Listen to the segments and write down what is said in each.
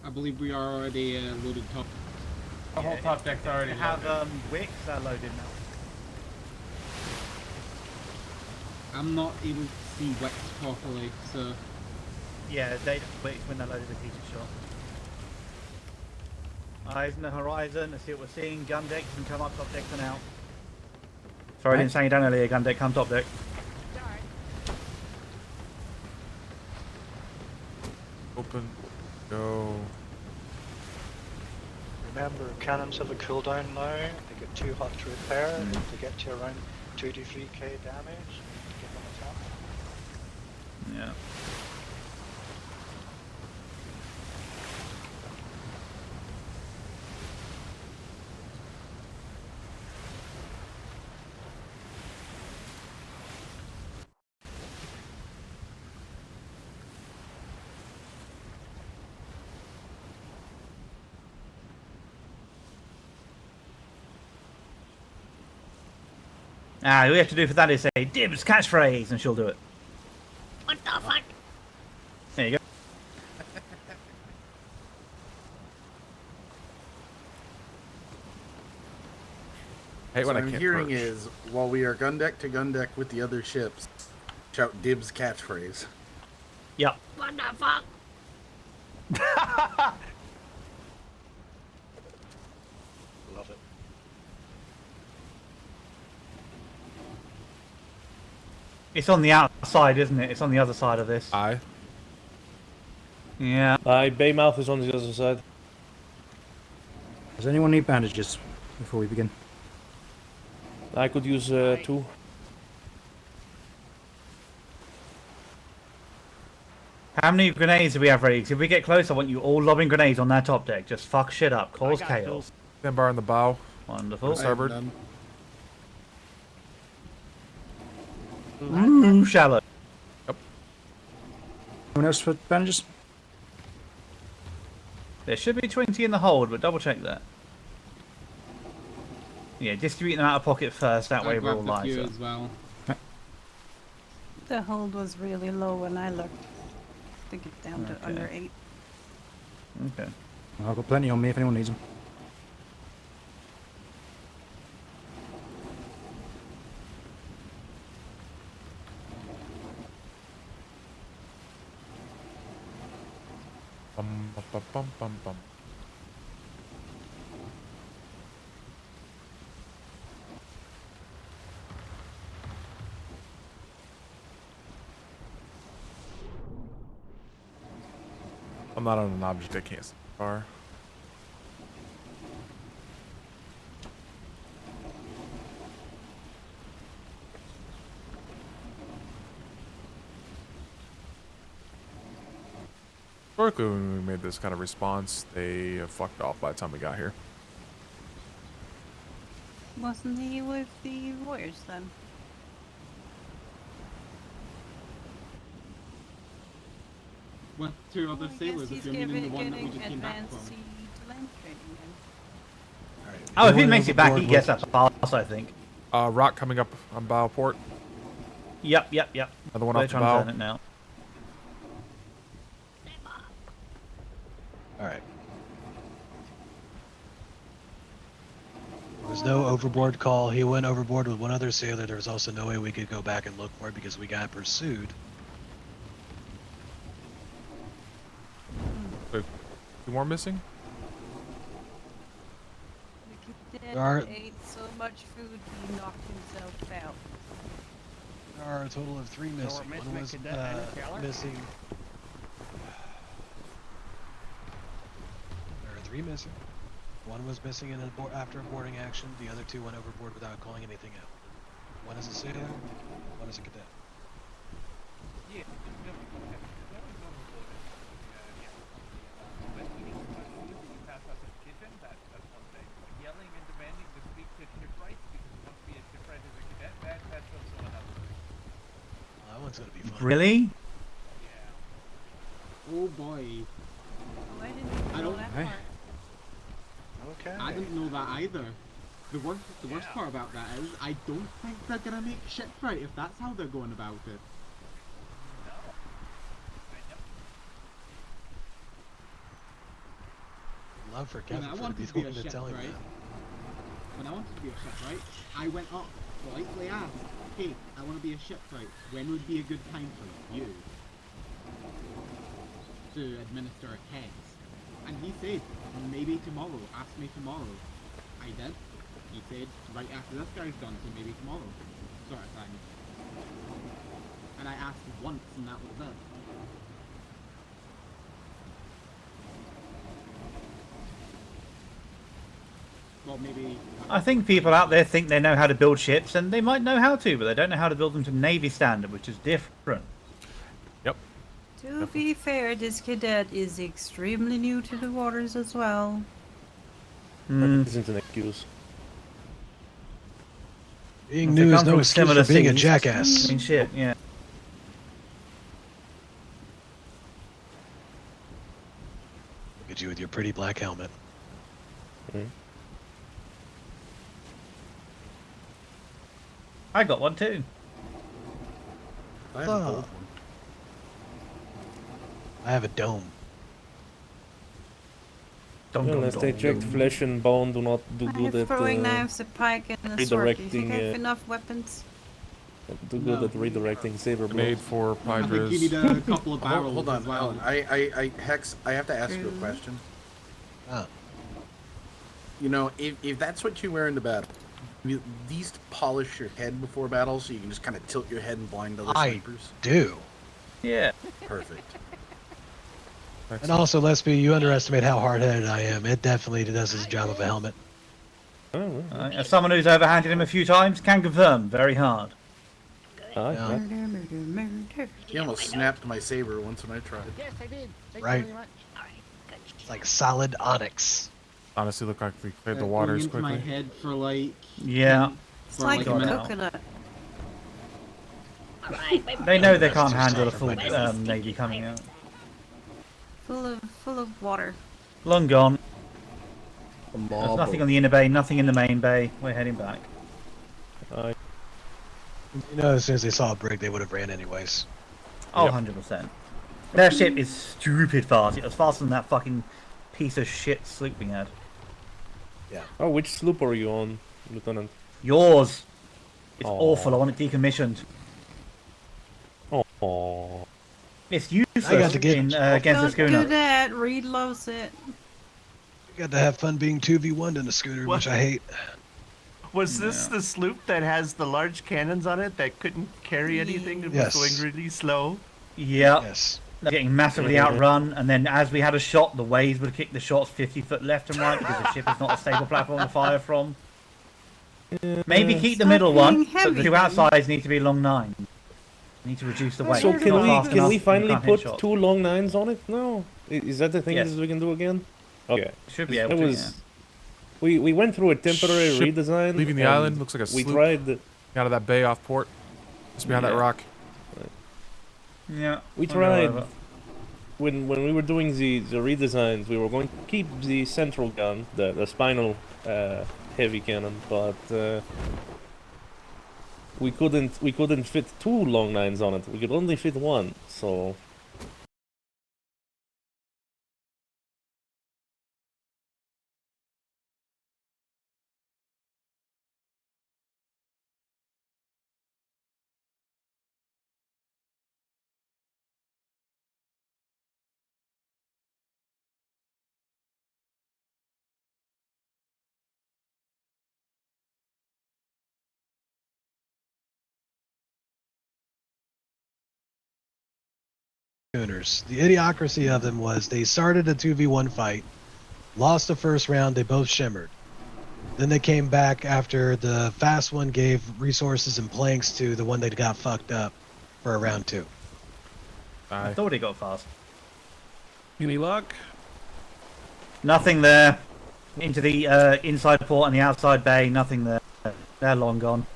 I believe we are already loaded top. The whole top deck's already have loaded. wicks loaded now. I'm not able to see wicks properly, so... Yeah, they wicks when they're loaded with heated shot. Eyes on the horizon, let's see what we're seeing. Gun deck, you can come up, top deck for now. Sorry, I didn't say you down earlier, gun deck, come top deck. Open. Go. Remember, cannons have a cooldown now. They get too hot to repair. They get to around 2 to 3k damage. Get them attack. Yeah. All we have to do for that is say, Dibs, catchphrase, and she'll do it. What the fuck? There you go. Hey, So when what I I'm can't hearing perch. is, while we are gun deck to gun deck with the other ships, shout Dibs catchphrase. Yep. What the fuck? Love it. It's on the outside, isn't it? It's on the other side of this. Aye. Yeah. Baymouth is on the other side. Does anyone need bandages before we begin? I could use 2. How many grenades do we have ready? 'Cause if we get close, I want you all lobbing grenades on that top deck. Just fuck shit up. Cause chaos. Stand bar on the bow. Wonderful. Starboard. Ooh, shallow. Yep. Anyone else for bandages? There should be 20 in the hold, but double check that. Yeah, distribute them out of pocket first. That way we're all grabbed a few lighter. as well. The hold was really low when I looked. I think it's down to under 8. Okay. I've got plenty on me if anyone needs them. Bum, bum, bum, bum, bum. I'm not on an object I can't see far. Historically, when we made this kind of response, they fucked off by the time we got here. Wasn't he with the warriors then? With 2 other sailors, if he's you're meaning the one that we getting just came back advanced from. sea land training then. Oh, if he makes it back, he gets that pass, I think. Rock coming up on bow port. Yep. Another one They're off the trying to bow. turn it now. Alright. There was no overboard call. He went overboard with one other sailor. There was also no way we could go back and look for it because we got pursued. Wait, 2 more missing? The There are- cadet ate so much food he knocked himself out. There are a total of 3 missing. One was missing. There are 3 missing. One was missing in after a boarding action. The other 2 went overboard without calling anything out. One is a sailor. One is a cadet. That one's gonna be fun. Really? Oh boy. Oh, I didn't know that part. Okay. I didn't know that either. The worst part about that is, I don't think they're gonna make shit right if that's how they're going about it. I'm for When Kevin I for wanted be to the be a one to ship, tell him right? that. When I wanted to be a shipwright, I went up, politely asked, hey, I want to be a shipwright. When would be a good time for you to administer heads? And he said, maybe tomorrow. Ask me tomorrow. I did. He said, right after this guy's done, so maybe tomorrow. Sort of thing. And I asked once, and that was it. Well, maybe... I think people out there think they know how to build ships, and they might know how to, but they don't know how to build them to Navy standard, which is different. Yep. To be fair, this cadet is extremely new to the waters as well. Isn't an excuse. Being If they new is come no from excuse similar for being a seas, jackass. I mean, shit, yeah. Look at you with your pretty black helmet. I got one too. I have a gold one. I have a dome. Unless they checked flesh and bone, do not do I good have throwing at knives, a pike, and a sword. Do you think I have redirecting, enough weapons? do good at redirecting saber blows. Made for I think you need Pydras. a couple of barrels Hold on, as well. Alan. Hex, I have to ask you a question. Ah. You know, if that's what you wear into battle, you at least polish your head before battle so you can just kind of tilt your head and blind other I snipers. do. Yeah. Perfect. And also, Lesby, you underestimate how hard-headed I am. It definitely does its job of a helmet. As someone who's overhanded him a few times, can confirm, very hard. Yeah. Murder, murder, murder. He almost snapped my saber once when I tried. Yes, I did. Thank Right. you very much. Alright, good. It's like solid onyx. Honestly, look like we cleared the Going waters into my quickly. head for like... Yeah. It's For like like a a minute. coconut. Alright, my They know they That's can't too handle a strong full for my Navy coming out. Full of water. Long gone. A There's mob nothing of- on the inner bay, nothing in the main bay. We're heading back. You know, as soon as they saw a brig, they would have ran anyways. Oh, Yep. 100%. Their ship is stupid fast. It was faster than that fucking piece of shit sloop we had. Oh, which sloop are you on, Lieutenant? Yours. It's Aw. awful. I want it decommissioned. Oh. It's useless I got to get- against the Don't schooner. do that. Reed loves it. You got to have fun being 2v1 in a scooner, What? which I hate. Was this the sloop that has the large cannons on it that couldn't carry anything and Yes. was going really slow? Yeah. Yes. They're getting massively outrun, and then as we had a shot, the waves would kick the shots 50 foot left and right because the ship is not a stable platform to fire from. Maybe keep the Stop middle one, being but the heavy. two outsides need to be long 9. Need to reduce the weight. So It's can not we fast enough, you finally can't hit put shots. 2 long 9s on it? No. Is that the thing Yes. that we can do again? Okay. Should be able It to, was. We went through a temporary Ship redesign. leaving the and island, looks like a We sloop. tried. The, Out of that bay off port. Just behind that Yeah. rock. Yeah. we I'll go tried. over. When we were doing the redesigns, we were going to keep the central gun, the spinal heavy cannon, but we couldn't fit 2 long 9s on it. We could only fit 1. So Schooners. The idiocracy of them was they started a 2v1 fight, lost the first round, they both shimmered. Then they came back after the fast one gave resources and planks to the one that got fucked up for a round 2. I thought it got fast. Any luck? Nothing there. Into the inside port and the outside bay, nothing there. They're long gone.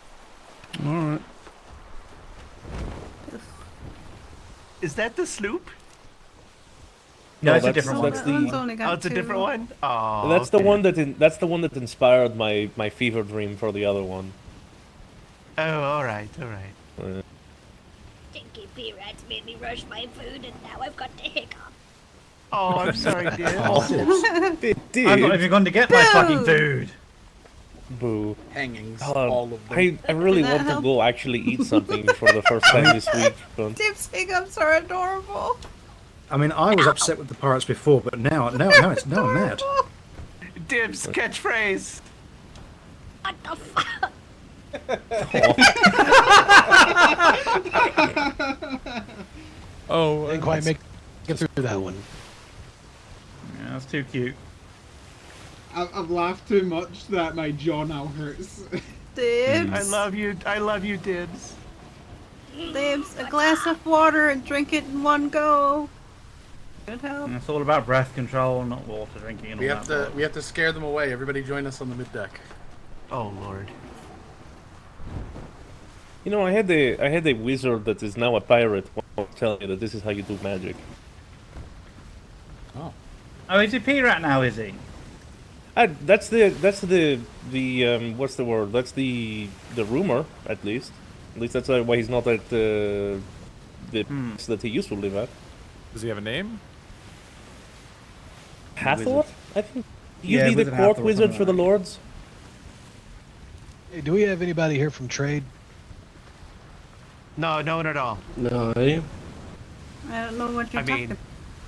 Alright. Is that the sloop? No, it's a that's- different one. that's That one's the- only got Oh, it's a 2. different one? Oh, that's the okay. one that's the one that inspired my fever dream for the other one. Oh, alright. Stinky pea rats made me rush my food and now I've got the hiccup. Oh, I'm sorry, Dibs. I'm not even going to get my fucking food. Boo. Hangings, God, all of them. I really Did that want to help? go actually eat something for the first time this week. But Dib's hiccups are adorable. I mean, I was upset with the pirates before, but now I'm mad. Dibs catchphrase. What the fuck? Oh, Didn't quite make it through that one. Yeah, that's too cute. I've laughed too much that my jaw now hurts. Dibs. I love you, Dibs. Dibs, a glass of water and drink it in one go. Good help. It's all about breath control, not water drinking and We all have that. to we have to scare them away. Everybody join us on the mid deck. Oh Lord. you know, I had a wizard that is now a pirate tell me that this is how you do magic. Oh, is he P-Rat now, is he? That's the what's the word? That's the rumor, at least. At least that's why he's not at the place that he used to live at. Does he have a name? Hathor, I think. Yeah, Usually the Wizard court Hathor or wizard something for the like that. lords. Hey, do we have anybody here from trade? No, no one at all. No. I don't know what you're I talking mean,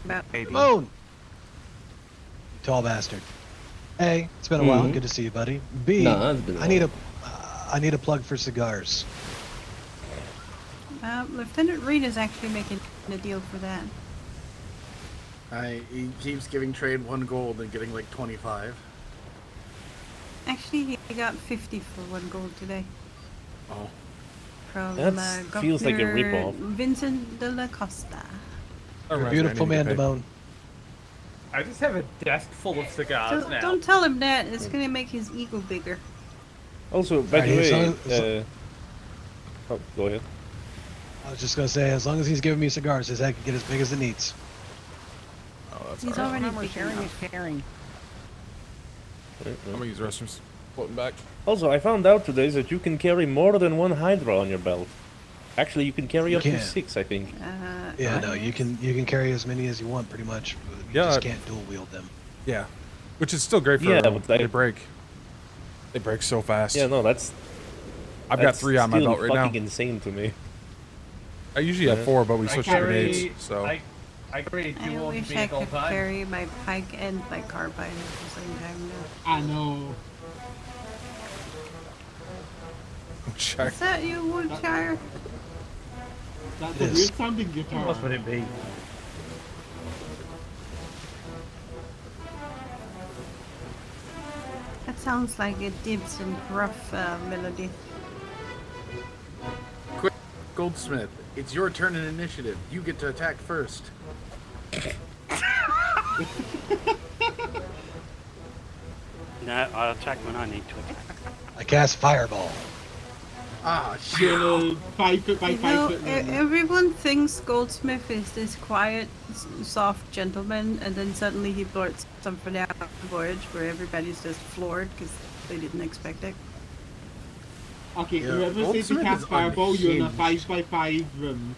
about. maybe. Moan! Tall bastard. A, it's been a while. Good to see you, buddy. B, I need a plug for cigars. Lieutenant Reed is actually making a deal for that. He keeps giving trade 1 gold and getting like 25. Actually, he got 50 for 1 gold today. Oh. From That feels like a Governor rip-off. Vincent de la Costa. Alright, Beautiful I need to man, get paid. Damone. I just have a desk full of cigars now. Don't tell him that. It's gonna make his ego bigger. Also, by Alright, the so- way, oh, go ahead. I was just gonna say, as long as he's giving me cigars, his head can get as big as it needs. Oh, that's He's alright. already Remember, big sharing enough. is caring. I'm gonna use the restrooms. Floating back. Also, I found out today that you can carry more than 1 Hydra on your belt. Actually, you can carry You up to can. 6, I think. Yeah, no, you can carry as many as you want, pretty much. You Yeah. just can't dual wield them. Yeah, which is still great for Yeah, them. but they- They break. They break so fast. Yeah, no, that's I've got 3 on my still belt right now. fucking insane to me. I usually have 4, but we I switched to carry, grenades. So I carry I dual wish I vehicle could time. carry my pike and my carbine at the same time now. I know. check. Is that you, Woodshire? That's It a is. weird sounding guitar. What would it be? That sounds like a Dibs and Gruff melody. Quick, Goldsmith, it's your turn in initiative. You get to attack first. No, I'll attack when I need to attack. I cast Fireball. Ah, shit. 5 foot by You 5 know, foot. man. everyone thinks Goldsmith is this quiet, soft gentleman, and then suddenly he blurts something out on the voyage where everybody's just floored because they didn't expect it. Okay, Yeah, whoever says to Goldsmith cast is fireball, you're in a unhinged. 5 by 5 room.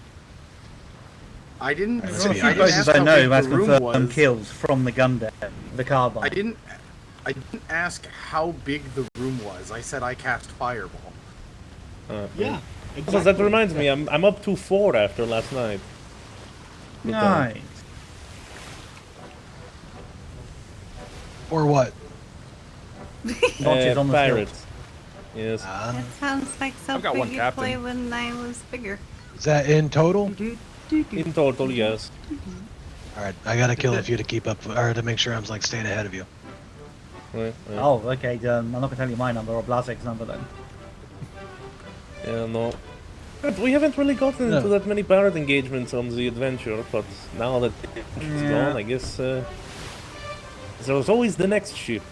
I didn't. There's There are a See, few I places asked I how know big who has the room confirmed was. kills from the gun deck, the carbine. I didn't ask how big the room was. I said I cast fireball. Yeah, Also, that reminds me, I'm up to 4 after last night. Nice. Or what? Notches on the pirates. Yes. That sounds like I've got something one you captain. play when I was bigger. Is that in total? In total, yes. All right, I gotta kill a few to keep up, or to make sure I'm like staying ahead of you. Right, right. Oh, okay. I'm not gonna tell you my number or Blazek's number then. Yeah, no. But we haven't really gotten into that many pirate engagements on the adventure, but now that it's gone, I guess there's always the next ship.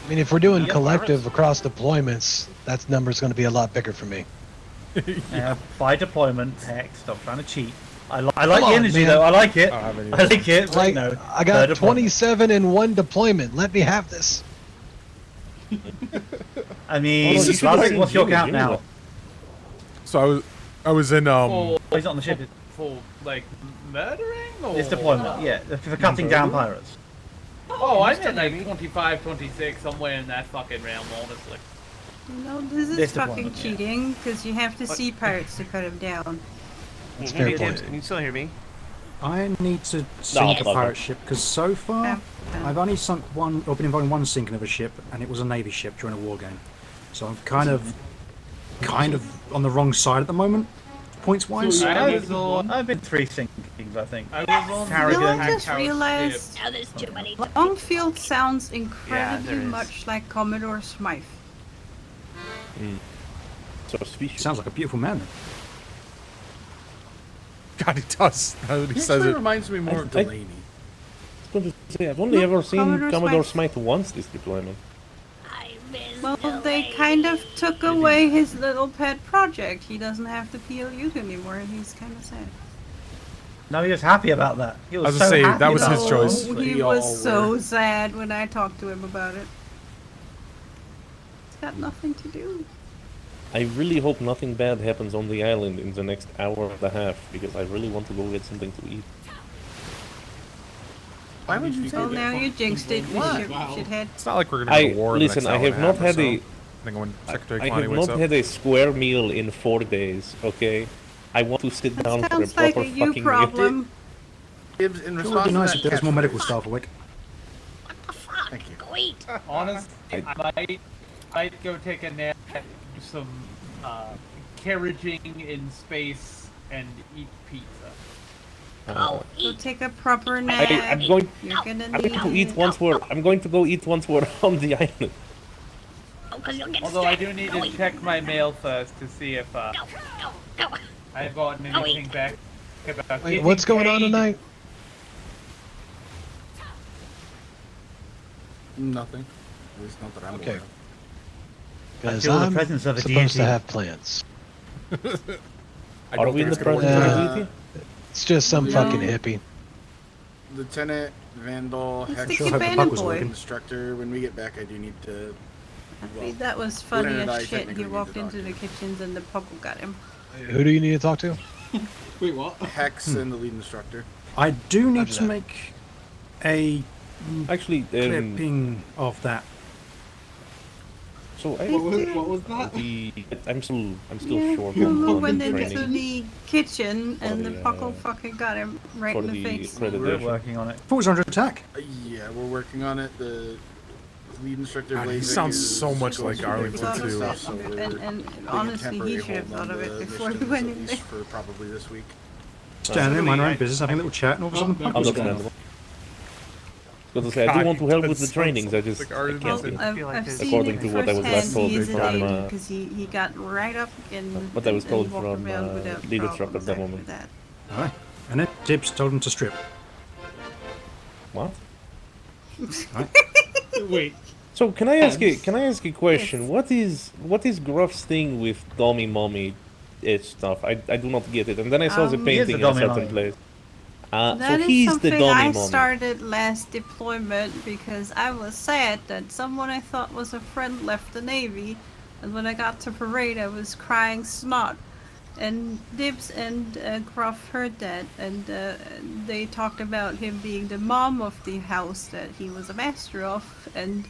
I mean, if we're doing collective across deployments, that number's gonna be a lot bigger for me. By deployment, heck, stop trying to cheat. I like Come the on, energy man. though. I like it. I don't have any. I like it. But Like, no, I got per deployment. 27 in one deployment. Let me have this. I mean, Well, you should Blazek, have what's your seen count Jimmy, now? So I was in Oh, he's not on the ship. for like murdering or It's deployment, yeah, for cutting down pirates. Oh, I meant like 25, 26, somewhere in that fucking realm, honestly. No, this is This fucking deployment, yeah. cheating, because you have to see pirates to cut him down. That's Hey, fair James, point. can you still hear me? I need to sink a fuck pirate it. ship because so far I've only sunk one, or been involved in one sinking of a ship, and it was a navy ship during a war game. So I'm kind of on the wrong side at the moment, points wise. So, I've been 3 sinkings, I think. I was on Harrigan. You know, I Hack just House realized Now there's too many. Longfield sounds incredibly there is. much like Commodore Smythe. Sort of species. Sounds like a beautiful man. God, he does. Now that he He says actually it. reminds me more of I- Delaney. I was going to say, I've only No, ever seen Commodore Commodore Smythe. Smythe once this deployment. I miss Well, the they lady. kind of took away his little pet project. He doesn't have the PLU anymore, and he's kind of sad. No, he was happy about that. He was I was so gonna say, happy that was about his it. choice. No, But he we all was so were. sad when I talked to him about it. It's got nothing to do. I really hope nothing bad happens on the island in the next hour and a half, because I really want to go get something to eat. Why would you say Well, that? now you jinxed it, you What? shithead. It's not like we're gonna go to war in the Listen, next I hour have and a not half or had so. a I think when Secretary I Connie have wakes not up. had a square meal in 4 days, okay? I want to sit down That for a sounds like proper a you fucking problem. Gibbs, in It would response be to nice that if there was more catchphrase- medical staff awake. What the fuck? Thank you. Go eat. Honestly, I might go take a nap, do some carriaging in space, and eat pizza. Go Go eat. take a proper nap. I'm going You're gonna I'm need going to eat it. once we're I'm going to go eat once we're on the island. Oh, 'cause you'll get Although I sick. do need Go to eat. check my mail first to see if Go, go. I've gotten Go anything eat. back about Wait, getting what's going on paid. tonight? Nothing. At least not that I'm Okay. aware of. Because feel the I'm presence of a supposed to deity. have plans. I Are don't we think in it's the gonna work presence of tonight. a deity? It's just some No. fucking hippie. Lieutenant Vandal, It's Hex, the Sure hope the cabana puck was boy. working. instructor. When we get back, I do need to. Well, That was funny Lieutenant, I as shit. technically He need walked to talk into to the kitchens and the puckle got him. Who do you need to talk to? Wait, what? Hex and the lead instructor. I do need Roger to that. make a Actually, clipping of that. so What was that? I'm still Yeah, short Lulu on went the into training the kitchen and the the, puckle fucking got him right for in the the face. We're accreditation. working on it. Thought it was under attack. Yeah, we're working on it. The lead instructor. God, he Blazing sounds is so much going like through Arlington, paperwork He too. thought of stuff, it, so we're and putting a honestly, temporary he should have hold thought on of it the before he missions, went at in least there. for probably this week. Standing there, mind our I- own business, having a little chat, and all of a sudden the puck was gone. Understandable. Because I say, I do God, want to help that with the sounds trainings, I so just like I Arlington. can't Well, do it. I've, feel like I've it's- seen According it to what I was last firsthand. told He is from, an because he got right up and what I was and told walked from, around without lead instructor problems at that after moment. that. Alright. And then Tibbs told him to strip. What? Wait. So can I ask a question? Yes. What is Gruff's thing with Dommy Mommy stuff? I do not get it. And then I saw the He is painting the in a Dommy certain Mommy. place. That So is he's the something Dommy I Mommy. started last deployment because I was sad that someone I thought was a friend left the Navy, and when I got to parade, I was crying snot. And Dibs and Gruff heard that, and they talked about him being the mom of the house that he was a master of, and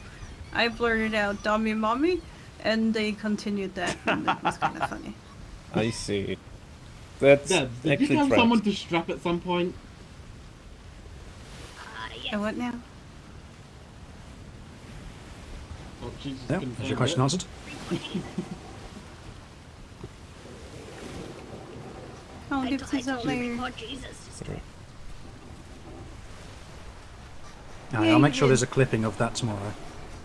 I blurted out "Dummy Mommy," and they continued that, and it was kind of funny. I see. That's Dad, did you actually tell tracks. someone to strap at some point? And what now? Oh, Jesus, Yeah, couldn't is your find question it. answered? Oh, I Dibs is out there. Oh, Jesus. Aye, I'll make sure there's a clipping of that tomorrow.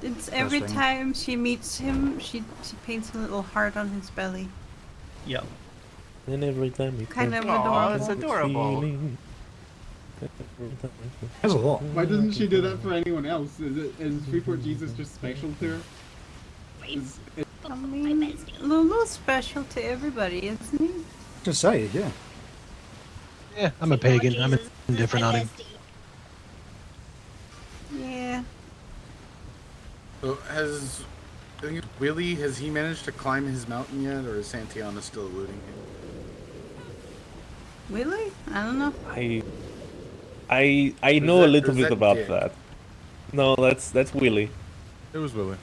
It's every thing. time she meets him, she paints a little heart on his belly. Yep. And every time you Kind touch of Aw, adorable. it's adorable. feeling. There's a lot. Why doesn't she do that for anyone else? Is Freeport Jesus just special to her? Is, I mean, Lulu's special to everybody, isn't he? Just say, yeah. Yeah, I'm a pagan. I'm indifferent on him. Yeah. So has I think it's Willie, has he managed to climb his mountain yet, or is Santiana still eluding him? Really? I don't know. I know a little is bit that about Dick? that. No, that's Willie. It was Willie.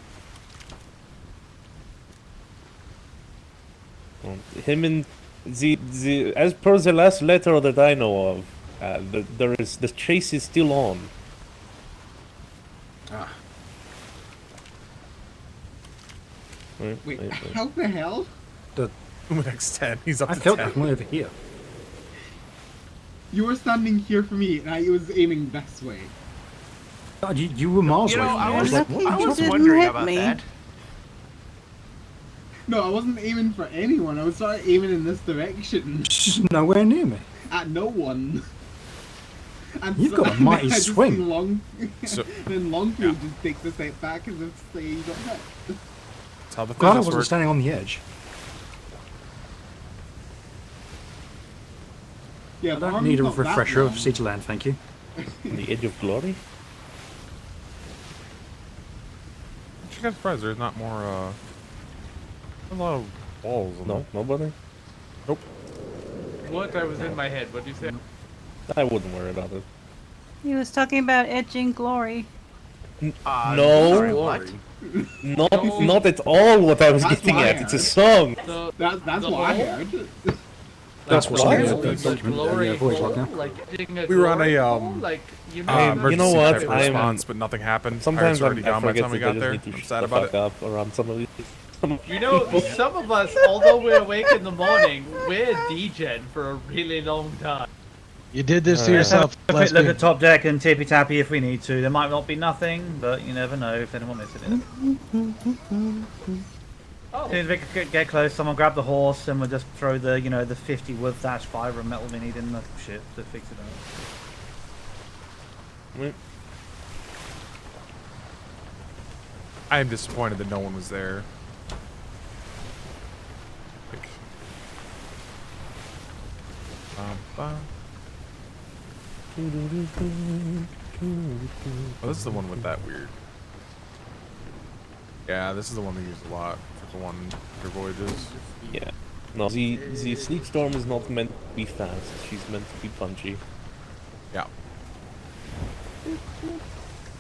Him and the as per the last letter that I know of, the chase is still on. Ah. Wait, how the hell? Next 10. He's up I to felt 10. that one over here. You were standing here for me, and I was aiming this way. God, you were miles You away know, from me. I was, like, what? I was didn't wondering hit about me. that. No, I wasn't aiming for anyone. I was sort of aiming in this direction It's just nowhere near me. at no one. And You've got a mighty I just swing. see Long, So- then Longfield just takes a step back as if to say he got hit. That's how the Glad I physics wasn't work. standing on the edge. Yeah, I don't need a refresher of Siege Land, thank you. The Edge of Glory. I'm kind of surprised there's not more, a lot of walls on No, nobody. Nope. What? I was in my head. What did you say? I wouldn't worry about it. He was talking about edging glory. No, sorry, what? not at all. What I was That's getting why I at. It's a heard. song. So, That's the what I whole- heard. That's what's What? in Glory, the document. glory, Yeah, voice lock now. like edging a We were on glory a, hole, like you know, you emergency know what? type I'm- response, but nothing happened. Sometimes Pirates were already I gone by the forget time we that I got just there. need to I'm shut sad the about fuck it. up around some of these. You know, some of us, although we're awake in the morning, we're degen for a really long time. You did this to Yeah. yourself. A quick look lesbian. at top deck and tippy tappy if we need to. There might not be nothing, but you never know if anyone misses it. Oh, As soon as we get close, someone grab the horse and we'll just throw the, the 50 wood thatch fiber and metal we need in the ship to fix it up. I am disappointed that no one was there. Like, oh, this is the one with that weird. Yeah, this is the one they use a lot for the one for voyages. Yeah. No, the Sleep Storm is not meant to be fast. She's meant to be punchy. Yeah.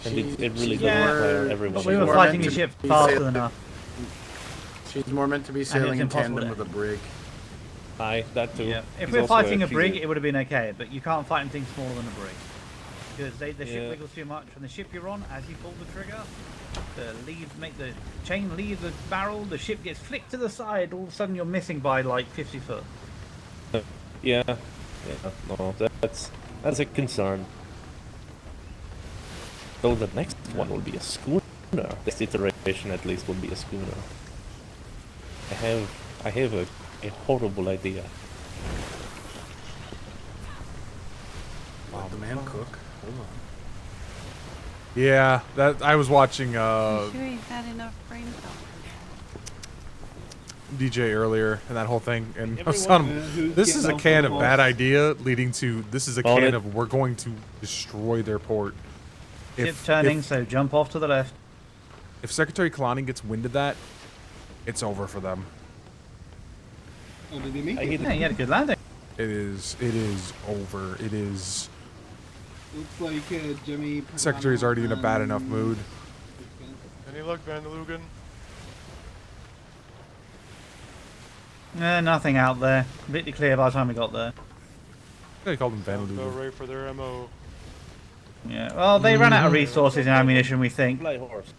And it really does Yeah. require everyone. But we were more fighting meant the to ship be faster sailed- than enough. She's more meant to be sailing in impossible tandem to- with a brig. Aye, that too. Yeah. If She's we're also fighting a she's brig, it would have been okay, but you can't fight anything smaller than a brig. Because the ship Yeah. wiggles too much. When the ship you're on, as you pull the trigger, make the chain leave the barrel, the ship gets flicked to the side, all of a sudden you're missing by like 50 foot. Yeah. Yeah. No, that's a concern. Though the next one will be a schooner. This iteration at least will be a schooner. I have a horrible idea. Let the man cook. Hold on. Yeah, that I was watching I'm sure he's had enough brain power. DJ earlier and that whole thing, and I was Everyone- telling him, this is a can of bad idea leading to this is a On can it. of we're going to destroy their port. Ship turning, so jump off to the left. If Secretary Kalani gets wind of that, it's over for them. Oh, did he make I it? hate Yeah, you had a good landing. It is over. It is. Looks like Jimmy. Secretary's already in a bad enough mood. Any luck, Van Lugan? Nothing out there. Completely clear by the time we got there. They called him Van About Lugen. right for their MO. Yeah, well, they ran out of resources and ammunition, we think. Fly horse.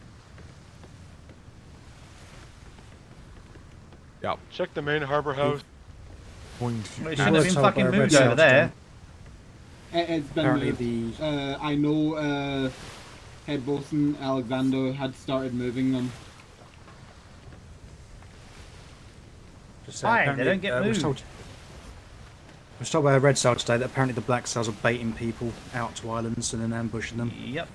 Yeah. Check the main harbor house. Going Well, it to. shouldn't have been told by fucking a red moved over Sounds there. It's been Apparently moved. the I know head bosun Alexander had started moving them. just Fine, they don't get was moved. told, I was told by a red sail today that apparently the black sails are baiting people out to islands and then ambushing them. Yep.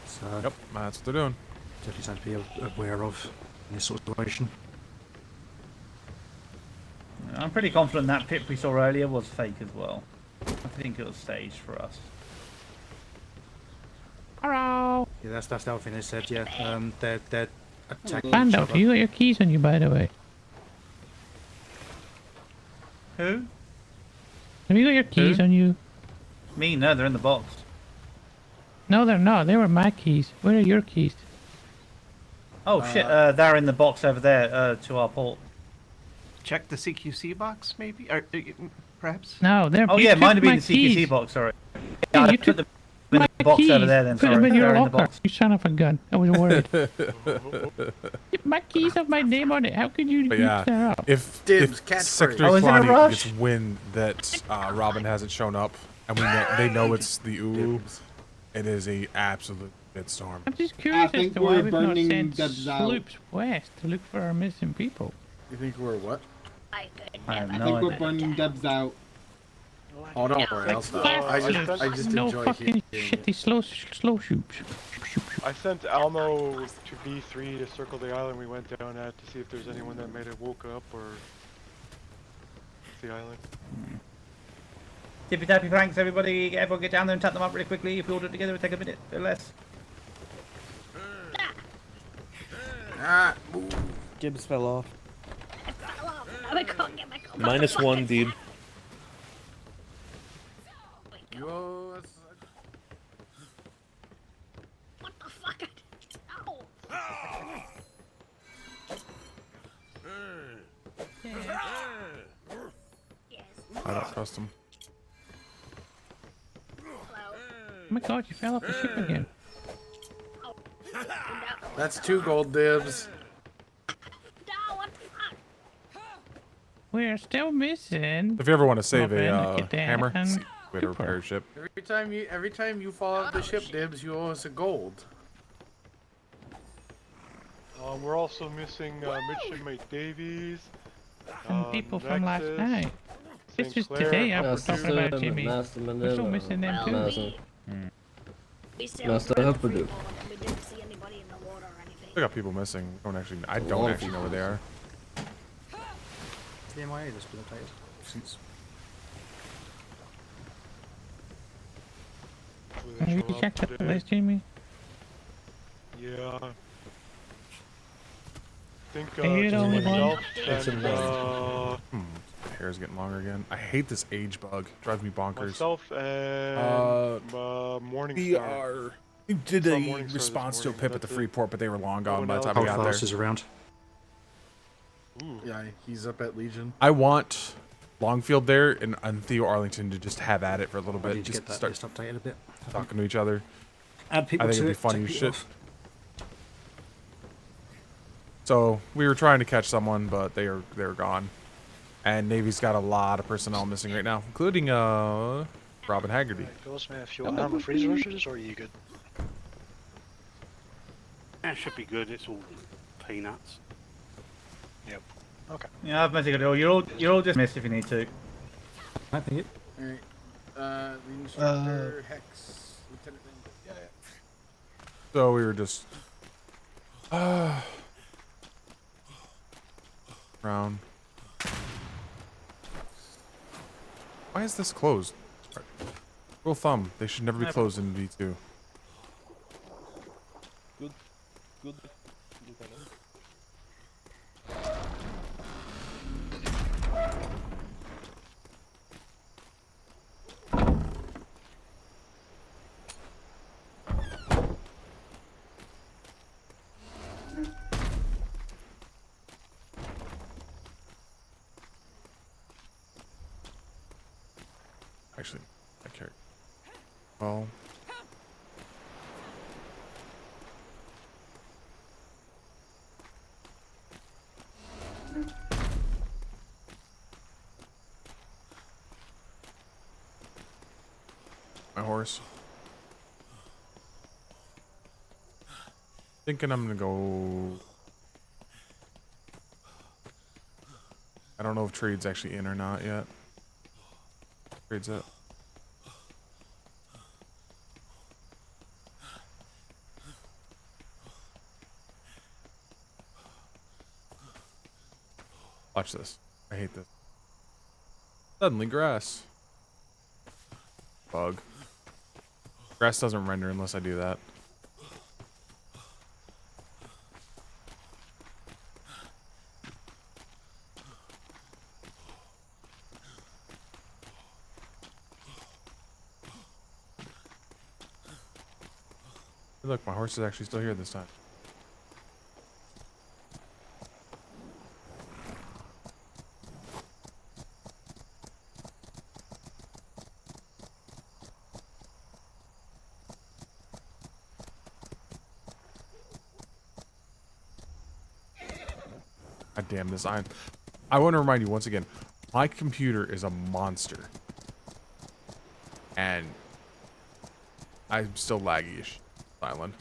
So Yep, that's what they're doing. definitely something to be aware of in this sort of situation. I'm pretty confident that pip we saw earlier was fake as well. I think it was staged for us. Hello. Yeah, that's the other thing they said. Yeah, they're attacking each Bando, other. you got your keys on you, by the way. Who? Have you got your keys on you? Me? No, they're in the box. No, they're not. They were my keys. Where are your keys? Oh shit! They're in the box over there to our port. Check the CQC box, maybe? Or, perhaps? No, they're. Oh you yeah, took mine have been my the CQC keys. box. Sorry. Yeah, I you put took them in my the box keys. over there. Then Put them sorry, in your they're in the locker. box. You son of a gun. I was worried. My keys have my name on it. How could you But mix yeah, that up? if Dibs, catchphrase. Secretary Oh, is it a Kalani rush? gets wind that Robin hasn't shown up, and they know it's the Ulu, it is a absolute shitstorm. I'm just curious as think to why we're we've not burning sent Debs out. sloops west to look for our missing people. You think we're what? I have I no think we're idea. burning Debs out. Oh, don't worry, I'll stop. I just no enjoy fucking hearing shitty slow shoots. I sent Almo to B3 to circle the island we went down at to see if there's anyone that might have woke up or the island. Tippy tappy thanks everybody. Everyone get down there and tap them up really quickly. If we all do it together, it'll take a minute or less. Ah, Gibbs fell off. I can't get back on. -1, Deeb. What the fuck? Ow. I don't trust him. Oh my god, you fell off the ship again. That's 2 gold dibs. We're still missing. If you ever want to save Robin, a Cadet, hammer, and way to repair a ship. Every time you fall off the ship, dibs, you owe us a gold. We're also missing Midshipmate Davies. And people from last Nexus, night. This St. was Clair. today I was talking about, Jimmy. We're still missing them too. Master Hupperdo. I got people missing. I don't actually know where they are. The MIA that's been updated since. Have you checked the list, Jimmy? Yeah. I think Are you the only one? myself and My hair's getting longer again. I hate this age bug. Drives me bonkers. myself and Morningstar. We did Saw a Morningstar this response to a morning, pip at the that's it. Freeport, but they were long gone one by the else? time we got Holdfast there. is around. Ooh. Yeah, he's up at Legion. I want Longfield there and Theo Arlington to just have at it for a little I bit. need to Just get that start list updated a bit. talking to each other. Add people I think to it'd be it, funny take as people shit. off. So we were trying to catch someone, but they were gone. And Navy's got a lot of personnel missing right now, including Robin Haggerty. Ghostman, if you want armor freeze rushes, or are you good? That should be good. It's all peanuts. Yep. Okay. Yeah, I've basically got it all. You're all dismissed if you need to. I think it. Alright. The instructor, Hex, Lieutenant. Yeah. So we were just around. Why is this closed? Rule of thumb: they should never be closed in V2. Good. Good. Actually, I care. Well. My horse. Thinking I'm gonna go. I don't know if trade's actually in or not yet. Trade's up. Watch this. I hate this. Suddenly grass. Bug. Grass doesn't render unless I do that. Look, my horse is actually still here this time. God damn this iron. I want to remind you once again, my computer is a monster. And I'm still laggy-ish. Island.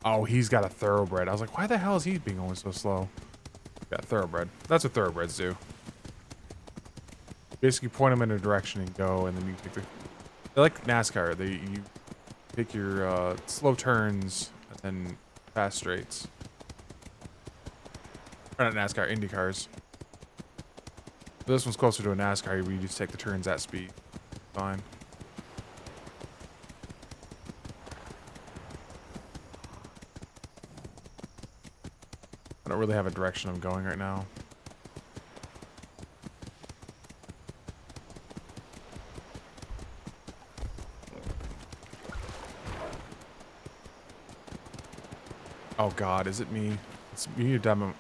Oh, he's got a thoroughbred. I was like, why the hell is he being going so slow? Got thoroughbred. That's what thoroughbreds do. Basically point them in a direction and go, and then you pick the... They're like NASCAR. You pick your slow turns and then fast straights. Or not NASCAR, Indy cars. But this one's closer to a NASCAR where you just take the turns at speed. Fine. I don't really have a direction I'm going right now. Oh god, is it me? It's me or Damon.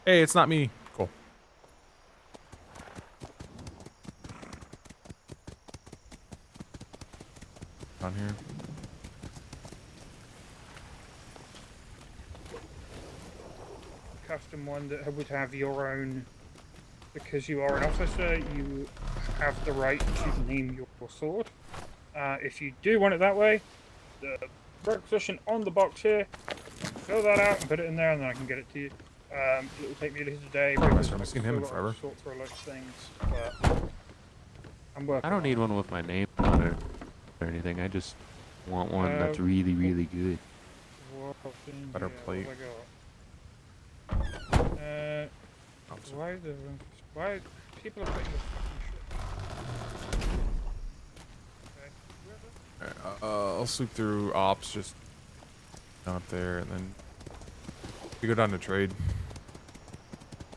Hey, it's not me. Cool. On here. Custom one that would have your own, because you are an officer, you have the right to name your sword. If you do want it that way, the requisition on the box here, fill that out and put it in there, and then I can get it to you. It will take me a little day because I haven't seen him in forever. sort through a lot of things, but I'm working. I don't need one with my name on it or anything. I just want one that's really, really good. Better plate. Why people are putting this fucking shit? Alright, I'll sweep through ops just down up there, and then we go down to trade.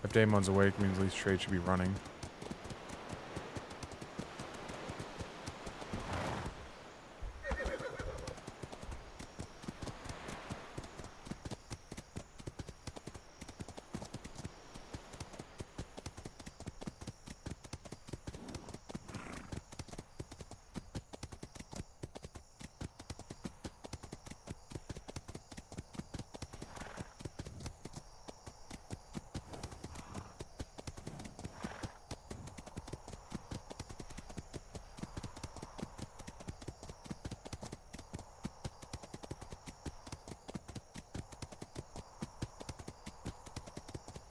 If Damon's awake, means at least trade should be running.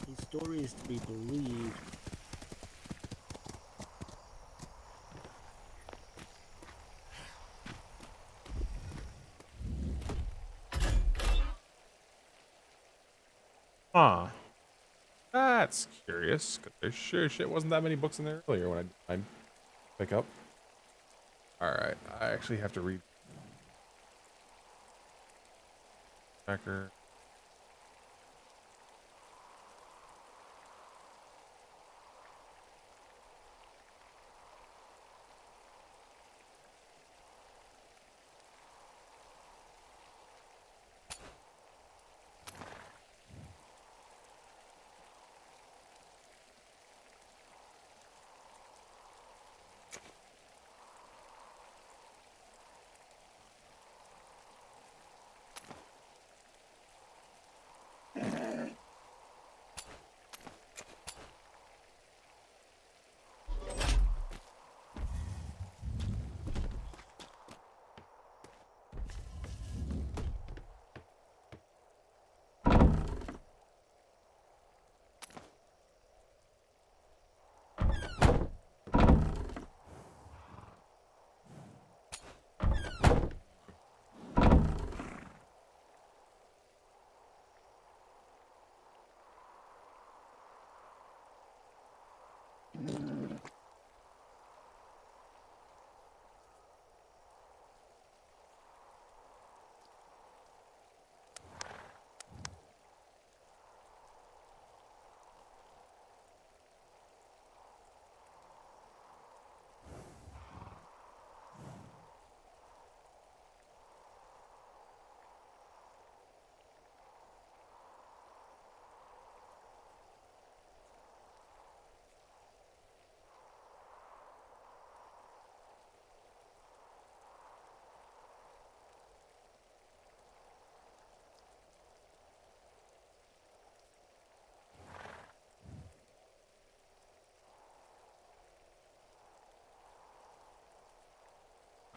His story is to be believed. Huh. That's curious. 'Cause there sure shit wasn't that many books in there earlier when I pick up. Alright, I actually have to read. Tracker.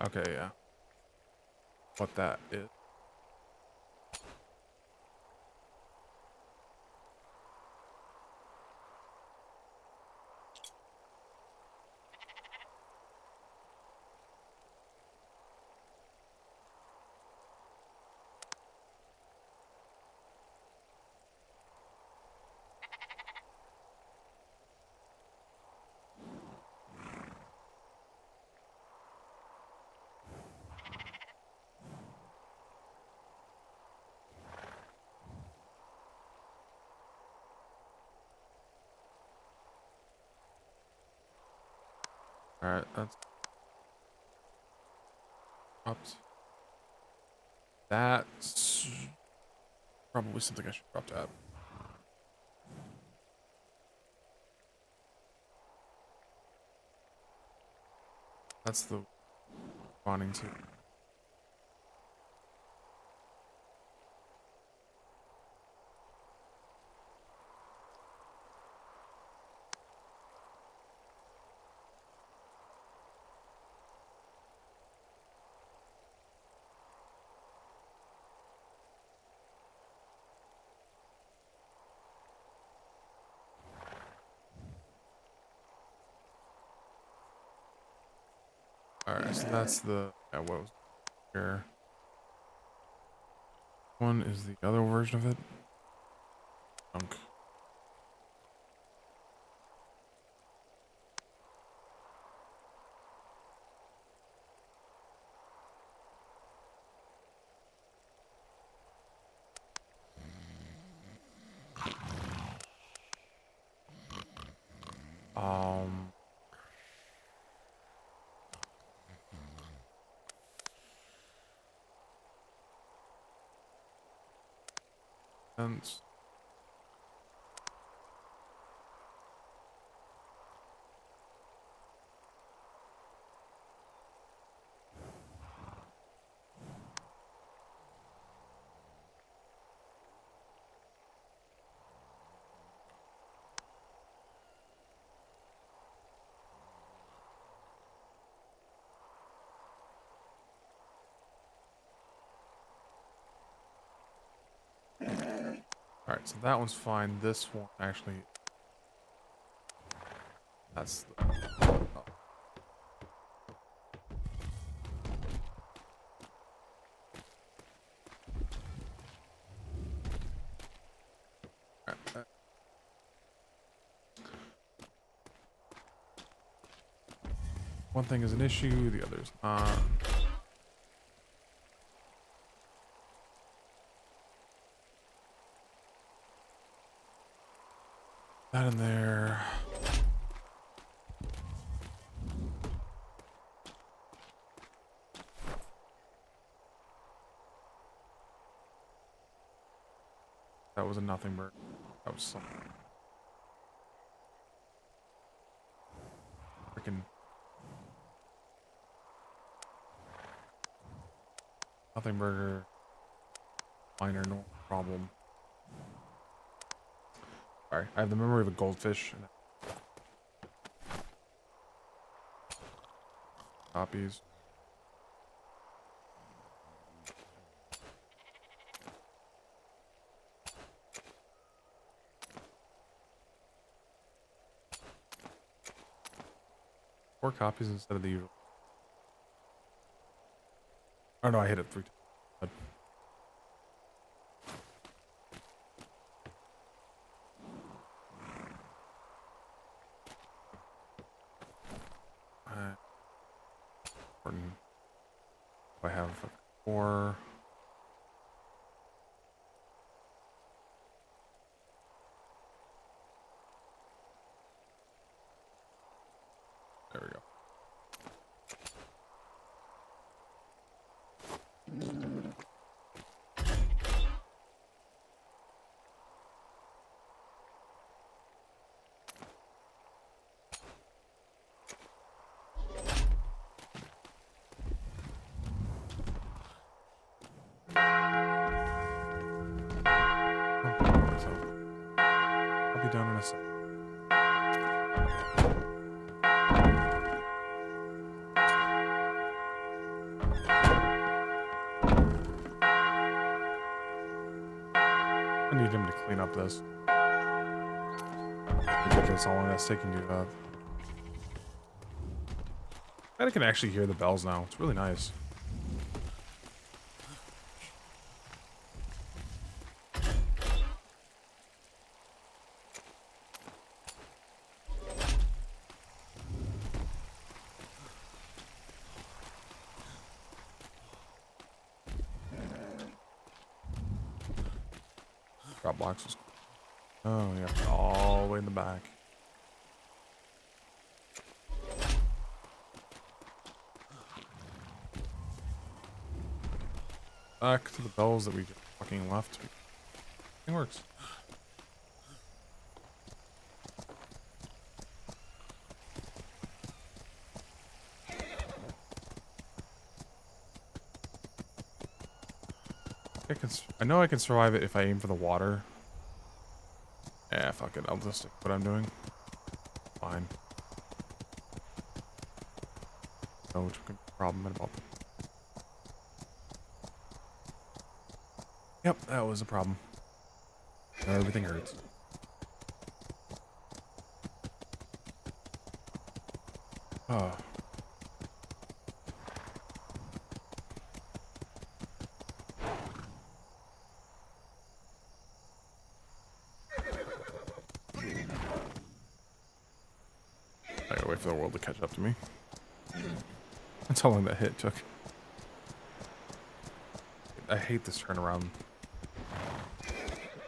Okay, yeah. What that is. Alright, that's dropped. That's probably something I should drop tab. That's the wanting to. Alright, so that's the what was here. One is the other version of it. Junk. Sense. Alright, so that one's fine. This one actually. That's the. Oh. Alright, one thing is an issue, the other's not. That in there. That was a nothing burger. That was something. Freaking. Nothing burger. Minor, no problem. Sorry, I have the memory of a goldfish. Copies. Four copies instead of the usual. Oh no, I hit it 3 times. I have 4. There we go. I'll be done in a second. clean up this. Ridiculous how long that's taking to. I can actually hear the bells now. It's really nice. Drop boxes. Oh yeah, all the way in the back. Back to the bells that we just fucking left. It works. I know I can survive it if I aim for the water. Yeah, fuck it. I'll just stick with what I'm doing. Fine. No, which could be a problem about that. Yep, that was a problem. Now everything hurts. Oh. I gotta wait for the world to catch up to me. That's how long that hit took. I hate this turnaround.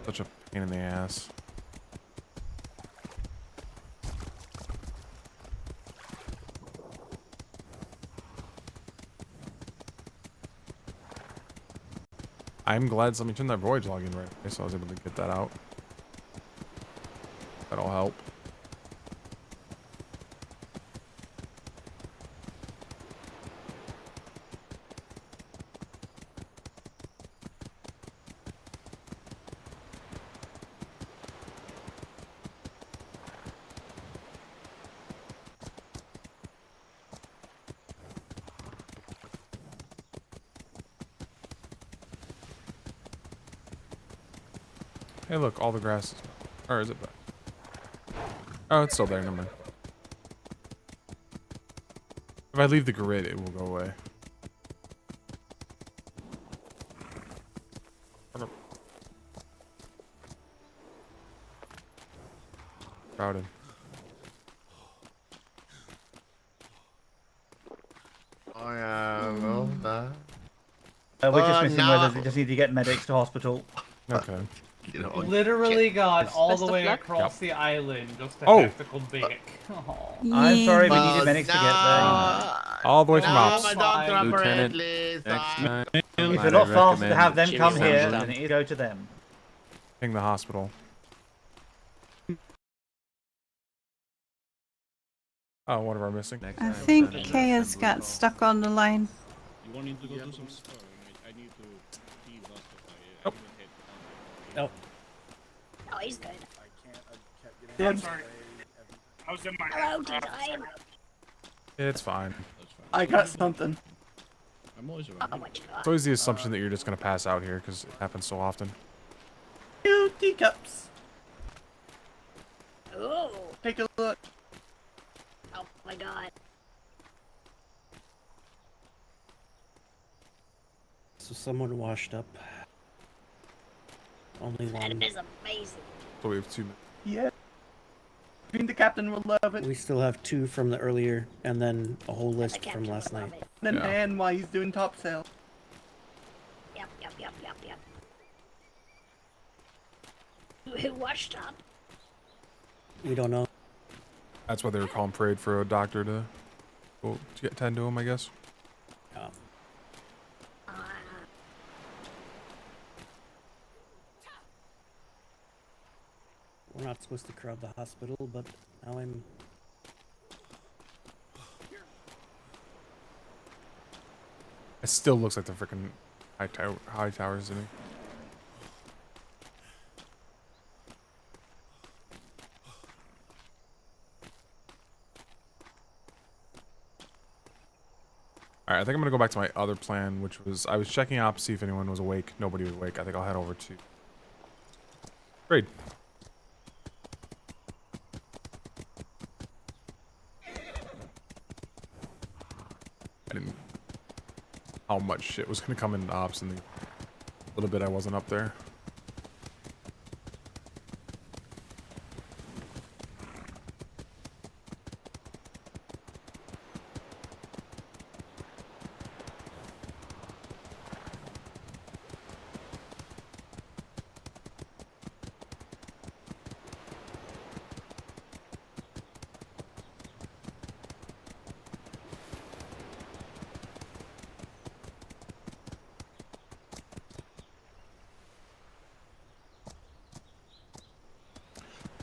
Such a pain in the ass. I'm glad somebody turned that voyage log in right away, so I was able to get that out. That'll help. Hey look, all the grass is... Or is it back? Oh, it's still there, never mind. If I leave the grid, it will go away. Crowded. We're just missing whether we just need to get medics to hospital. Okay. Literally got all the way luck. across the island just to Oh. have to come back. I'm sorry, we needed medics to get there. All the way from ops. Lieutenant, next time. If might you're not I fast to recommend have them come Jimmy here, Thumbs then you go to them. Ping the hospital. Oh, one of our missing. I think Kay has got stuck on the line. You want him to go do some store? I need to see what Oh. No. Oh, he's good. I'm sorry. I was in my Hello, design. It's fine. I got something. I'm always around. Oh, what you got? It's always the assumption that you're just gonna pass out here because it happens so often. Two teacups. Ooh. Take a look. Oh my god. So someone washed up. Only That one. is amazing. So we have 2 minutes. Yeah. I mean, the captain will love it. We still have 2 from the earlier, and then a whole list from last night. And Yeah. Dan while he's doing top sail. Yep. Who washed up? We don't know. That's why they were calling parade for a doctor to go to get tend to him, I guess. Yeah. We're not supposed to crowd the hospital, but now I'm... It still looks like the freaking high towers to me. Alright, I think I'm gonna go back to my other plan, which was I was checking out to see if anyone was awake. Nobody was awake. I think I'll head over to Great. I didn't. How much shit was gonna come in ops in the little bit I wasn't up there.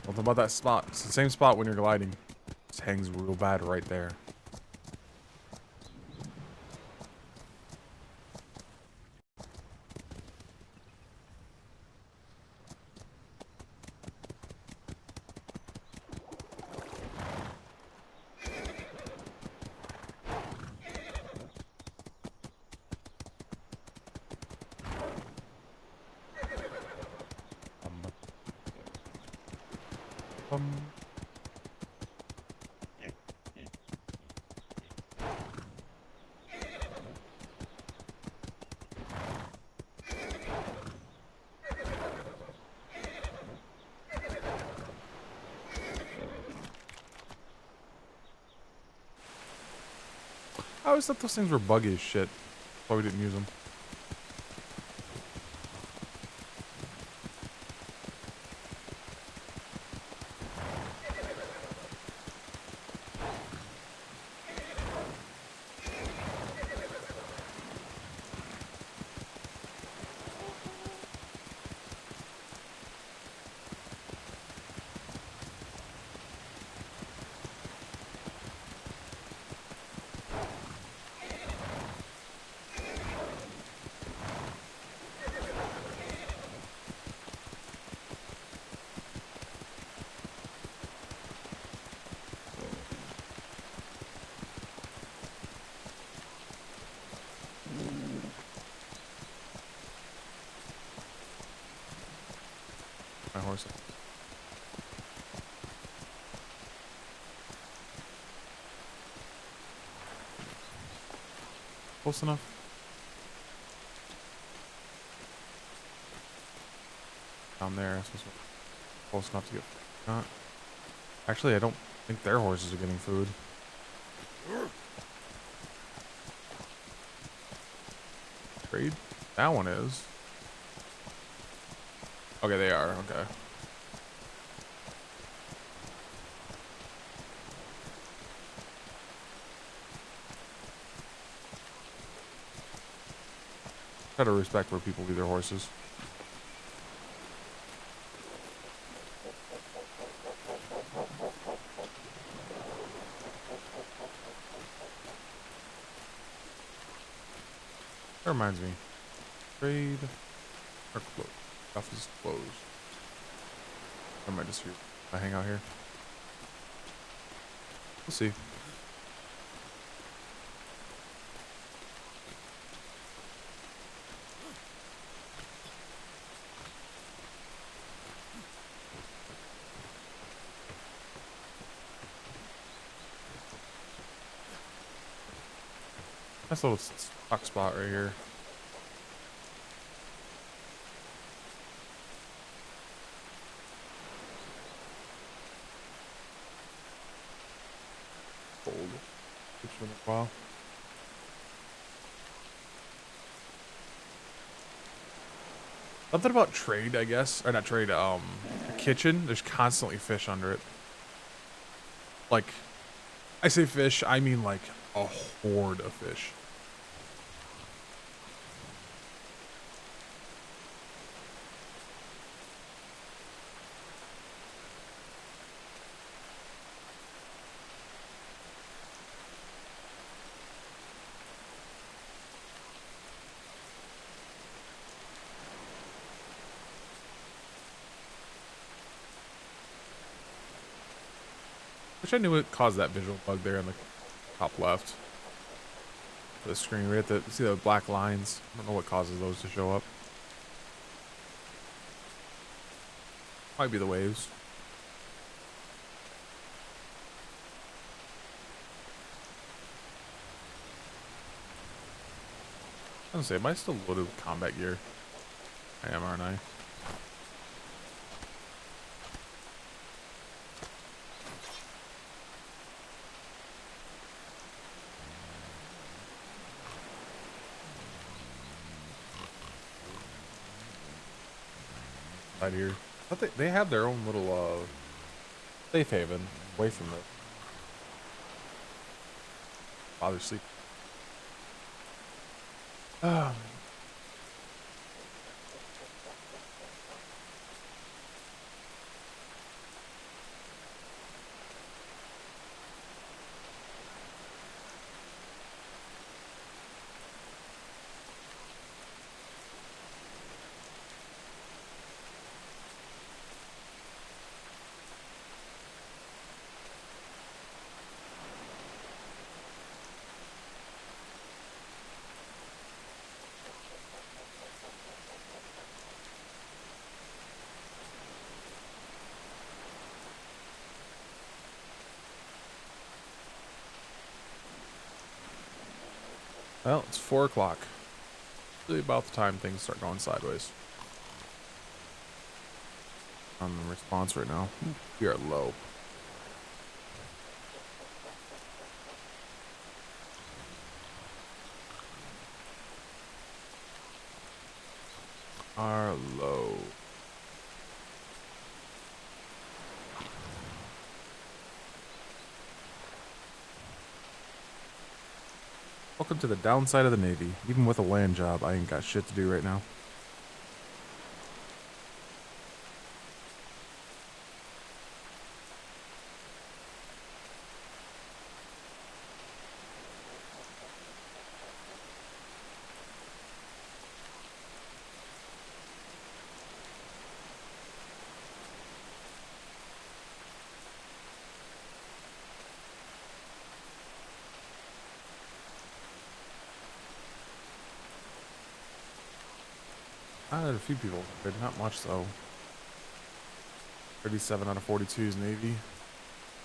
What about that spot? It's the same spot when you're gliding. It hangs real bad right there. I always thought those things were buggy as shit. That's why we didn't use them. My horse. Close enough. Down there, so it's close enough to get. Not. Actually, I don't think their horses are getting food. Trade? That one is. Okay, they are. Okay. Try to respect where people leave their horses. That reminds me. Trade or close. Stuff is closed. I might just hang out here. We'll see. Nice little stock spot right here. Cold. It's been a while. Something about trade, I guess, or not trade. The kitchen. There's constantly fish under it. Like, I say fish, I mean like a horde of fish. Wish I knew what caused that visual bug there on the top left of the screen. We have to see the black lines. I don't know what causes those to show up. Might be the waves. I was gonna say, am I still loaded with combat gear? I am, aren't I? Right here. I thought they have their own little safe haven away from the father's sleep. Well, it's 4 o'clock. Really about the time things start going sideways. On the response right now, we are low. Are low. Welcome to the downside of the Navy. Even with a land job, I ain't got shit to do right now. I had a few people, but not much though. 37 out of 42 is Navy.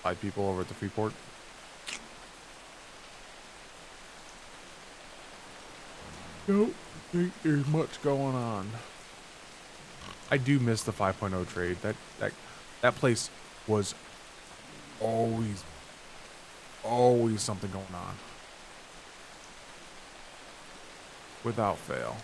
5 people over at the Freeport. Don't think there's much going on. I do miss the 5.0 trade. That place was always something going on. Without fail.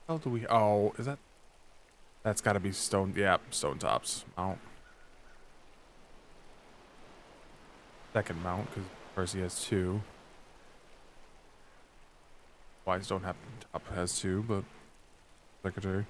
How do we? Oh, is that? That's got to be stone. Yeah, stone tops mount. Second mount because first he has 2. Wise don't have top has 2, but secretary.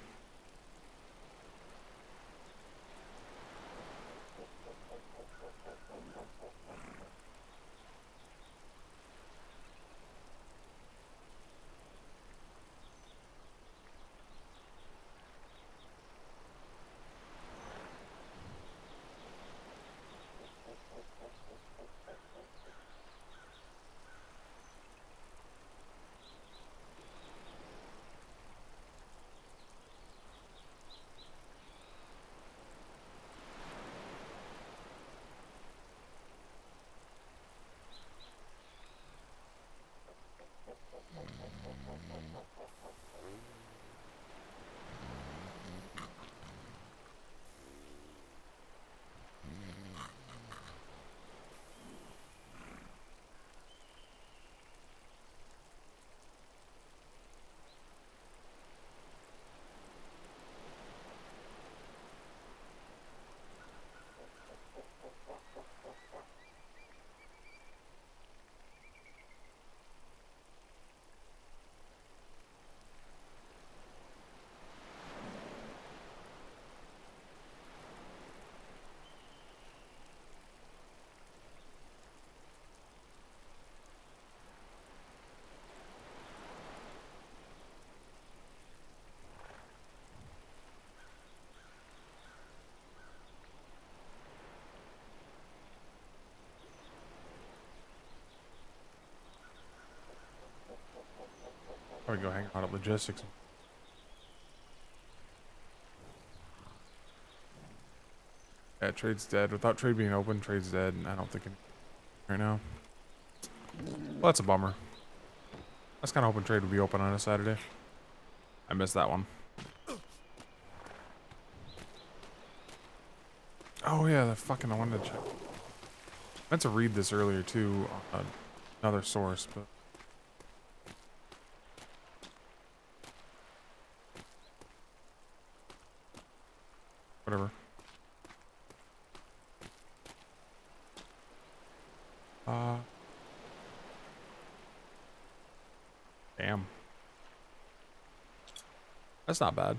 Probably go hang out at logistics. Yeah, trade's dead. Without trade being open, trade's dead. And I don't think right now. Well, that's a bummer. I was kind of hoping trade would be open on a Saturday. I missed that one. Oh yeah, the fucking I wanted to check. I meant to read this earlier too on another source, but whatever. Damn. That's not bad.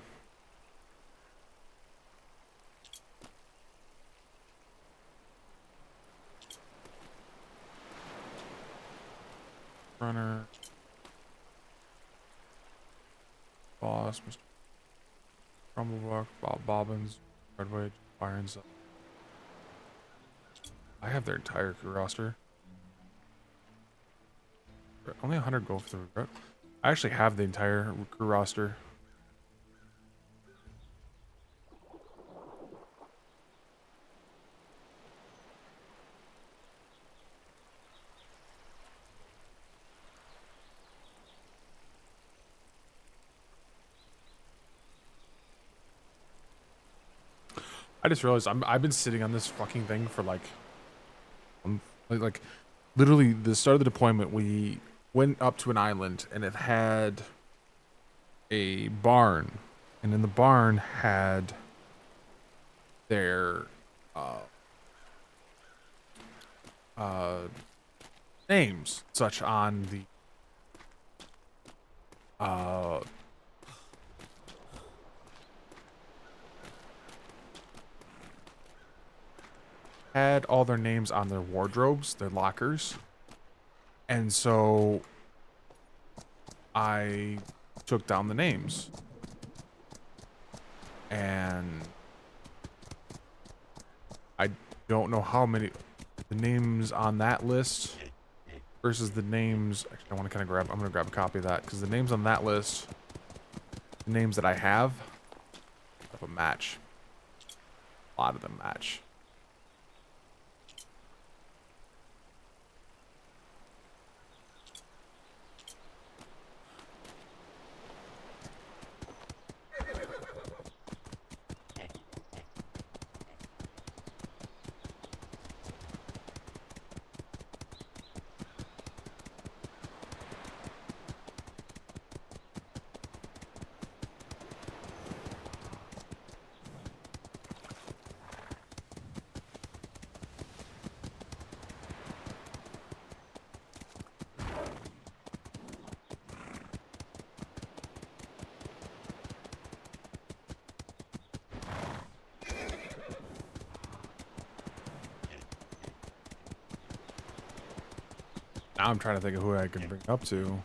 Runner. Boss, Mr. Rumblebuck, Bob Bobbins, Redwood, Irons. I have their entire crew roster. Only 100 go for the recruit. I actually have the entire crew roster. I just realized I've been sitting on this fucking thing for like literally the start of the deployment. We went up to an island and it had a barn, and in the barn had their names such on the had all their names on their wardrobes, their lockers. And so I took down the names. And I don't know how many the names on that list versus the names. Actually, I want to kind of grab, I'm going to grab a copy of that because the names on that list, the names that I have a match. A lot of them match. Now I'm trying to think of who I could bring up to.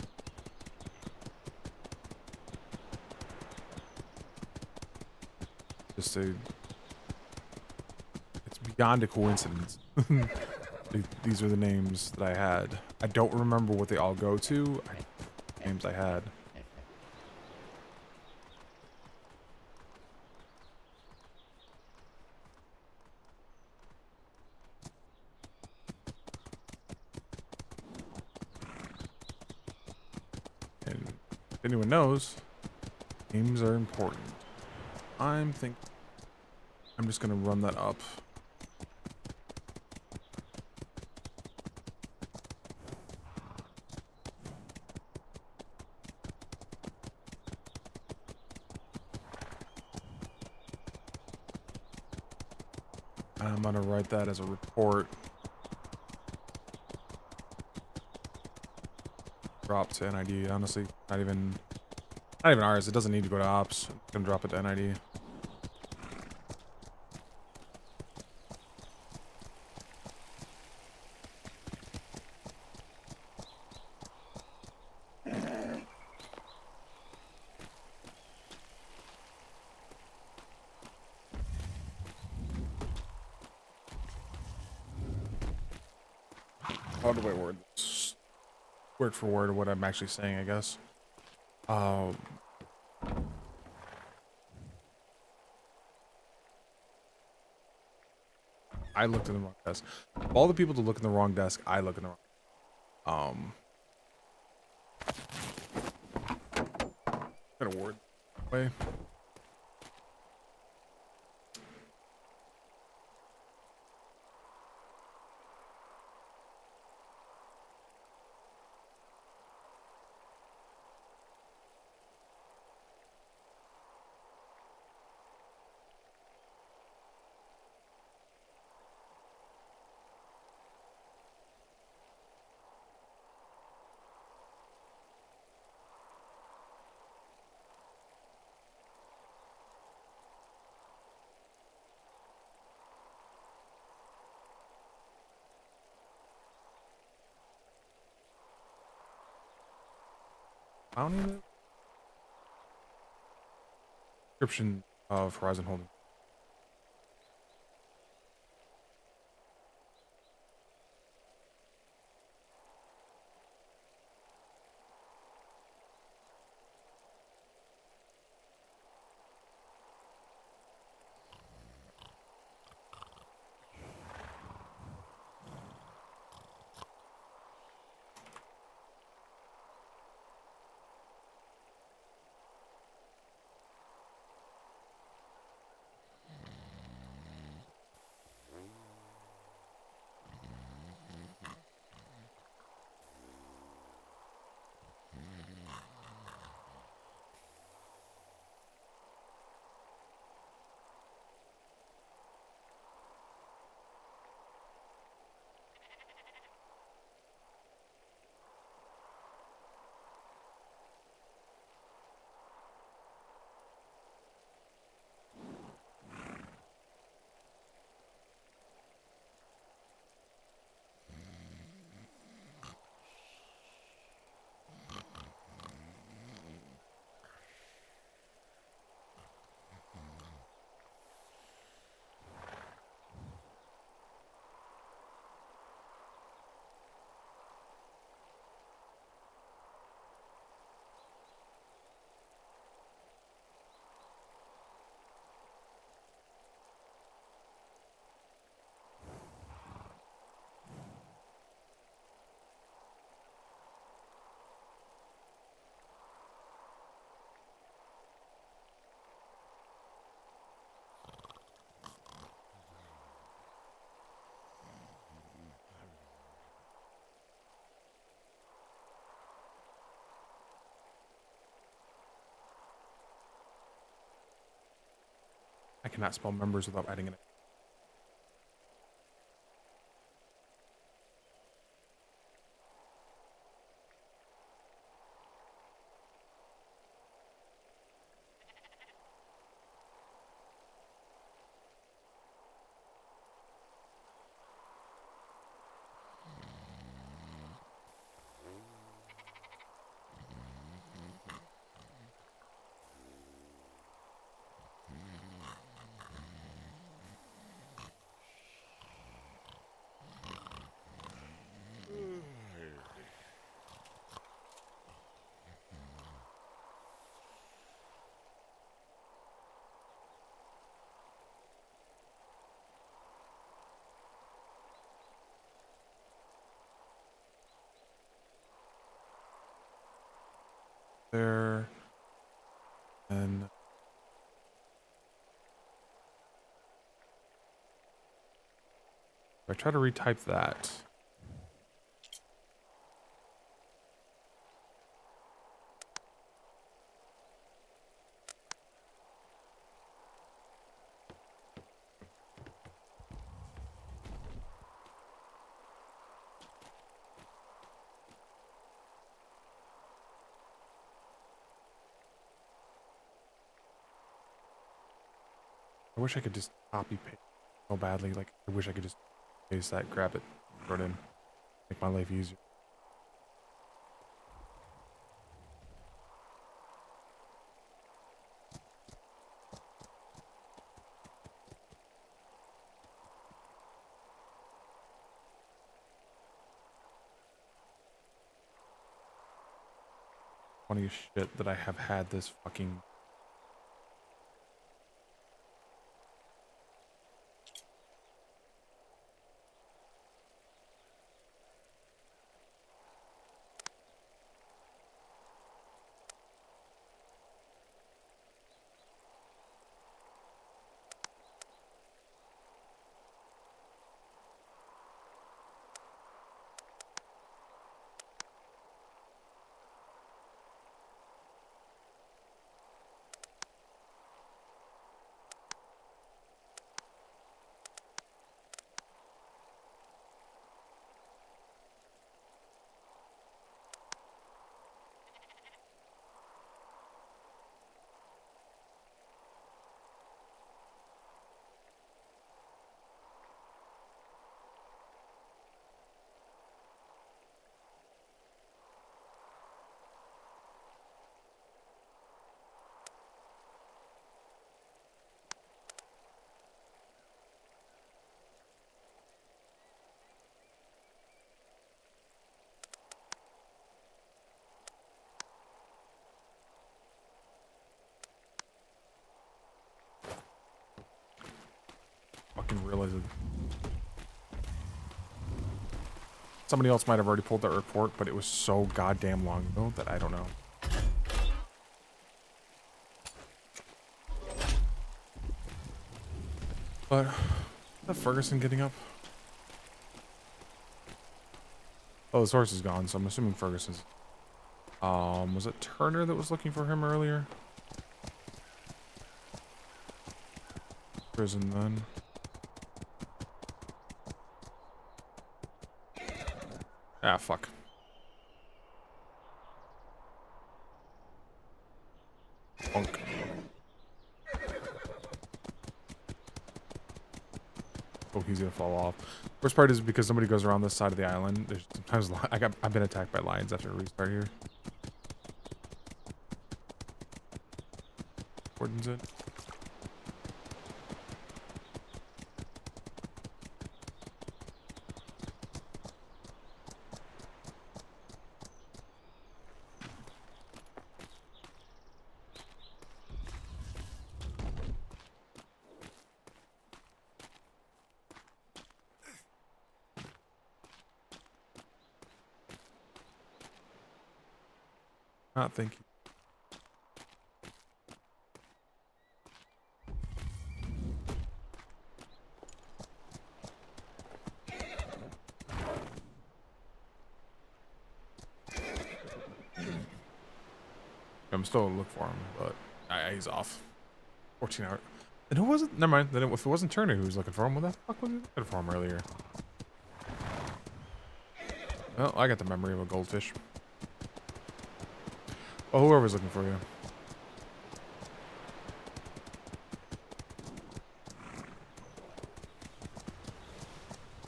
Just to... It's beyond a coincidence. These are the names that I had. I don't remember what they all go to. Names I had. If anyone knows, names are important. I'm just gonna run that up. I'm gonna write that as a report. Drop to NID, honestly. Not even ours. It doesn't need to go to ops. I'm gonna drop it to NID. How do I word this? Word for word of what I'm actually saying, I guess. Um, I looked in the wrong desk. Of all the people to look in the wrong desk, I look in the wrong. Got a word way. I don't even. Description of Horizon Holding. I cannot spell members without adding an. There. And if I try to retype that. I wish I could just copy paste so badly. Like, I wish I could just paste that, grab it, throw it in, make my life easier. funniest shit that I have had this fucking. Fucking realize it. Somebody else might have already pulled that report, but it was so goddamn long ago that I don't know. But is that Ferguson getting up? Oh, his horse is gone, so I'm assuming Ferguson's. Was it Turner that was looking for him earlier? Prison then. Ah, fuck. Bonk. Oh, he's gonna fall off. Worst part is because somebody goes around this side of the island. There's sometimes I've been attacked by lions after a restart here. Warden's it. Thank you. I'm still looking for him, but he's off. 14 hours. And who was it? Never mind. Then if it wasn't Turner who was looking for him, what the fuck was he looking for him earlier? Well, I got the memory of a goldfish. Well, whoever's looking for you.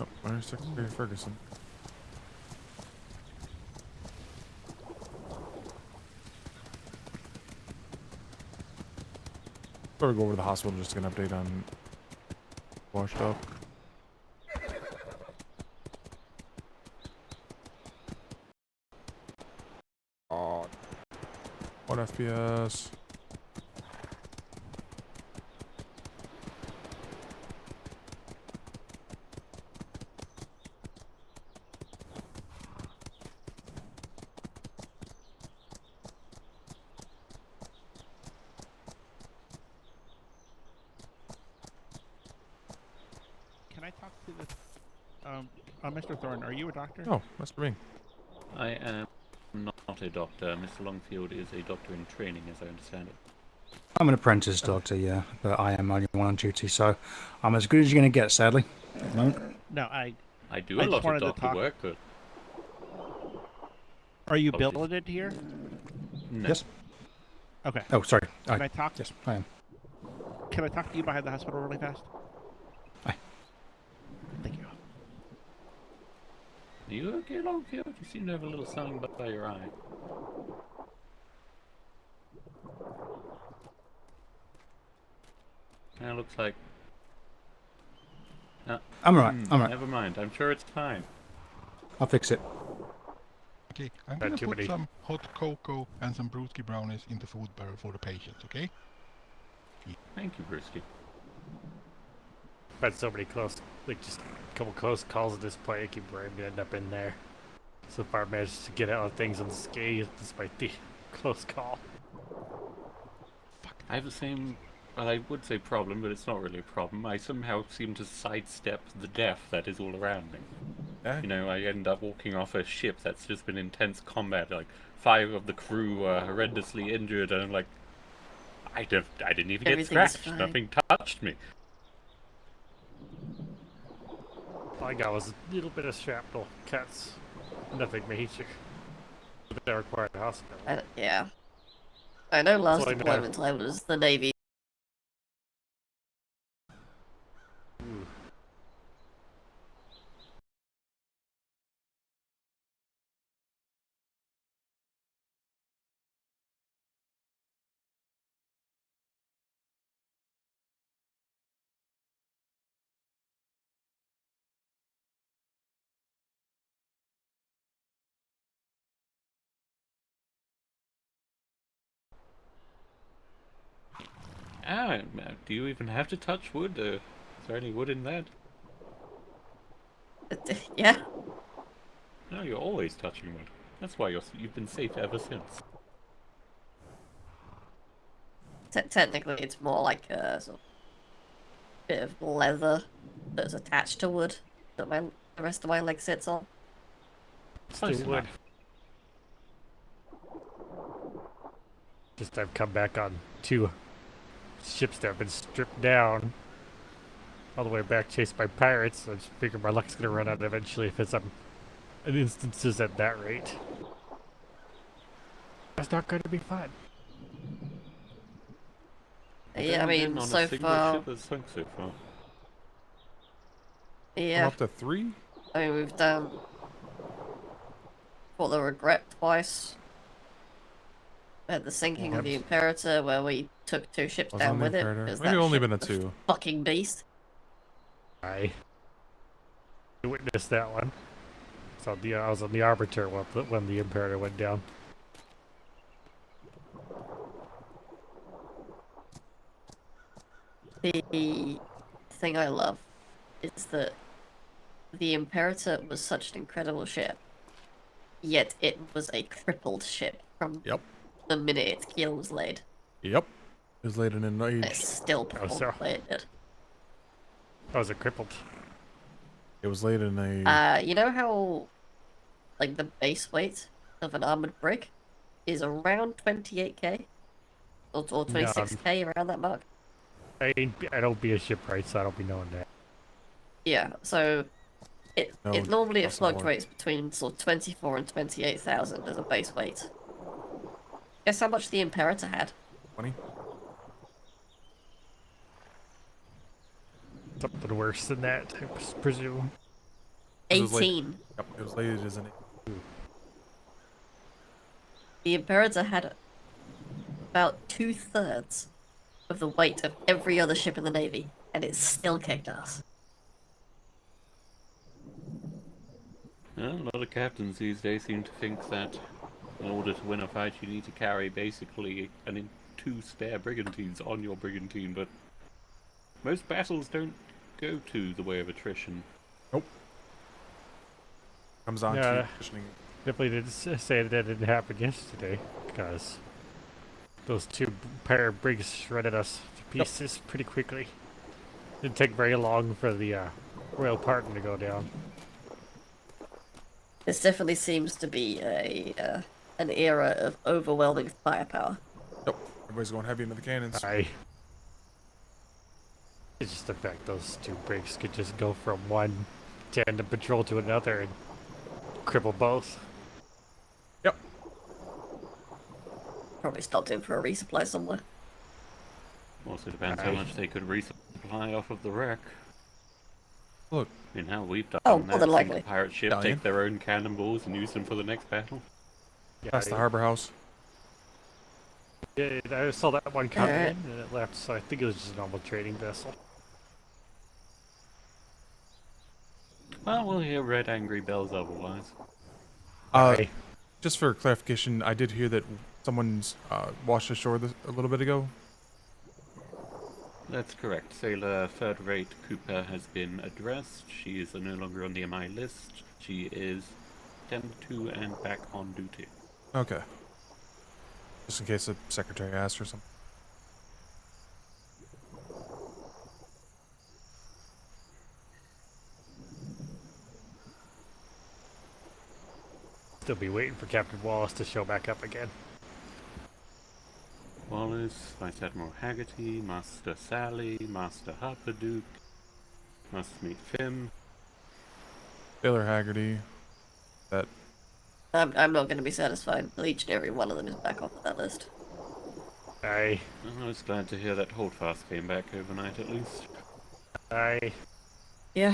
Oh, where's Secretary Ferguson? Better go over to the hospital just to get an update on washed up. Oh, 1 FPS. Can I talk to this, Mr. Thorne? Are you a doctor? Oh, Mr. Bing. I am not a doctor. Mr. Longfield is a doctor in training, as I understand it. I'm an apprentice doctor, yeah, but I am only one on duty, so I'm as good as you're going to get, sadly. At the moment. No, I do a lot of doctor work, but... Are you billeted here? No. Yes. Okay. Oh, sorry. Can I talk? Yes, I am. Can I talk to you behind the hospital really fast? Aye. Thank you. Are you okay, Longfield? You seem to have a little something by your eye. That looks like... I'm alright, I'm alright. Never mind, I'm sure it's time. I'll fix it. Okay, I'm Not gonna too put many. some hot cocoa and some brewski brownies in the food barrel for the patients, okay? Thank you, Brewski. Had so many close, like just a couple close calls at this point. I keep worrying to end up in there. So far, I managed to get out of things unscathed despite the close call. I have the same, well, I would say problem, but it's not really a problem. I somehow seem to sidestep the death that is all around me. You know, I end up walking off a ship that's just been intense combat, like 5 of the crew are horrendously injured, and I'm like, I didn't even get Everything's scratched, fine. nothing touched me. All I got was a little bit of shrapnel cuts. Nothing major. But that required a hospital. Yeah. I know last That's all I know. deployment I was the Navy. Do you even have to touch wood? Is there any wood in that? Yeah. No, you're always touching wood. That's why you've been safe ever since. Technically, it's more like a sort of bit of leather that's attached to wood that the rest of my leg sits on. Still wood. Just I've come back on 2 ships that have been stripped down all the way back, chased by pirates. I just figure my luck's gonna run out eventually if it's instances at that rate. That's not going to be fun. Yeah, I mean, so far. Ship has sunk so far. Yeah. Up to 3? I mean, we've done Fought the Regret twice. We had the sinking of the Imperator, where we took 2 ships down with it. Maybe only been a 2. Fucking beast. I witnessed that one. So I was on the Arbiter when the Imperator went down. The thing I love is that the Imperator was such an incredible ship, yet it was a crippled ship from the minute its keel was laid. Yep. It was laid in an age. It's still performed the way it did. How was it crippled? It was laid in a... You know how, like, the base weight of an armored brig is around 28k? Or 26k, around that mark? I don't be a shipwright, so I don't be knowing that. Yeah, so it normally across the board. fluctuates between sort of 24 and 28,000 as a base weight. Guess how much the Imperator had? 20. Something worse than that, I presume. 18. Yep, it was laid as an... The Imperator had about 2/3 of the weight of every other ship in the Navy, and it still kicked ass. Well, a lot of captains these days seem to think that in order to win a fight you need to carry basically 2 spare brigantines on your brigantine, but most battles don't go to the way of attrition. Nope. Comes on to attritioning. Definitely didn't say that didn't happen yesterday, because those 2 pair brigs shredded us to pieces pretty quickly. Didn't take very long for the Royal Parton to go down. This definitely seems to be an era of overwhelming firepower. Yep. Everybody's going heavy into the cannons. It's just the fact those 2 brigs could just go from one tandem patrol to another and cripple both. Yep. Probably stopped in for a resupply somewhere. Also depends how much they could resupply off of the wreck. Look. I mean, how we've done more that. than Sink likely. a pirate ship, take their own cannonballs and use them for the next battle. That's the harbor house. Yeah, I saw that one coming in and it left, so I think it was just a normal trading vessel. Well, we'll hear red angry bells otherwise. Just for clarification, I did hear that someone's washed ashore a little bit ago. That's correct. Sailor Third Rate Cooper has been addressed. She is no longer on the MI list. She is tended to and back on duty. Okay. Just in case the secretary asked or something. Still be waiting for Captain Wallace to show back up again. Wallace, Vice Admiral Haggerty, Master Sally, Master Harperduke, Master Meet Fim. Sailor Haggerty. That. I'm not going to be satisfied until each and every one of them is back off of that list. Aye. I was glad to hear that Holdfast came back overnight at least. Aye. Yeah.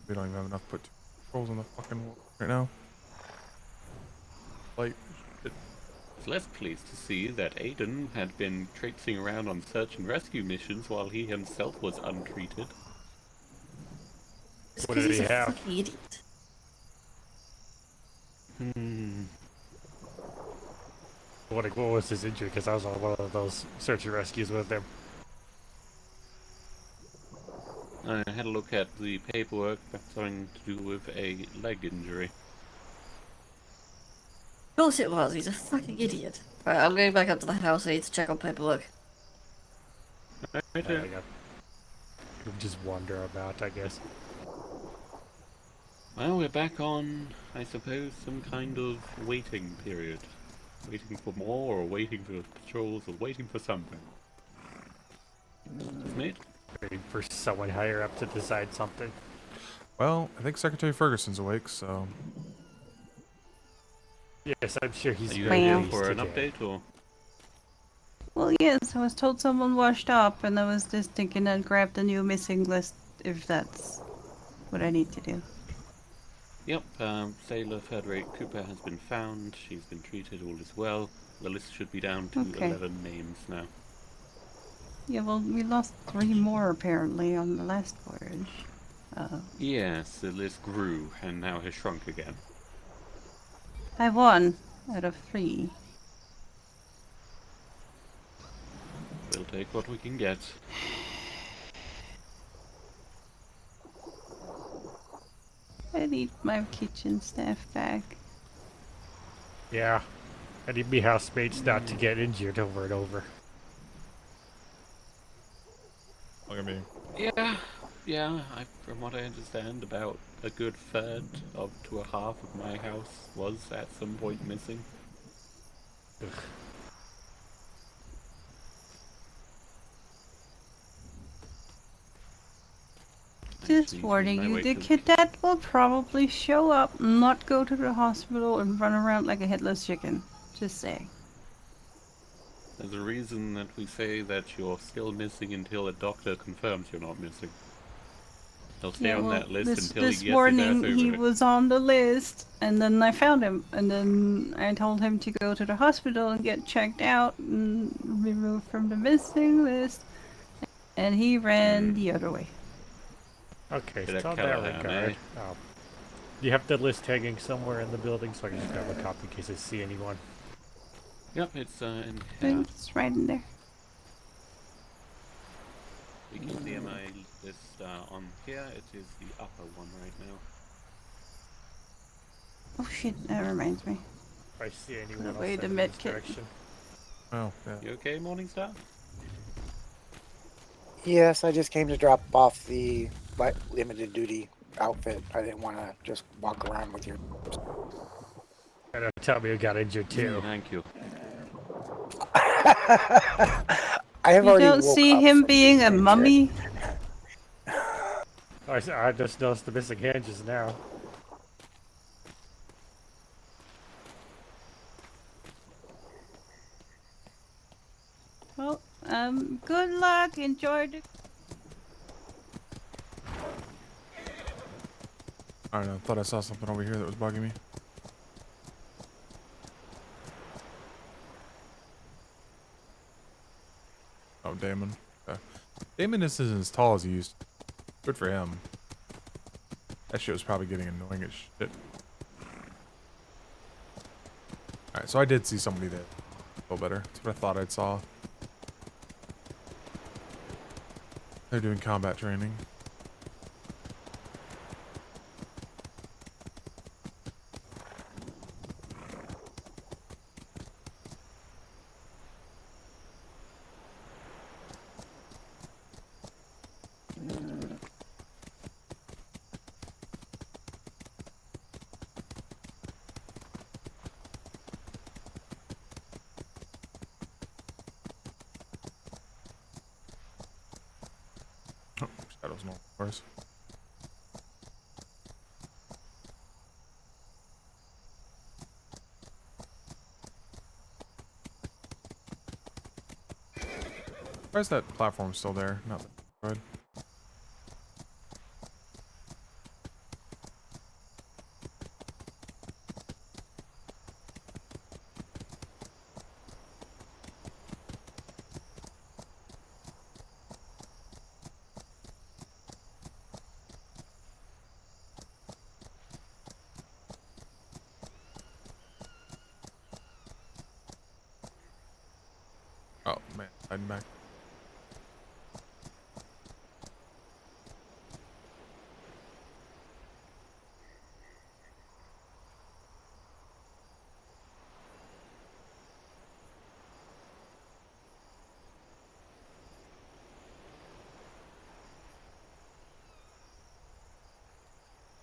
We don't even have enough put controls on the fucking wall right now. Like, I was less pleased to see that Aiden had been traipsing around on search and rescue missions while he himself was untreated. What did he He's a have? fucking idiot. What was his injury? Because I was on one of those search and rescues with him. I had a look at the paperwork. That's something to do with a leg injury. Of course it was. He's a fucking idiot. Right, I'm going back up to the house. I need to check on paperwork. Just wander about, I guess. Well, we're back on, I suppose, some kind of waiting period. Waiting for more, or waiting for patrols, or waiting for something. Mate? Waiting for someone higher up to decide something. well, I think Secretary Ferguson's awake, so. Yes, I'm sure he's Are you ready here for an today. update, or? Well, yes, I was told someone washed up, and I was just thinking I'd grab the new missing list if that's what I need to do. Yep, Sailor Third Rate Cooper has been found. She's been treated, all is well. The list should be down to Okay. 11 names now. Yeah, well, we lost 3 more apparently on the last voyage. Yes, the list grew and now has shrunk again. I won out of 3. We'll take what we can get. I need my kitchen staff back. Yeah. I need me housemates not to get injured over and over. Look at me. Yeah, from what I understand, about a good third to a half of my house was at some point missing. Ugh. Just warning you, the cadet will probably show up, not go to the hospital, and run around like a headless chicken. Just saying. There's a reason that we say that you're still missing until a doctor confirms you're not missing. He'll stay on that list until he gets his ass over he it. was on the list, and then I found him, and then I told him to go to the hospital and get checked out and removed from the missing list, and he ran the other way. Okay, Did so in that that Callahan, regard, eh? do you have the list hanging somewhere in the building so I can just grab a copy in case I see anyone? Yep, it's in here. It's right in there. We keep the MI list on here. It is the upper one right now. Oh shit, that reminds me. If I see anyone else Wait, head the in med this kit. direction. Oh, yeah. You okay, Morningstar? Yes, I just came to drop off the limited duty outfit. I didn't want to just walk around with your. And tell me you got injured too. Thank you. I have You already don't woke see up him from being a injured. mummy? I just noticed the missing hand just now. Well, good luck. Enjoy the. I don't know. Thought I saw something over here that was bugging me. Oh, Damon. Damon isn't as tall as he used to. Good for him. That shit was probably getting annoying as shit. Alright, so I did see somebody there. A little better. That's what I thought I saw. They're doing combat training. Oh, shadows no cars. Why is that platform still there? Not destroyed. Oh man, hiding back.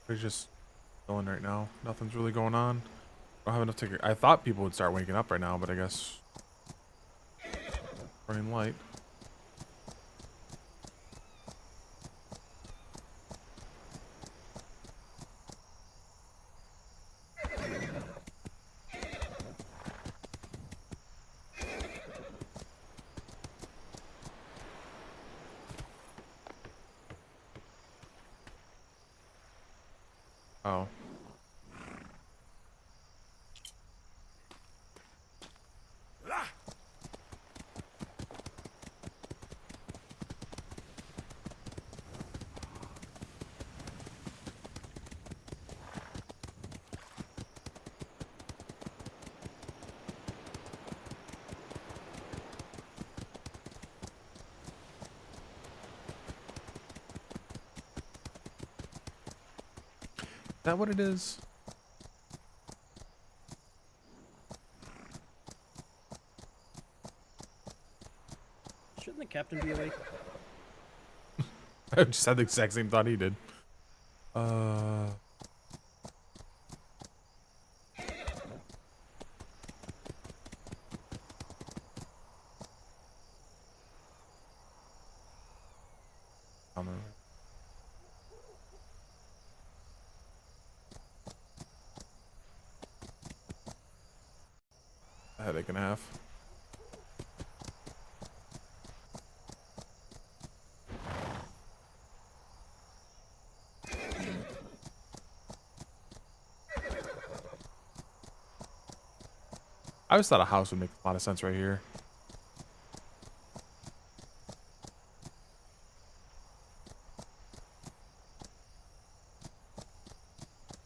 We're just chilling right now. Nothing's really going on. I don't have enough to. I thought people would start waking up right now, but I guess running light. Oh. Is that what it is? Shouldn't the captain be awake? I just had the exact same thought he did. A headache and a half. I always thought a house would make a lot of sense right here.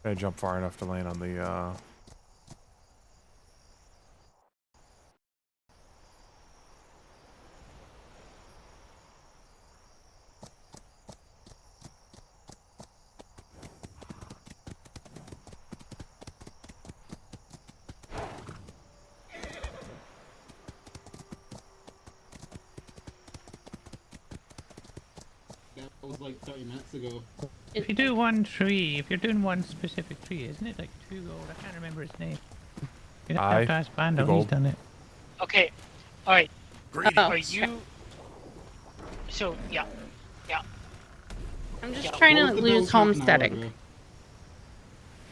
I jump far enough to land on the That was like 30 minutes ago. If you do one tree, if you're doing one specific tree, isn't it like 2 gold? I can't remember his name. You have to ask Bando, he's done it. Okay, alright. Greetings. Are you... So, yeah. I'm just trying to lose homesteading.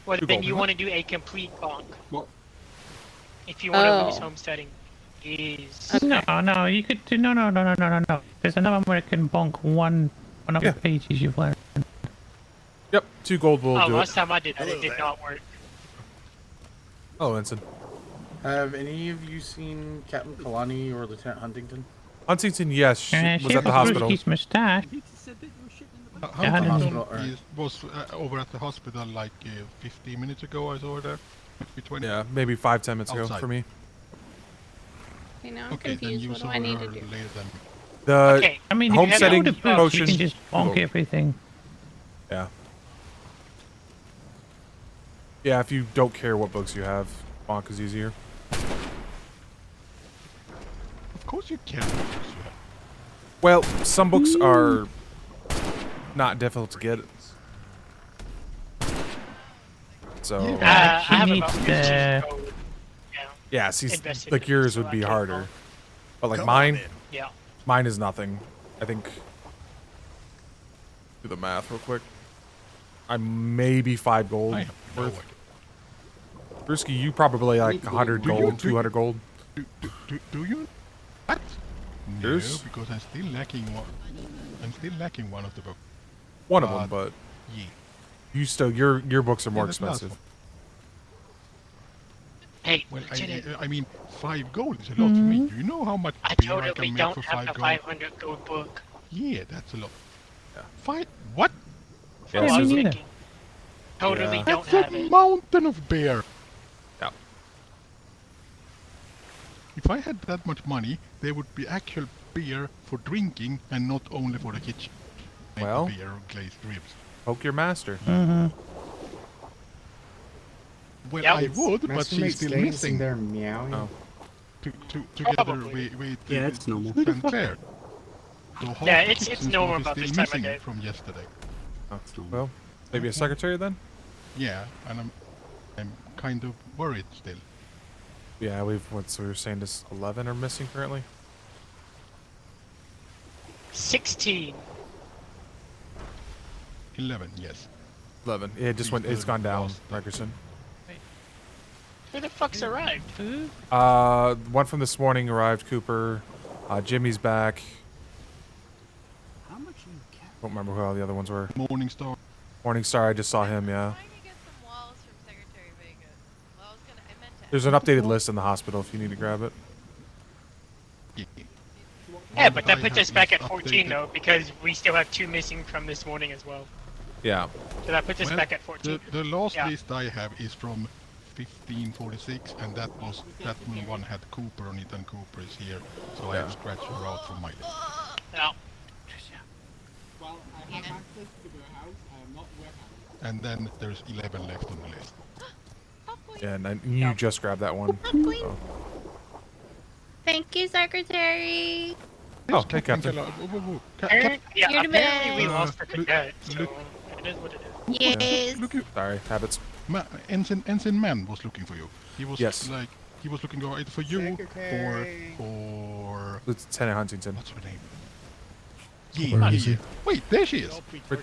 Well, Two then gold. you want to do a complete bonk. What? If you want to lose Oh. homesteading. Is... No, you could do... No. There's another one where it can bonk one of the pages you've learned. Yep, 2 gold will Oh, do last it. time I did that, it did not work. Oh, Winston. Have any of you seen Captain Kalani or Lieutenant Huntington? Huntington, yes, she was she at the hospital. His mustache. Huntington was over at the hospital like 15 minutes ago. I saw her there. Yeah, maybe 5-10 minutes ago Outside. for me. Okay, now I'm Okay, then confused. you What do saw I need her to do? later then. The Okay. I mean, if you homesteading go to books, potion. you can just bonk everything. Yeah. Yeah, if you don't care what books you have, bonk is easier. Of course you can. Well, some books are not difficult to get. So I have about 15 gold. yeah, see, invested like in yours so would I be can't harder, go. but like Come on mine, in. Yeah. mine is nothing. I think. Do the math real quick. I'm maybe 5 gold worth. Brewski, you probably like 100 gold, 200 gold. Do you? What? No, Yours? because I'm still lacking one. I'm still lacking one of the books. One of them, but yeah. you still your books are more that's the last expensive. Hey, Well, Lieutenant. I mean, 5 gold is a lot to me. Do you know how much I beer I totally can make don't for have 5 the gold? 500 gold book. Yeah, that's a lot. Yeah. 5? What? Yeah, me neither. Thinking. Totally Yeah. don't That's have a it. mountain of beer. Yeah. If I had that much money, there would be actual beer for drinking and not only for the kitchen. Make Well, beer or glazed ribs. poke your master. Mm-hmm. Well, Yep. I would, but Master she's Mate's still dancing missing. there meowing. Oh. Together Probably. with Yeah, it's normal. St. Clair. So half Yeah, the it's kitchen normal staff about is this still time of missing day. from yesterday. Oh, well, maybe a secretary then? Yeah, and I'm kind of worried still. Yeah, we were saying this 11 are missing currently. 16. 11, yes. 11. Yeah, it just went. It's gone down, Rickerson. Who the fuck's arrived? One from this morning arrived. Cooper. Jimmy's back. How much you get? Don't remember who all the other ones were. Morningstar. Morningstar. I just saw him. Yeah. There's an updated list in the hospital if you need to grab it. Yeah, but that puts us back at 14 though, because we still have 2 missing from this morning as well. Yeah. So that puts us Well, back at 14. The last Yeah. list I have is from 1546, and that one had Cooper on it, and Cooper is here, so I have scratched her out from my list. No. Well, I have access to the house. I am not warehouse. And then there's 11 left on the list. Yeah, and you just grabbed that one. So. Thank you, Secretary. Oh, hey, Captain. Yeah, You're the apparently we best. lost the cadet, so it is what it is. Yes. Look, Sorry, habits. Ensign Man was looking for you. He was Yes. like, he was looking either for you or Lieutenant Huntington. What's her name? Yeah. Wait, there she is.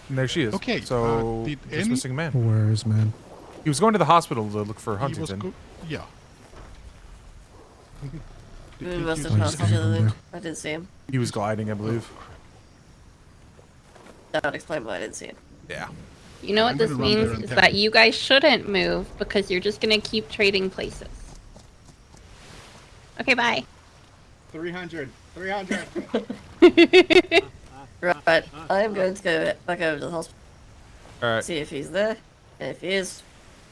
And there she is. Okay. So Did just missing man. Where is man? He was going to the hospital to look for He was Huntington. yeah. We must have passed each other. I didn't see him. He was gliding, I believe. That would explain why I didn't see him. Yeah. You know what I'm this gonna run there means and is tell that him. you guys shouldn't move because you're just gonna keep trading places. Okay, bye. 300. 300. Right, I am going to go back over to the hospital. Alright. See if he's there. And if he is,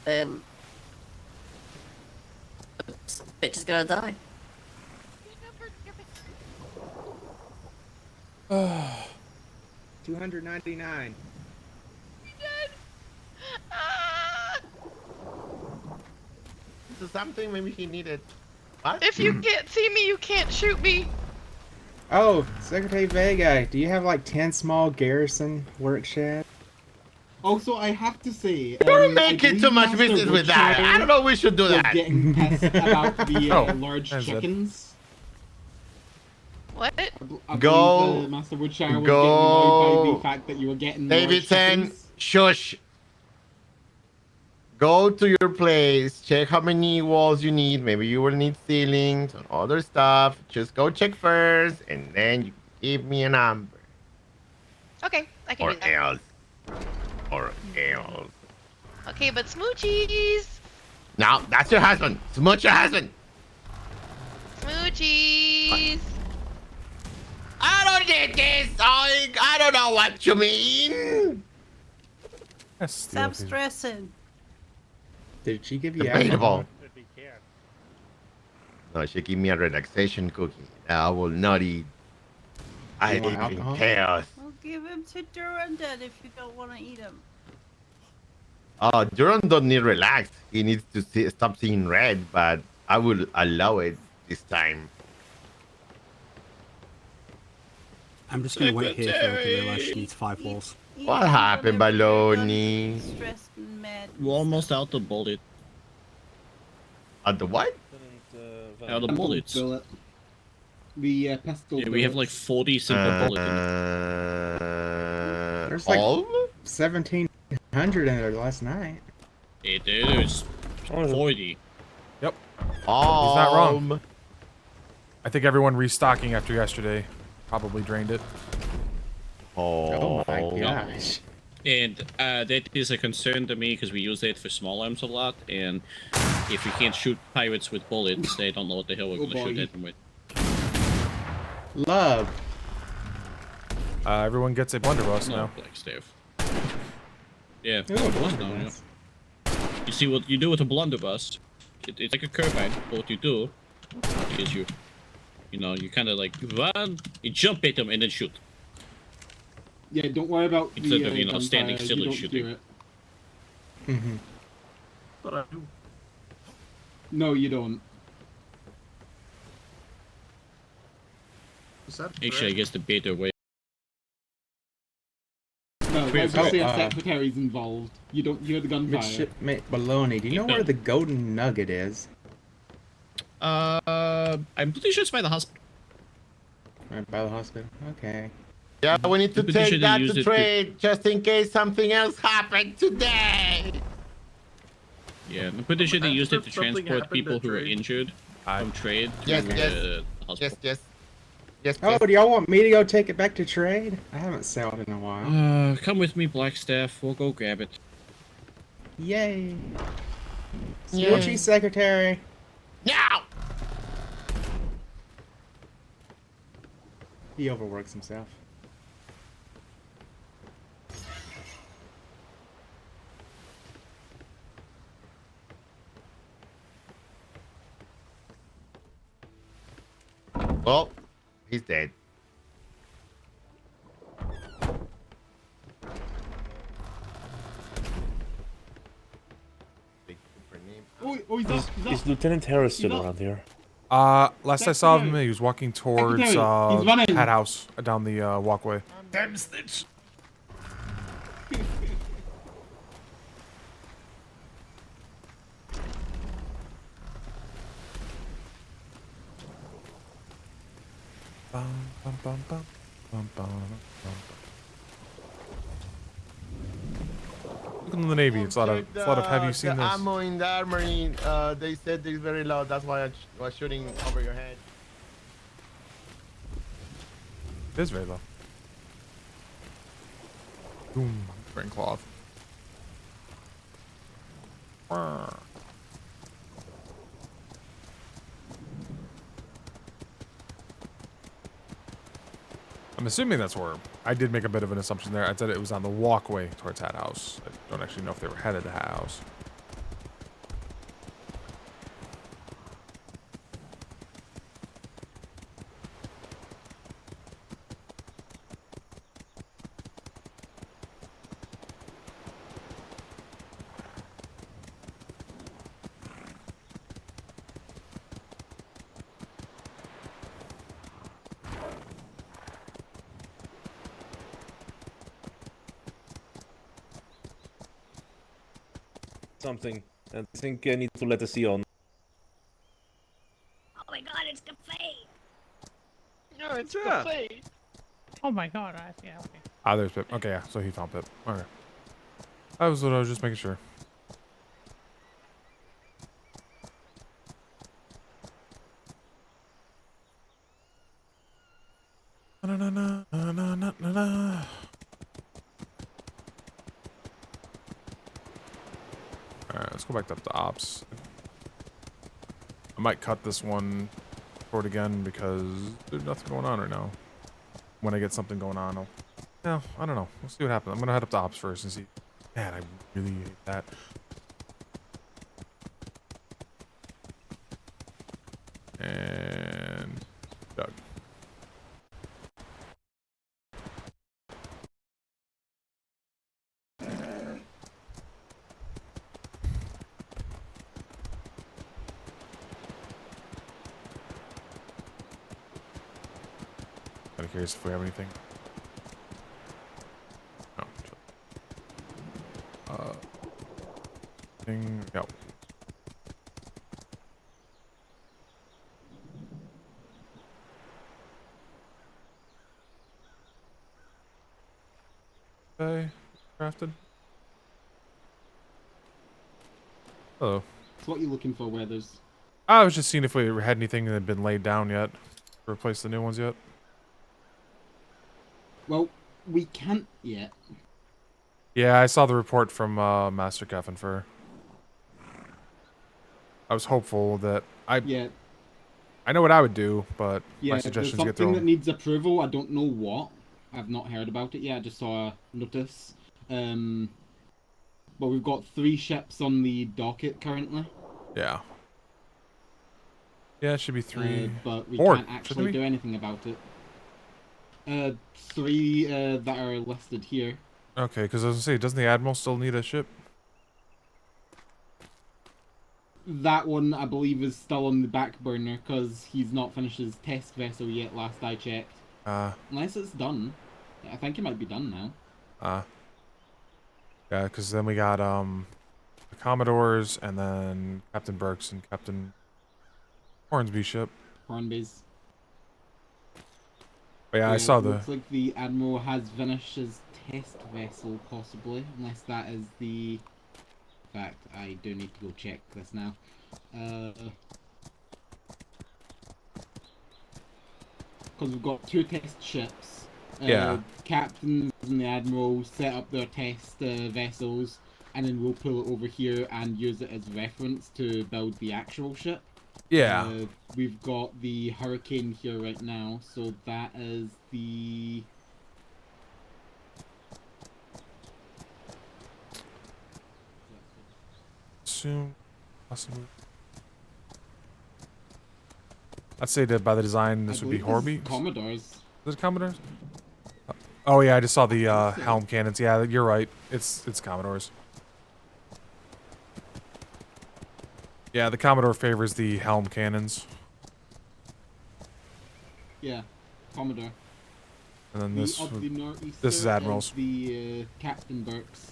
then this bitch is gonna die. $299. So something maybe he needed. What? If you can't see me, you can't shoot me. Oh, Secretary Vega, do you have like 10 small garrison work shed? Also, I have to say, You're making too much business with that. I don't know. We should do was that. getting pissed about the large that's it. chickens. What? I believe, Go. Master Woodshire was Go. getting annoyed by the fact that you were getting large Davidson, chickens. shush. Go to your place, check how many walls you need. Maybe you will need ceilings and other stuff. Just go check first, and then you give me a number. Okay, I can Or do that. else. Or else. Okay, but smoochies. Now, that's your husband. Smooch your husband. Smoochies. I don't need this. I don't know what you mean. Stop stressing. Did she give you Debatable. alcohol? No, she gave me a relaxation cookie. I will not eat. I You want live in alcohol? chaos. Well, give him to Durandad if you don't want to eat him. Duran don't need relax. He needs to stop seeing red, but I will allow it this time. I'm just going to wait here for her to realize she needs 5 walls. What happened, Baloney? Stressed and mad. We're almost out of bullet. At the what? Out of bullets. The pestle. Yeah, we have like 40 simple bullets. There's like all? 1,700 in there last night. It is 40. Yep. He's not wrong. I think everyone restocking after yesterday probably drained it. Oh my gosh. And that is a concern to me because we use it for small arms a lot, and if we can't shoot pirates with bullets, they don't know what the hell we're going to shoot at them with. Love. Everyone gets a blunderbuss No, now. Black Staff. Yeah, Ooh, blunderbuss now, blunderbuss. yeah. You see what you do with a blunderbuss? It's like a carbine, but what you do is you kind of like run, you jump at them, and then shoot. Yeah, don't worry about Instead the, of, standing gunfire, still you and don't shooting. do it. Mm-hmm. But I do. No, you don't. Actually, I guess the better way. No, Wait, let's just say a oh, secretary's involved. You don't hear the gunfire. Midshipmate Baloney, do you know where the golden nugget is? I'm pretty sure it's by the hospital. Right by the hospital? Okay. Yeah, we need to I'm pretty take sure they that use to it trade just in case something else happened today. Yeah, I'm pretty sure they used it to Something transport happened people at who were trade. injured from trade to Yes, the hospital. Yes. Oh, do y'all want me to go take it back to trade? I haven't sailed in a while. Come with me, Blackstaff. We'll go grab it. Yay. Yay. Smoochy secretary. Now! He overworks himself. Well, he's dead. Oh, he's up, he's up. Is Lieutenant Harris still He's up. around here? Last I saw him, he was walking towards Secretary, he's running. Pat House down the walkway. Damn snitch. Bum, bum, bum, bum, bum, bum, bum. Look in the Navy. It's a lot of. Have you seen the this? ammo in the armory, they said it's very low. That's why I was shooting over your head. It is very low. Boom. Wearing cloth. I'm assuming that's where I did make a bit of an assumption there. I said it was on the walkway towards Hat House. I don't actually know if they were headed to Hat House. Something. I think I need to let the sea on. Oh my god, it's cafe! No, it's cafe! Oh my god, yeah, okay. Ah, there's Pip. Okay, yeah, so he found Pip. Okay. That was what I was just making sure. Na, na, na, na, na, na, na, na. Alright, let's go back up to ops. I might cut this one short again because there's nothing going on right now. When I get something going on, I don't know. We'll see what happens. I'm gonna head up to ops first and see. Man, I really hate that. And Doug. Kind of curious if we have anything. No. Thing. No. Okay. Crafted. Hello. So what are you looking for, Weathers? I was just seeing if we had anything that had been laid down yet. To replace the new ones yet. Well, we can't yet. Yeah, I saw the report from Master Kefenfer. I was hopeful that Yeah. I know what I would do, but Yeah, my there's suggestions get something that thrown. needs approval. I don't know what. I've not heard about it yet. I just saw a notice. But we've got 3 ships on the docket currently. Yeah. Yeah, it should be 3. But we More, can't actually shouldn't we? do anything about it. 3 that are listed here. Okay, because I was gonna say, doesn't the Admiral still need a ship? That one, I believe, is still on the back burner because he's not finished his test vessel yet, last I checked. Unless it's done. I think it might be done now. Yeah, because then we got the Commodores and then Captain Burke's and Captain Hornsby's ship. Hornby's. But yeah, I saw the. Looks like the Admiral has finished his test vessel, possibly. Unless that is the... In fact, I do need to go check this now. Because we've got 2 test ships. Yeah. Captains and the Admiral set up their test vessels, and then we'll pull it over here and use it as reference to build the actual ship. Yeah. We've got the Hurricane here right now, so that is the... Soon, possibly. I'd say that by the design, this would be Horby. Commodores. Is it Commodores? Oh yeah, I just saw the helm cannons. Yeah, you're right. It's Commodores. Yeah, the Commodore favors the helm cannons. Yeah, Commodore. And then this the this is Admirals. The Captain Burke's.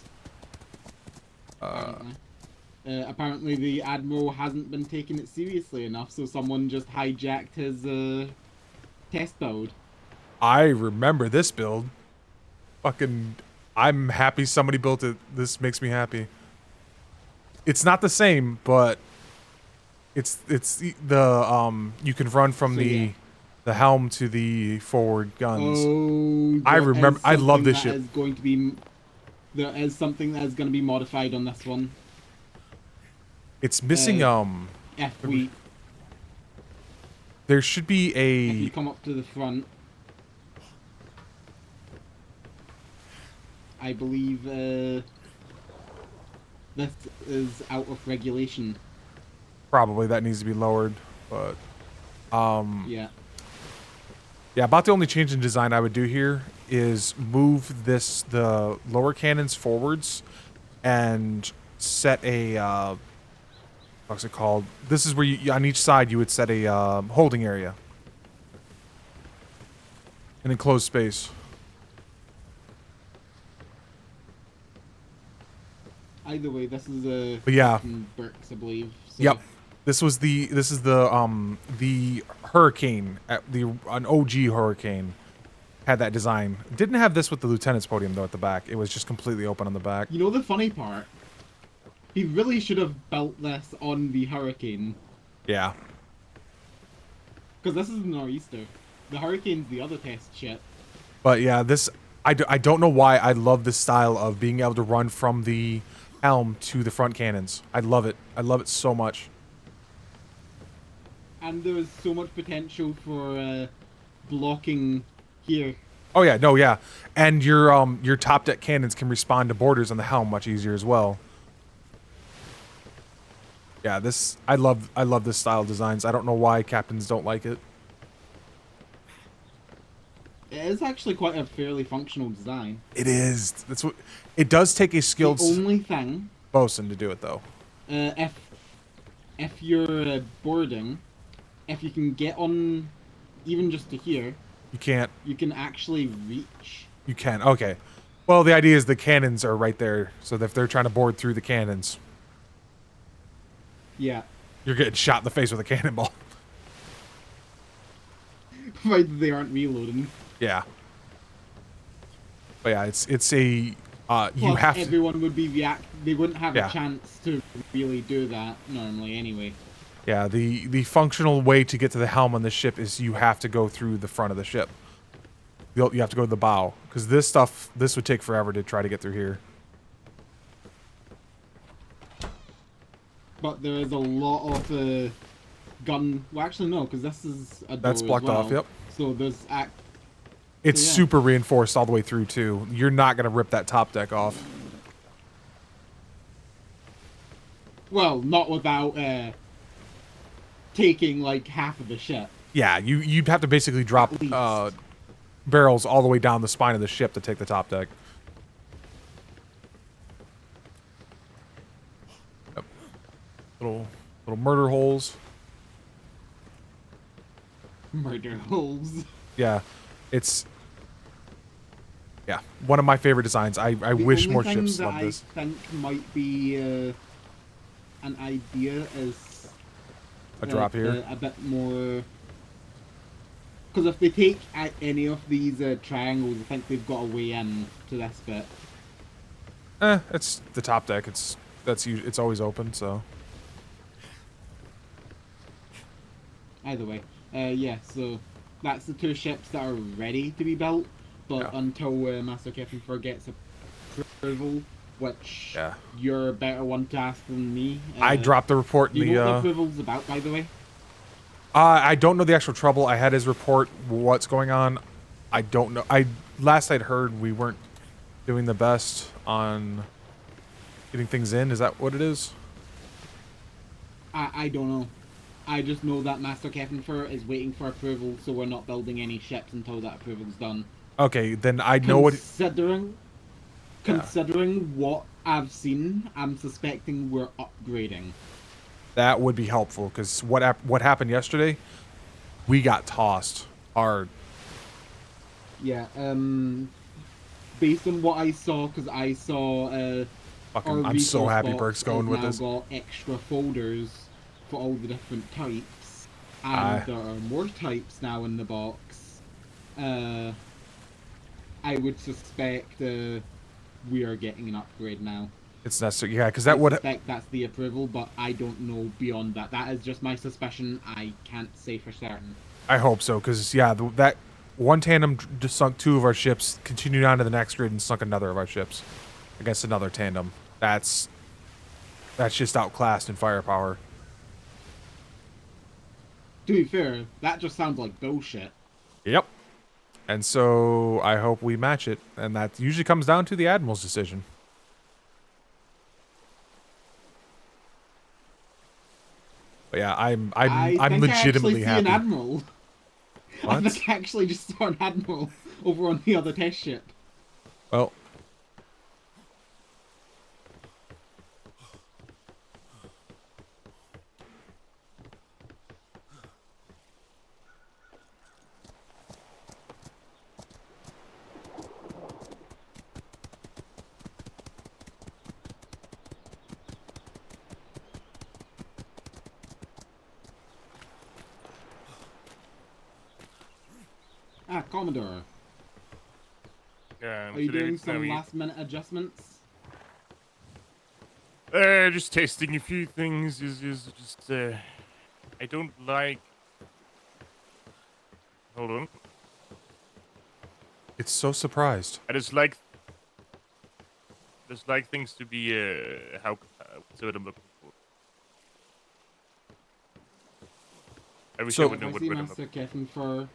Apparently the Admiral hasn't been taking it seriously enough, so someone just hijacked his test build. I remember this build. Fucking, I'm happy somebody built it. This makes me happy. It's not the same, but it's the you can run from So, the helm to the forward guns. Oh, I remember. I love this ship. There is something that is going to be modified on this one. It's missing F-Wheat. There should be a. If you come up to the front, I believe this is out of regulation. Probably that needs to be lowered, but yeah. Yeah, about the only change in design I would do here is move the lower cannons forwards and set a what's it called? This is where you on each side you would set a holding area. An enclosed space. Either way, this is a But yeah. Burks, I believe. So. Yep. This is the Hurricane an OG Hurricane had that design. Didn't have this with the lieutenant's podium though at the back. It was just completely open on the back. You know the funny part? He really should have built this on the Hurricane. Yeah. Because this is the Nor'easter. The Hurricane's the other test ship. But yeah, this I don't know why I love this style of being able to run from the helm to the front cannons. I love it. I love it so much. And there is so much potential for blocking here. Oh yeah, no, yeah. And your top deck cannons can respond to borders on the helm much easier as well. Yeah, I love this style of designs. I don't know why captains don't like it. It is actually quite a fairly functional design. It is. That's what. It does take a skilled The only thing, bosun to do it though. If you're boarding, if you can get on, even just to here, You can't. you can actually reach. You can. Okay. Well, the idea is the cannons are right there, so that if they're trying to board through the cannons, Yeah. you're getting shot in the face with a cannonball. Provided they aren't reloading. Yeah. But yeah, it's a you Plus, have to. everyone would be They wouldn't have Yeah. a chance to really do that normally, anyway. Yeah, the functional way to get to the helm on the ship is you have to go through the front of the ship. You have to go to the bow, because this would take forever to try to get through here. But there is a lot of gun. Well, actually, no, because this is a door That's blocked as well. off. Yep. So there's It's so, yeah. super reinforced all the way through too. You're not gonna rip that top deck off. Well, not without taking like half of the ship. Yeah, you'd have to basically drop barrels all the way down the spine of the ship to take the top deck. Yep. Little murder holes. Murder holes. Yeah, it's one of my favorite designs. I wish more ships loved this. I think might be an idea is A drop here? A bit more. Because if they take any of these triangles, I think they've got a way in to this bit. It's the top deck. It's always open, so. Either way, yeah. So that's the two ships that are ready to be built, but until Master Captain gets approval, which you're a better one to ask than me. I dropped the report in you the. know what the approval's about, by the way? I don't know the actual trouble. I had his report. What's going on? I don't know. Last I'd heard, we weren't doing the best on getting things in. Is that what it is? I don't know. I just know that Master Captain is waiting for approval, so we're not building any ships until that approval's done. Okay, then I know what. Considering what I've seen, I'm suspecting we're upgrading. That would be helpful, because what happened yesterday, we got tossed hard. Yeah, based on what I saw, because I saw I'm so happy Burke's going with this. Now got extra folders for all the different types, and there are more types now in the box. I would suspect we are getting an upgrade now. It's necessary, yeah, because that would. I suspect that's the approval, but I don't know beyond that. That is just my suspicion. I can't say for certain. I hope so, because that one tandem just sunk 2 of our ships, continued on to the next grid and sunk another of our ships against another tandem. That's just outclassed in firepower. To be fair, that just sounds like bullshit. Yep. And so I hope we match it, and that usually comes down to the Admiral's decision. But yeah, I'm legitimately happy. An admiral. What? I think I actually just saw an admiral over on the other test ship. Well. Commodore. Yeah, are you doing some last-minute adjustments? Just testing a few things. I don't like. Hold on. It's so surprised. I just like things to be what's what I'm looking for. I wish I would know what I'm looking Master Captain for.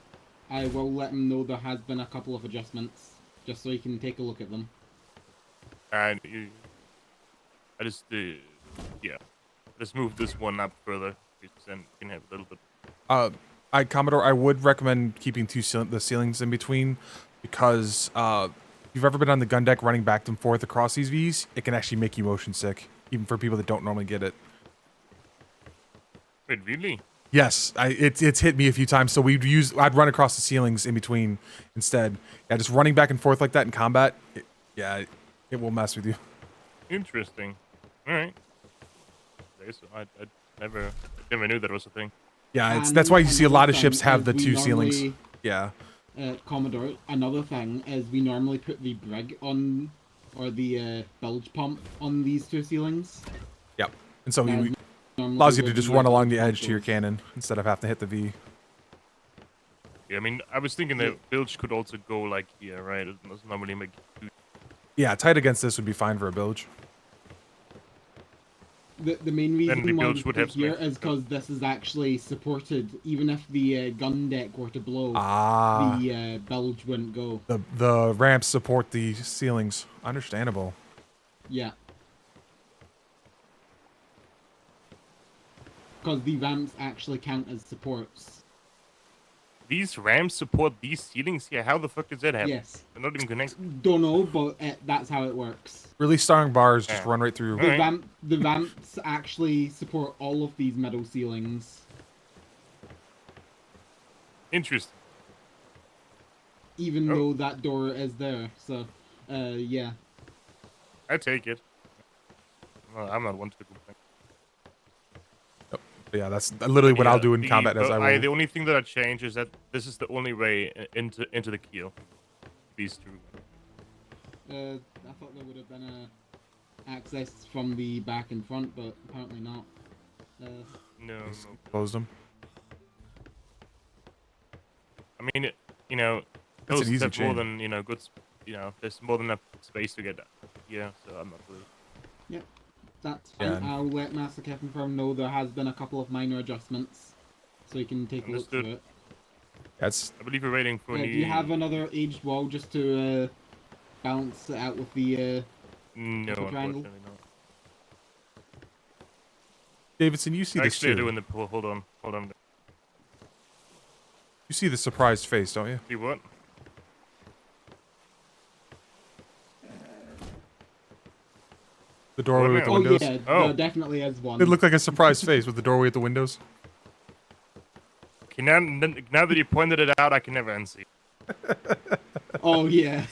I will let him know there has been a couple of adjustments, just so he can take a look at them. And I just, yeah. let's move this one up further. Then you can have a little bit. Commodore, I would recommend keeping the ceilings in between, because if you've ever been on the gun deck running back and forth across these V's, it can actually make you motion sick, even for people that don't normally get it. Wait, really? Yes, it's hit me a few times. So I'd run across the ceilings in between instead. Yeah, just running back and forth like that in combat. It will mess with you. Interesting. All right. Okay, so I never knew that was a thing. Yeah, that's why you see a lot of Another ships thing have is the we two ceilings. normally- Yeah. Commodore, another thing is we normally put the brig on, or the bilge pump on these two ceilings. Yep. And so As it normally allows you would to just be run a along the bilge edge to your pump. cannon instead of having to hit the V. Yeah, I mean, I was thinking that bilge could also go like here, right? It doesn't normally make. Yeah, tight against this would be fine for a bilge. The main Then reason the why we bilge would put it have here space. is because this is actually supported. Even if the gun deck were to blow, Ah. the bilge wouldn't go. The ramps support the ceilings. Understandable. Yeah. Because the ramps actually count as supports. These ramps support these ceilings? Yeah, how the fuck does that happen? Yes. They're not even connected. Don't know, but that's how it works. Really strong bars just Yeah. run right through. The ramps actually support all of these metal ceilings. Interesting. Even though that door is there, so, yeah. I take it. Well, I'm not one to complain. But yeah, that's literally what I'll do in combat as I will. The only thing that I change is that this is the only way into the keel. These two. I thought there would have been access from the back and front, but apparently not. No. Closed them. I mean, you know, That's an those easy have more chain. than good. There's more than enough space to get here, so I'm not really. Yep, that's fine. Yeah. I'll let Master Captain Firm know there has been a couple of minor adjustments, so you can take a look Understood. through it. That's. I believe we're waiting for Do you have another aged wall just to balance it out with the No, triple triangle? unfortunately not. Davidson, you see this Actually, I too. do in the pool. Hold on. You see the surprised face, don't you? See what? The doorway with the windows. Yeah, there definitely is one. It looked like a surprised face with the doorway at the windows. Okay, now that you pointed it out, I can never unsee. Oh yeah.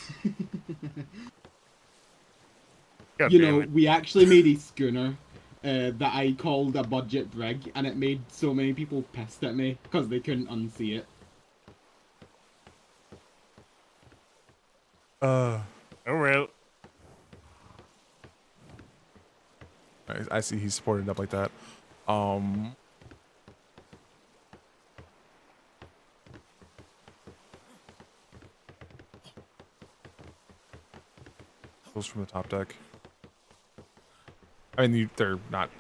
God You damn know, it. we actually made a schooner that I called a budget brig, and it made so many people pissed at me because they couldn't unsee it. Oh well. I see he's supported up like that. Those from the top deck. I mean, they're not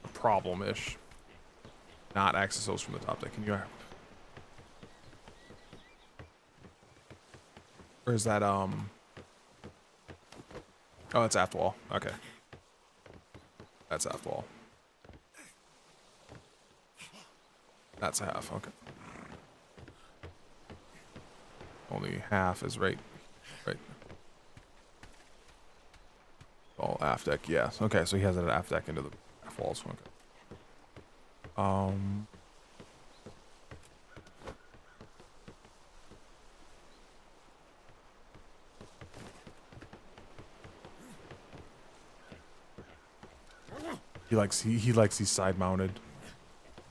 a problem-ish. Not access those from the top deck. Can you? Or is that Oh, that's aft wall. Okay. That's aft wall. That's a half. Okay. Only half is right. All aft deck, yes. Okay, so he has an aft deck into the aft walls. Okay. He likes these side mounted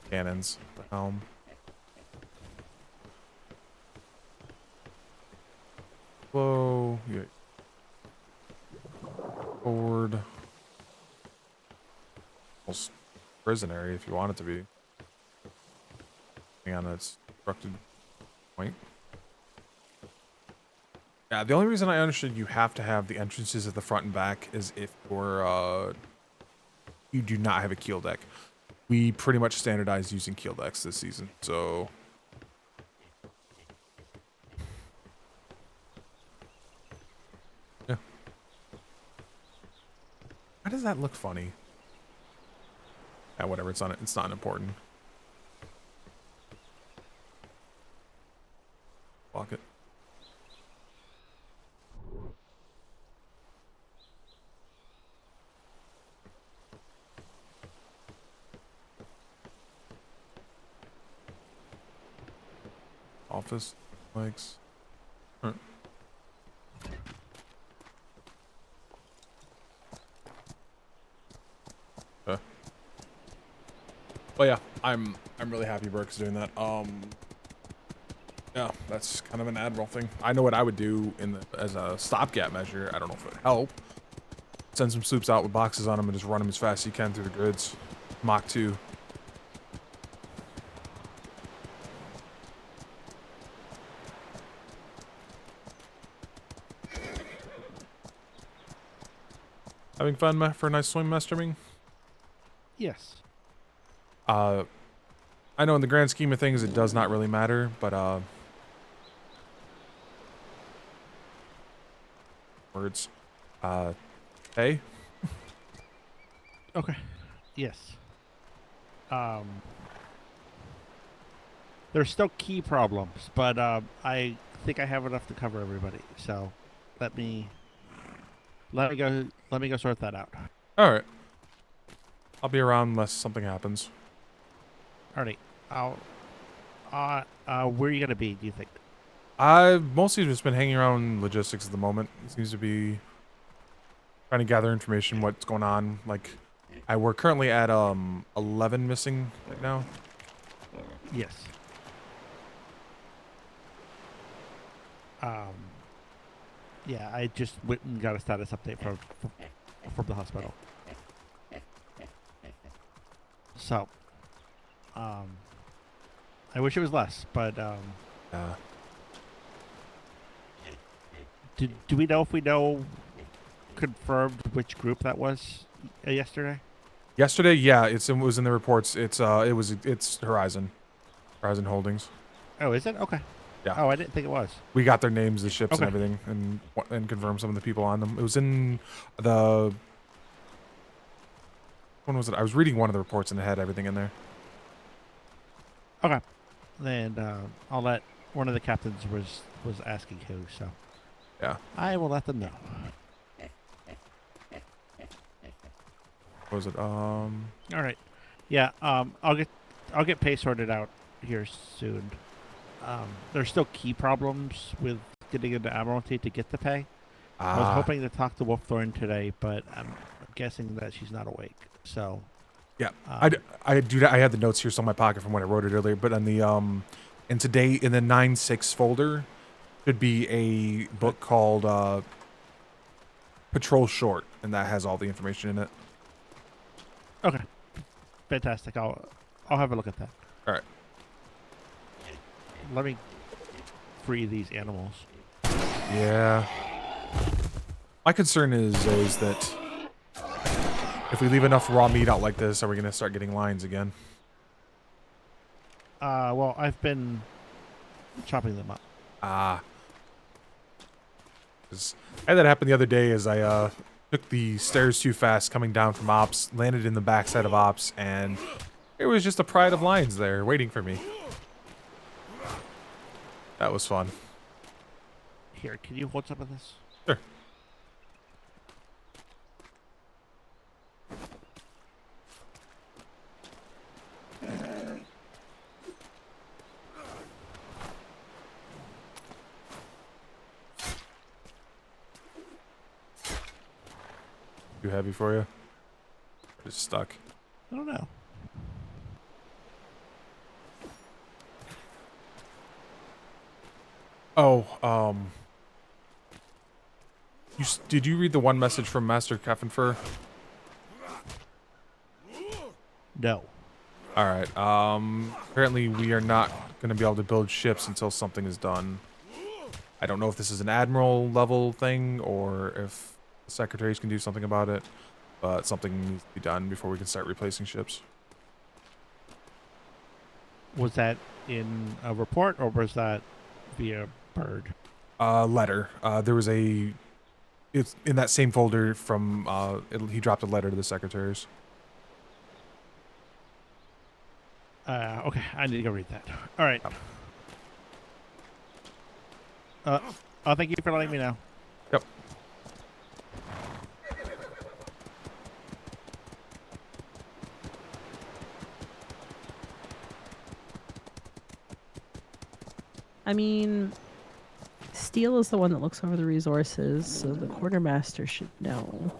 cannons. The helm. Whoa. Yeah. Forward. Almost prison area if you want it to be. Hang on, that's constructed point. Yeah, the only reason I understood you have to have the entrances at the front and back is if you do not have a keel deck. We pretty much standardized using keel decks this season, so. Yeah. Why does that look funny? Yeah, whatever. It's not important. Lock it. Office, likes. But yeah, I'm really happy Burke's doing that. Yeah, that's kind of an admiral thing. I know what I would do as a stopgap measure. I don't know if it would help. Send some sloops out with boxes on them and just run them as fast as you can through the grids. Mach 2. Having fun for a nice swim, Master Ming? Yes. I know in the grand scheme of things it does not really matter, but words. Hey? Okay. Yes. There's still key problems, but I think I have enough to cover everybody. So let me go sort that out. All right. I'll be around unless something happens. Alrighty. Where are you gonna be, do you think? I've mostly just been hanging around logistics at the moment. It seems to be trying to gather information, what's going on. Like, we're currently at 11 missing right now. Yes. Yeah, I just went and got a status update from the hospital. So, I wish it was less, but do we know if we know confirmed which group that was yesterday? Yesterday, yeah, it was in the reports. It's Horizon Horizon Holdings. Oh, is it? Okay. Yeah. Oh, I didn't think it was. We got their names, the ships, Okay. and everything, and confirmed some of the people on them. It was in the. When was it? I was reading one of the reports and it had everything in there. Okay. And I'll let one of the captains was asking who, so yeah, I will let them know. What was it? All right. Yeah. I'll get pay sorted out here soon. There's still key problems with getting into Admiralty to get the pay. I was hoping to talk to Wolfthorn today, but I'm guessing that she's not awake. So, yeah, I had the notes here still in my pocket from when I wrote it earlier. But on the and today in the 9-6 folder should be a book called Patrol Short, and that has all the information in it. Okay, fantastic. I'll have a look at that. All right. Let me free these animals. Yeah. My concern is that if we leave enough raw meat out like this, are we going to start getting lines again? Well, I've been chopping them up. I had that happen the other day as I took the stairs too fast coming down from Ops, landed in the backside of Ops, and there was just a pride of lions there waiting for me. That was fun. Here, can you hold some of this? Sure. Too heavy for you? Just stuck. I don't know. Oh, did you read the one message from Master Kefenfur? No. All right. Apparently we are not going to be able to build ships until something is done. I don't know if this is an admiral level thing or if the secretaries can do something about it, but something needs to be done before we can start replacing ships. Was that in a report or was that via bird? Letter. There was it's in that same folder from, he dropped a letter to the secretaries. Okay, I need to go read that. All right. Thank you for letting me know. Yep. I mean, Steele is the one that looks over the resources, so the quartermaster should know.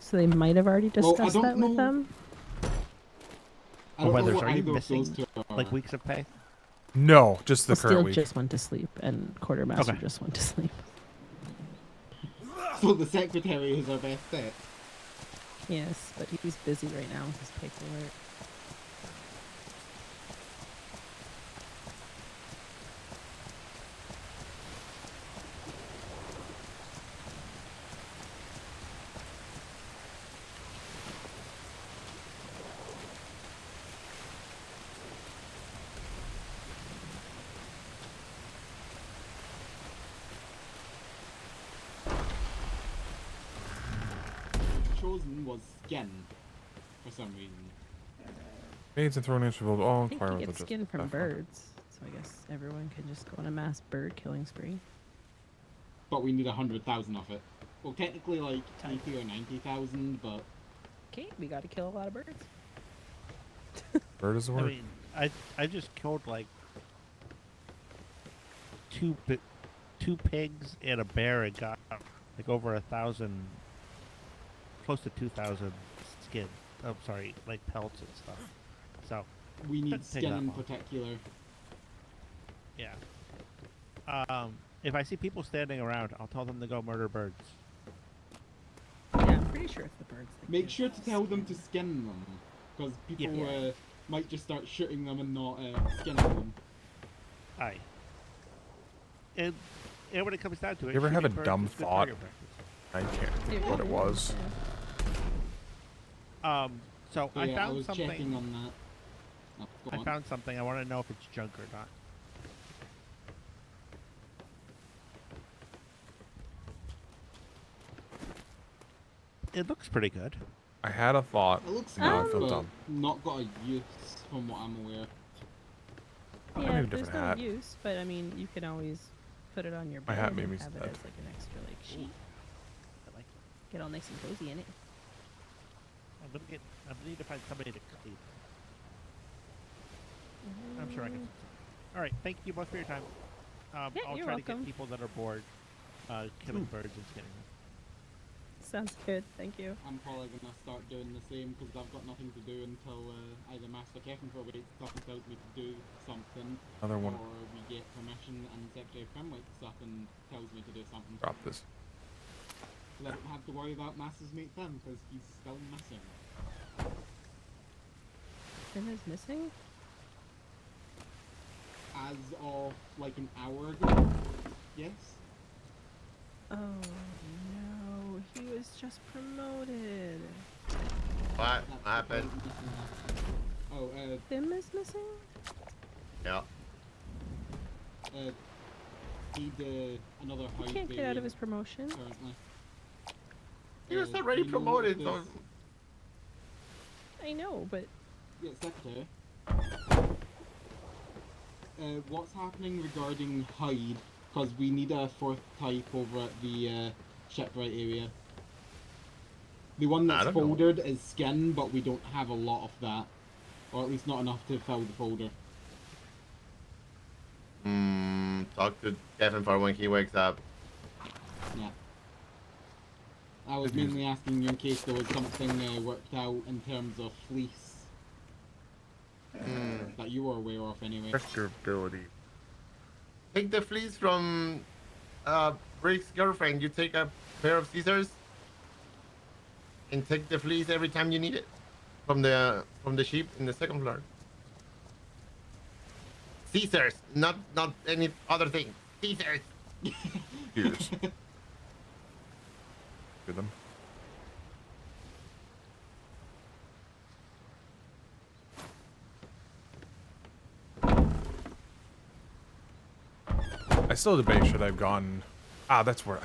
So they might have already discussed that with them. I don't know Weathers, what are you either of missing those two are. like weeks of pay? No, just the Well, current Steele week. just went to sleep, and quartermaster Okay. just went to sleep. So the secretary is our best bet. Yes, but he's busy right now with his paperwork. Chosen was skin for some reason. Maids and thrown names for all I think inquire you with get the skin from just- birds, so I guess everyone can just go on a mass bird killing spree. But we need 100,000 of it. Well, technically like 80 or 90,000, but Okay, we gotta kill a lot of birds. Bird is the I word. mean, I just killed like two pigs and a bear and got like over 1,000, close to 2,000 skin. I'm sorry, like pelts and stuff. So we need shouldn't take skin that in long. particular. Yeah. If I see people standing around, I'll tell them to go murder birds. Yeah, I'm pretty sure it's the birds. that Make give sure to tell them to skin. skin them, because people Yeah. might just start shooting them and not skinning them. Aye. And when it comes down to it, You ever have a shooting birds dumb is good thought? target practice. I can't think what it was. So But I yeah, I found was something. checking on that. Oh, go I on. found something. I want to know if it's junk or not. It looks pretty good. I had a thought. It looks and now I good, feel but dumb. not got a use from what I'm aware. I Yeah, need a there's different no hat. use, but I mean, you can always put it on your My bed hat and made me have it sad. as like an extra like sheet. But, like, get all nice and cozy in it. I need to find somebody to clean. I'm sure I can. All right, thank you both for your time. Yeah, I'll you're try to welcome. get people that are bored killing birds and skinning them. Sounds good. Thank you. I'm probably gonna start doing the same because I've got nothing to do until either Master Kefenfor wakes up and tells me to do something, Another one. or we get permission and Secretary Prim wakes up and tells me to do something. Drop this. I don't have to worry about Master's Mate Prim because he's still missing. Tim is missing? As of like an hour ago, yes. Oh no, he was just promoted. What happened? Oh, Tim is missing? Yeah. He did another He hide can't get out of variant his promotion. currently. He was already you know what promoted, so this- I know, but Yeah, Secretary. What's happening regarding hide? Because we need a fourth type over at the shipwright area. The one I that's don't know. foldered is skin, but we don't have a lot of that. Or at least not enough to fill the folder. talk to Kevin for when he wakes up. Yeah. I was mainly asking you in case there was something worked out in terms of fleece. That you were aware of anyway. Your ability. Take the fleece from Rick's girlfriend. You take a pair of scissors and take the fleece every time you need it from the ship in the second floor. Scissors, not any other thing. Scissors. Ears. Good them. I still debate should I have gone. Ah, that's where.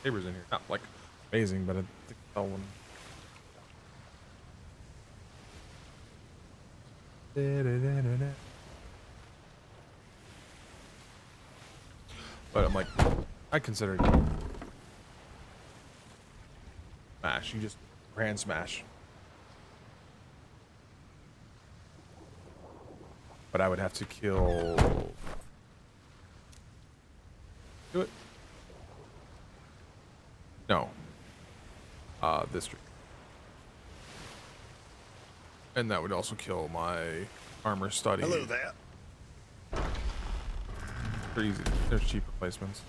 Neighbors in here. Not like amazing, but I think that one. But I'm like, I consider it smash. You just grand smash. But I would have to kill. Do it. No. This tree. And that would also kill my armor study. Hello there. Pretty easy. There's cheap replacements.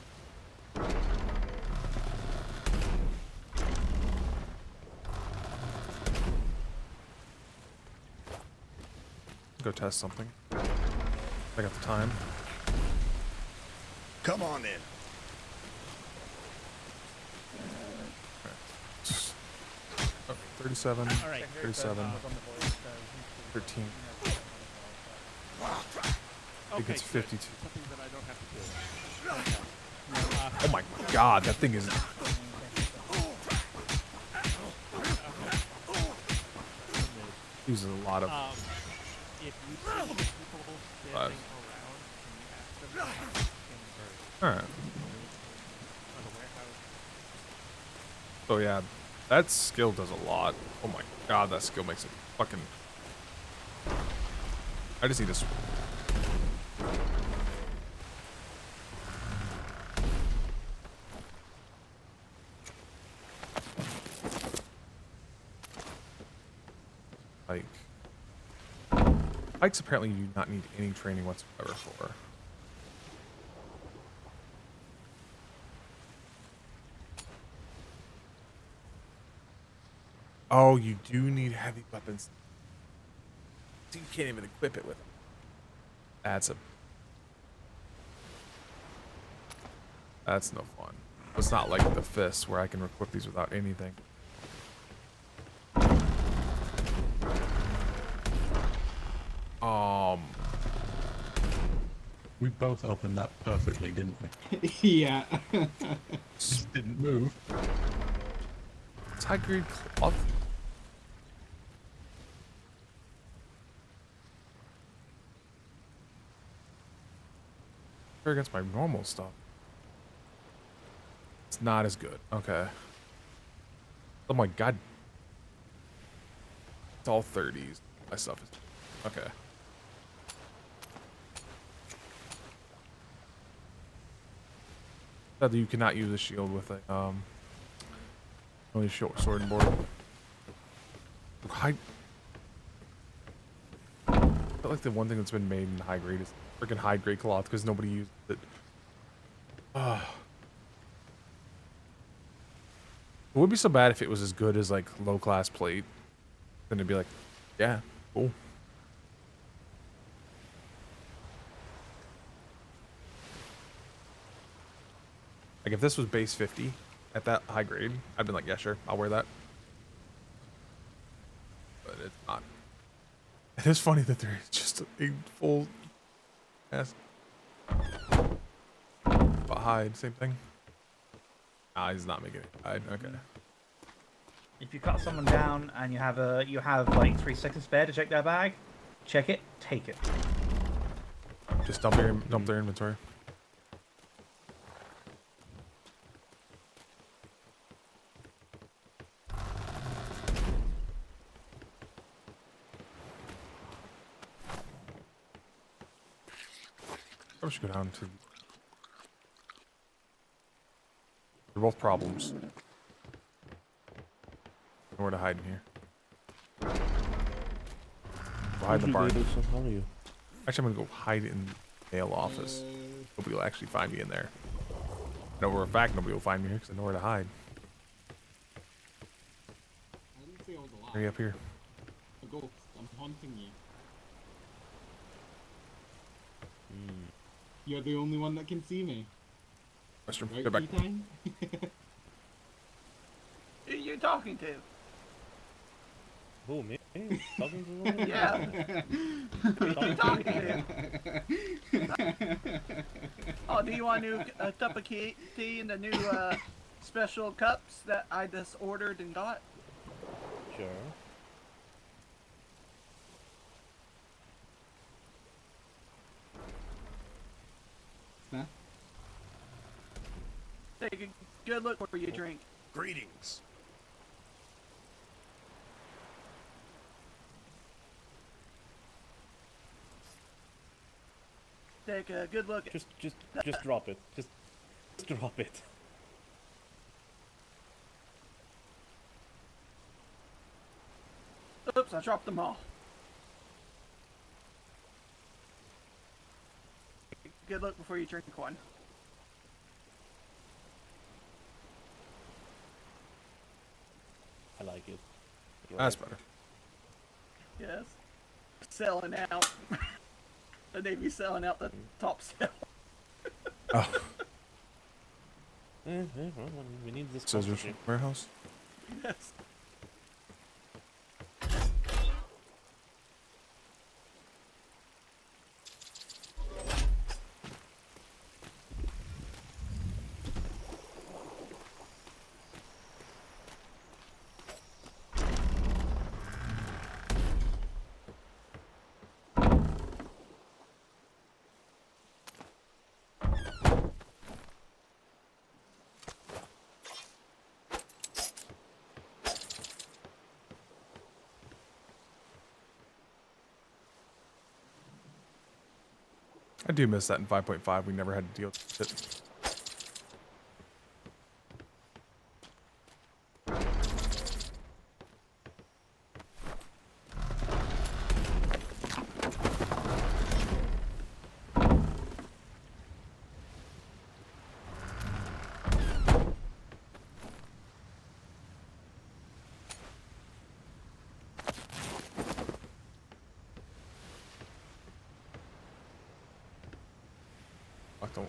Go test something. I got the time. Come on in. Oh, 37, All right. 37, 13. I think it's 52. Something that I don't have to do. Oh my god, that thing is... Uses a lot of... If you see people standing around, can you ask them to Alright. So yeah, that skill does a lot. Oh my god, that skill makes it fucking... I just need to... Like... Pikes apparently you do not need any training whatsoever for. Oh, you do need heavy weapons. So you can't even equip it with them. That's no fun. It's not like the fists where I can equip these without anything. We both opened that perfectly, didn't we? Yeah. Just didn't move. It's high grade cloth. Against my normal stuff. It's not as good. Okay. Oh my god. It's all 30s. My stuff is... Okay. Sadly, you cannot use a shield with a, only short sword and board. I feel like the one thing that's been made in high grade is freaking high grade cloth because nobody uses it. It would be so bad if it was as good as like low class plate. Then it'd be like, yeah, cool. Like if this was base 50 at that high grade, I'd been like, yeah, sure, I'll wear that. But it's not. It is funny that there is just a full ass. But hide, same thing. Ah, he's not making it hide. Okay. If you cut someone down and you have like 3 seconds spare to check their bag, check it, take it. Just dump their inventory. I should go down to... They're both problems. Nowhere to hide in here. Go hide in the barn. Actually, I'm gonna go hide in the mail office. Nobody will actually find me in there. I know for a fact nobody will find me here because I know where to hide. Hurry up here. A ghost, I'm haunting you. You're the only one that can see me. Western, Right, go back. T-Time? Who are you talking to? Who, me? Talking to someone? Yeah. Who are you talking to? Oh, do you want a new cup of tea and a new special cups that I just ordered and got? Sure. Huh? Take a good look before you drink. Greetings. Take a good look. Just drop it. Just drop it. Oops, I dropped them all. Take a good look before you drink one. I like it. That's better. Yes. Selling out. The Navy's selling out the top sale. Oh. Well, we need this. Scissors sponsorship. warehouse. Yes. I do miss that in 5.5. We never had to deal with it.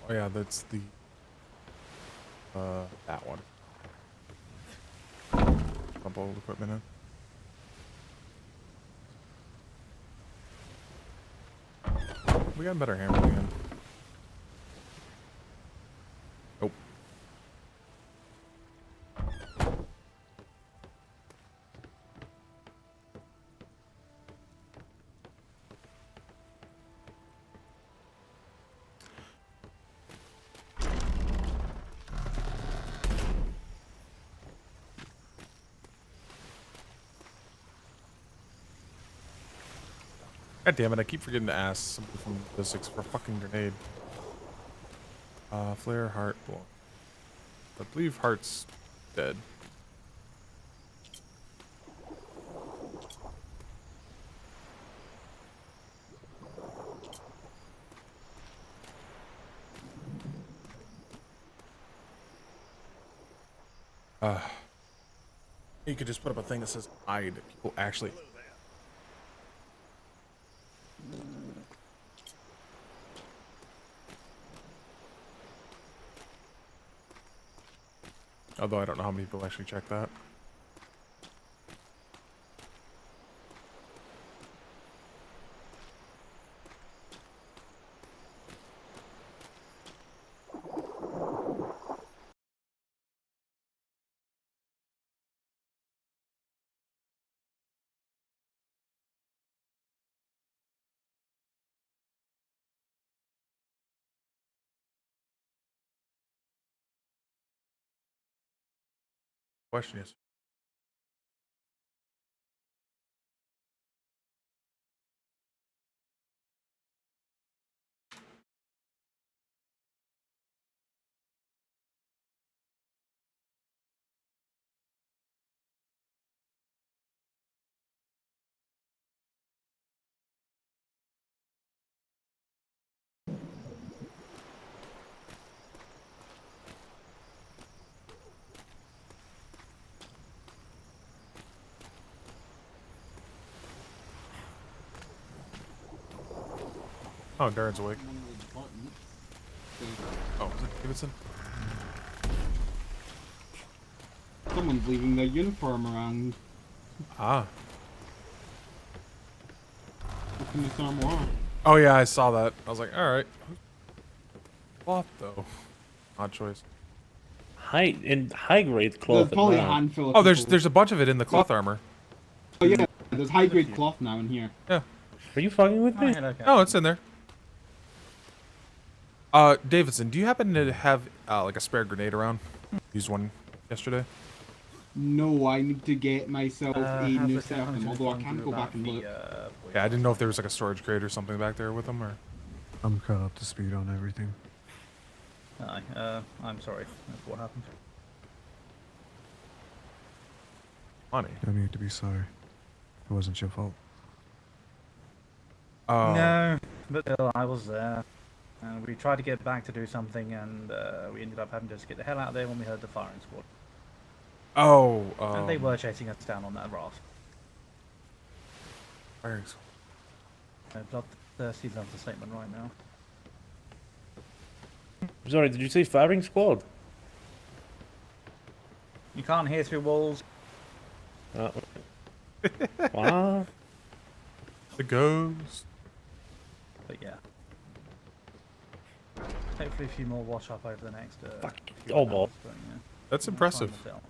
Oh yeah, that's the that one. Dump all the equipment in. We got better hammer again. Nope. God damn it, I keep forgetting to ask somebody from physics for a fucking grenade. Flare, heart, well, I believe heart's dead. You could just put up a thing that says hide. People actually. Although I don't know how many people actually check that. Question is. Oh, Darren's awake. Oh, is it Davidson? Someone's leaving their uniform around. Ah. Looking this armoire. Oh yeah, I saw that. I was like, all right. What though? Odd choice. high grade cloth. There's probably a now. handful of Oh, people. there's a bunch of it in the cloth armor. Oh yeah, there's high grade cloth now in here. Yeah. Are you fucking with me? No, it's in there. Davidson, do you happen to have like a spare grenade around? Used one yesterday. No, I need to get myself a how's new the set of them, sound although I going can through go about back and the, look. Yeah, I didn't know if there was like a storage crate or something back there with them, or. I'm caught up to speed on everything. Aye, I'm sorry. That's what happened. Funny. No need to be sorry. It wasn't your fault. No, but still, I was there. And we tried to get back to do something, and we ended up having to just get the hell out of there when we heard the firing squad. Oh. And they were chasing us down on that raft. Firing Bloodthirsty loves the statement right now. Sorry, did you say firing squad? You can't hear through walls. What? The ghost. But yeah. Hopefully a few more wash up over the next few Oh, hours, boy. but, yeah. That's impressive. Time will tell.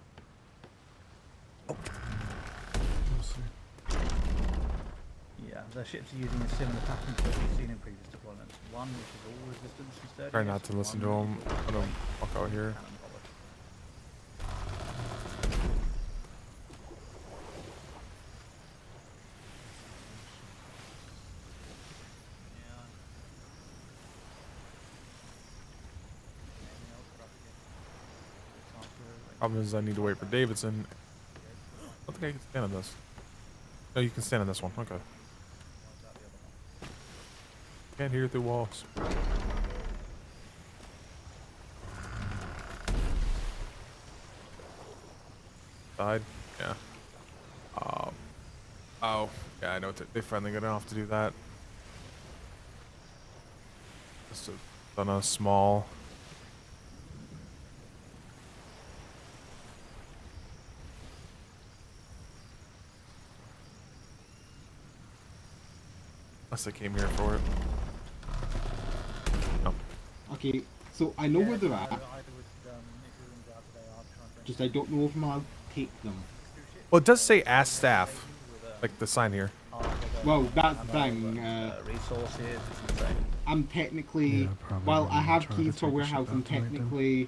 Yeah, the ships are using a similar pattern to what we've seen in previous deployments. One which is all resistance and sturdiness. Try not to listen to him. I'm gonna walk out here. Problem is, I need to wait for Davidson. I don't think I can stand on this. No, you can stand on this one. Okay. Can't hear through walls. Side? Yeah. Oh. Yeah, I know. They finally got off to do that. Just done a small. Unless they came here for it. No. Okay, so I know where they're at. Just I don't know if I'm allowed to take them. Well, it does say ask staff. Like the sign here. Well, that's the thing. Resources. I'm technically, while I have keys for warehouse, I'm technically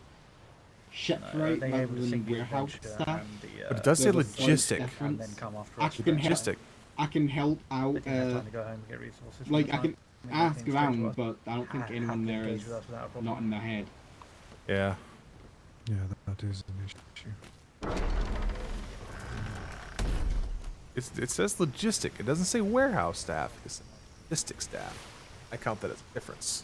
shipwright they rather able to than sink the warehouse adventure staff. and the, But it does say There's a slight logistic. difference. And then come after I us. can help. Logistic. I can help out. They didn't have time to go home and get resources. Like I from can the time. ask They came straight to around, us. but I don't think anyone there engage is with us without a problem. not in their head. Yeah. Yeah, that is an issue. It says logistic. It doesn't say warehouse staff. It's logistic staff. I count that as a difference.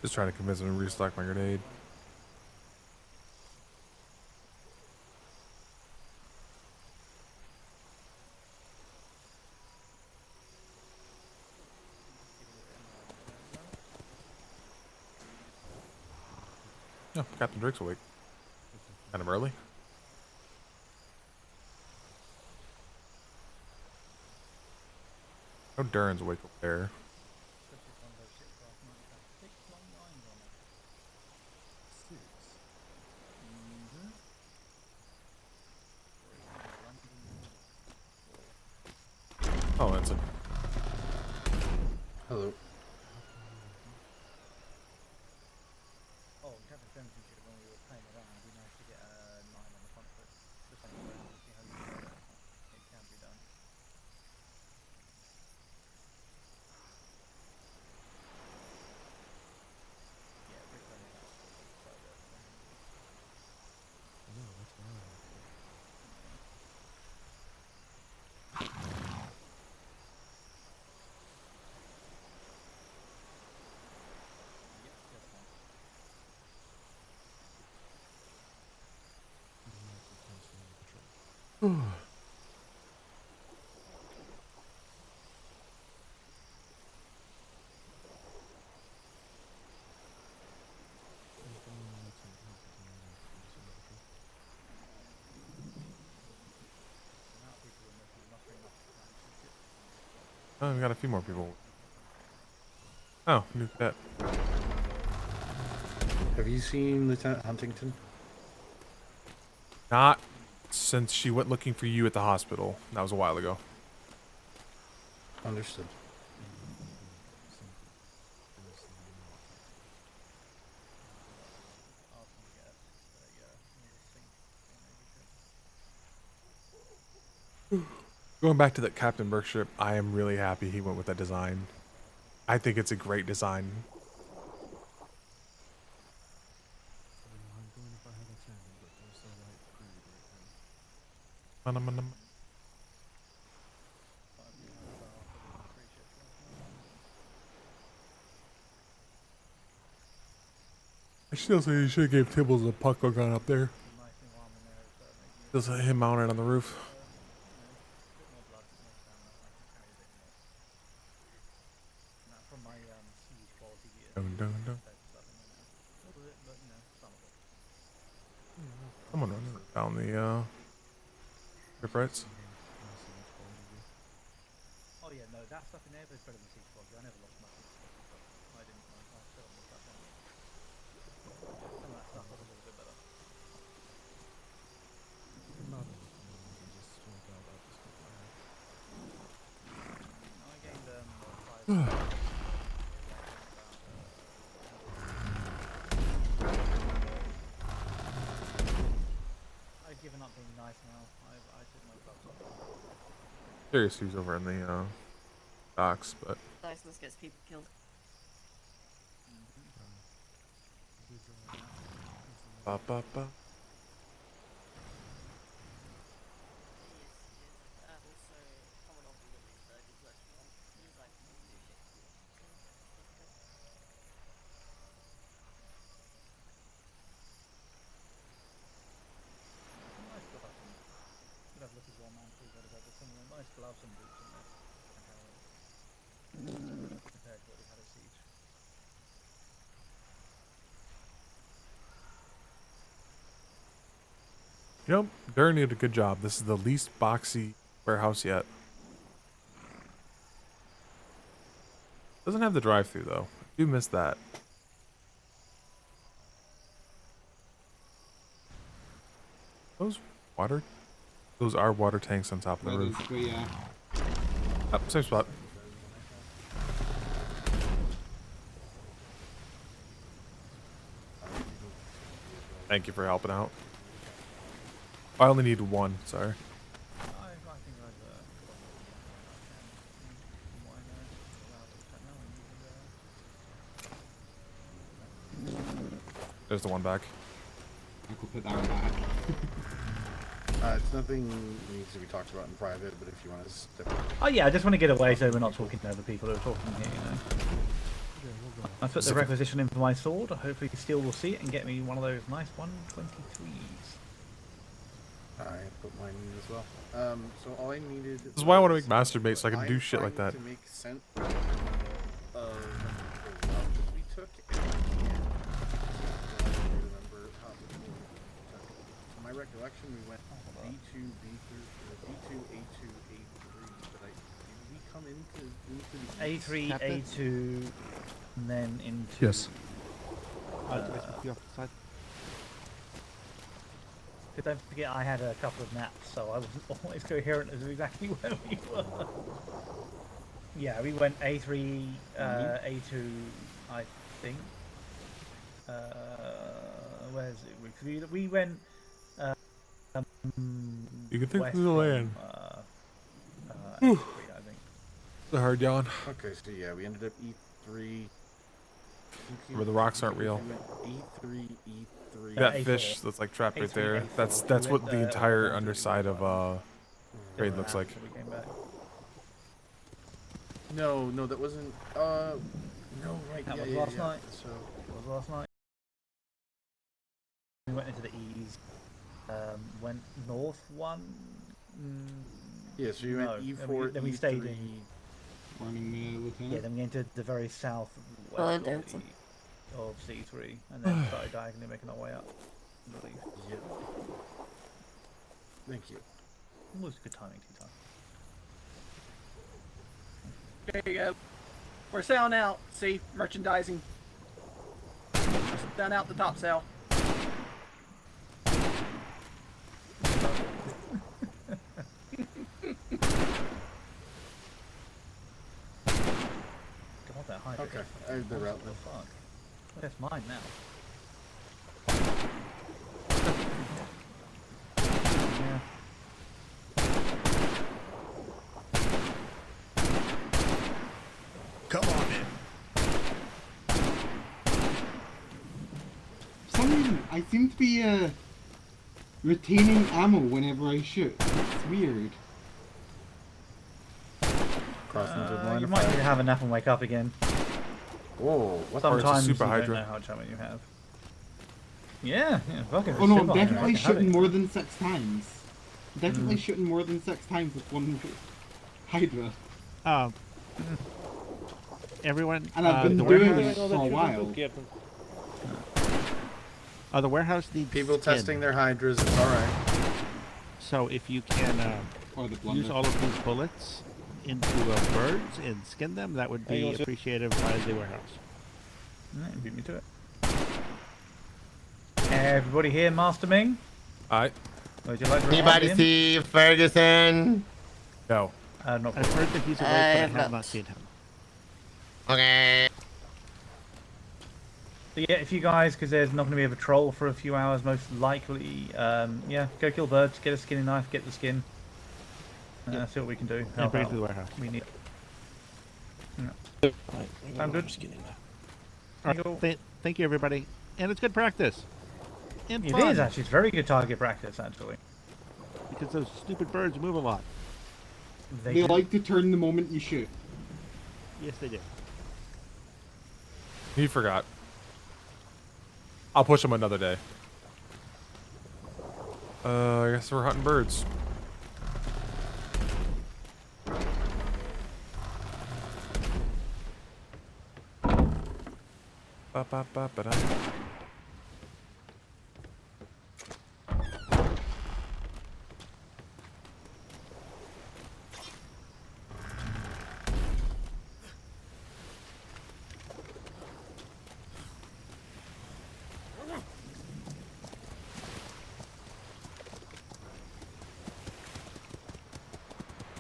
Just trying to convince him to restock my grenade. Oh, Captain Drake's awake. Kind of early. Oh, Duran's awake up there. Oh, that's it. Hello. Oh, Captain Championship, when we were playing around, we managed to get a 9 on the front foot. Just like around to see how it can be done. Yeah, we're playing that. Oh, we got a few more people. Oh, new cadet. Have you seen Lieutenant Huntington? Not since she went looking for you at the hospital. That was a while ago. Understood. Going back to that Captain Burke ship, I am really happy he went with that design. I think it's a great design. I still say you should have gave Tibbles a puckle gun up there. Just let him mount it on the roof. Dun, dun, dun. Someone running down the rip rights. Oh yeah, no, that stuff in there is better than siege quality. I never lost my siege quality. I didn't. I still lost that one. Some of that stuff was a little bit better. I gained I've given up being nice now. I took my gloves off. Curious who's over in the docks, but Niceness gets people killed. ba ba ba. Nice gloves. Could have looked as well, man. Please, there's some nice gloves and boots in there. Compared to what we had at Siege. You know, Darren did a good job. This is the least boxy warehouse yet. Doesn't have the drive-through though. I do miss that. Those are water tanks on top of the roof. Oh, same spot. Thank you for helping out. I only need one, sorry. There's the one back. I could put that one back. It's nothing needs to be talked about in private, but if you want to step away. Oh yeah, I just want to get away so we're not talking to other people who are talking here, you know. I put the requisition in for my sword. Hopefully Steel will see it and get me one of those nice 123s. I put mine in as well. So all I needed. This is why I want to make master bait so I can do shit like that. To make sense of the route we took, and I can't remember how which one we took. To my recollection, we went B2, B2, A2, A3. But did we come into the A3, A2, and then into. Yes. The opposite side. But don't forget, I had a couple of naps, so I wasn't always coherent as to exactly where we were. Yeah, we went A3, A2, I think. Where is it? We went. You can think west through the from, land. A3, I think. The hard yawn. Okay, so yeah, we ended up E3. Where the rocks aren't real. E3, E3. That fish that's like trapped right there. That's what the entire underside of trade looks like. No, that wasn't. No, right. That was last night. So it was last night. We went into the E's. Went north one. Yeah, so you went E4. Then we E3. stayed in. Lieutenant? Yeah, then we entered the very south west of C3, and then started diagonally making our way up. I believe. Yep. Thank you. Almost good timing, There you go. We're selling out. See, merchandising. Selling out the top sale. God, that high. Okay, I have the route then. Fuck. That's mine now. Yeah. Come on in. For some reason, I seem to be retaining ammo whenever I shoot. It's weird. You might need to have a nap and wake up again. Whoa, what Sometimes Super you Hydra? don't know how much ammo you have. Yeah, fucking. Oh no, I'm Super Hydra, I definitely can have shooting it. more than 6 times. Definitely shooting more than 6 times with one Hydra. Everyone. And I've been the doing warehouse- it for a while. The warehouse needs People skin. testing their hydras. It's all right. So if you can Or the use blunder. all of these bullets into birds and skin them, that would Hey, be what's it? appreciated by the warehouse. Alright, beat me to it. Everybody here, Master Ming? Alright. Would you like to Anybody report in? see Ferguson? No. Not I've heard that he's awake, but I have not seen him. Okay. So yeah, if you guys, because there's not going to be a patrol for a few hours, most likely, yeah, go kill birds, get a skinning knife, get the skin. See what we can do. And bring it out. to the warehouse. We need. Right, Sound good? All right, thank you, everybody. And it's good practice. And It fun. is actually. It's very good target practice, actually. Because those stupid birds move a lot. They like to turn the moment you shoot. Yes, they do. He forgot. I'll push him another day. I guess we're hunting birds. Ba-ba-ba-ba-da.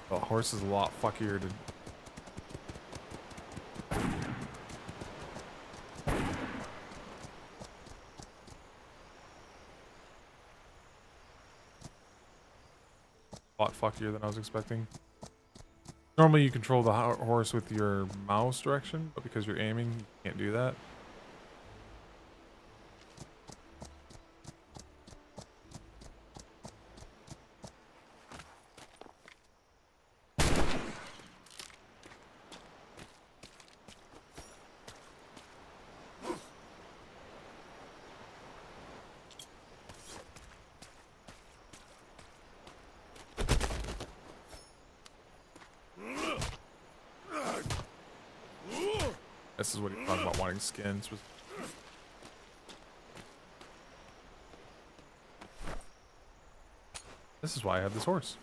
The horse is a lot fuckier to... A lot fuckier than I was expecting. Normally you control the horse with your mouse direction, but because you're aiming, you can't do that. This is what he talked about wanting skins. This is why I have this horse.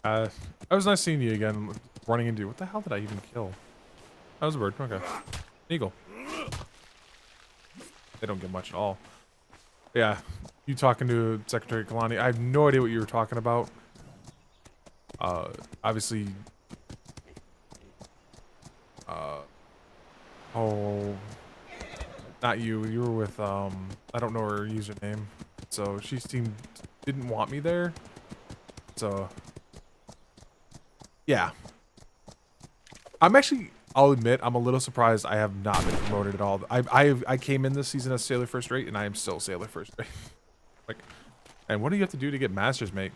It was nice seeing you again. Running into what the hell did I even kill? That was a bird. Okay, eagle. They don't get much at all. Yeah, you talking to Secretary Kalani? I have no idea what you were talking about. Obviously. Oh, not you. You were with I don't know her username. So she didn't want me there. So yeah. I'll admit, I'm a little surprised I have not been promoted at all. I came in this season as Sailor First Rate, and I am still Sailor First Rate. Like, and what do you have to do to get Master's Mate?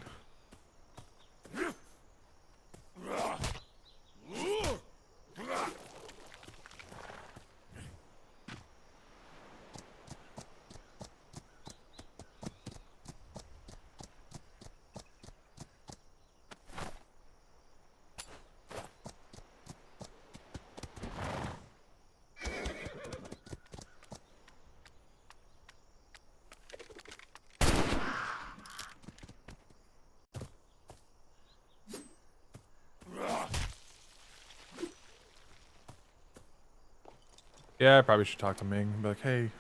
Yeah, I probably should talk to Ming and be like, hey.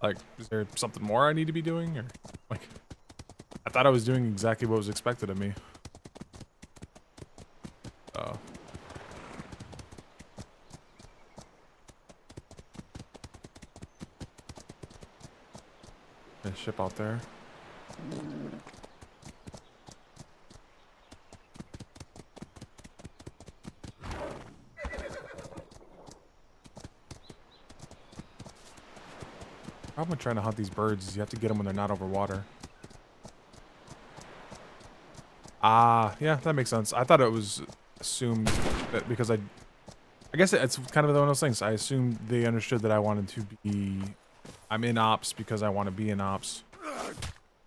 Like, is there something more I need to be doing? Or, like, I thought I was doing exactly what was expected of me. Oh. There's a ship out there. Problem with trying to hunt these birds is you have to get them when they're not over water. Ah, yeah, that makes sense. I thought it was assumed that because I guess it's kind of one of those things. I assumed they understood that I wanted to be... I'm in ops because I want to be in ops.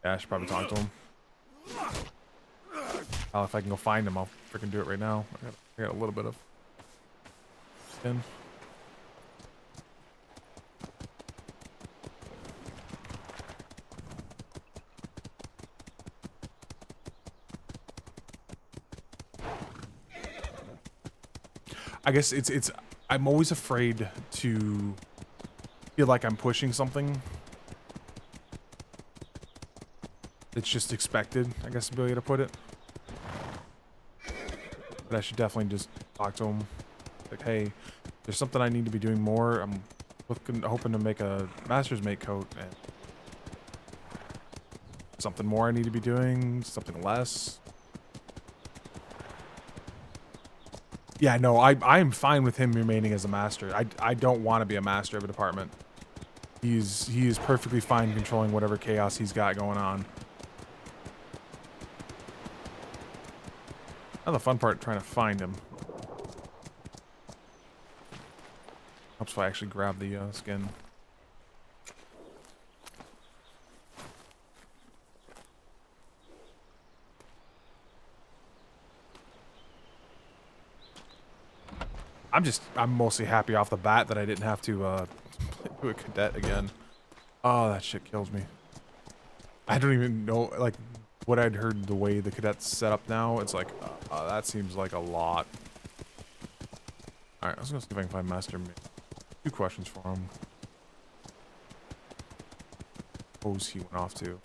Yeah, I should probably talk to him. If I can go find him, I'll freaking do it right now. I got a little bit of skin. I guess it's I'm always afraid to feel like I'm pushing something. It's just expected, I guess, the way to put it. But I should definitely just talk to him. Like, hey, there's something I need to be doing more. I'm hoping to make a Master's Mate coat. And something more I need to be doing. Something less. Yeah, no, I am fine with him remaining as a master. I don't want to be a master of a department. He is perfectly fine controlling whatever chaos he's got going on. Now the fun part, trying to find him. Helps if I actually grab the skin. I'm mostly happy off the bat that I didn't have to do a cadet again. Oh, that shit kills me. I don't even know, like, what I'd heard the way the cadet's set up now. It's like, that seems like a lot. Alright, let's go see if I can find Master Mate. 2 questions for him. Suppose he went off to.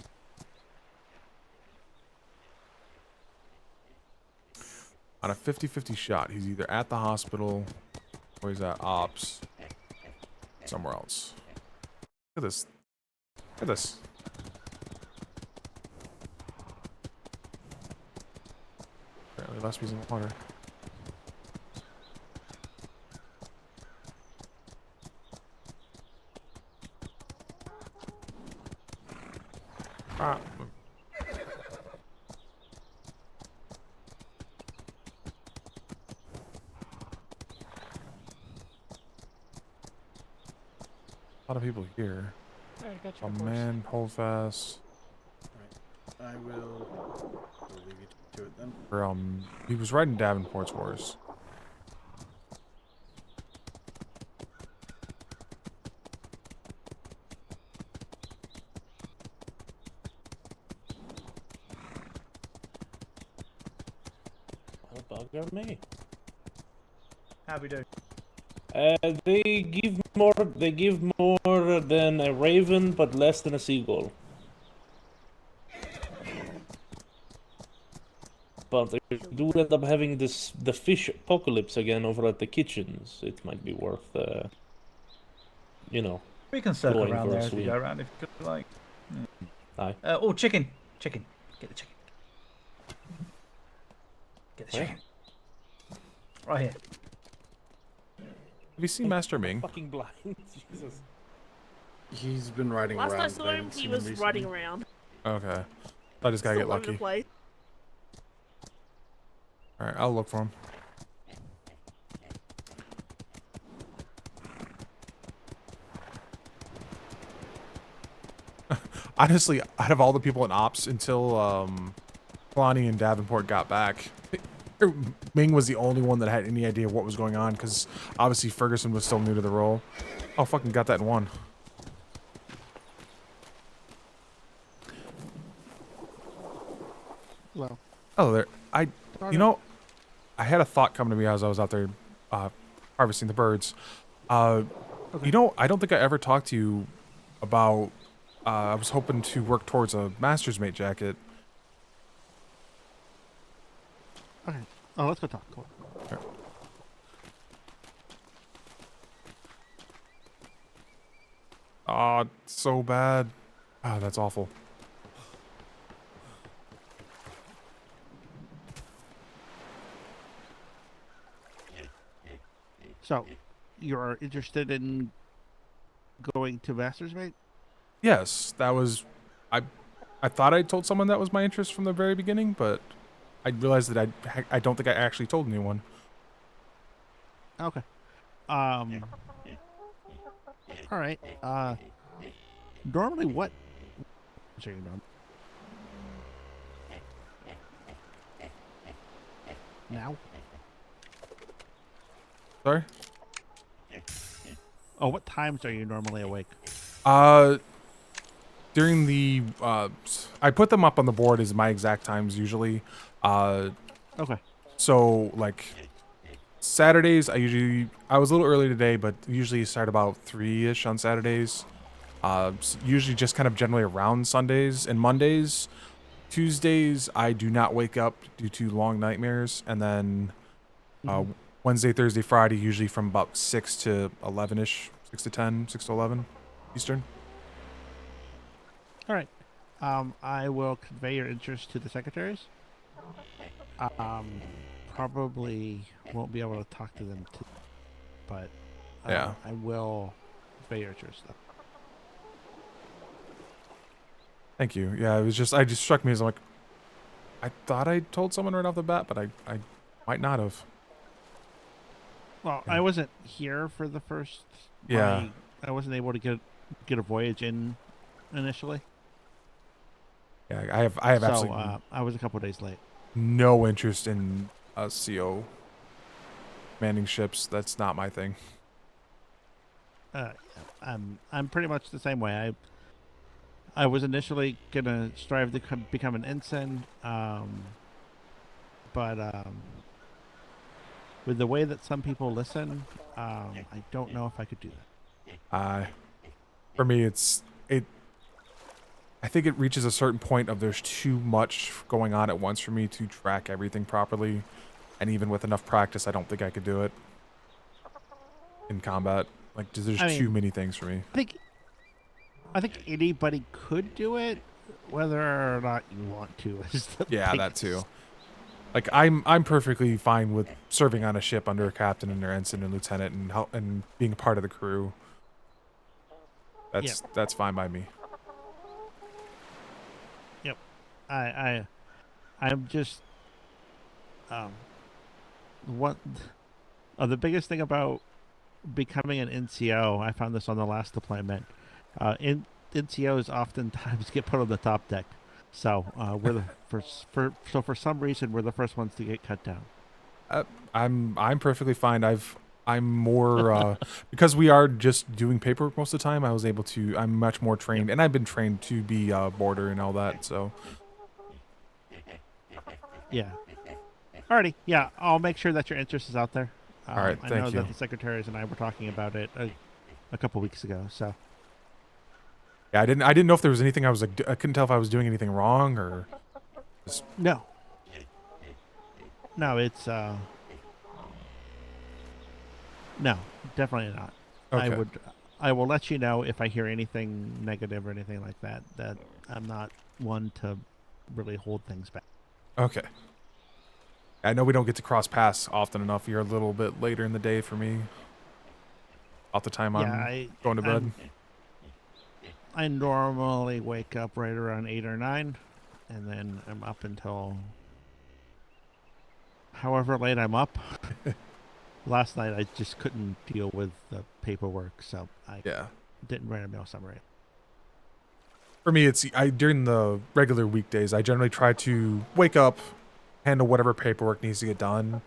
On a 50-50 shot, he's either at the hospital or he's at ops somewhere else. Look at this. Look at this. Apparently last piece in the water. Ah. A lot of people here. Alright, got Oh your man, hold fast. Alright, I will leave you to it then. Or, he was riding Davenport's horse. Bugger me. How we doing? They give more. They give more than a raven, but less than a seagull. But if you do end up having the fish apocalypse again over at the kitchens, it might be worth, you know. We can circle going around for a there as we swim. go around if you like. Aye. Oh, chicken! Chicken. Get the chicken. Get the Where? chicken. Right here. Have you seen Master Ming? Fucking blind. Jesus. He's been riding Last around. I saw him, he was riding around. Okay. I just gotta Still get all over the lucky. place. Alright, I'll look for him. Honestly, out of all the people in Ops, until Kalani and Davenport got back, Ming was the only one that had any idea what was going on, because obviously Ferguson was still new to the role. Oh, fucking got that in one. Well. Oh, there. You know, I had a thought come to me as I was out there harvesting the birds. You know, I don't think I ever talked to you about. I was hoping to work towards a master's mate jacket. Okay. Oh, let's go talk. Come on. Oh, so bad. Oh, that's awful. So, you're interested in going to Master's Mate? Yes, that was. I thought I told someone that was my interest from the very beginning, but I realized that I don't think I actually told anyone. Okay. All right. Normally, what? Sorry, now. Sorry? Oh, what times are you normally awake? During the I put them up on the board as my exact times usually. Okay. So like Saturdays, I was a little early today, but usually start about 3-ish on Saturdays. Usually just kind of generally around Sundays and Mondays. Tuesdays, I do not wake up due to long nightmares, and then Wednesday, Thursday, Friday, usually from about 6 to 11-ish, 6 to 10, 6 to 11 Eastern. All right. I will convey your interest to the secretaries. Probably won't be able to talk to them, but yeah, I will convey your interest. Thank you. Yeah, it just struck me as I'm like, I thought I told someone right off the bat, but I might not have. Well, I wasn't here for the first. Yeah. I wasn't able to get a voyage in initially. Yeah, I have absolutely. I was a couple of days late. No interest in CO manning ships. That's not my thing. I'm pretty much the same way. I was initially gonna strive to become an ensign, but with the way that some people listen, I don't know if I could do that. For me, I think it reaches a certain point of there's too much going on at once for me to track everything properly, and even with enough practice, I don't think I could do it in combat. Like, there's too many things for me. I think anybody could do it, whether or not you want to. Yeah, that too. Like, I'm perfectly fine with serving on a ship under a captain and their ensign and lieutenant and being a part of the crew. That's fine by me. Yep, I'm just the biggest thing about becoming an NCO. I found this on the last deployment. NCOs oftentimes get put on the top deck, so we're for some reason we're the first ones to get cut down. I'm perfectly fine. I'm more because we are just doing paperwork most of the time. I'm much more trained, and I've been trained to be border and all that. So yeah. Alrighty, yeah, I'll make sure that your interest is out there. All right, I thank know you. that the secretaries and I were talking about it a couple weeks ago, so. Yeah, I didn't know if there was anything I was like, I couldn't tell if I was doing anything wrong or. Just... No. No, it's no, definitely not. Okay. I will let you know if I hear anything negative or anything like that. That I'm not one to really hold things back. Okay. I know we don't get to cross paths often enough. You're a little bit later in the day for me. Off the time I'm going to bed. I normally wake up right around 8 or 9, and then I'm up until however late I'm up. Last night I just couldn't deal with the paperwork, so I didn't write a mail summary. For me, it's during the regular weekdays, I generally try to wake up, handle whatever paperwork needs to get done,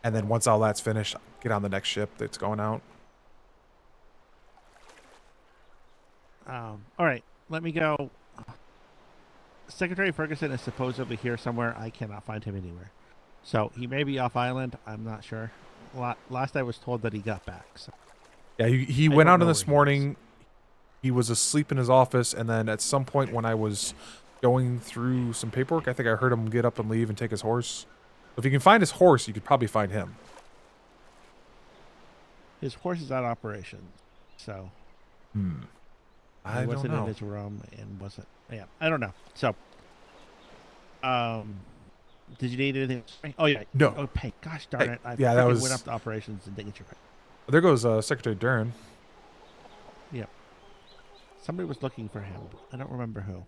and then once all that's finished, get on the next ship that's going out. All right, let me go. Secretary Ferguson is supposedly here somewhere. I cannot find him anywhere. So he may be off island. I'm not sure. Last I was told that he got back. So. Yeah, he went out in this morning. He was asleep in his office, and then at some point when I was going through some paperwork, I think I heard him get up and leave and take his horse. If you can find his horse, you could probably find him. His horse is out of operation, so. I He wasn't don't know. in his room and wasn't. Yeah, I don't know. So, did you need anything? Oh yeah. No. Oh, pay. Gosh darn it! I yeah, that was. went up to operations and didn't get your pay. There goes Secretary Duran. Yep. Somebody was looking for him. I don't remember who.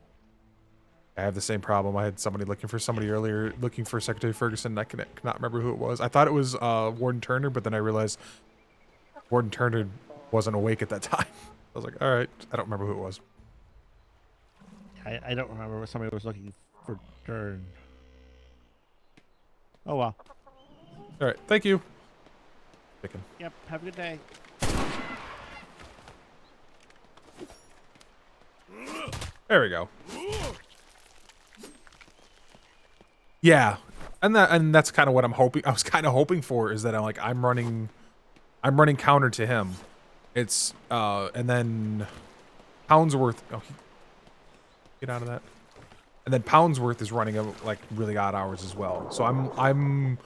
I have the same problem. I had somebody looking for somebody earlier, looking for Secretary Ferguson. And I cannot remember who it was. I thought it was Warden Turner, but then I realized Warden Turner wasn't awake at that time. I was like, all right, I don't remember who it was. I don't remember what somebody was looking for Dern. Oh well. All right, thank you. Chicken. Yep. Have a good day. There we go. Yeah, and that's kind of what I'm hoping. I was kind of hoping for is that I'm running counter to him. It's and then Poundsworth. Oh, get out of that. And then Poundsworth is running like really odd hours as well. So I'm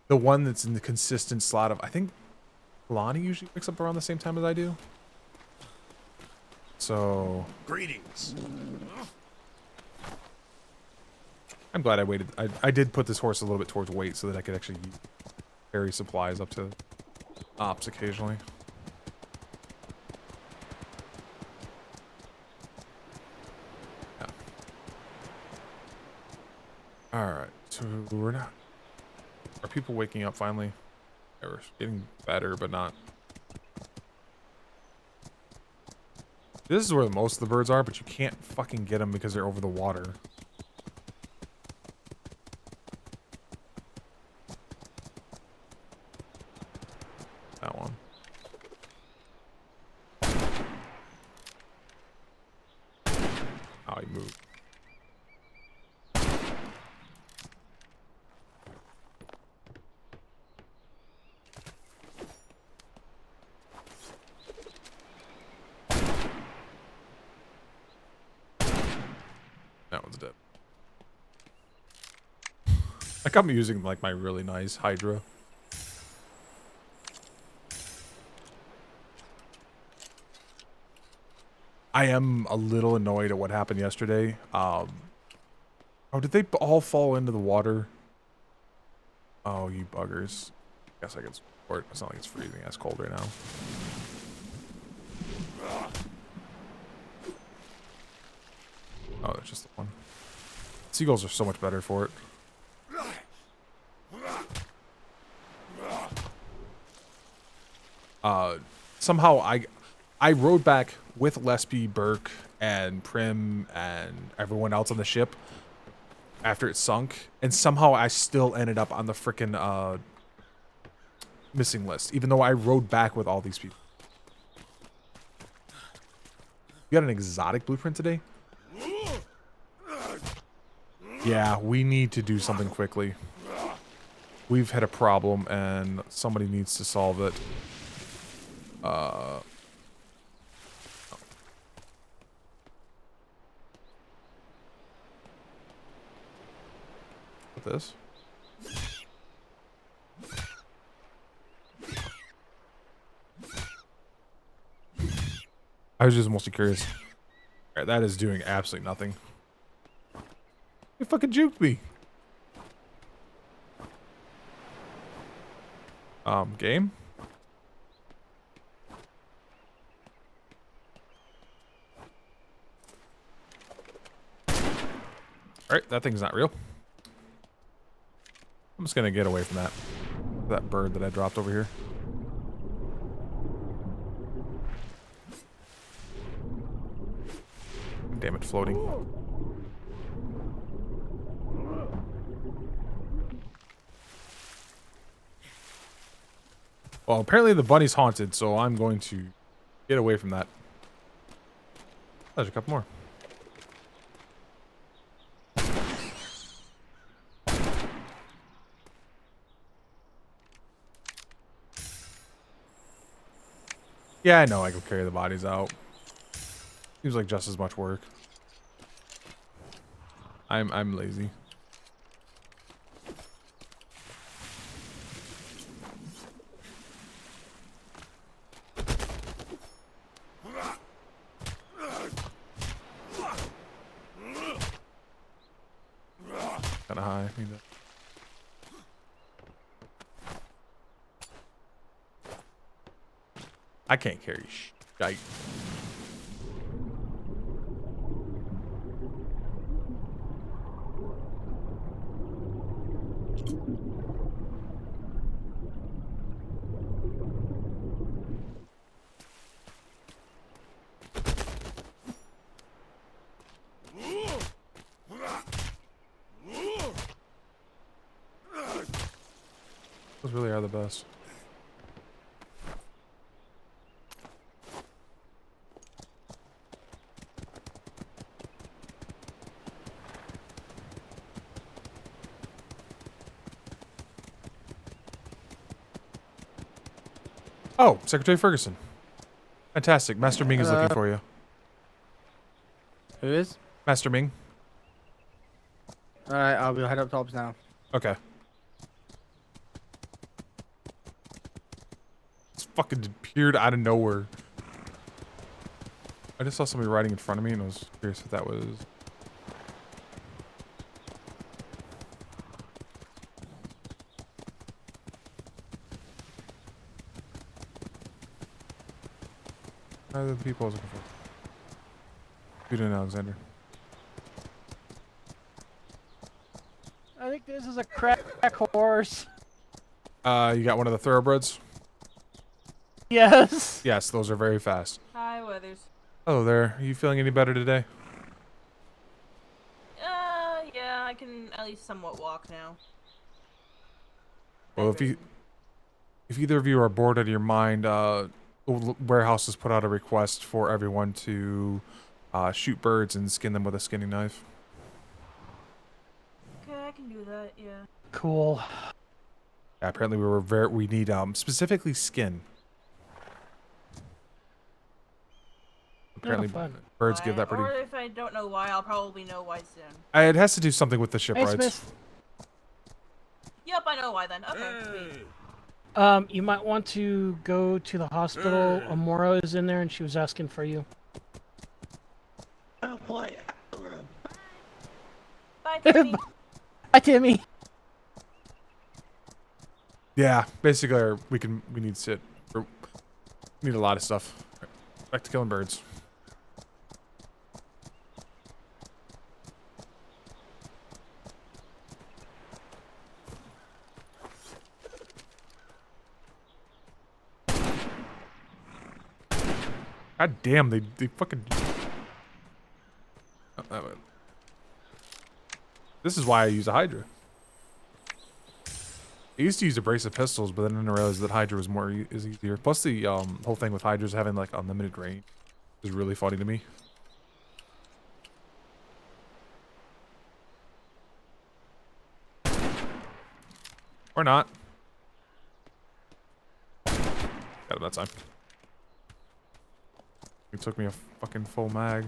the one that's in the consistent slot of. I think Lonnie usually wakes up around the same time as I do. So greetings. I'm glad I waited. I did put this horse a little bit towards weight so that I could actually carry supplies up to ops occasionally. Yeah. Alright, so we're not... Are people waking up finally? Yeah, we're getting better, but not... This is where most of the birds are, but you can't fucking get them because they're over the water. That one. Oh, he moved. That one's dead. Like I'm using like my really nice Hydra. I am a little annoyed at what happened yesterday. Oh, did they all fall into the water? Oh, you buggers. Guess I can support. It's not like it's freezing. It's cold right now. Oh, that's just the one. Seagulls are so much better for it. Somehow I rode back with Lesby, Burke, and Prim, and everyone else on the ship after it sunk, and somehow I still ended up on the frickin' missing list, even though I rode back with all these people. You got an exotic blueprint today? Yeah, we need to do something quickly. we've had a problem and somebody needs to solve it. This. I was just mostly curious. Alright, that is doing absolutely nothing. You fucking juked me. Game? Alright, that thing's not real. I'm just gonna get away from that bird that I dropped over here. Damn it, floating. Well, apparently the bunny's haunted, so I'm going to get away from that. There's a couple more. Yeah, I know I can carry the bodies out. Seems like just as much work. I'm lazy. Kinda high. Need that. I can't carry shit. Those really are the best. Oh, Secretary Ferguson. Fantastic. Master Ming is looking for you. Who is? Master Ming. Alright, I'll go head up tops now. Okay. It's fucking appeared out of nowhere. I just saw somebody riding in front of me and I was curious if that was... the people I was looking for. Judah and Alexander. I think this is a crack horse. You got one of the thoroughbreds? Yes. Yes, those are very fast. Hi, Weathers. Hello there. Are you feeling any better today? Yeah, I can at least somewhat walk now. Well, if either of you are bored out of your mind, the warehouse has put out a request for everyone to shoot birds and skin them with a skinning knife. Okay, I can do that, yeah. Cool. Yeah, apparently we need specifically skin. Apparently birds give that pretty... Or if I don't know why, I'll probably know why soon. It has to do something with the shipwrights. Smith. Yep, I know why then. Okay, sweet. You might want to go to the hospital. Amora is in there and she was asking for you. Oh boy. Bye, Timmy. Bye, Timmy. Yeah, basically we need sit. We need a lot of stuff. Right, back to killing birds. God damn, they fucking... Oh, that way. This is why I use a Hydra. I used to use abrasive pistols, but then I realized that Hydra was is easier. Plus the whole thing with Hydras having like unlimited range is really funny to me. Or not. Got him that time. It took me a fucking full mag.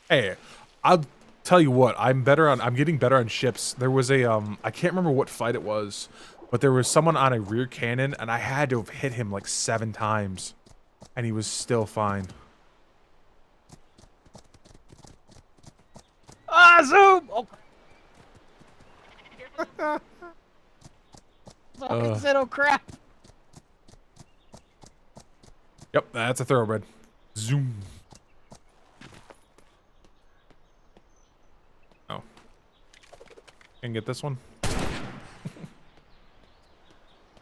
Hey, I'll tell you what, I'm getting better on ships. There was a, I can't remember what fight it was, but there was someone on a rear cannon, and I had to have hit him like 7 times, and he was still fine. Ah, zoom! Oh. Fucking zero crap. Yep, that's a thoroughbred. Zoom. Oh. Can get this one?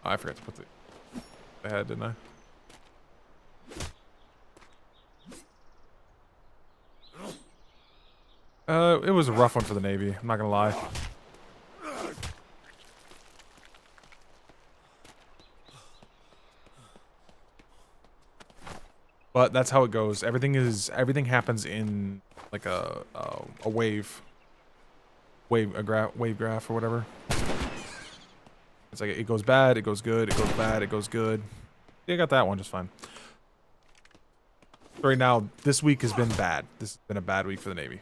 Oh, I forgot to put the head, didn't I? It was a rough one for the Navy, I'm not gonna lie. But that's how it goes. Everything happens in like a wave graph or whatever. It's like it goes bad, it goes good, it goes bad, it goes good. Yeah, I got that one just fine. Right now, this week has been bad. This has been a bad week for the Navy.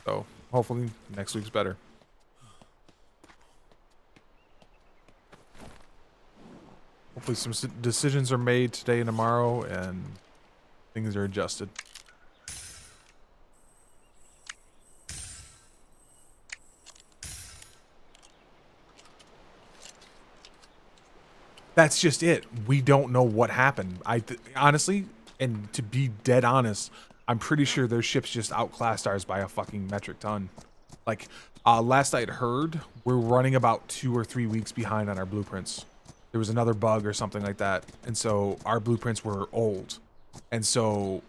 So, hopefully next week's better. Hopefully some decisions are made today and tomorrow and things are adjusted. That's just it. We don't know what happened. Honestly, and to be dead honest, I'm pretty sure their ships just outclassed ours by a fucking metric ton. Like, last I'd heard, we're running about 2 or 3 weeks behind on our blueprints. There was another bug or something like that. And so our blueprints were old. And so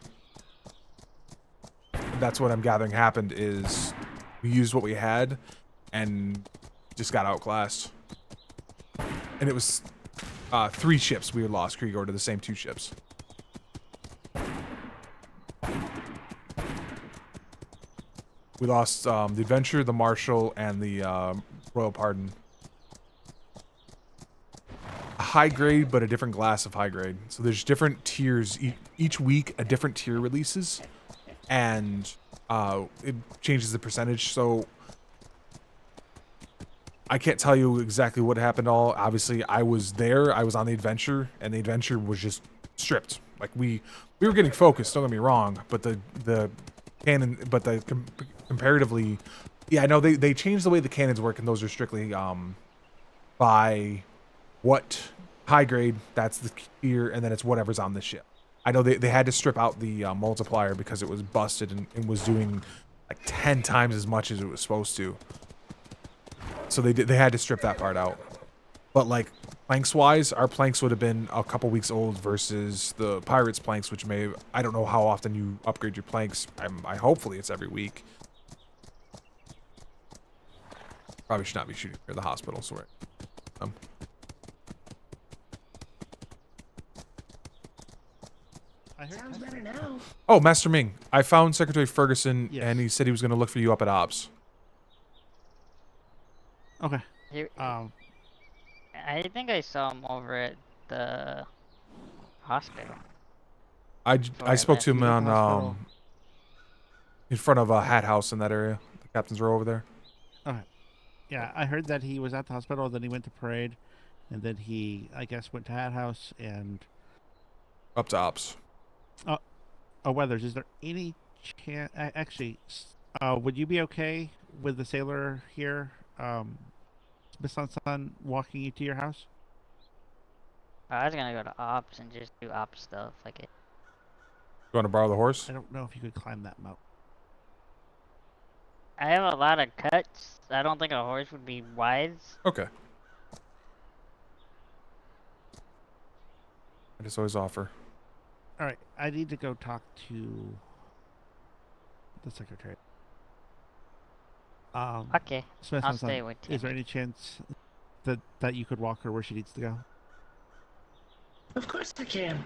that's what I'm gathering happened is we used what we had and just got outclassed. And it was 3 ships we had lost Krieger to the same 2 ships. We lost the Adventure, the Marshall, and the Royal Pardon. A high grade, but a different class of high grade. So there's different tiers. Each week, a different tier releases. And it changes the percentage. So I can't tell you exactly what happened all. Obviously, I was there. I was on the Adventure, and the Adventure was just stripped. Like, we were getting focused, don't get me wrong, but the cannon, but the comparatively, yeah, I know they changed the way the cannons work, and those are strictly by what high grade, that's the tier, and then it's whatever's on the ship. I know they had to strip out the multiplier because it was busted and was doing like 10 times as much as it was supposed to. So they had to strip that part out. But like planks wise, our planks would have been a couple weeks old versus the Pirates planks, which I don't know how often you upgrade your planks. I hopefully it's every week. Probably should not be shooting near the hospital, so Sounds better now. Oh, Master Ming, I found Secretary Ferguson, and he said he was going to look for you up at Ops. Okay. I think I saw him over at the hospital. I spoke to him on in front of a hat house in that area. The captain's row over there. Okay. Yeah, I heard that he was at the hospital, then he went to parade, and then he, I guess, went to hat house and up to Ops. Weathers, is there any chance? Actually, would you be okay with the sailor here, Miss Sun, walking you to your house? I was gonna go to ops and just do ops stuff like it. You want to borrow the horse? I don't know if you could climb that mountain. I have a lot of cuts. I don't think a horse would be wise. Okay. I just always offer. All right, I need to go talk to the secretary. Okay, Smith I'll and Son, stay with is there any chance that you could walk her where she needs to go? Of course I can.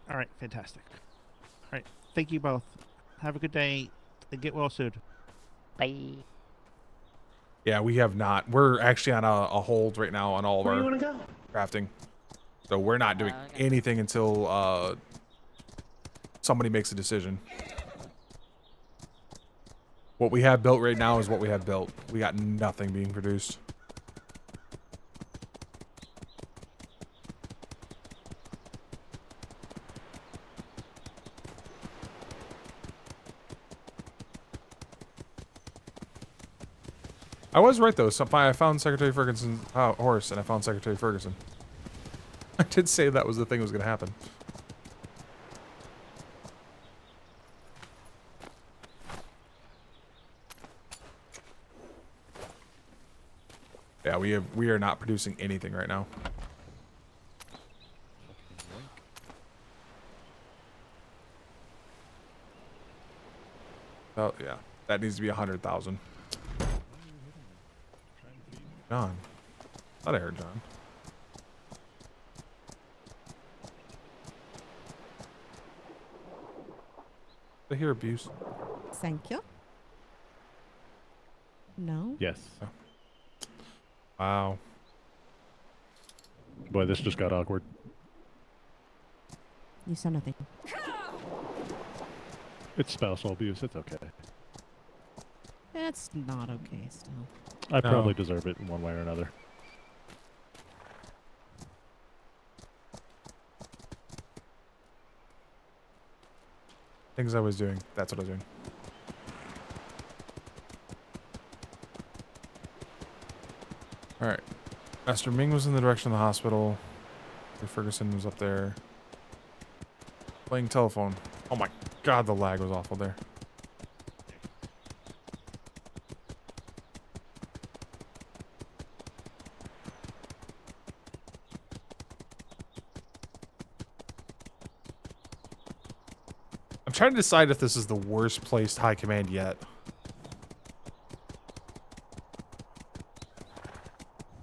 All right, fantastic. All right, thank you both. Have a good day and get well soon. Bye. Yeah, we have not. We're actually on a hold right now on all of Where our you want to go? crafting. So we're not doing anything until somebody makes a decision. What we have built right now is what we have built. We got nothing being produced. I was right though. I found Secretary Ferguson's horse, and I found Secretary Ferguson. I did say that was the thing that was going to happen. Yeah, we are not producing anything right now. Oh yeah, that needs to be 100,000. John, thought I heard John. I hear abuse. Thank you. No. Yes. Oh. Wow. Boy, this just got awkward. You saw nothing. It's spousal abuse. It's okay. It's not okay still. I probably deserve it in one way or another. Things I was doing. That's what I was doing. Alright. Master Ming was in the direction of the hospital. Ferguson was up there. Playing telephone. Oh my god, the lag was awful there. I'm trying to decide if this is the worst placed high command yet.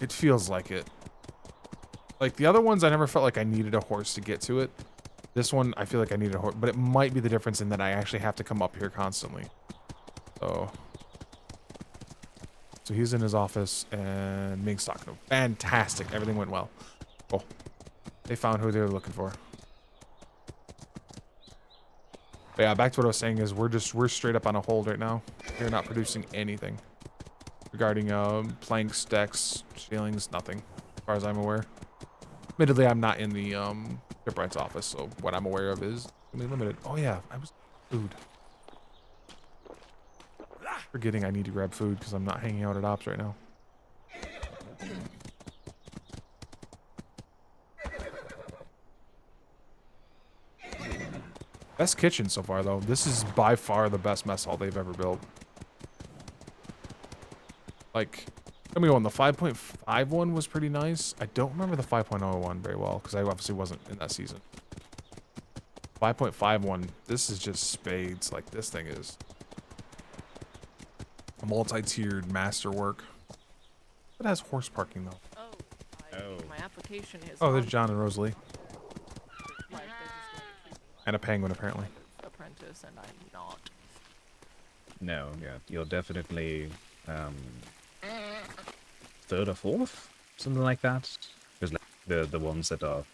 It feels like it. Like the other ones, I never felt like I needed a horse to get to it. This one, I feel like I need a horse, but it might be the difference in that I actually have to come up here constantly. So he's in his office and Ming's talking to him. Fantastic. Everything went well. Oh, they found who they were looking for. But yeah, back to what I was saying is we're straight up on a hold right now. We're not producing anything regarding planks, decks, ceilings, nothing, as far as I'm aware. Admittedly, I'm not in the shipwright's office, so what I'm aware of is really limited. Oh yeah, I was food. Forgetting I need to grab food because I'm not hanging out at ops right now. Best kitchen so far, though. This is by far the best mess hall they've ever built. Like, let me go on. The 5.5 one was pretty nice. I don't remember the 5.0 one very well because I obviously wasn't in that season. 5.5 one, this is just spades. Like, this thing is a multi-tiered masterwork. It has horse parking, though. My application is. Oh, there's John and Rosalie. And a penguin, apparently. Apprentice, and I'm not. No, yeah, you're definitely third or fourth, something like that. Because like the ones that are,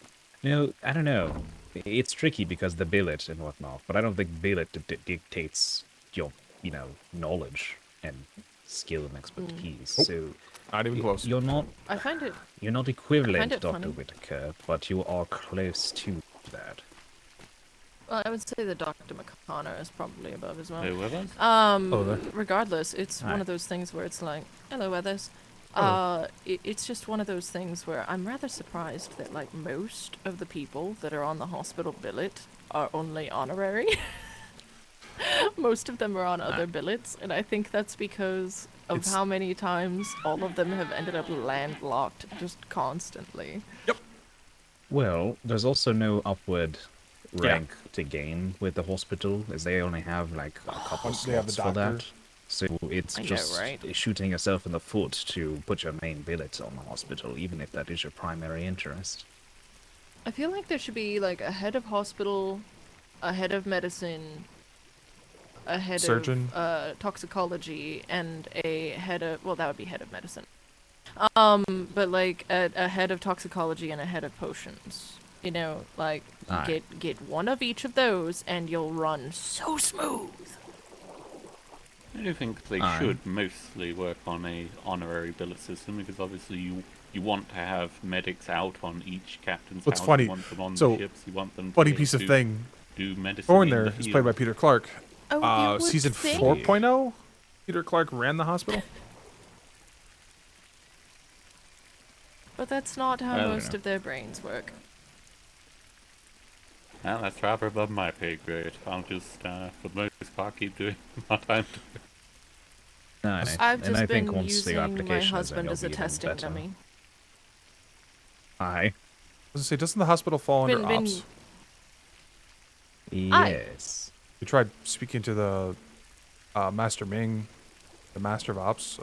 I don't know. It's tricky because the billet and whatnot, but I don't think billet dictates your knowledge and skill and expertise. So not even close. You're not. I find it. You're not equivalent, Dr. funny. Whitaker, but you are close to that. Well, I would say that Dr. McConnor is probably above as well. Hey, Weathers? Regardless, it's Hi. one of those things where it's like, hello, Weathers. Hello. It's just one of those things where I'm rather surprised that, like, most of the people that are on the hospital billet are only honorary. Most of them are on other billets, and I think that's because of how many times all of them have ended up landlocked just constantly. Well, there's also no upward rank to gain with the hospital, is they only have like a couple Once they have the slots for doctor. that. So it's I know, just right? shooting yourself in the foot to put your main billet on the hospital, even if that is your primary interest. I feel like there should be like a head of hospital, a head of medicine, a head Surgeon. of toxicology, and a head of, well, that would be head of medicine. But like a head of toxicology and a head of potions. You know, like Aye. get one of each of those, and you'll run so smooth. I do think they should mostly work on a honorary billet system, because obviously you want to have medics out on each captain's What's house. funny? You want them on So, the ships. You want them to funny be able piece of to thing. do medicine. Thorn in there the is played by field. Peter Clark. Oh, you would Season think. 4.0, Peter Clark ran the hospital. But that's not how I don't most know. of their brains work. Well, that's rather above my pay grade. I'll just, for the most part, keep doing what I'm doing. Aye. I've and just I think been once using the my application is in, husband you'll as a be even testing better. dummy. Aye. I was gonna say, doesn't the hospital fall under Been- ops? Aye. Yes. We tried speaking to the Master Ming, the Master of Ops.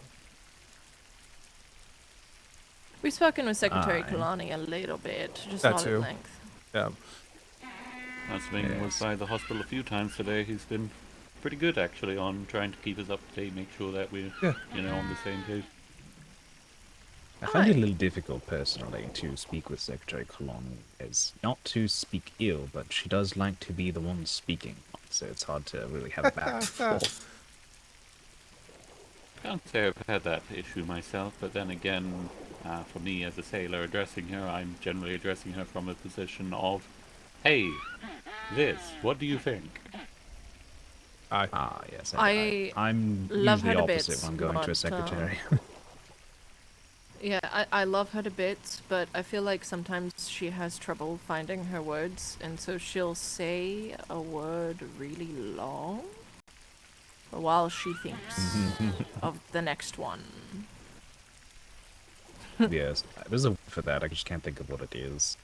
We've spoken with Secretary Aye. Kalani a little bit, just That not too. at length. Yeah. Asming was by the hospital a few times today. He's been pretty good, actually, on trying to keep us up to date, make sure that we're, you know, on the same page. I find it a little difficult personally to speak with Secretary Colon, as not to speak ill, but she does like to be the one speaking, so it's hard to really have a back and forth. Can't say I've had that issue myself, but then again, for me as a sailor addressing her, I'm generally addressing her from a position of, hey, this, what do you think? Yes. love I'm usually her to opposite bits, when I'm going to a but, secretary. Yeah, I love her to bits, but I feel like sometimes she has trouble finding her words, and so she'll say a word really long while she thinks of the next one. Yes, there's a word for that. I just can't think of what it is.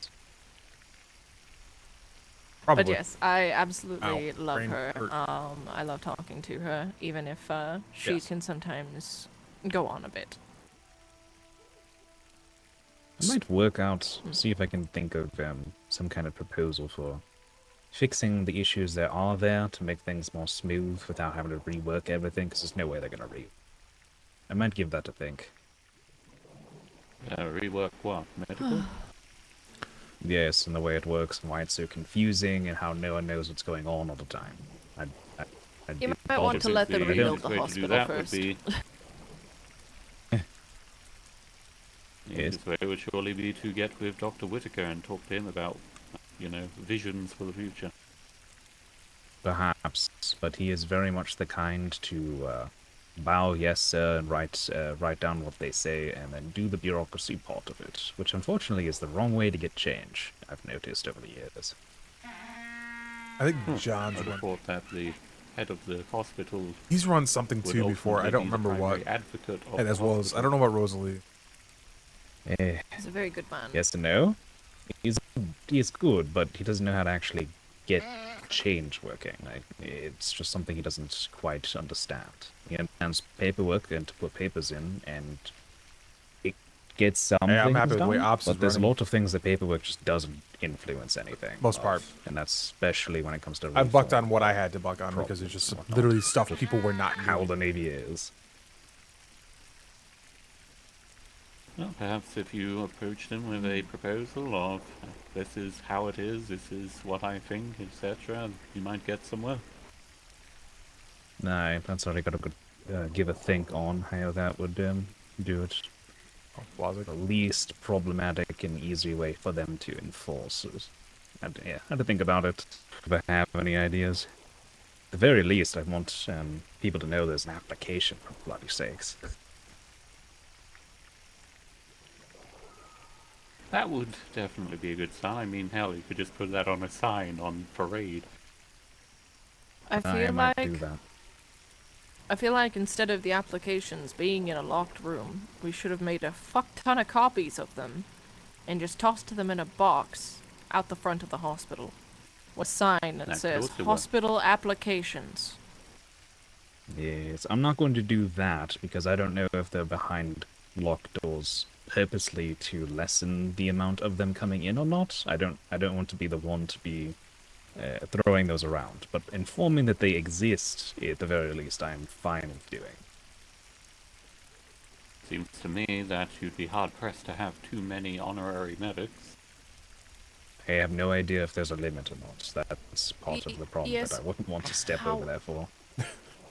But yes, I absolutely Ow, love brain her. hurt. I love talking to her, even if she Yes. can sometimes go on a bit. I might work out, see if I can think of some kind of proposal for fixing the issues that are there to make things more smooth without having to rework everything, because there's no way they're going to I might give that a think. Rework what? Medical? Yes, and the way it works and why it's so confusing and how no one knows what's going on all the time. You might want to let them the rebuild the way to do hospital that first. would be... Yes. Easiest way would surely be to get with Dr. Whitaker and talk to him about, you know, visions for the future. Perhaps, but he is very much the kind to bow yes sir and write down what they say and then do the bureaucracy part of it, which unfortunately is the wrong way to get change, I've noticed over the years. I think John's I'd one. have thought that the head of the hospital... He's run something would too before. I don't ultimately be the remember what. primary advocate of And the as well as I don't know about Rosalie. He's a very good man. Yes and no. He is good, but he doesn't know how to actually get change working. Like, it's just something he doesn't quite understand. He understands paperwork and to put papers in, and it gets some Hey, I'm things happy with the way done, Ops is but there's running. a lot of things that paperwork just doesn't influence anything. Most part. And that's especially when it comes to I bucked reform. on what I had to buck on because it's just literally stuff people were not how doing. the Navy is. Well, perhaps if you approached him with a proposal of, this is how it is, this is what I think, etc., you might get somewhere. No, that's already got to give a think on how that would do it. The least problematic and easy way for them to enforce it. Yeah, I had to think about it if I have any ideas. At the very least, I want people to know there's an application, for bloody sakes. That would definitely be a good sign. I mean, hell, you could just put that on a sign on parade. I feel might like do that. I feel like instead of the applications being in a locked room, we should have made a fuck ton of copies of them and just tossed them in a box out the front of the hospital. a sign that says hospital applications. Yes, I'm not going to do that because I don't know if they're behind locked doors purposely to lessen the amount of them coming in or not. I don't want to be the one to be throwing those around, but informing that they exist, at the very least, I'm fine with doing. Seems to me that you'd be hard-pressed to have too many honorary medics. I have no idea if there's a limit or not. That's part of the problem yes. that I wouldn't want to step over there for.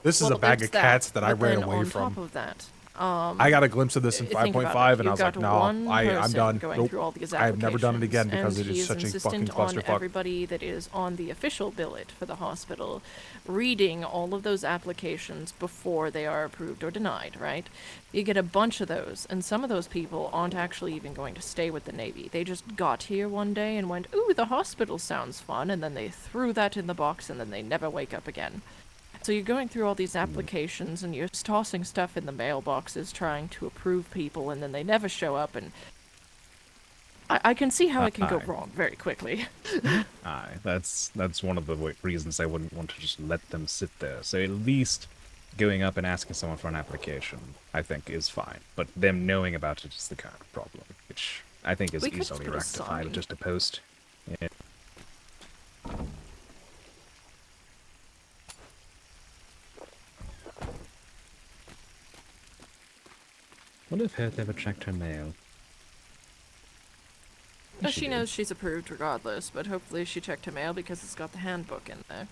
This is a bag of cats that I ran away on from. Top of that, I got a glimpse of this in 5.5, and I was like, no, I'm done. Nope. I have never done it again because it is such a fucking clusterfuck. On everybody that is on the official billet for the hospital reading all of those applications before they are approved or denied, right? You get a bunch of those, and some of those people aren't actually even going to stay with the Navy. They just got here one day and went, ooh, the hospital sounds fun, and then they threw that in the box, and then they never wake up again. So you're going through all these applications and you're tossing stuff in the mailboxes trying to approve people, and then they never show up, and I can see how it can go wrong very quickly. Aye, that's one of the reasons I wouldn't want to just let them sit there. So at least going up and asking someone for an application, I think, is fine. But them knowing about it is the kind of problem, which I think is easily rectified with just a post. Yeah. What if Hurt ever checked her mail? Well, she knows she's approved regardless, but hopefully she checked her mail because it's got the handbook in there.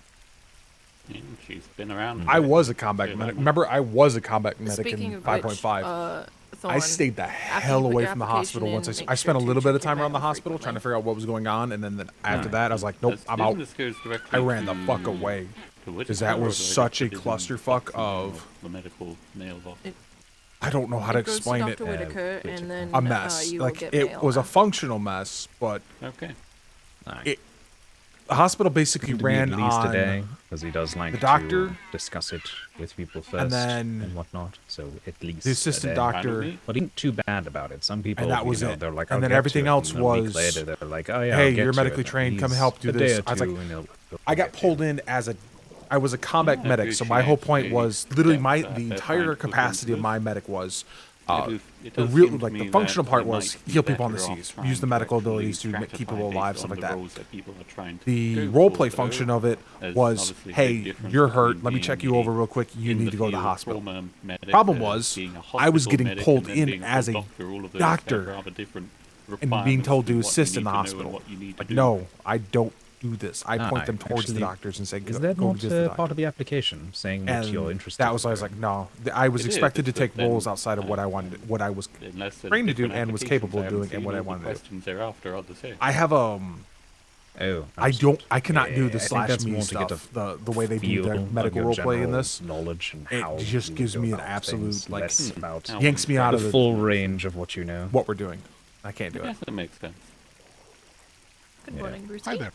Yeah, she's been around. I was a combat medic. Remember, I was a combat medic Speaking in of which, 5.5. Thorn, I stayed the hell away from the hospital once I spent a little bit of time around the hospital trying to figure out what was going on, and then after that I was like, nope, I'm out. I ran the fuck away because that was such a clusterfuck of the medical mailbox. I don't know how to explain it. And then, a mess. you Like will get it mail was a after. functional mess, but okay. The hospital basically ran at least on today because he does like the doctor to discuss it with people first and then whatnot. So at least the assistant doctor. But he ain't too bad about it. Some people, And that was it. They're like, and I'll then get everything to it. else And then a week was, later, they're like, oh yeah, hey, I'll get you're to medically it. trained. Come He's help do a day this. or I was like, two, and he'll I got pulled in as I was a combat medic, so my whole point was literally the entire capacity of my medic was. The functional part was heal people on the seas, use the medical abilities to keep people alive, stuff like that. The roleplay function of it was, hey, you're hurt, let me check you over real quick, you need to go to the hospital. Problem was, I was getting pulled in as a doctor and being told to assist in the hospital. Like, no, I don't do this. I point them towards the doctors and say, is that go not visit the doctor. part of the application saying that you're interested? That was why I was like, no. I was expected to take roles outside of what I wanted, what I was trained to do and was capable of doing, and what I wanted to do. I have I cannot do the slash me stuff. The way they do their medical roleplay in this knowledge and it how just gives me an absolute like about yanks me out of the full range of what you know. What we're doing. I can't do it. Yes, that makes sense. Good morning, Brucey. Hi there.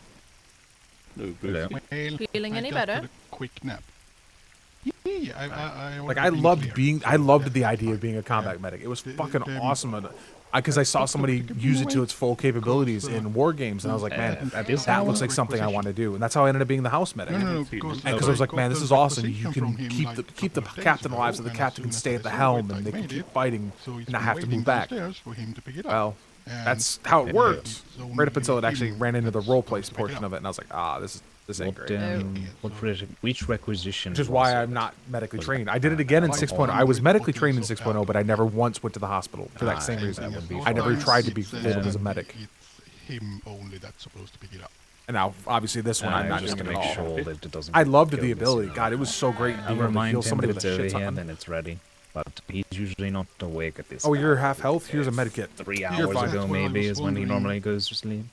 Hello. Well, Feeling any I just better? had a quick nap. Yeah, I loved the idea of being a combat medic. It was fucking awesome. Because I saw somebody use it to its full capabilities in war games, and I was like, man, that looks like something I want to do. And that's how I ended up being the house medic. Because I was like, man, this is awesome. You can keep the captain alive, so the captain can stay at the helm, and they can keep fighting and not have to move back. Well, that's how it worked. Right up until it actually ran into the roleplay portion of it, and I was like, this ain't great. Which requisition? Which is why I'm not medically trained. I did it again in 6.0. I was medically trained in 6.0, but I never once went to the hospital for that same reason. I never tried to be fitted as a medic. Him only that's supposed to pick it up. And now, obviously, this one I'm not just doing gonna at make all. sure that it doesn't. I loved the ability. God, it was so great being able to heal somebody with a shit here, ton. then it's ready. But he's usually not awake at this. Oh, you're half health? Here's a med kit. 3 hours ago, maybe, is when he normally goes to sleep.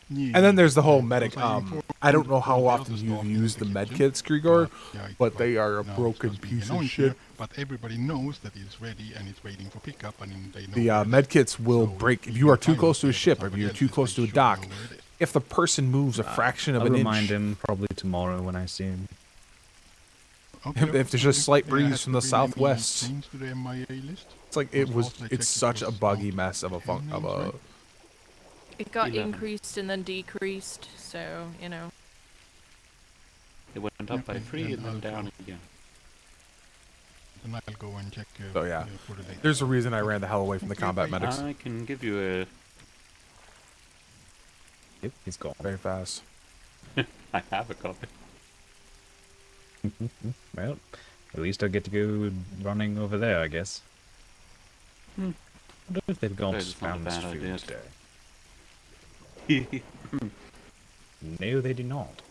And then there's the whole medic. I don't know how often you've used the med kits, Grigor, but they are a broken piece of shit. But everybody knows that it's ready and it's waiting for pickup, and they know The med kits will break if you are too close to a ship, or if you're too close to a dock. If the person moves a fraction of I'll an remind inch, him probably tomorrow when I see him. if there's a slight breeze from the southwest, it's like it's such a buggy mess of a It got 11. increased and then decreased, so, you know. It went up by Okay, 3 then and then I'll down go. again. Then I'll go and check. So yeah, for the later. there's a reason I ran the hell away from the combat medics. I can give you a... Yep, he's gone. Very fast. I have a copy. Well, at least I get to go running over there, I guess. I wonder if they've got That's not a balanced bad food idea. today. No, they do not.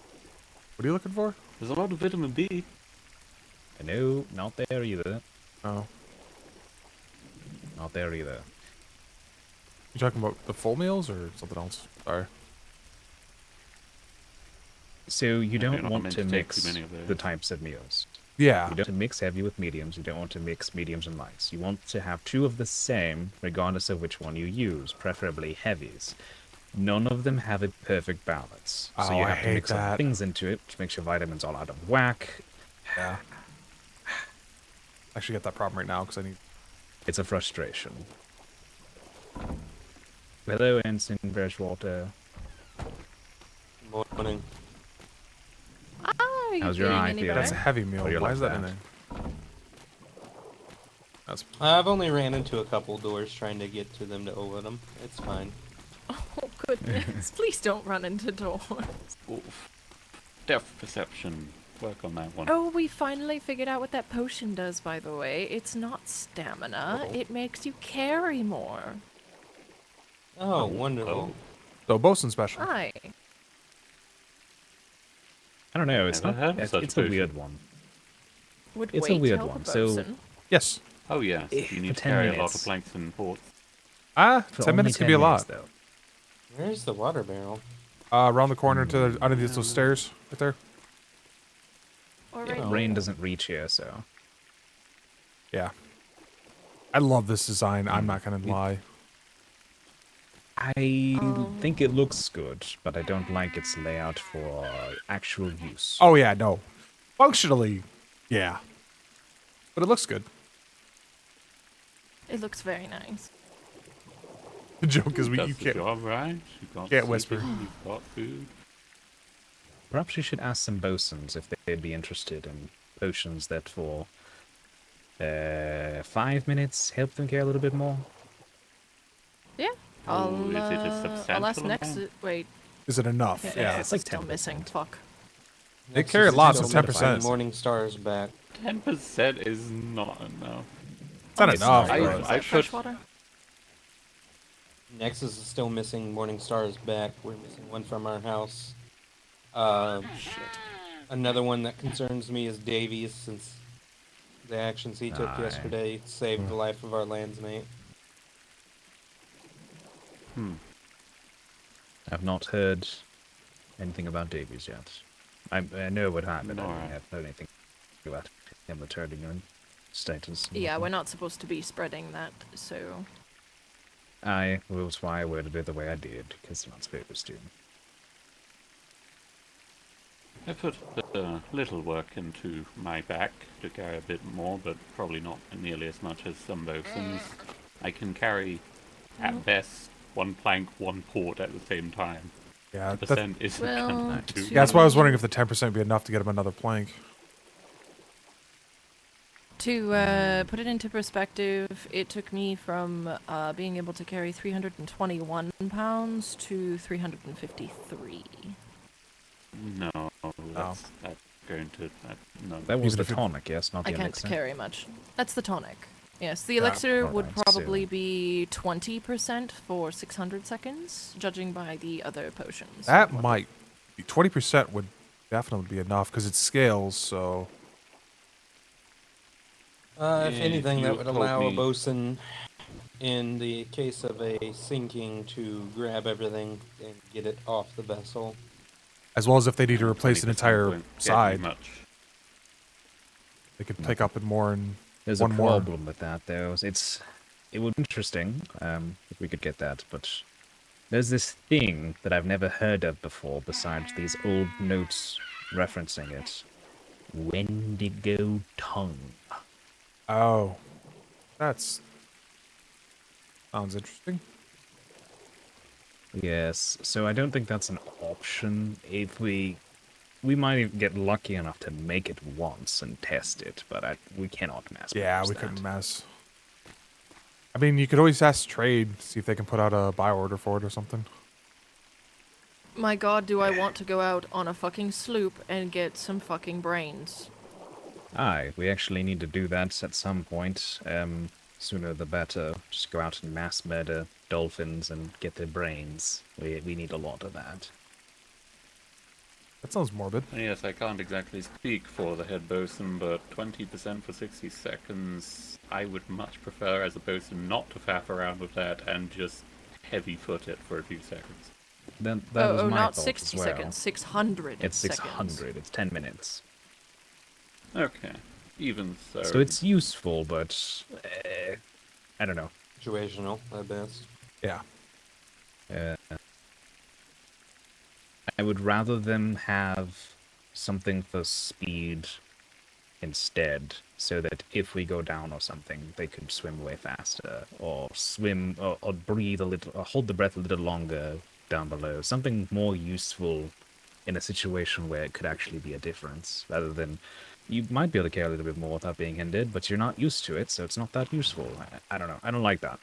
What are you looking for? There's a lot of vitamin B. No, not there either. Oh. Not there either. You talking about the full meals or something else? Sorry. So you you're don't not want meant to to take mix too many of those. the types of meals. Yeah. You don't want to mix heavy with mediums. You don't want to mix mediums and lights. You want to have 2 of the same, regardless of which one you use, preferably heavies. None of them have a perfect balance. So Oh, you I have to hate mix other that. things into it, which makes your vitamins all out of whack. Yeah. I should get that problem right now because I need. It's a frustration. Hello, Ensign Freshwater. Morning. Oh, How's your eye feeling? That's a heavy meal. Oh, you're Why like is that in that. there? That's. I've only ran into a couple doors trying to get to them to open them. It's fine. Oh, goodness. Please don't run into doors. Oof. Depth perception. Work on that one. Oh, we finally figured out what that potion does, by the way. It's not stamina. It makes you carry more. Oh, wonderful. So, Bosun special. Hi. I don't know. It's Never not. heard of It's, such it's a potion. weird one. Would It's wait a weird help one. a So bosun? Yes. Oh yes, you need for to 10 carry a lot of minutes. planks and ports. For 10 only minutes could 10 be a minutes, lot. though. Where's the water barrel? Around the corner to the, underneath those stairs right there. Or Yeah, right rain doesn't reach here, so. Yeah. I love this design. I'm not gonna lie. I think it looks good, but I don't like its layout for actual use. Oh yeah, no. Functionally, yeah. But it looks good. It looks very nice. The joke is Does you the can't. job right. You got Can't whisper. sleeping, You've got food. Perhaps we should ask some bosuns if they'd be interested in potions that for 5 minutes help them care a little bit more. Yeah. Oh, is it a I'll ask substantial next. amount? Wait. Is it enough? Yeah. it's like still 10%. missing. Fuck. They carry lots of Still find 10%. Morning Star's back. 10% is not enough. It's not enough. I- but- I put- Freshwater? Nexus is still missing. Morning Star's back. We're missing one from our house. Another one that concerns me is Davies, since the actions he took Aye. yesterday saved the life of our landsmate. I've not heard anything about Davies yet. I know what happened. I Alright. haven't heard anything about him returning in status. and Yeah, we're whatnot. not supposed to be spreading that, so. Well, that's why I worded it the way I did, because I'm not supposed to. I put a little work into my back to carry a bit more, but probably not nearly as much as some bosuns. I can carry, at best, 1 plank, 1 port at the same time. Yeah, 10% isn't Well, gonna do. Yeah, that's why I was wondering if the 10% would be enough to get him another plank. To put it into perspective, it took me from being able to carry 321 pounds to 353. No, that's going to... no. That was Even the if it- tonic, yes, not I the can't elixir. carry much. That's the tonic. Yes, the Yeah, elixir would alright, so- probably be 20% for 600 seconds, judging by the other potions. That might be 20% would definitely be enough because it scales. So If If anything, you that would told allow a me- bosun, in the case of a sinking, to grab everything and get it off the vessel. as well as if they need to replace an 20% entire won't get you side, much. they could pick up it more and There's one a more. problem with that, though. It would be interesting if we could get that, but there's this thing that I've never heard of before besides these old notes referencing it. Wendigo tongue. Oh, that's sounds interesting. Yes, so I don't think that's an option. If we might get lucky enough to make it once and test it, but we cannot mass. Yeah, we couldn't mess. I mean, you could always ask trade, see if they can put out a buy order for it or something. My god, do I want to go out on a fucking sloop and get some fucking brains. Aye, we actually need to do that at some point. Sooner the better. Just go out and mass murder dolphins and get their brains. We need a lot of that. That sounds morbid. Yes, I can't exactly speak for the head bosun, but 20% for 60 seconds, I would much prefer as a bosun not to faff around with that and just heavy foot it for a few seconds. Then that was my not thought 60 as well. seconds, 600 It's seconds. 600, it's 10 minutes. Okay, even so. So it's useful, but I don't know. Situational at best. Yeah. I would rather them have something for speed instead, so that if we go down or something, they could swim away faster, or swim, or breathe a little, or hold the breath a little longer down below. Something more useful in a situation where it could actually be a difference, rather than you might be able to carry a little bit more without being hindered, but you're not used to it, so it's not that useful. I don't know. I don't like that.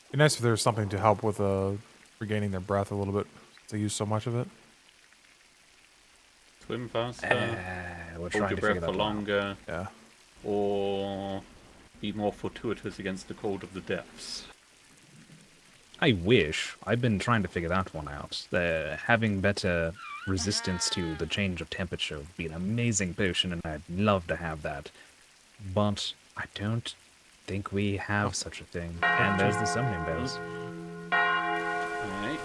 It'd be nice if there was something to help with regaining their breath a little bit. They use so much of it. Swim faster, we're hold trying your to breath figure for that out. longer, yeah, or be more fortuitous against the cold of the depths. I wish. I've been trying to figure that one out. Having better resistance to the change of temperature would be an amazing potion, and I'd love to have that. But I don't think we have such a thing. And there's the summoning bells. Alright.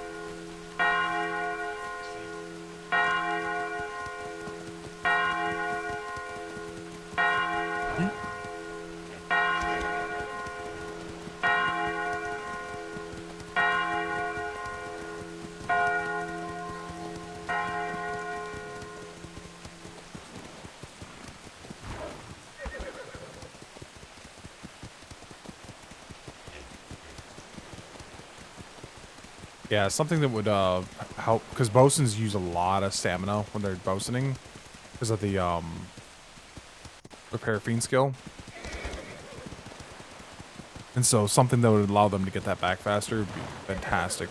Yeah, something that would help, because bosuns use a lot of stamina when they're bosuning because of the paraffin skill. And so something that would allow them to get that back faster would be fantastic.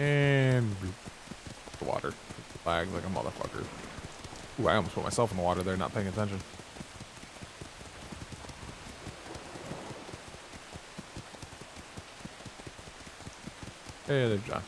And the water. Lag like a motherfucker. Ooh, I almost put myself in the water there, not paying attention. Hey there, John.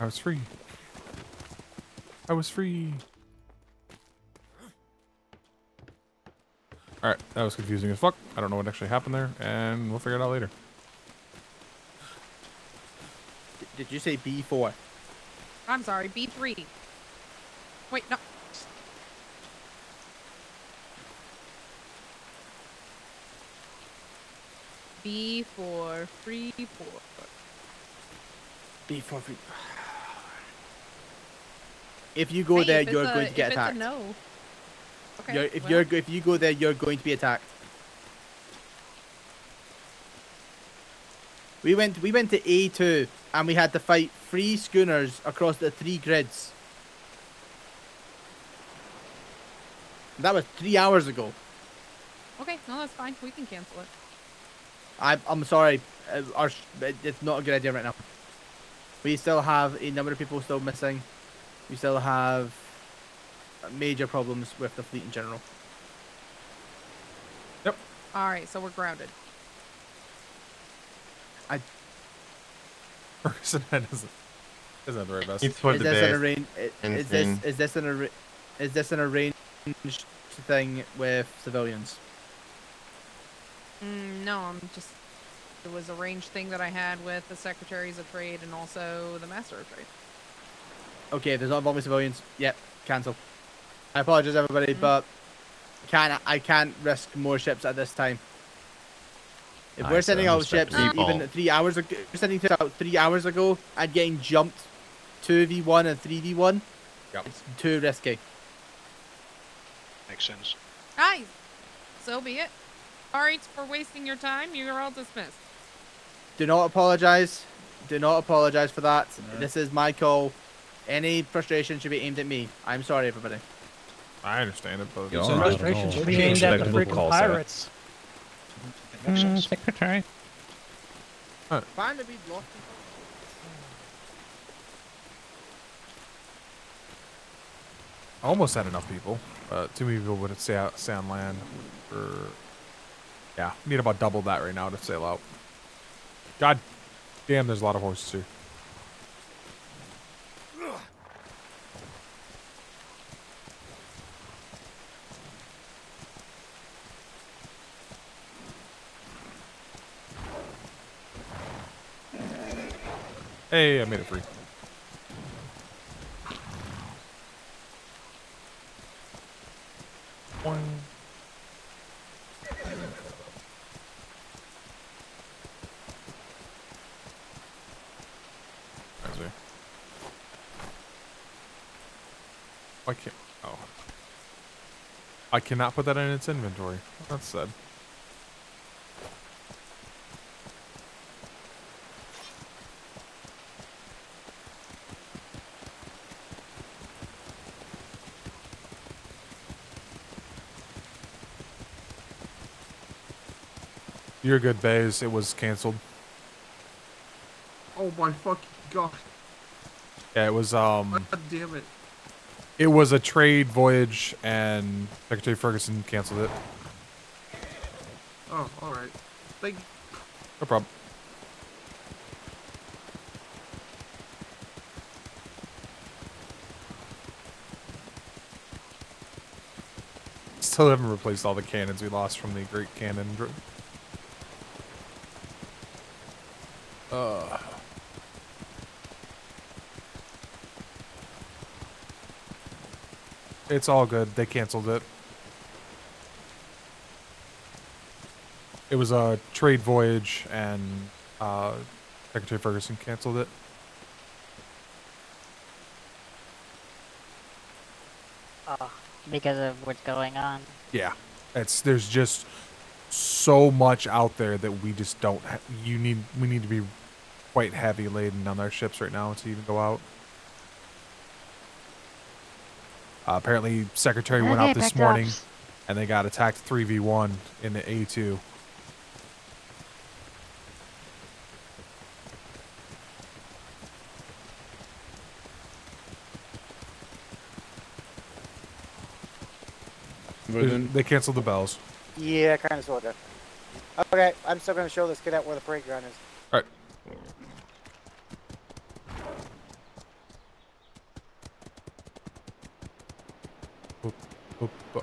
I was free. I was free. Alright, that was confusing as fuck. I don't know what actually happened there, and we'll figure it out later. Did you say B4? I'm sorry, B3. Wait, no. B4, free 4. B4 free. If you go there, you're going to get attacked. No. Okay. If you go there, you're going to be attacked. We went to A2 and we had to fight 3 schooners across the 3 grids. That was 3 hours ago. Okay, no, that's fine. We can cancel it. I'm sorry. It's not a good idea right now. We still have a number of people still missing. We still have major problems with the fleet in general. Alright, so we're grounded. Ferguson isn't the very best. It's for Is the this best. an arrange? Is this an arranged thing with civilians? No, I'm just. It was a arranged thing that I had with the secretaries of trade and also the master of trade. Okay, if there's not involving civilians, yep, cancel. I apologize, everybody, but I can't risk more ships at this time. If we're sending out ships even 3 hours ago, we're sending ships out 3 hours ago and getting jumped 2v1 and 3v1, it's too risky. Makes sense. Guys, so be it. Sorry for wasting your time. You're all dismissed. Do not apologize. Do not apologize for that. This is my call. Any frustration should be aimed at me. I'm sorry, everybody. I understand it, but Frustration should be aimed at the freaking pirates. Secretary. Fine to be lost. I almost had enough people. Too many people would stay on land. Yeah, need about double that right now to sail out. God damn, there's a lot of horses here. Hey, I made it free. Boing. I can't. Oh. I cannot put that in its inventory. That's sad. You're good, Baze. It was canceled. Oh my fucking god. Yeah, it was God damn it. it was a trade voyage and Secretary Ferguson canceled it. Oh, alright. Thank you. No problem. Still haven't replaced all the cannons we lost from the Great Cannon. It's all good. They canceled it. It was a trade voyage, and Secretary Ferguson canceled it. Because of what's going on. Yeah, there's just so much out there that we just don't. We need to be quite heavy laden on our ships right now to even go out. Apparently, Secretary went out this morning, and they got attacked 3v1 in the A2. They canceled the bells. Yeah, kind of, sort of. Okay, I'm still going to show this cadet where the parade ground is. All right.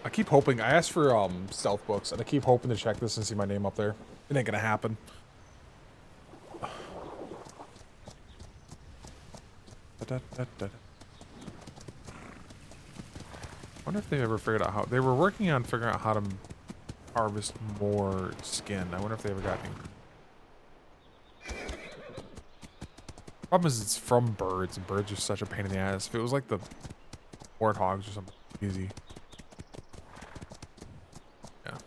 I keep hoping. I asked for stealth books, and I keep hoping to check this and see my name up there. It ain't gonna happen. Wonder if they ever figured out how. They were working on figuring out how to harvest more skin. I wonder if they ever got any. Problem is, it's from birds, and birds are such a pain in the ass. If it was like the warthogs or something, easy. Yeah.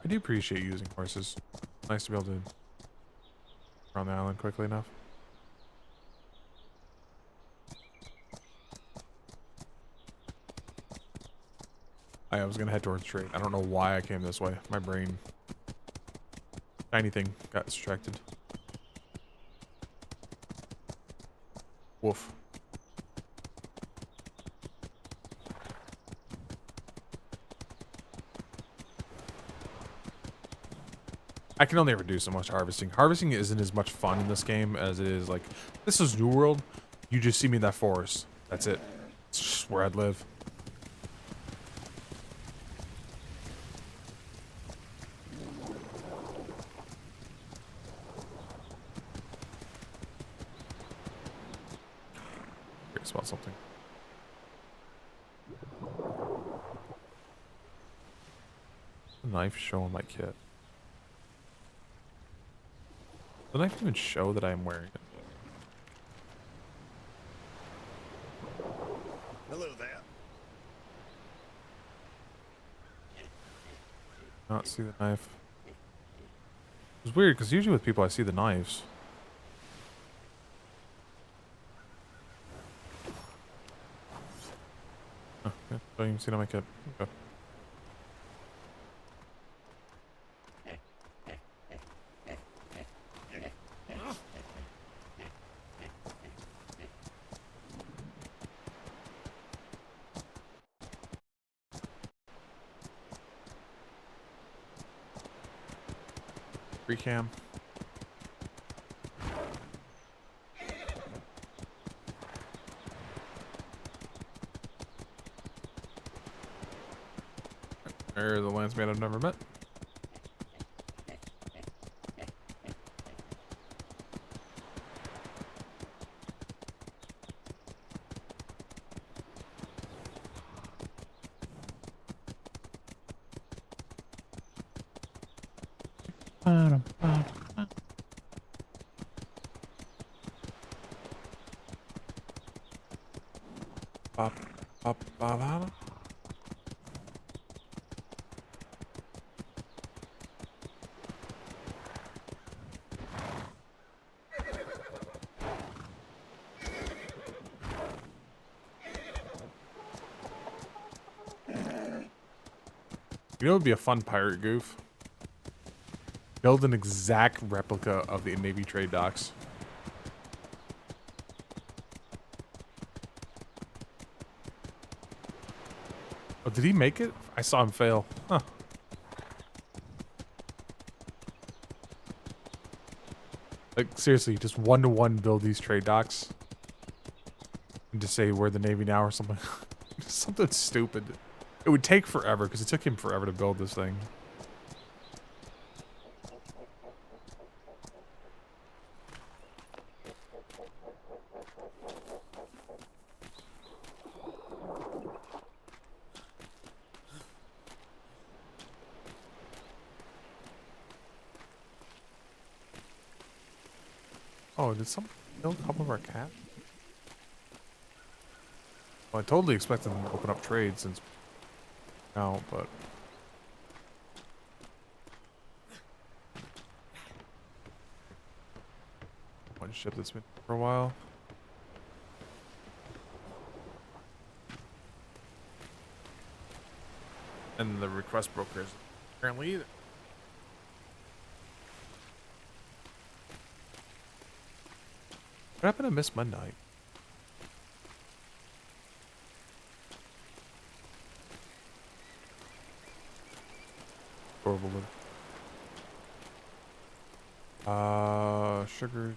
I do appreciate using horses. Nice to be able to around the island quickly enough. I was gonna head towards trade. I don't know why I came this way. My brain. Tiny thing got distracted. Woof. I can only ever do so much harvesting. Harvesting isn't as much fun in this game as it is like, this is New World. You just see me in that forest. That's it. It's just where I'd live. I smell something. The knife showing my kit. The knife even show that I'm wearing it. Hello there. Not see the knife. It's weird because usually with people I see the knives. Oh, yeah, don't even see it on my kit. Okay. Free cam. There's the landsman I've never met. Pop, pop, pop, pop. You know what would be a fun pirate goof? Build an exact replica of the Navy trade docks. Oh, did he make it? I saw him fail. Huh. Like, seriously, just one-to-one build these trade docks. And just say we're the Navy now or something. Something stupid. It would take forever, because it took him forever to build this thing. Oh, did someone kill a couple of our cats? Well, I totally expected them to open up trade since now, but one ship that's been for a while. And the request brokers apparently either. What happened to Miss Midnight? Horrible. Sugar.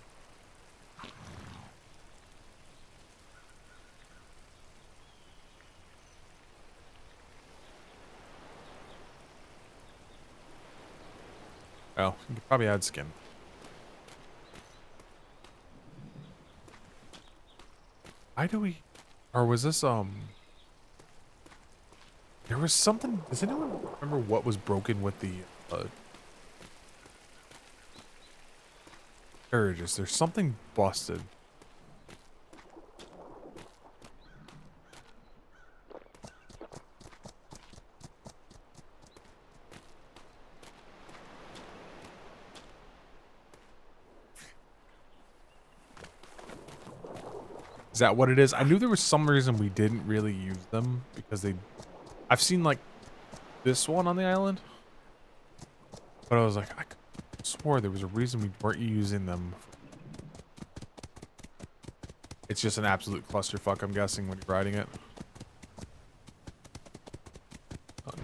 Oh, you could probably add skin. Why do we... Or was this, there was something... Does anyone remember what was broken with the, carriages? There's something busted. Is that what it is? I knew there was some reason we didn't really use them because they... I've seen like this one on the island. But I was like, I swore there was a reason we weren't using them. It's just an absolute clusterfuck, I'm guessing, when you're riding it.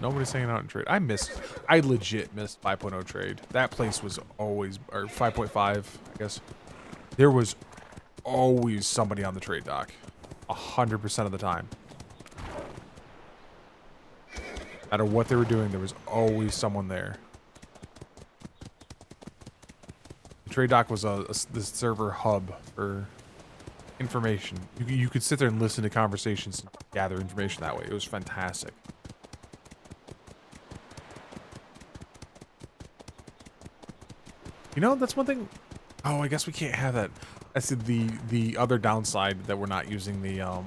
Nobody's hanging out in trade. I legit missed 5.0 trade. That place was always, or 5.5, I guess. There was always somebody on the trade dock. 100% of the time. No matter what they were doing, there was always someone there. The trade dock was the server hub for information. You could sit there and listen to conversations and gather information that way. It was fantastic. You know, that's one thing. Oh, I guess we can't have that. That's the other downside that we're not using the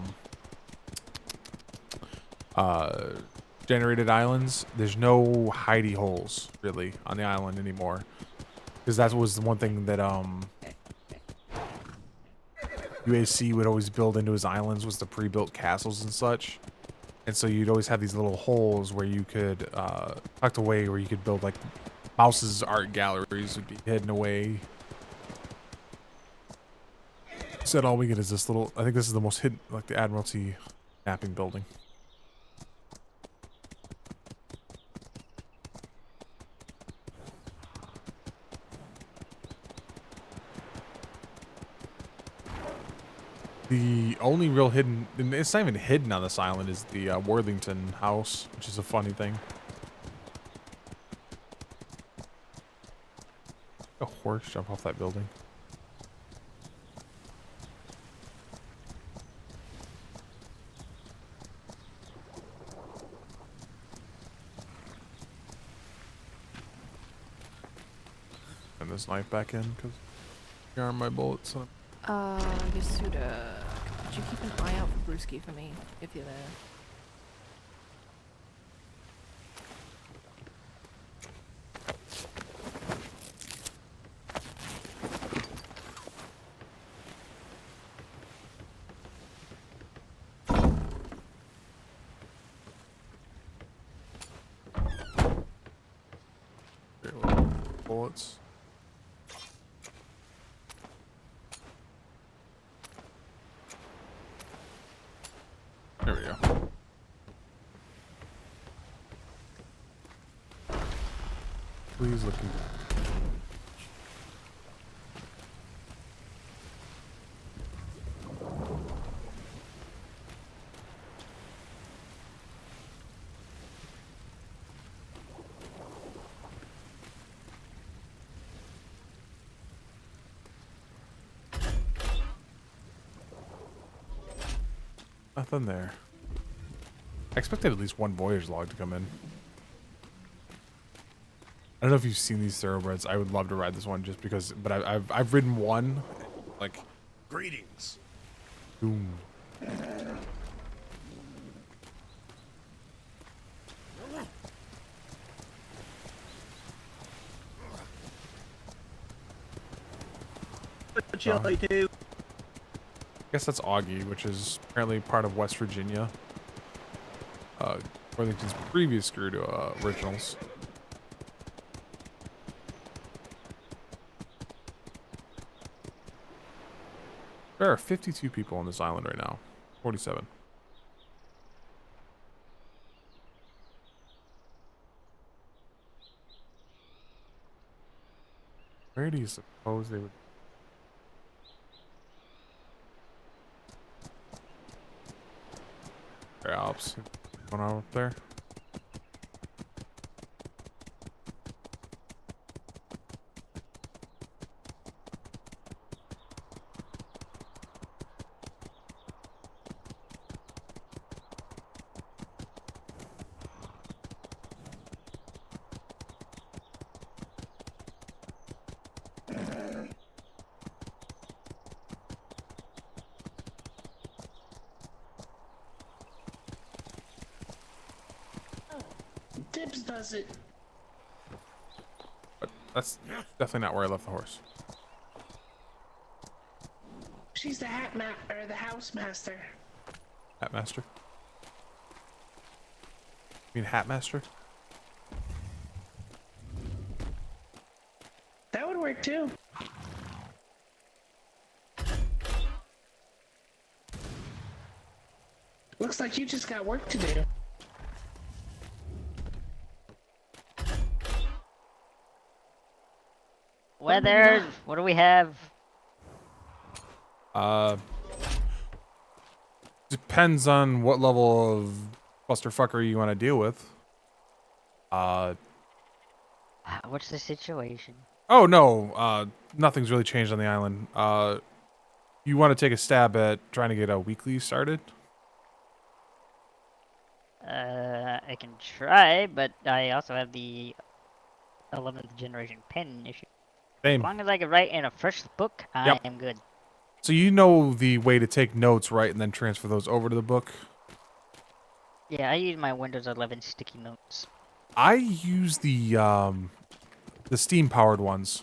generated islands. There's no hidey holes really on the island anymore, because that was the one thing that UAC would always build into his islands, was the pre-built castles and such. And so you'd always have these little holes where you could tucked away, where you could build like Mouse's art galleries would be hidden away. Instead, all we get is this little. I think this is the most hidden, like the Admiralty mapping building. The only real hidden, and it's not even hidden on this island, is the Worthington house, which is a funny thing. A horse jump off that building. And this knife back in because you arm my bullets. Yasuda, could you keep an eye out for Brewski for me if you're there? Bullets. There we go. Please look good. Nothing there. I expected at least one voyage log to come in. I don't know if you've seen these thoroughbreds. I would love to ride this one just because, but I've ridden one, like, greetings. Boom. What you like to? I guess that's Augie, which is apparently part of West Virginia. Worthington's previous crew to originals. There are 52 people on this island right now. 47. Where do you suppose they would? Alps going on up there. Dibs does it. But that's definitely not where I left the horse. She's the or the house master. Hat master? You mean hat master? work too. Looks like you just got work to do. Weather. What do we have? Depends on what level of clusterfuckery you want to deal with. What's the situation? Oh no, nothing's really changed on the island. You want to take a stab at trying to get a weekly started? I can try, but I also have the 11th generation pen issue. Same. As long as I can write in a fresh book, I am good. So you know the way to take notes, right, and then transfer those over to the book? Yeah, I use my Windows 11 sticky notes. I use the steam-powered ones.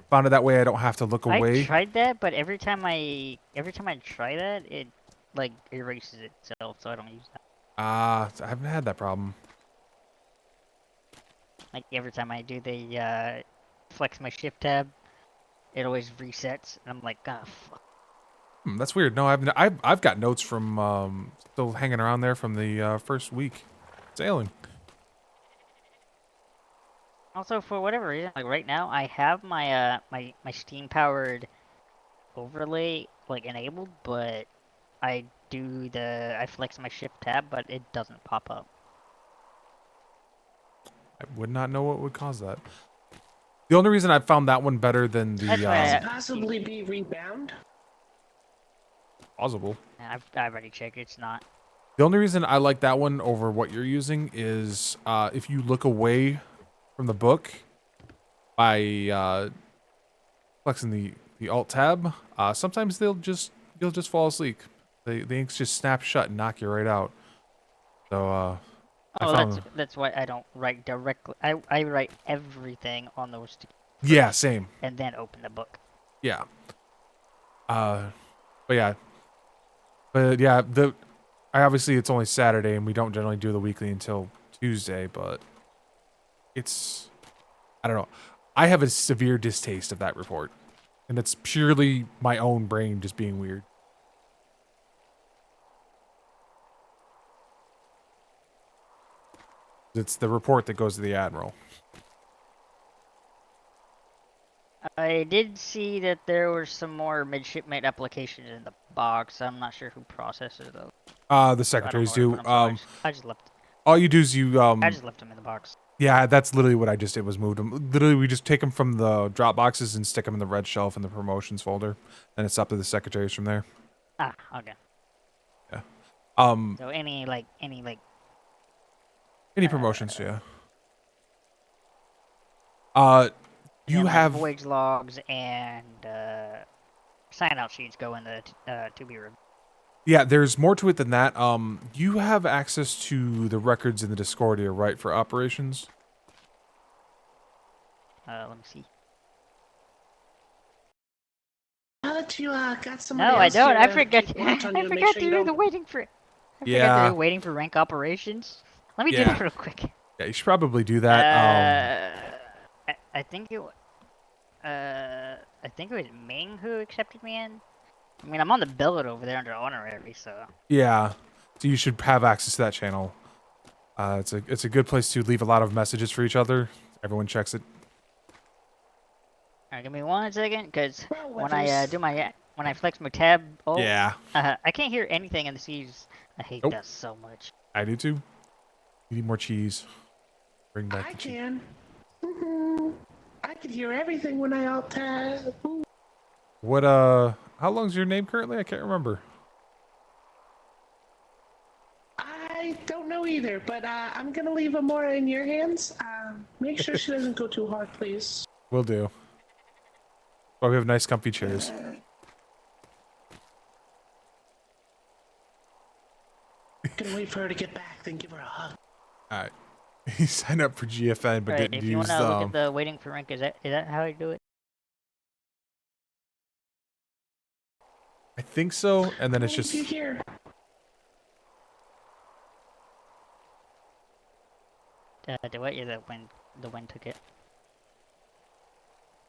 Found it that way I don't have to look away. I tried that, but every time I try that, it like erases itself, so I don't use that. I haven't had that problem. Like every time I do the flex my shift tab, it always resets, and I'm like, ah, fuck. That's weird. No, I've got notes from still hanging around there from the first week sailing. Also, for whatever reason, like right now, I have my my steam powered overlay like enabled, but I flex my shift tab, but it doesn't pop up. I would not know what would cause that. The only reason I found that one better than the Could it possibly be rebound? plausible. I've already checked. It's not. The only reason I like that one over what you're using is if you look away from the book by flexing the alt tab, sometimes you'll just fall asleep. The inks just snap shut and knock you right out. So that's why I don't write directly. I write everything on those two. Yeah, same. And then open the book. Yeah. But yeah, obviously it's only Saturday and we don't generally do the weekly until Tuesday, but I don't know. I have a severe distaste of that report, and it's purely my own brain just being weird. It's the report that goes to the Admiral. I did see that there were some more midshipmate applications in the box. I'm not sure who processes those. The secretaries do. I just left. All you do is you I just left them in the box. Yeah, that's literally what I just did, was moved them. Literally, we just take them from the drop boxes and stick them in the red shelf in the promotions folder, and it's up to the secretaries from there. Ah, okay. Yeah. So any promotions, yeah. You have voyage logs and sign-out sheets go in the to be reviewed. Yeah, there's more to it than that. You have access to the records in the Discordia, right, for operations? Let me see. Now that you got somebody No, I else don't. here I to forgot. keep watch on I you, make forgot sure to you do don't- the waiting for. I forgot Yeah. to do waiting for rank operations. Let me do Yeah. that real quick. Yeah, you should probably do that. I think it. I think it was Ming who accepted me in. I mean, I'm on the billet over there under honorary, so. Yeah, so you should have access to that channel. It's a good place to leave a lot of messages for each other. Everyone checks it. Alright, give me 1 second, because when I flex my tab, Yeah. I can't hear anything in the seas. I hate Nope. that so much. I do too. You need more cheese. Bring back I the cheese. can. I can hear everything when I alt tab. What how long's your name currently? I can't remember. I don't know either, but I'm gonna leave Amora in your hands. Make sure she doesn't go too hard, please. Will do. Oh, we have nice comfy chairs. Gonna wait for her to get back, then give her a hug. Alright. He signed up for GFN but Alright, didn't if you use want to look at the waiting for rank, is that how I do it? I think so, and then it's just You here? Do what? Yeah, the wind took it.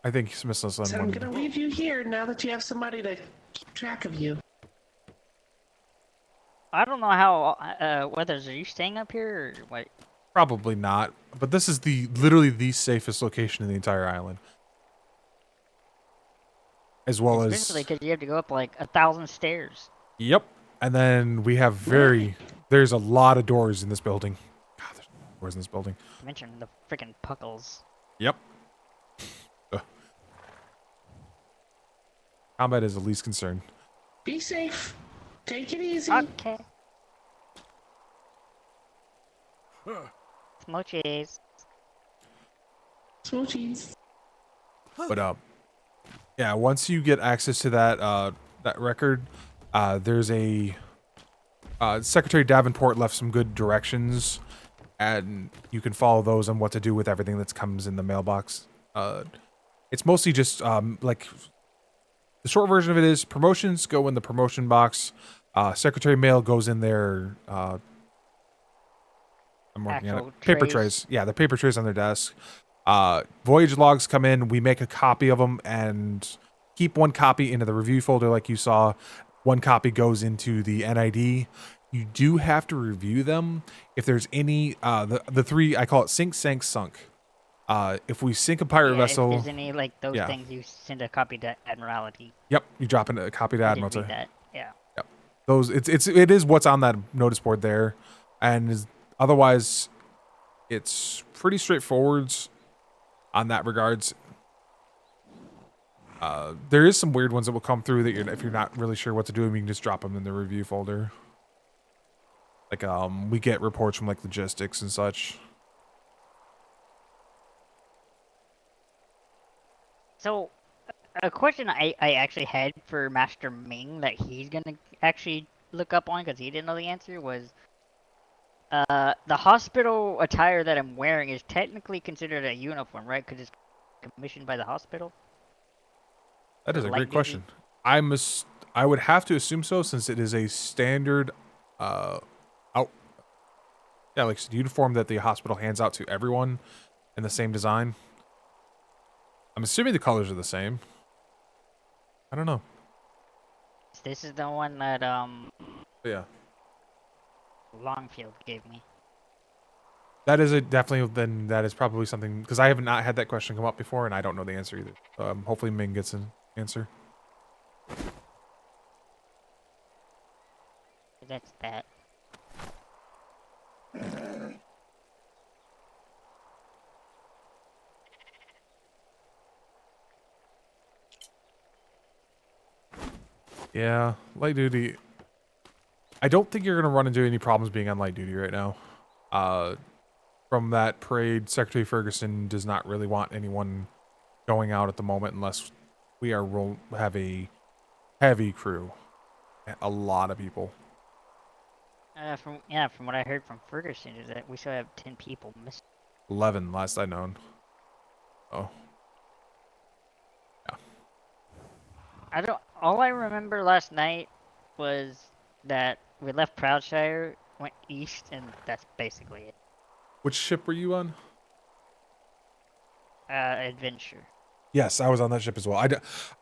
I think Smith Slim So I'm wanted. gonna leave you here now that you have somebody to keep track of you. I don't know how. Weathers, are you staying up here or what? Probably not, but this is literally the safest location in the entire island. As well as. Especially because you have to go up like 1,000 stairs. Yep. And then we have there's a lot of doors in this building. God, there's doors in this building. Mention the freaking puckles. Yep. Ugh. Combat is the least concern. Be safe. Take it easy. Okay. Smoochies. Smoochies. But yeah, once you get access to that record, there's a Secretary Davenport left some good directions, and you can follow those on what to do with everything that comes in the mailbox. It's mostly just like the short version of it is promotions go in the promotion box. Secretary mail goes in their I'm working on it. Paper trays. Yeah, the paper trays on their desk. Voyage logs come in. We make a copy of them and keep one copy into the review folder, like you saw. One copy goes into the NID. You do have to review them. If there's any, the three, I call it sink, sank, sunk. If we sink a pirate vessel, If there's any like those things, you send a copy to Admiralty. Yep, you drop in a copy to I did Admiralty. read that. Yeah. Yep. Those it is what's on that notice board there, and otherwise, it's pretty straightforward on that regards. There is some weird ones that will come through that if you're not really sure what to do, you can just drop them in the review folder. Like we get reports from like logistics and such. So, a question I actually had for Master Ming that he's gonna actually look up on because he didn't know the answer was, the hospital attire that I'm wearing is technically considered a uniform, right? Because it's commissioned by the hospital. That is a great question. I would have to assume so, since it is a standard, like uniform that the hospital hands out to everyone in the same design. I'm assuming the colors are the same. I don't know. This is the one that Yeah. Longfield gave me. That is that is probably something, because I have not had that question come up before and I don't know the answer either. Hopefully Ming gets an answer. That's that. Yeah, light duty. I don't think you're going to run into any problems being on light duty right now. From that parade, Secretary Ferguson does not really want anyone going out at the moment unless we have a heavy crew. A lot of people. From what I heard from Ferguson is that we still have 10 people missing. 11 last I known. Oh. Yeah. All I remember last night was that we left Proudshire, went east, and that's basically it. Which ship were you on? Adventure. Yes, I was on that ship as well.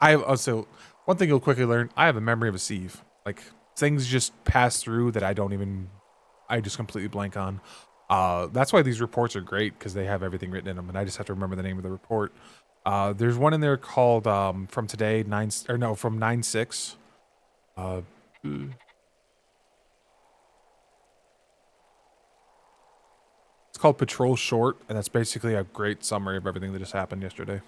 I also, one thing you'll quickly learn, I have a memory of a sieve. Like, things just pass through that I just completely blank on. That's why these reports are great, because they have everything written in them, and I just have to remember the name of the report. There's one in there called, from today, from 9/6. It's called Patrol Short, and that's basically a great summary of everything that just happened yesterday.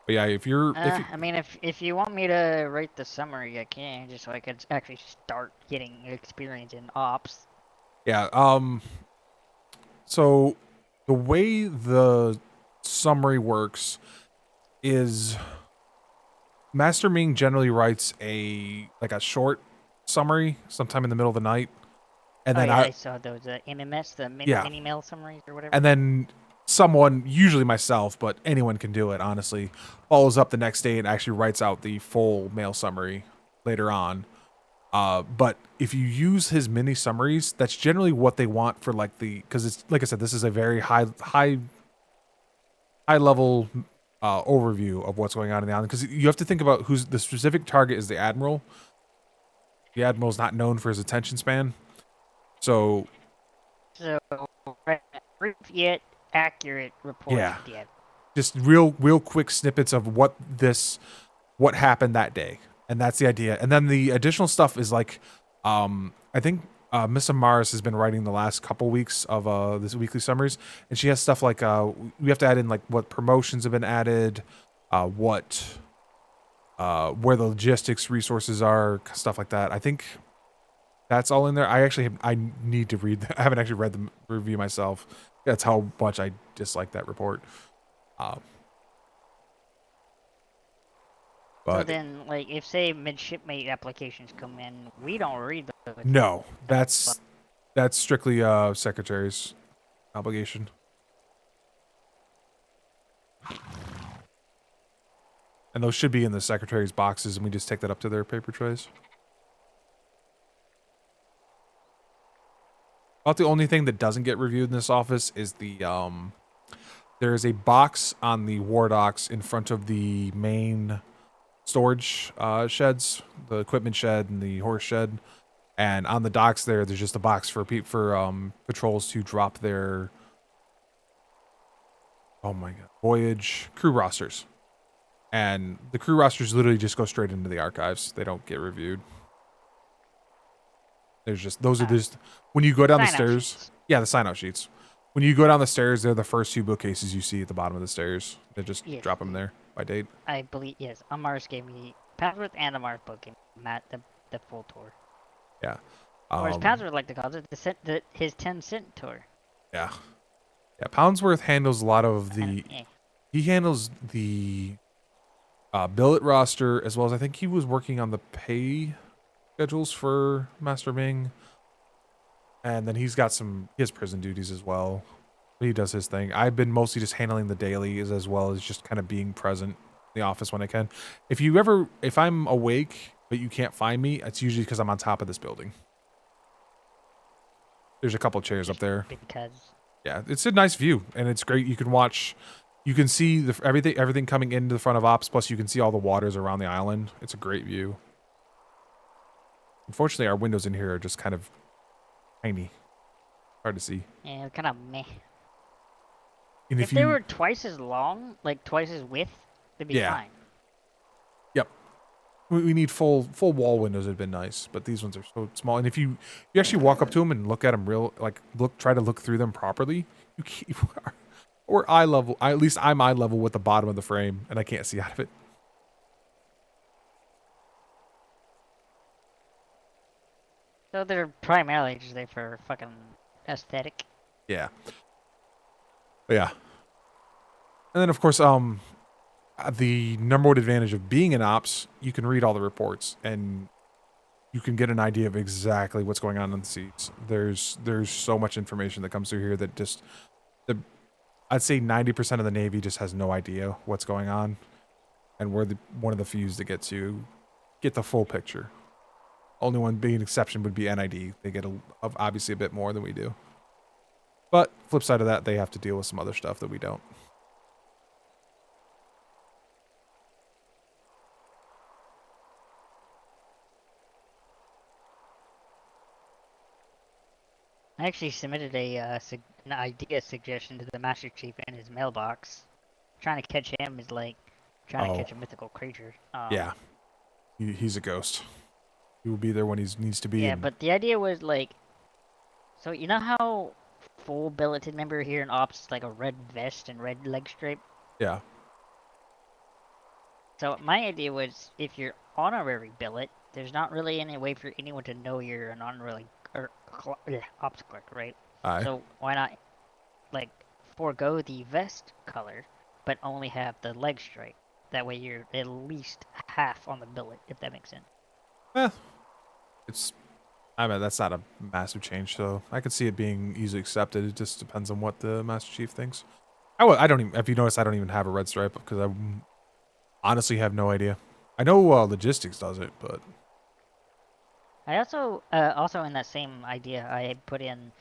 But yeah, if you want me to write the summary, I can, just so I could actually start getting experience in ops. Yeah, so the way the summary works is Master Ming generally writes a short summary sometime in the middle of the night. And then I saw those MMS, the mini mail summaries or whatever. And then someone, usually myself, but anyone can do it, honestly, follows up the next day and actually writes out the full mail summary later on. But if you use his mini summaries, that's generally what they want for like because it's like I said, this is a very high level overview of what's going on in the island. Because you have to think about who's the specific target is the admiral. The admiral's not known for his attention span, so brief yet accurate report. yeah, just real quick snippets of what happened that day. And that's the idea. And then the additional stuff is like, I think Miss Amaris has been writing the last couple weeks of this weekly summaries, and she has stuff like we have to add in like what promotions have been added, where the logistics resources are, stuff like that. I think that's all in there. I need to read. I haven't actually read the review myself. That's how much I dislike that report. So then, like, if say midshipmate applications come in, we don't read those. No, that's strictly secretary's obligation. And those should be in the secretary's boxes, and we just take that up to their paper trays. About the only thing that doesn't get reviewed in this office is the there is a box on the war docks in front of the main storage sheds, the equipment shed and the horse shed, and on the docks there's just a box for patrols to drop their voyage crew rosters, and the crew rosters literally just go straight into the archives. They don't get reviewed. There's just those are just when you go down the stairs. Sheets. Yeah, the sign-out sheets. When you go down the stairs, they're the first two bookcases you see at the bottom of the stairs. They just drop them there by date. I believe, yes. Amars gave me Padsworth and Amars book gave Matt the full tour. Yeah. Or as Padsworth like to call it, his 10-cent tour. Yeah. Yeah, Poundsworth handles a lot of the... He handles the billet roster, as well as I think he was working on the pay schedules for Master Ming. And then he's got his prison duties as well. He does his thing. I've been mostly just handling the dailies as well as just kind of being present in the office when I can. If I'm awake but you can't find me, it's usually because I'm on top of this building. There's a couple chairs up there. Because yeah, it's a nice view and it's great. You can watch, you can see everything coming into the front of ops. Plus, you can see all the waters around the island. It's a great view. Unfortunately, our windows in here are just kind of tiny, hard to see. Yeah, kind of meh. And if they were twice as long, like twice as width, they'd be fine. Yep. We need full wall windows. It'd been nice, but these ones are so small. And if you actually walk up to them and look at them try to look through them properly, or eye level. At least I'm eye level with the bottom of the frame, and I can't see out of it. So they're primarily just there for fucking aesthetic. Yeah. But yeah. And then of course, the number one advantage of being in ops, you can read all the reports and you can get an idea of exactly what's going on in the seats. There's so much information that comes through here that just I'd say 90% of the Navy just has no idea what's going on, and we're one of the few that get the full picture. Only one being an exception would be NID. They get obviously a bit more than we do. But flip side of that, they have to deal with some other stuff that we don't. I actually submitted an idea suggestion to the Master Chief in his mailbox. Trying to catch him is like trying to catch a mythical creature. Yeah. He's a ghost. He will be there when he needs to be. Yeah, but the idea was like, so you know how full billeted member here in Ops is like a red vest and red leg stripe? Yeah. So my idea was, if you're honorary billet, there's not really any way for anyone to know you're an honorary Ops clerk, right? Aye. So why not, like, forego the vest color, but only have the leg stripe? That way you're at least half on the billet, if that makes sense. I mean, that's not a massive change, so I could see it being easily accepted. It just depends on what the Master Chief thinks. I don't even, if you notice, I don't even have a red stripe because I honestly have no idea. I know logistics does it, but I also in that same idea, I put in.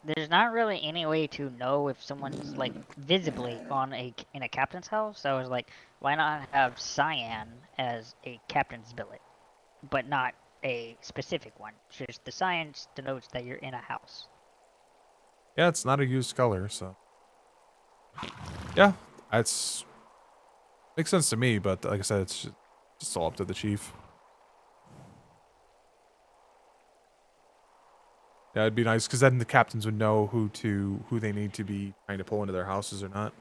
There's not really any way to know if someone's like visibly in a captain's house. So I was like, why not have cyan as a captain's billet, but not a specific one? Just the cyan denotes that you're in a house. Yeah, it's not a used color, so. Yeah, it's makes sense to me, but like I said, it's just all up to the chief. Yeah, it'd be nice because then the captains would know who they need to be trying to pull into their houses or not.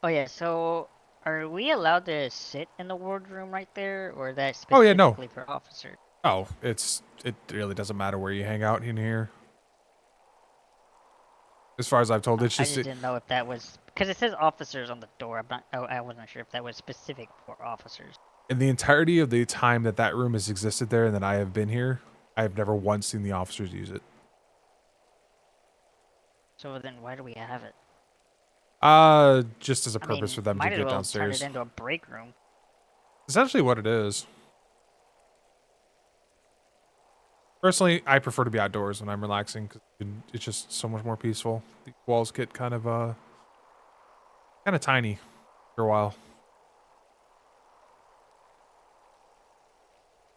Oh yeah, so are we allowed to sit in the wardroom right there, or is that Oh yeah, no. specifically for officers? Oh, it really doesn't matter where you hang out in here. As far as I've told, it's I just just didn't know if that was because it says officers on the door. I wasn't sure if that was specific for officers. in the entirety of the time that that room has existed there and that I have been here, I have never once seen the officers use it. So then why do we have it? Just as a purpose for them to might as get well downstairs. turn it into a break room. Essentially what it is. Personally, I prefer to be outdoors when I'm relaxing because it's just so much more peaceful. The walls get kind of tiny for a while.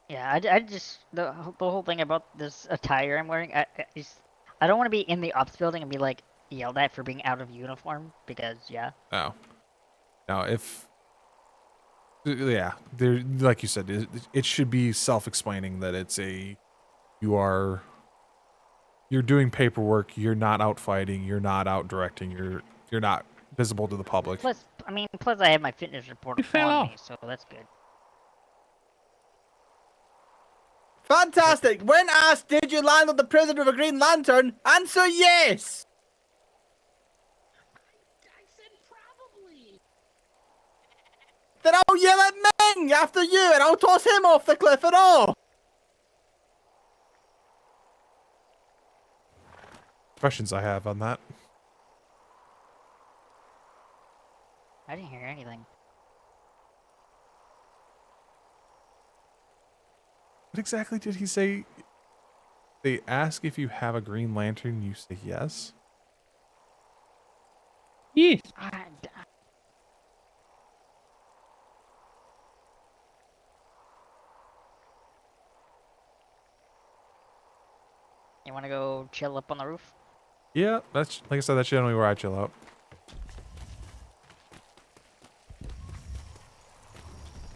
Yeah, I just the whole thing about this attire I'm wearing. I don't want to be in the ops building and be like yelled at for being out of uniform because yeah. Oh. Now, yeah, there, like you said, it should be self-explaining that you're doing paperwork, you're not out fighting, you're not out directing, you're not visible to the public. Plus I have my fitness report on me, so that's good. Fantastic! When asked, did you land on the prison with a green lantern? Answer yes! I said probably. Then I'll yell at Ming after you and I'll toss him off the cliff and all! Questions I have on that. I didn't hear anything. What exactly did he say? They ask if you have a green lantern, you say yes? Yes. You want to go chill up on the roof? Yeah, that's, like I said, that's generally where I chill out.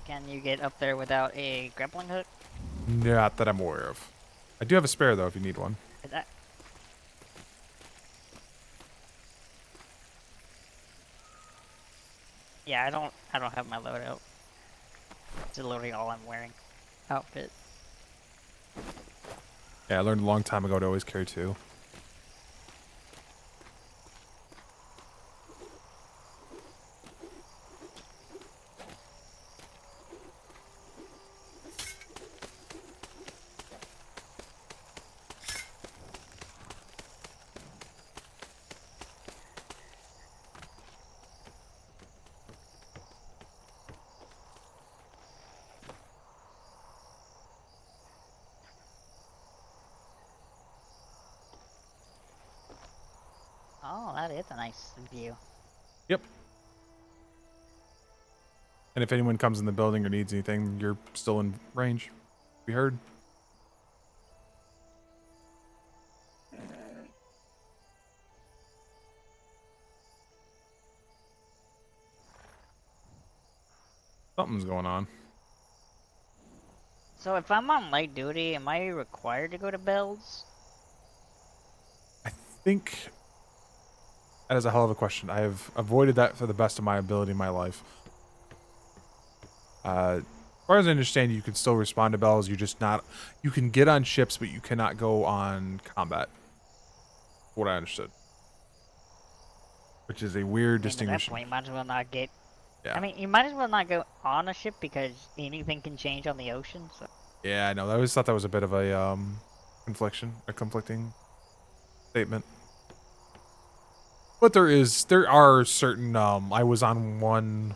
Can you get up there without a grappling hook? Not that I'm aware of. I do have a spare though if you need one. Is that... Yeah, I don't have my loadout. It's literally all I'm wearing. Outfit. Yeah, I learned a long time ago to always carry two. Oh, that is a nice view. Yep. And if anyone comes in the building or needs anything, you're still in range. We heard. Something's going on. So if I'm on light duty, am I required to go to Bells? I think that is a hell of a question. I have avoided that for the best of my ability in my life. As far as I understand, you can still respond to bells. You're just not. You can get on ships, but you cannot go on combat. What I understood, which is a weird distinction. At that point, you might as well not get. Yeah. I mean, you might as well not go on a ship because anything can change on the ocean. So. Yeah, I know. I always thought that was a bit of a conflicting statement. But there are certain. I was on one.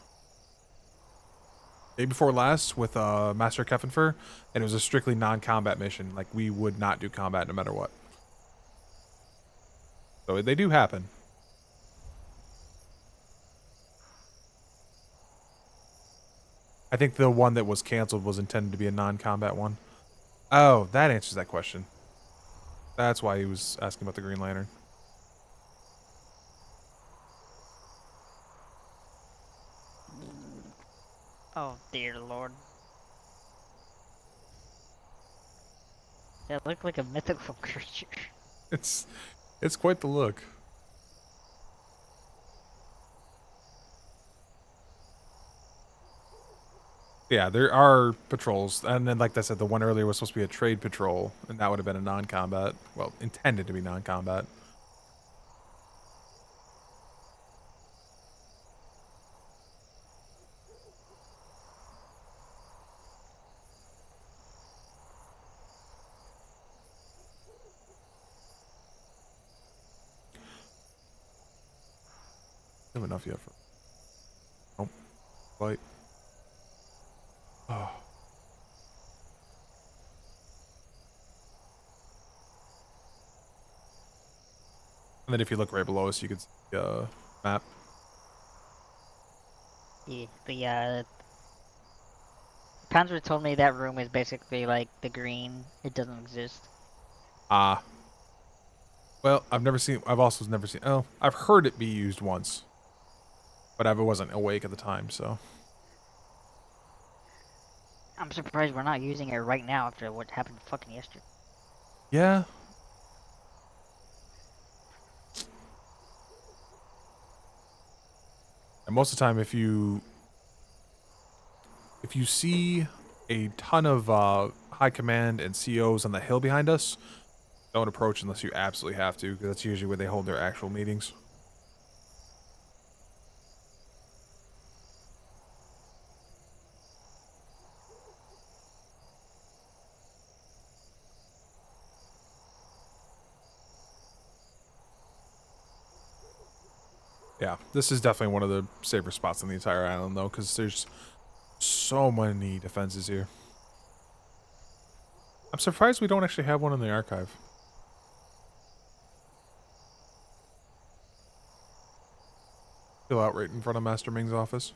day before last with Master Kefenfer, and it was a strictly non-combat mission. Like, we would not do combat no matter what. So they do happen. I think the one that was canceled was intended to be a non-combat one. Oh, that answers that question. That's why he was asking about the Green Lantern. Oh dear lord. That looked like a mythical creature. It's quite the look. Yeah, there are patrols, and then like I said, the one earlier was supposed to be a trade patrol, and that would have been a non-combat. Well, intended to be non-combat. Don't have enough yet for. Nope. Fight. Oh. And then if you look right below us, you can see the map. Yeah, the Panzer told me that room is basically like the green. It doesn't exist. Ah. Well, I've also never seen, oh, I've heard it be used once. But I wasn't awake at the time, so. I'm surprised we're not using it right now after what happened fucking yesterday. Yeah. And most of the time, if you see a ton of high command and COs on the hill behind us, don't approach unless you absolutely have to, because that's usually where they hold their actual meetings. Yeah, this is definitely one of the safer spots on the entire island, though, because there's so many defenses here. I'm surprised we don't actually have one in the archive. Still out right in front of Master Ming's office.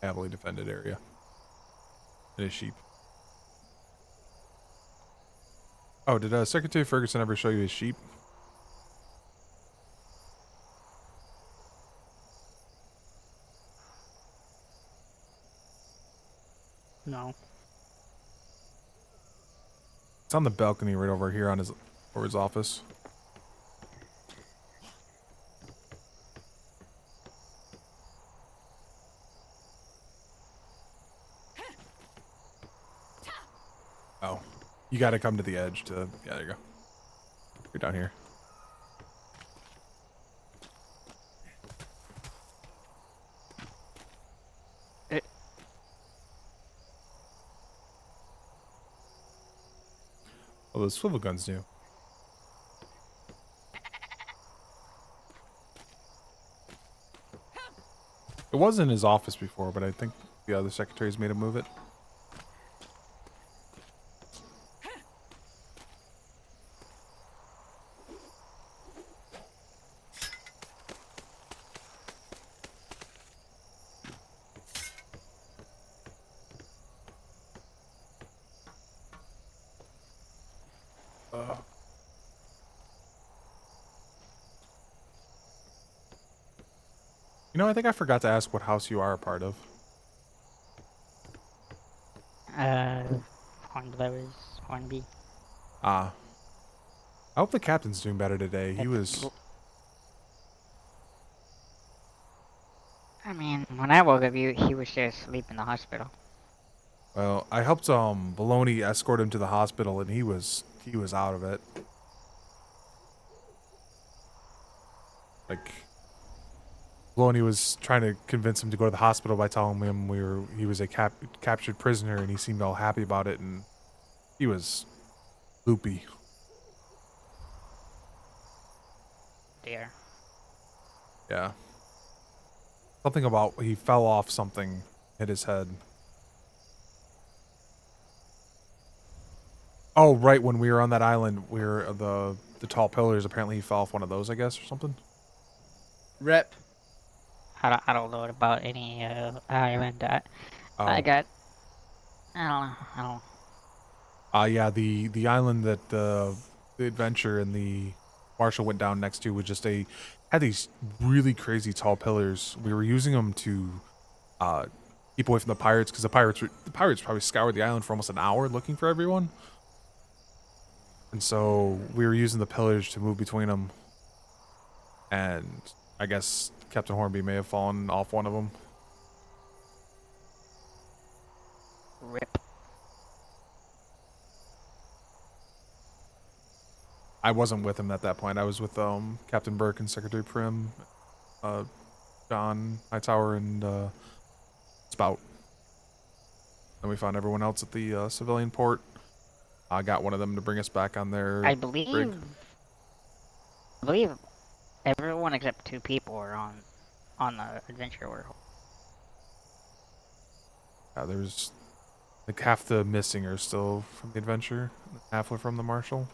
Heavily defended area. And his sheep. Oh, did Secretary Ferguson ever show you his sheep? No. It's on the balcony right over here on his office. Oh, you got to come to the edge to. Yeah, there you go. You're down here. Oh, those swivel guns new. It was in his office before, but I think the other secretaries made him move it. You know, I think I forgot to ask what house you are a part of. Hornblowers, Hornby. Ah. I hope the captain's doing better today. He was... I mean, when I woke up, he was just asleep in the hospital. Well, I helped Baloney escort him to the hospital, and he was out of it. Like, Baloney was trying to convince him to go to the hospital by telling him he was a captured prisoner, and he seemed all happy about it, and he was loopy. dear. Yeah. Something about he fell off something, hit his head. Oh, right, when we were on that island, we were the tall pillars. Apparently, he fell off one of those, I guess, or something. Rip. I don't know about any island. I Oh. got. I don't know. Yeah, the island that the adventure and the Marshall went down next to was just had these really crazy tall pillars. We were using them to keep away from the pirates because the pirates probably scoured the island for almost an hour looking for everyone. And so we were using the pillars to move between them. And I guess Captain Hornby may have fallen off one of them. Rip. I wasn't with him at that point. I was with Captain Burke and Secretary Prim, John Hightower, and Spout. And we found everyone else at the civilian port. I got one of them to bring us back on their I brig. believe everyone except 2 people are on the adventure world. Yeah, there's like half the missing are still from the adventure, half were from the Marshall.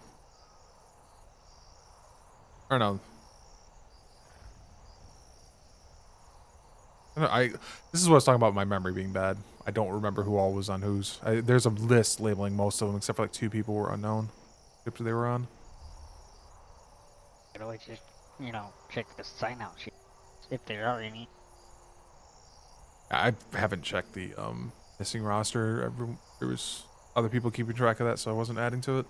Or no. This is what I was talking about my memory being bad. I don't remember who all was on whose. There's a list labeling most of them, except for like 2 people were unknown. Ships they were on. I'd always just, check the sign out sheet if there are any. I haven't checked the missing roster. There was other people keeping track of that, so I wasn't adding to it.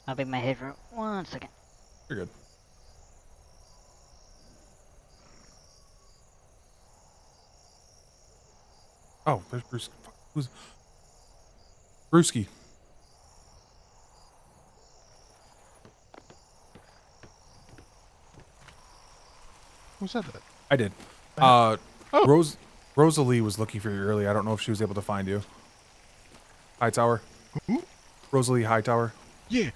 I'll be my head for 1 second. You're good. Oh, there's Bruce. Who's Brewski? Who said that? I did. Rosalie was looking for you earlier. I don't know if she was able to find you. Hightower. Who? Rosalie Hightower. Yeah,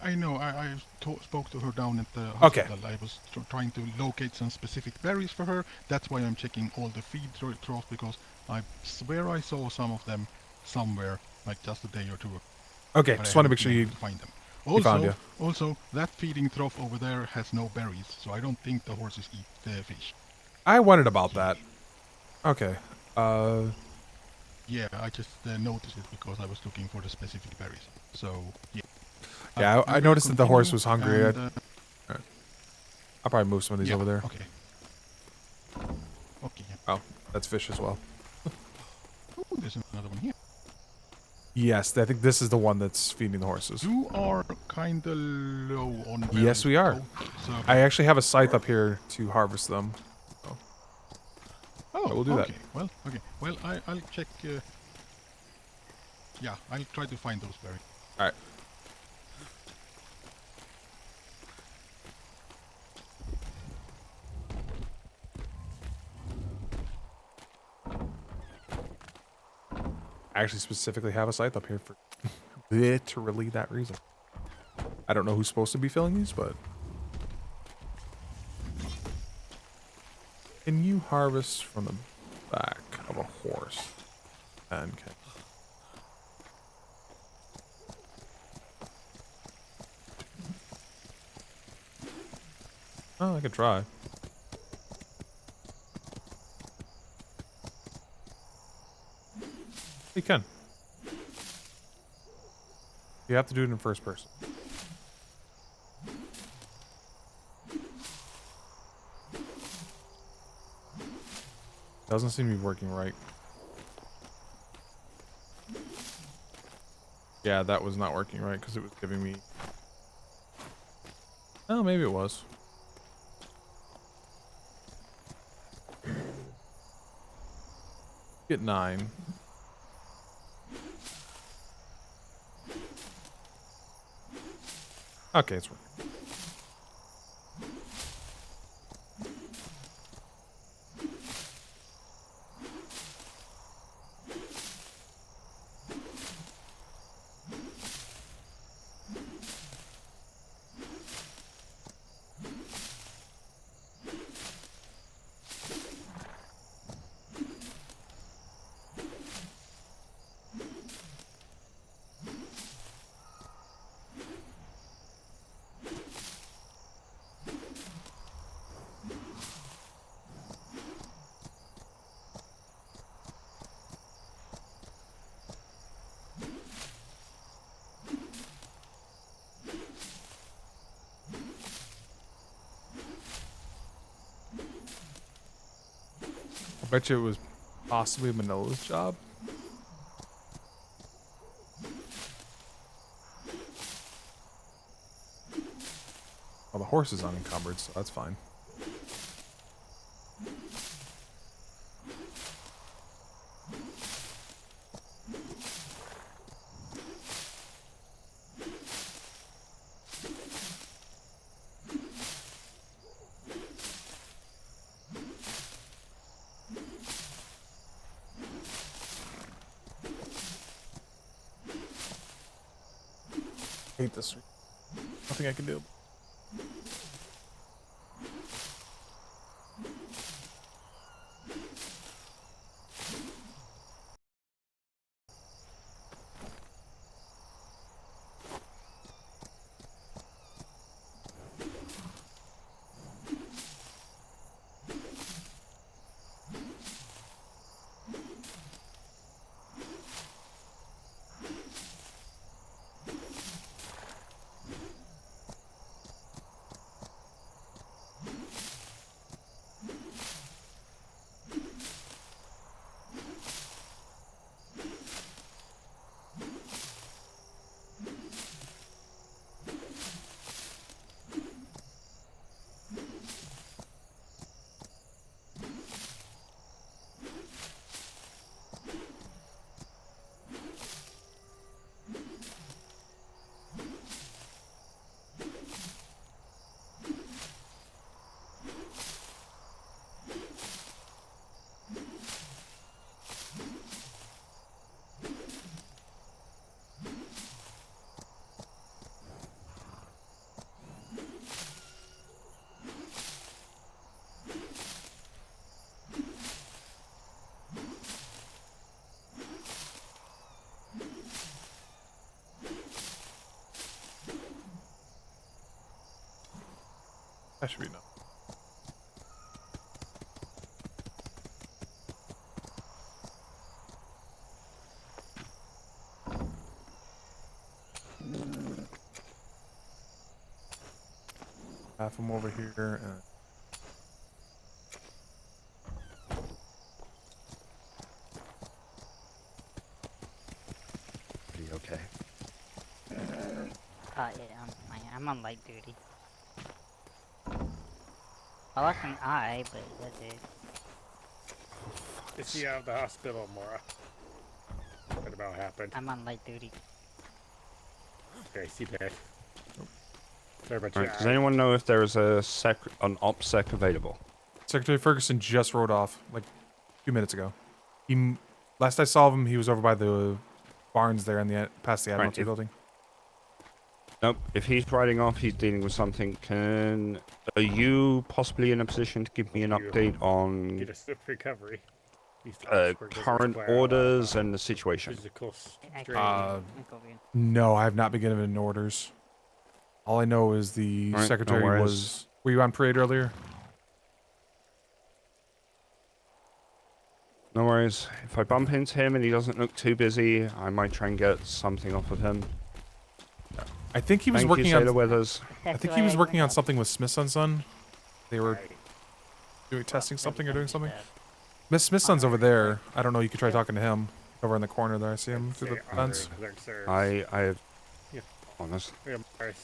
I know. I spoke to her down at the hospital. Okay. I was trying to locate some specific berries for her. That's why I'm checking all the feed troughs, because I swear I saw some of them somewhere, like just a day or 2 ago. Okay, But just I want to make haven't sure been you able to find them. found you. Also, that feeding trough over there has no berries, so I don't think the horses eat the fish. I wondered about that. Okay. Yeah, I just noticed it because I was looking for the specific berries. So, yeah. Yeah, I noticed that the horse was hungry. And, Alright. I'll probably move some of these over there. Okay. Okay, yeah. Oh, that's fish as well. Oh, there's another one here. Yes, I think this is the one that's feeding the horses. You are kinda low on berries. Yes, we are. So I actually have a scythe up here to harvest them. So. Oh, we'll do that. Well, okay. Well, I'll check. Yeah, I'll try to find those berries. All right. I actually specifically have a scythe up here for literally that reason. I don't know who's supposed to be filling these, but can you harvest from the back of a horse? And can I could try. You can. You have to do it in first person. Doesn't seem to be working right. Yeah, that was not working right because it was giving me... Oh, maybe it was. Get 9. Okay, it's working. bet you it was possibly Manila's job. Well, the horse is unencumbered, so that's fine. Hate this. Nothing I can do. That should be enough. Half them over here and Are you okay? Yeah, I'm on light duty. I lost an eye, but that's it. Is he out of the hospital, Mora? What about happened? I'm on light duty. Okay, see that. Sorry about Right, does anyone know if there is an OPSEC available? Secretary Ferguson just rode off like a few minutes ago. Last I saw him, he was over by the barns there in the past the Admiralty building. Nope. If he's riding off, he's dealing with something. Are you possibly in a position to give me an update on Get a swift recovery. current orders and the situation? Physical No, I have not been given orders. All I know is the Alright, secretary no worries. was. Were you on parade earlier? No worries. If I bump into him and he doesn't look too busy, I might try and get something off of him. I think he was Thank working you, on. Sailor Withers. I think he was working on something with Smith's son. They were testing something or doing something. Miss Smith's son's over there. I don't know. You could try talking to him over in the corner there. I see him through the fence. I have. Yeah. Honest. Yeah,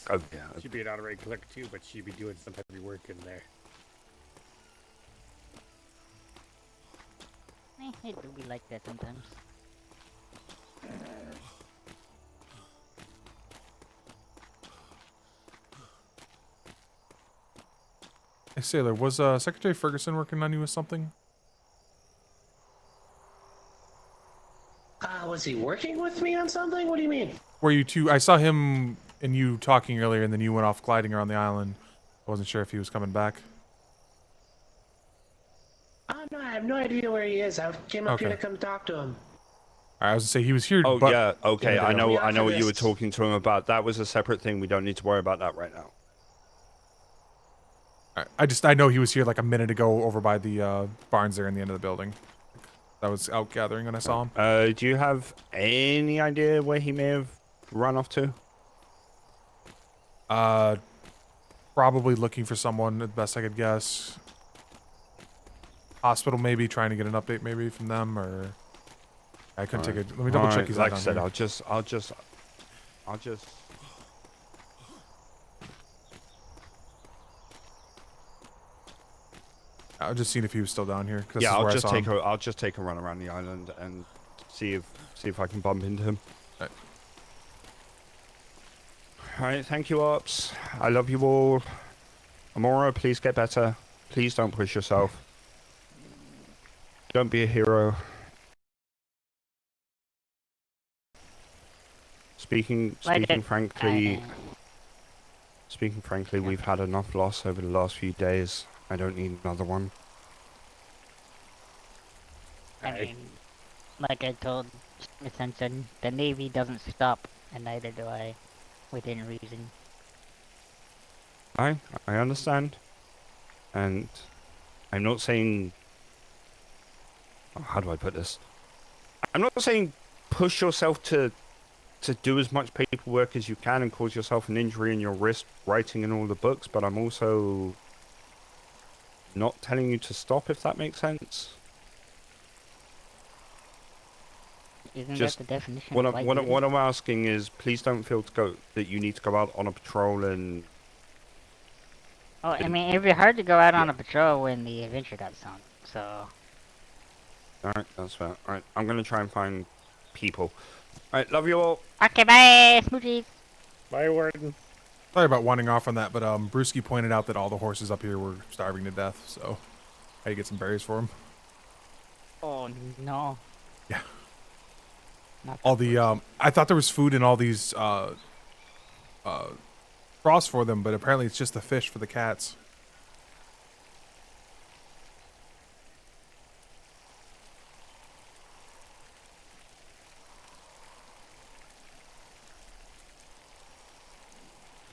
Oh, yeah. She'd be an honorary clerk too, but she'd be doing some heavy work in there. It do be like that sometimes. Hey, Sailor, was Secretary Ferguson working on you with something? Was he working with me on something? What do you mean? Were you two? I saw him and you talking earlier, and then you went off gliding around the island. I wasn't sure if he was coming back. No, I have no idea where he is. I came up here Okay. to come talk to him. I was gonna say he was here. Oh but yeah, okay. I know what you were activists. talking to him about. That was a separate thing. We don't need to worry about that right now. I know he was here like a minute ago over by the barns there in the end of the building. I was out gathering when I saw him. Do you have any idea where he may have run off to? Probably looking for someone, at best I could guess. Hospital maybe, trying to get an update maybe from them, or I couldn't take Alright. it. Let me double check Alright, these like out I said, down I'll just I'll just see if he was still down here. 'Cause this yeah, is I'll where I just saw take him. I'll just take a run around the island and see if I can bump into him. Alright, thank you, Ops. I love you all. Amora, please get better. Please don't push yourself. Don't be a hero. Speaking frankly, we've had enough loss over the last few days. I don't need another one. I mean, like I told Smith and Son, the Navy doesn't stop, and neither do I, within reason. I understand. And I'm not saying... Oh, how do I put this? I'm not saying push yourself to do as much paperwork as you can and cause yourself an injury in your wrist writing in all the books, but I'm also not telling you to stop, if that makes sense. Isn't Just that the definition what of light duty? I'm asking is, please don't feel that you need to go out on a patrol and... Oh, I mean, it'd be hard to go out on a patrol when the adventure got sunk, so... Alright, that's fair. Alright, I'm gonna try and find people. Alright, love you all. Okay, bye, smoochies. Bye, Warden. Sorry about winding off on that, but Brewski pointed out that all the horses up here were starving to death, so I had to get some berries for them. Oh, no. Yeah. Not All the I thought there was food in all these frost for them, but apparently it's just the fish for the cats.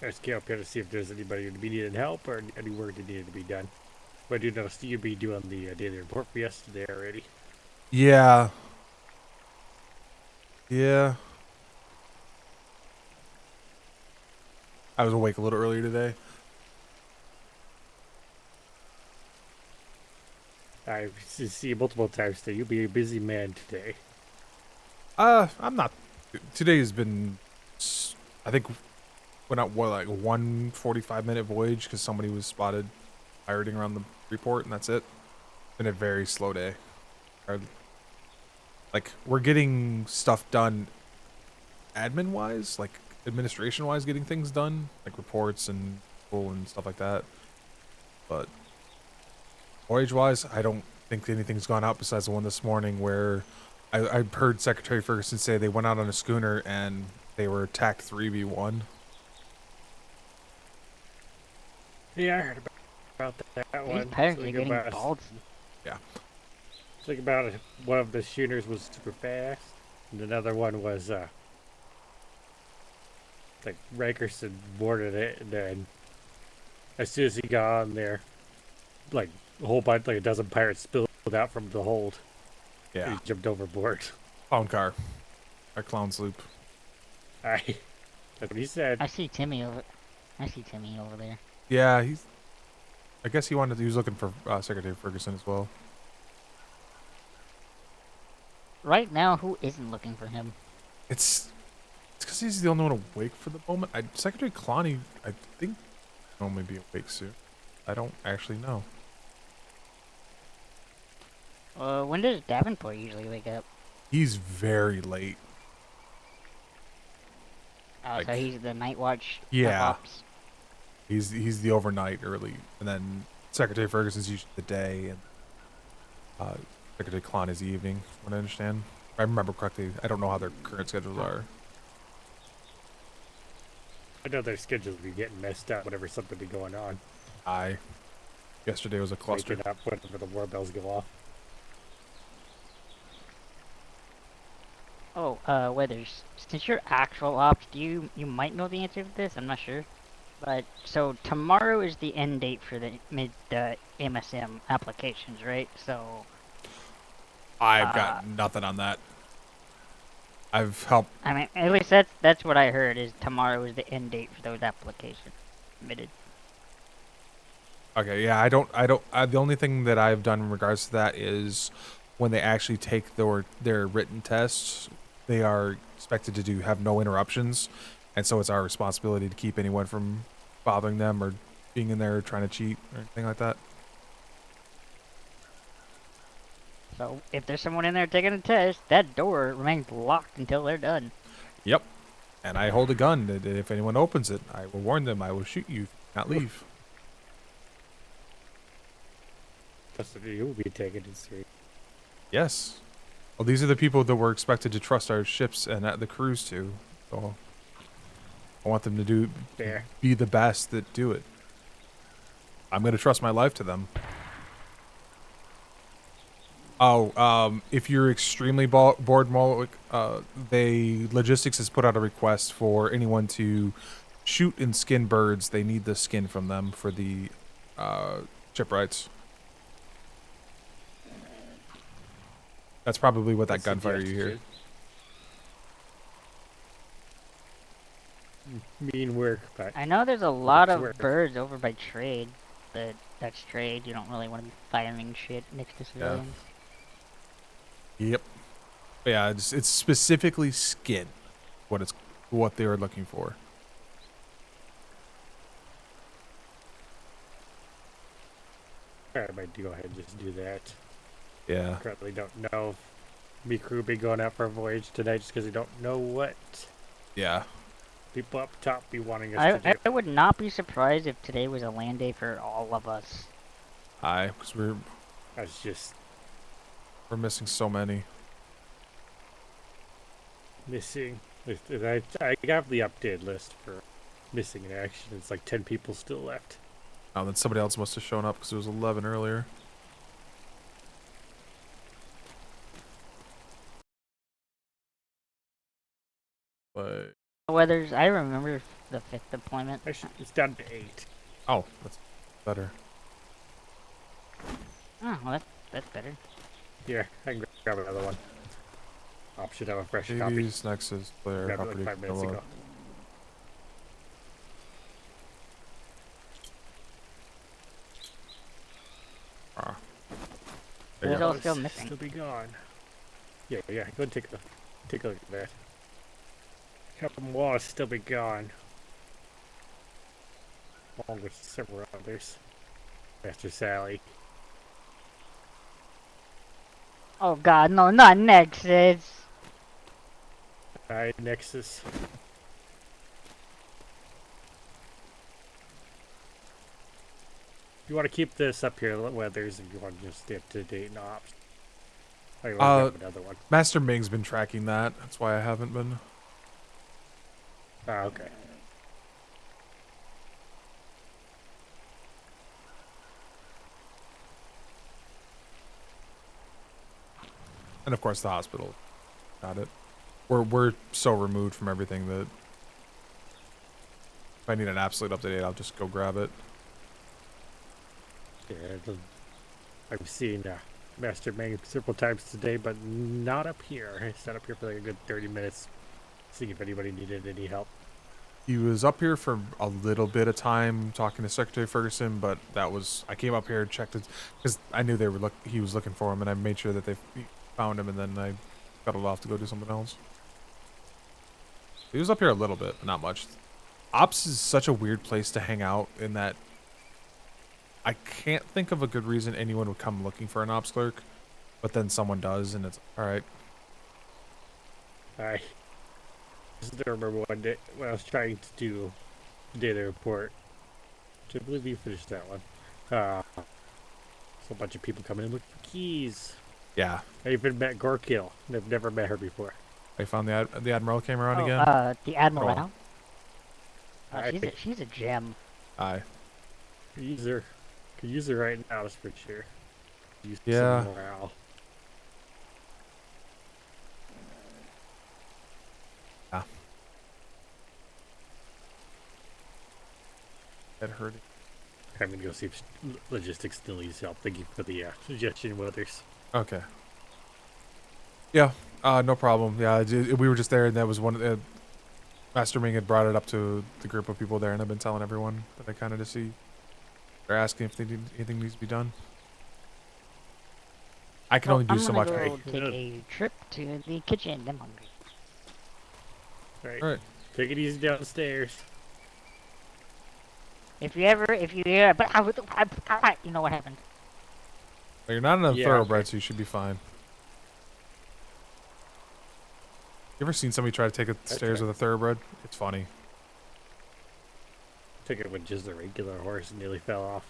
Let's get up here to see if there's anybody to be needing help or any work that needed to be done. But I do notice you'd be doing the daily report for yesterday already. Yeah. Yeah. I was awake a little earlier today. I've seen you multiple times today. You'll be a busy man today. I'm not. Today has been, I think, went out like a 1:45-minute voyage because somebody was spotted pirating around the report, and that's it. Been a very slow day. Like, we're getting stuff done admin-wise, like administration-wise, getting things done, like reports and school and stuff like that. But voyage-wise, I don't think anything's gone out besides the one this morning where I heard Secretary Ferguson say they went out on a schooner and they were attacked 3v1. Yeah, I heard about that one. These pirates are Something getting about- ballsy. Yeah. Think about it. One of the shooters was super fast, and another one was like Rankerson boarded it, and then as soon as he got on there, like a whole bunch, like a dozen pirates spilled out from the hold. Yeah. He jumped overboard. Clown car. Our clown sloop. That's what he said. I see Timmy over there. Yeah, I guess he was looking for Secretary Ferguson as well. Right now, who isn't looking for him? It's because he's the only one awake for the moment. Secretary Clowney, I think, will only be awake soon. I don't actually know. When does Davenport usually wake up? He's very late. Oh, so he's the night watch. Yeah. Ops. He's the overnight early, and then Secretary Ferguson's usually the day, and Secretary Clowney's the evening. From what I understand, if I remember correctly. I don't know how their current schedules are. I know their schedules be getting messed up whenever something be going on. Yesterday was a cluster. Waking up whenever the war bells go off. Oh, Weathers, since you're actual ops, you might know the answer to this, I'm not sure. But, so tomorrow is the end date for the MSM applications, right? So... I've got nothing on that. I've helped... I mean, at least that's what I heard, is tomorrow is the end date for those applications submitted. Okay, yeah, the only thing that I've done in regards to that is when they actually take their written tests, they are expected to have no interruptions, and so it's our responsibility to keep anyone from bothering them or being in there trying to cheat or anything like that. So if there's someone in there taking a test, that door remains locked until they're done. Yep. And I hold a gun, and if anyone opens it, I will warn them, I will shoot you, not leave. That's what you will be taken in serious. Yes. Well, these are the people that we're expected to trust our ships and the crews to. So I want them to be the best that do it. I'm going to trust my life to them. Oh, if you're extremely bored, Moloch, Logistics has put out a request for anyone to shoot and skin birds. They need the skin from them for the shipwrights. That's probably what that gunfire you hear. Mean work, but I know there's a lot of birds over by trade, but that's trade. You don't really want to be firing shit next to civilians. Yep. Yeah, it's specifically skin. What they are looking for. I might go ahead and just do that. Yeah. Currently don't know if me crew be going out for a voyage tonight just because we don't know what. Yeah. People up top be wanting us to do. I would not be surprised if today was a land day for all of us. Aye, because we're missing so many. Missing. I got the updated list for missing in action. It's like 10 people still left. Oh, then somebody else must have shown up because it was 11 earlier. But I remember the 5th deployment. It's down to 8. Oh, that's better. Oh, well, that's better. Yeah, I can grab another one. Should have a fresh copy. Davies, Nexus, player, Grabbed it property, like 5 minutes ago. Who's all still missing? Still be gone. Yeah, go and take a look at that. Captain Wallace still be gone. Along with several others. Master Sally. Oh god, no, not Nexus! Alright, Nexus. You want to keep this up here, Weathers, if you want to just stay up to date and ops. Another one. Master Ming's been tracking that. That's why I haven't been. Ah, okay. And of course the hospital got it. We're so removed from everything that if I need an absolute up-to-date, I'll just go grab it. Yeah, I've seen Master Ming several times today, but not up here. I sat up here for like a good 30 minutes, seeing if anybody needed any help. He was up here for a little bit of time talking to Secretary Ferguson, but I came up here and checked it because I knew he was looking for him, and I made sure that they found him, and then I got it off to go do something else. He was up here a little bit, but not much. Ops is such a weird place to hang out in that I can't think of a good reason anyone would come looking for an ops clerk, but then someone does, and it's alright. I just remember one day when I was trying to do data report, which I believe you finished that one. So a bunch of people coming in looking for keys. Yeah. I even met Gorkill. I've never met her before. I found the Admiral came around again? The Admiral? Oh. She's a gem. Aye. Could use her right now, that's for sure. Use Yeah. some morale. Yeah. That hurt. I'm gonna go see if logistics still needs help. Thank you for the suggestion, Weathers. Okay. Yeah, no problem. Yeah, we were just there, and that was Master Ming had brought it up to the group of people there, and I've been telling everyone that I kind of just see They're asking if anything needs to be done. I can only do so much. I'm gonna go take a trip to the kitchen. I'm hungry. Alright. Alright. Take it easy downstairs. If you hear, but you know what happened. Well, you're not in a Yeah, thoroughbred, okay. so you should be fine. You ever seen somebody try to take the stairs right. with a thoroughbred? It's funny. Took it with just a regular horse and nearly fell off.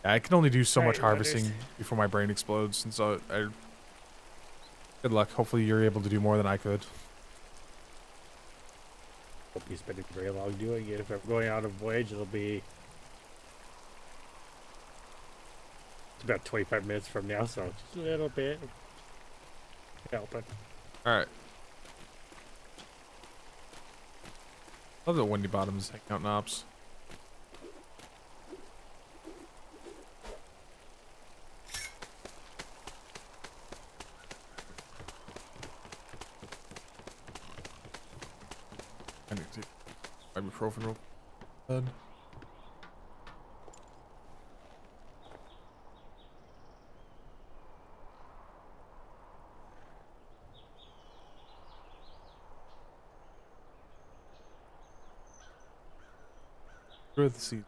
I can only do so much Alright, harvesting Runners. before my brain explodes, and so good luck. Hopefully you're able to do more than I could. Won't be spending very long doing it. If I'm going on a voyage, it'll be... It's about 25 minutes from now, so just a little bit. Helping. Alright. Love that Windy Bottom's hanging out in ops. I need to take ibuprofen real quick. Enjoy the seat.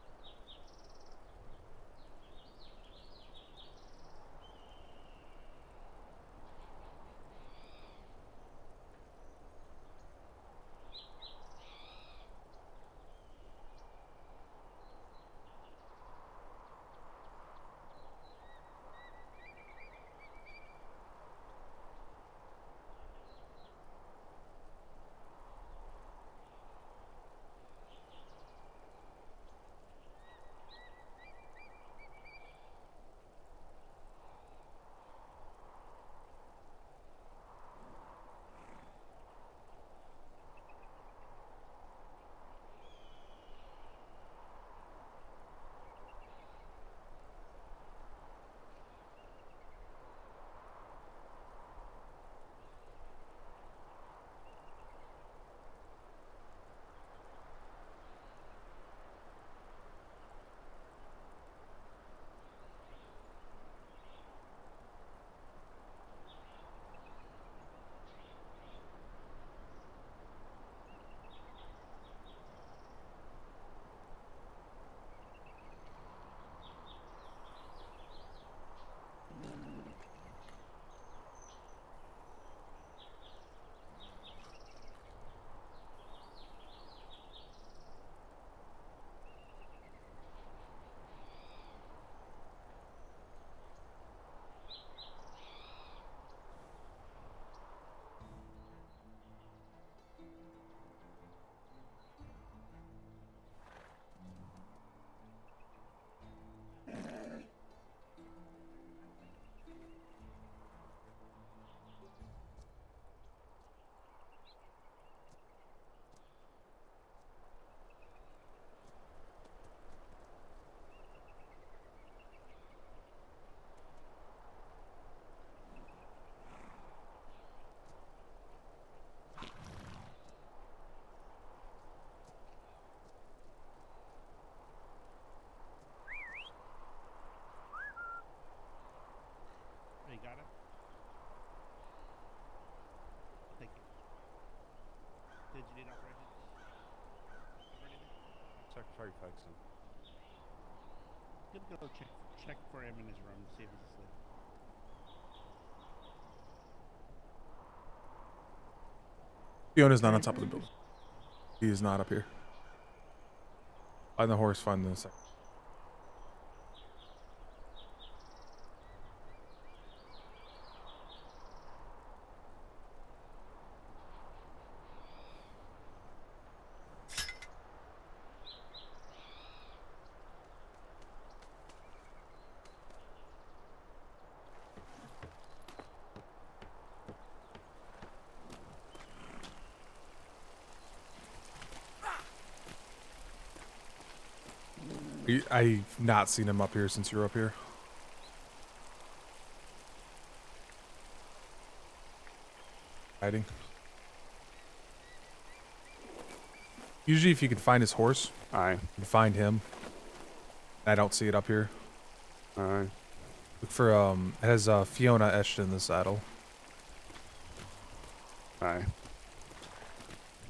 You got it? Thank you. Did you need operations? Secretary Ferguson. Gonna go check for him in his room, see if he's asleep. Fiona's not on top of the building. He is not up here. Find the horse, find the second. I've not seen him up here since you were up here. Hiding. Usually, if you can find his horse, aye, you can find him. I don't see it up here. Aye. Look for it has Fiona etched in the saddle. Aye.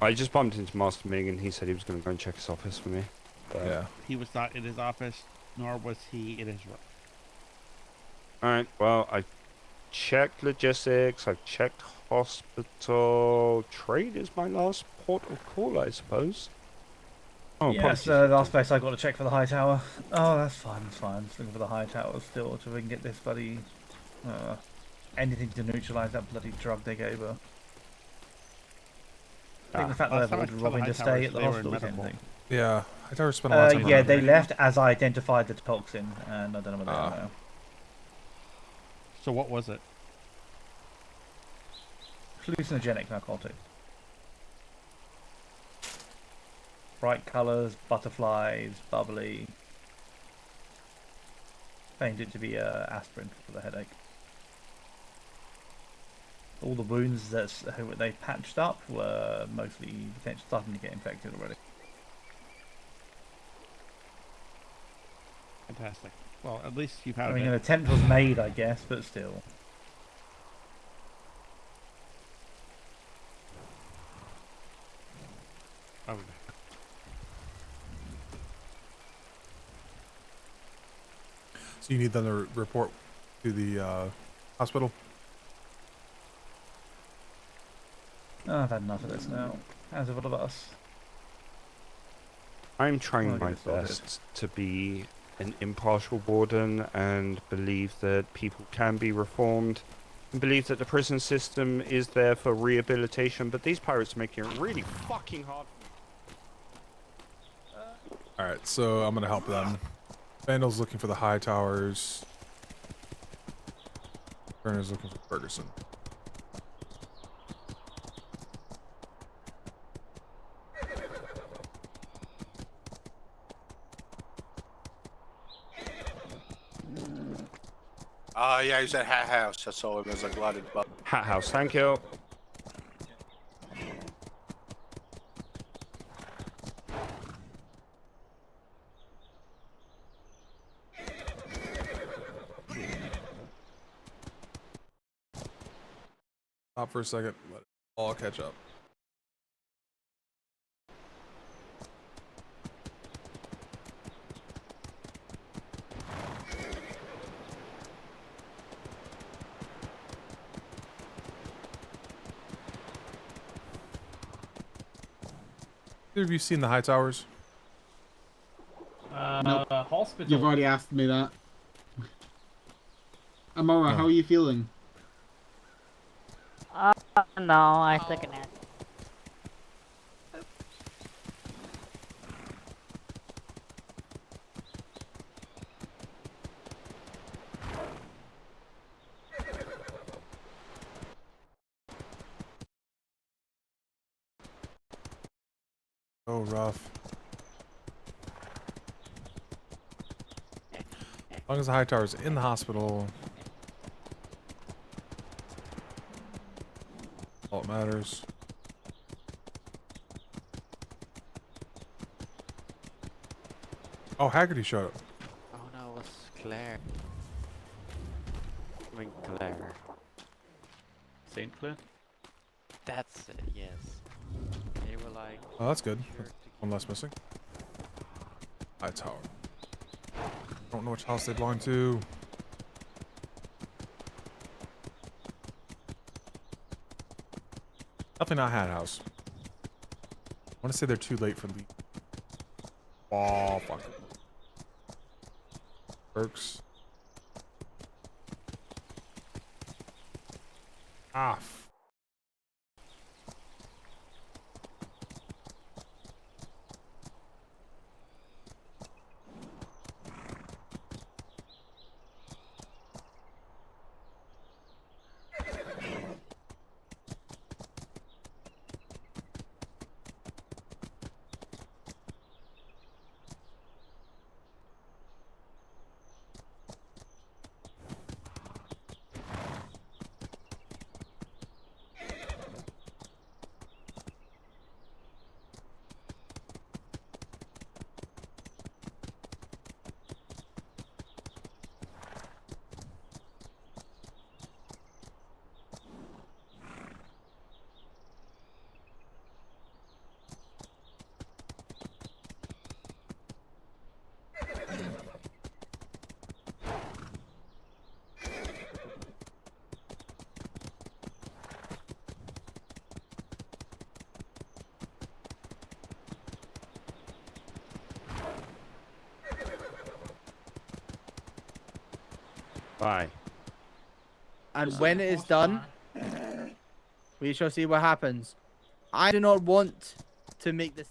I just bumped into Master Ming and he said he was going to go and check his office for me. But... Yeah. He was not in his office, nor was he in his room. Alright, well, I checked logistics, I've checked hospital. Trade is my last port of call, I suppose. Oh, Yes, the last place I got to check for the high tower. Oh, that's fine, that's fine. Just looking for the high tower still, so we can get this bloody anything to neutralise that bloody drug they gave her. I think the fact that they're robbing to stay at the hospital is anything. Yeah, I thought we spent a lot of time. Yeah, they left as I identified the toxin, and I don't know what they are now. So what was it? Hallucinogenic narcotic. Bright colours, butterflies, bubbly. Claimed it to be aspirin for the headache. All the wounds that they patched up were mostly potentially starting to get infected already. Fantastic. Well, at least you've had I mean, it. an attempt was made, I guess, but still. Oh. So you need them to report to the hospital? Oh, I've had enough of this now. How's it all of us? I'm trying I'll get my it sorted. best to be an impartial warden and believe that people can be reformed and believe that the prison system is there for rehabilitation, but these pirates are making it really fucking hard. Alright, so I'm gonna help them. Vandal's looking for the high towers. Turner's looking for Ferguson. Yeah, he's at Hat House. I saw him as I glided by. Hat House, thank you. Stop for a second. Let it all catch up. Have you seen the high towers? Nope. Hospital. You've already asked me that. Amora, how are you feeling? No, I took a nap. Oh, rough. As long as the high tower's in the hospital, all that matters. Oh, Haggerty showed up. Oh no, it's Claire. I mean Claire. Saint Clair? That's it, yes. They were like... Oh, that's good. One less missing. High tower. Don't know which house they belong to. Definitely not Hat House. I want to say they're too late for leave. Oh, fuck. Burks. Ah. Why? And when it is done, we shall see what happens. I do not want to make this.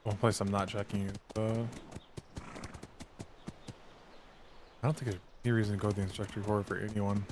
One place I'm not checking. I don't think there's any reason to go to the instructor report for anyone.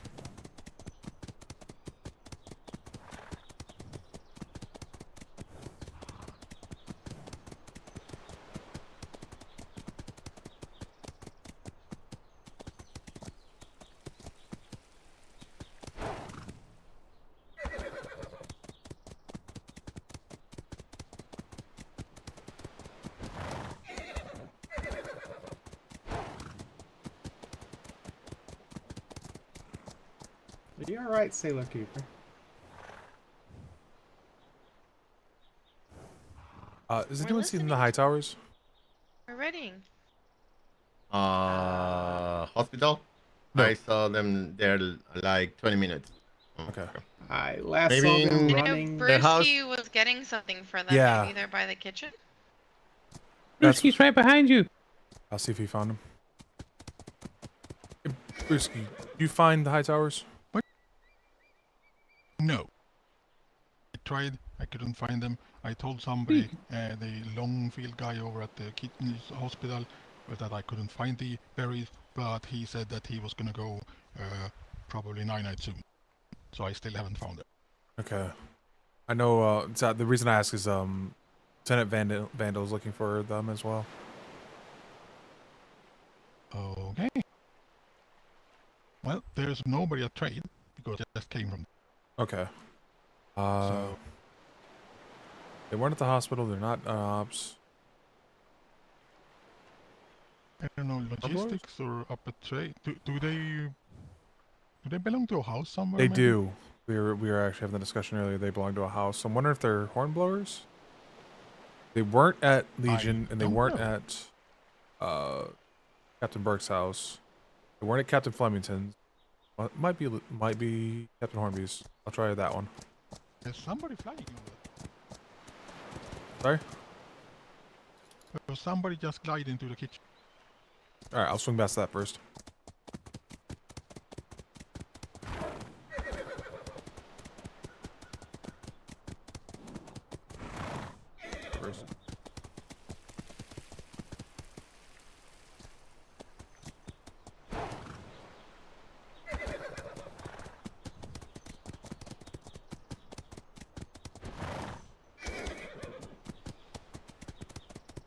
Are you alright, Sailor Cooper? Is anyone seen the high towers? We're ready. Hospital? No. I saw them there like 20 minutes. Okay. I last Maybe saw them in running. the house. Brewski was getting something for them. Yeah. Maybe they're by the kitchen. Brewski's right behind you. I'll see if he found him. Hey, Brewski, you find the high towers? No. I tried. I couldn't find them. I told somebody, the Longfield guy over at the Kittens Hospital, that I couldn't find the berries, but he said that he was gonna go probably 9 nights soon. So I still haven't found it. Okay. I know, the reason I ask is, Lieutenant Vandal's looking for them as well. Okay. Well, there's nobody at trade, because it just came from... Okay. They weren't at the hospital, they're not ops. I don't know, logistics or up at trade. Do they belong to a house somewhere? They maybe? do. We were actually having the discussion earlier. They belong to a house. So I'm wondering if they're hornblowers. They weren't at Legion, and they weren't at Captain Burke's house. They weren't at Captain Flemington's. Well, might be Captain Hornby's. I'll try that one. There's somebody flying over there. Sorry? There was somebody just glided into the kitchen. Alright, I'll swing past that first.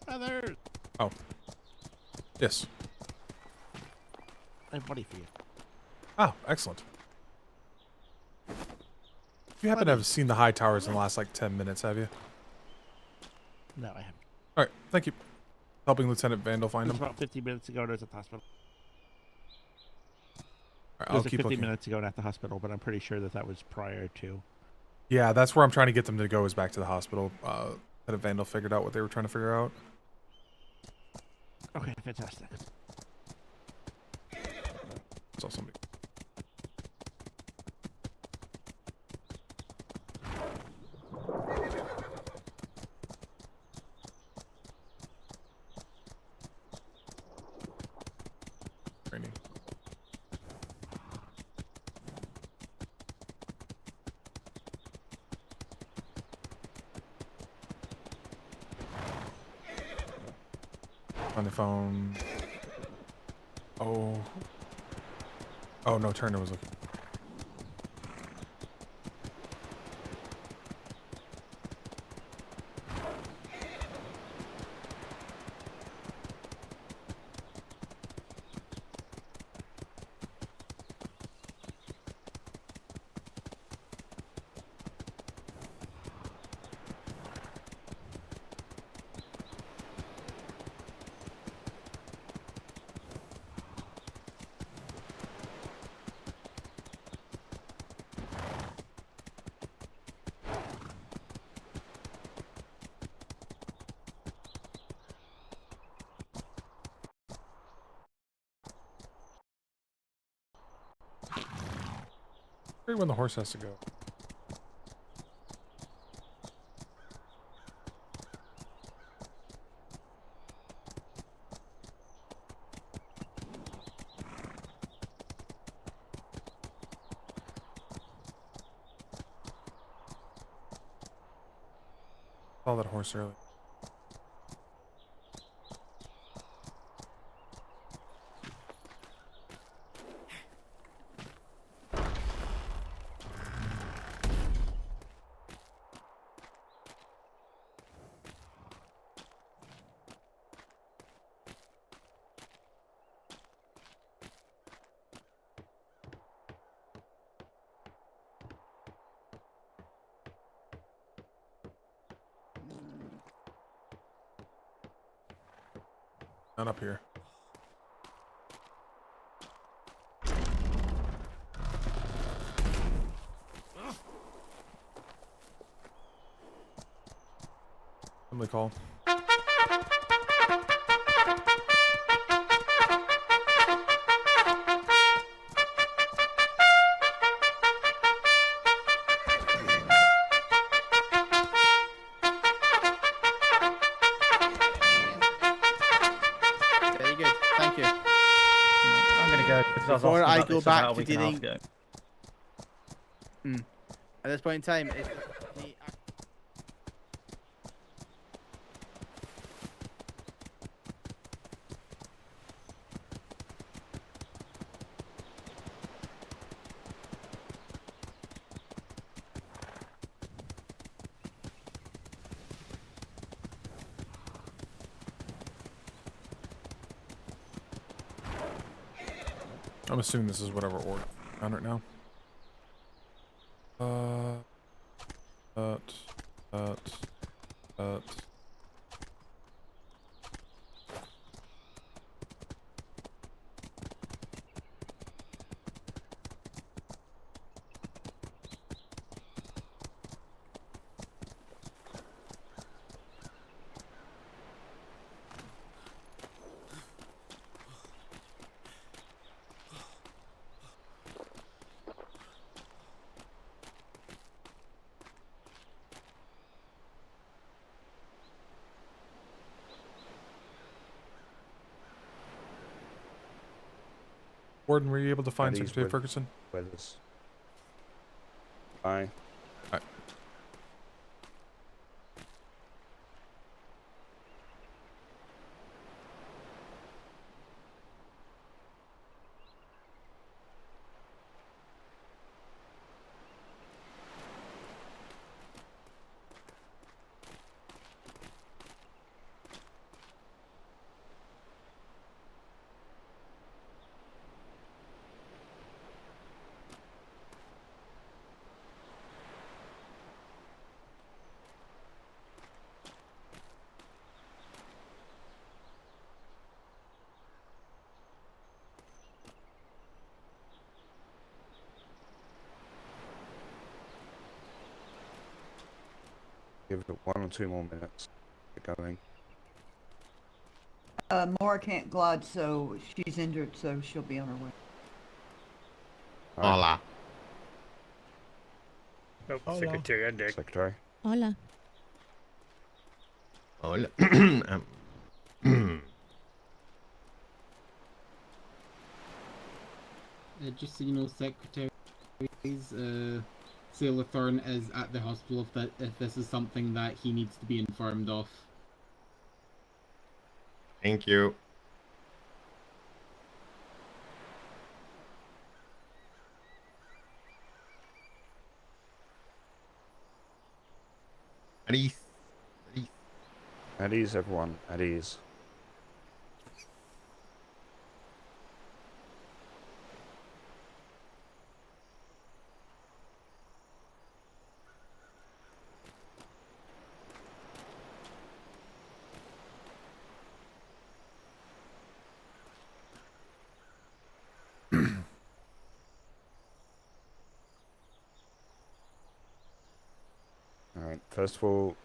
Feathers! Oh. Yes. I have money for you. Oh, excellent. You happen to have seen the high towers in the last like 10 minutes, have you? No, I haven't. Alright, thank you. Helping Lieutenant Vandal find It was them. about 50 minutes ago, and I was at the hospital. Alright, It I'll was like keep 50 looking. minutes ago and at the hospital, but I'm pretty sure that was prior to. Yeah, that's where I'm trying to get them to go, is back to the hospital. Lieutenant Vandal figured out what they were trying to figure out. Okay, fantastic. Saw somebody. Training. On the phone. Oh. Oh no, Turner was looking. When the horse has to go. Saw that horse earlier. Not up here. Somebody call. Very good. Thank you. I'm gonna go because Before I I was go asking about this back about a to week and a half dealing. ago. At this point in time, it's the I'm assuming this is whatever order on right now. That. Warden, were you able to find Secretary Ferguson? Aye. Aye. Give it 1 or 2 more minutes. Get going. Mora can't glide, so she's injured, so she'll be on her way. Hola. Oh, Hola. Secretary on deck. Secretary. Hola. Hola. Just so you know, Secretary, Sailor Thorn is at the hospital if this is something that he needs to be informed of. Thank you. At ease. At ease. At ease, everyone. At ease. Alright, first of all,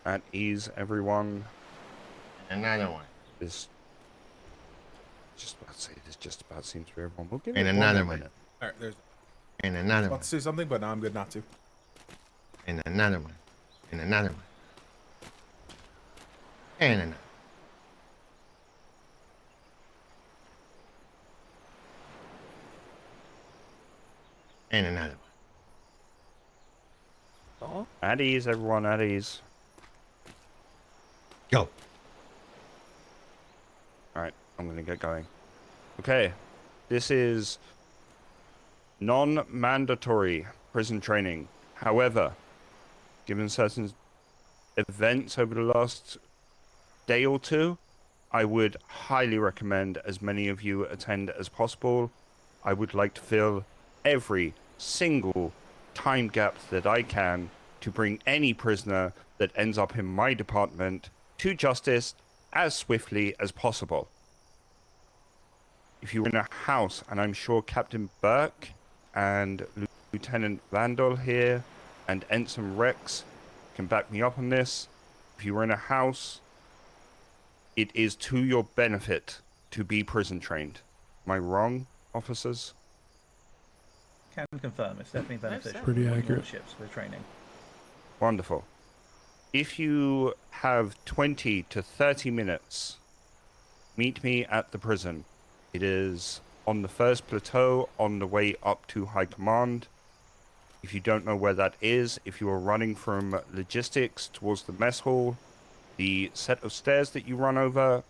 at ease, everyone. Another one. This. Just about to say, this just about seems to be everyone. We'll give And it another one one. minute. Alright, there's. And another About one. to say something, but now I'm good not to. And another one. And another one. And another. And another one. At ease, everyone, at ease. Go. Alright, I'm gonna get going. Okay, this is non-mandatory prison training. However, given certain events over the last day or two, I would highly recommend as many of you attend as possible. I would like to fill every single time gap that I can to bring any prisoner that ends up in my department to justice as swiftly as possible. If you're in a house, and I'm sure Captain Burke and Lieutenant Vandal here and Ensign Rex can back me up on this, if you were in a house, it is to your benefit to be prison trained. Am I wrong, officers? Can confirm it's definitely beneficial. Pretty for accurate. Ships with training. Wonderful. If you have 20 to 30 minutes, meet me at the prison. It is on the first plateau on the way up to High Command. If you don't know where that is, if you are running from logistics towards the mess hall, the set of stairs that you run over,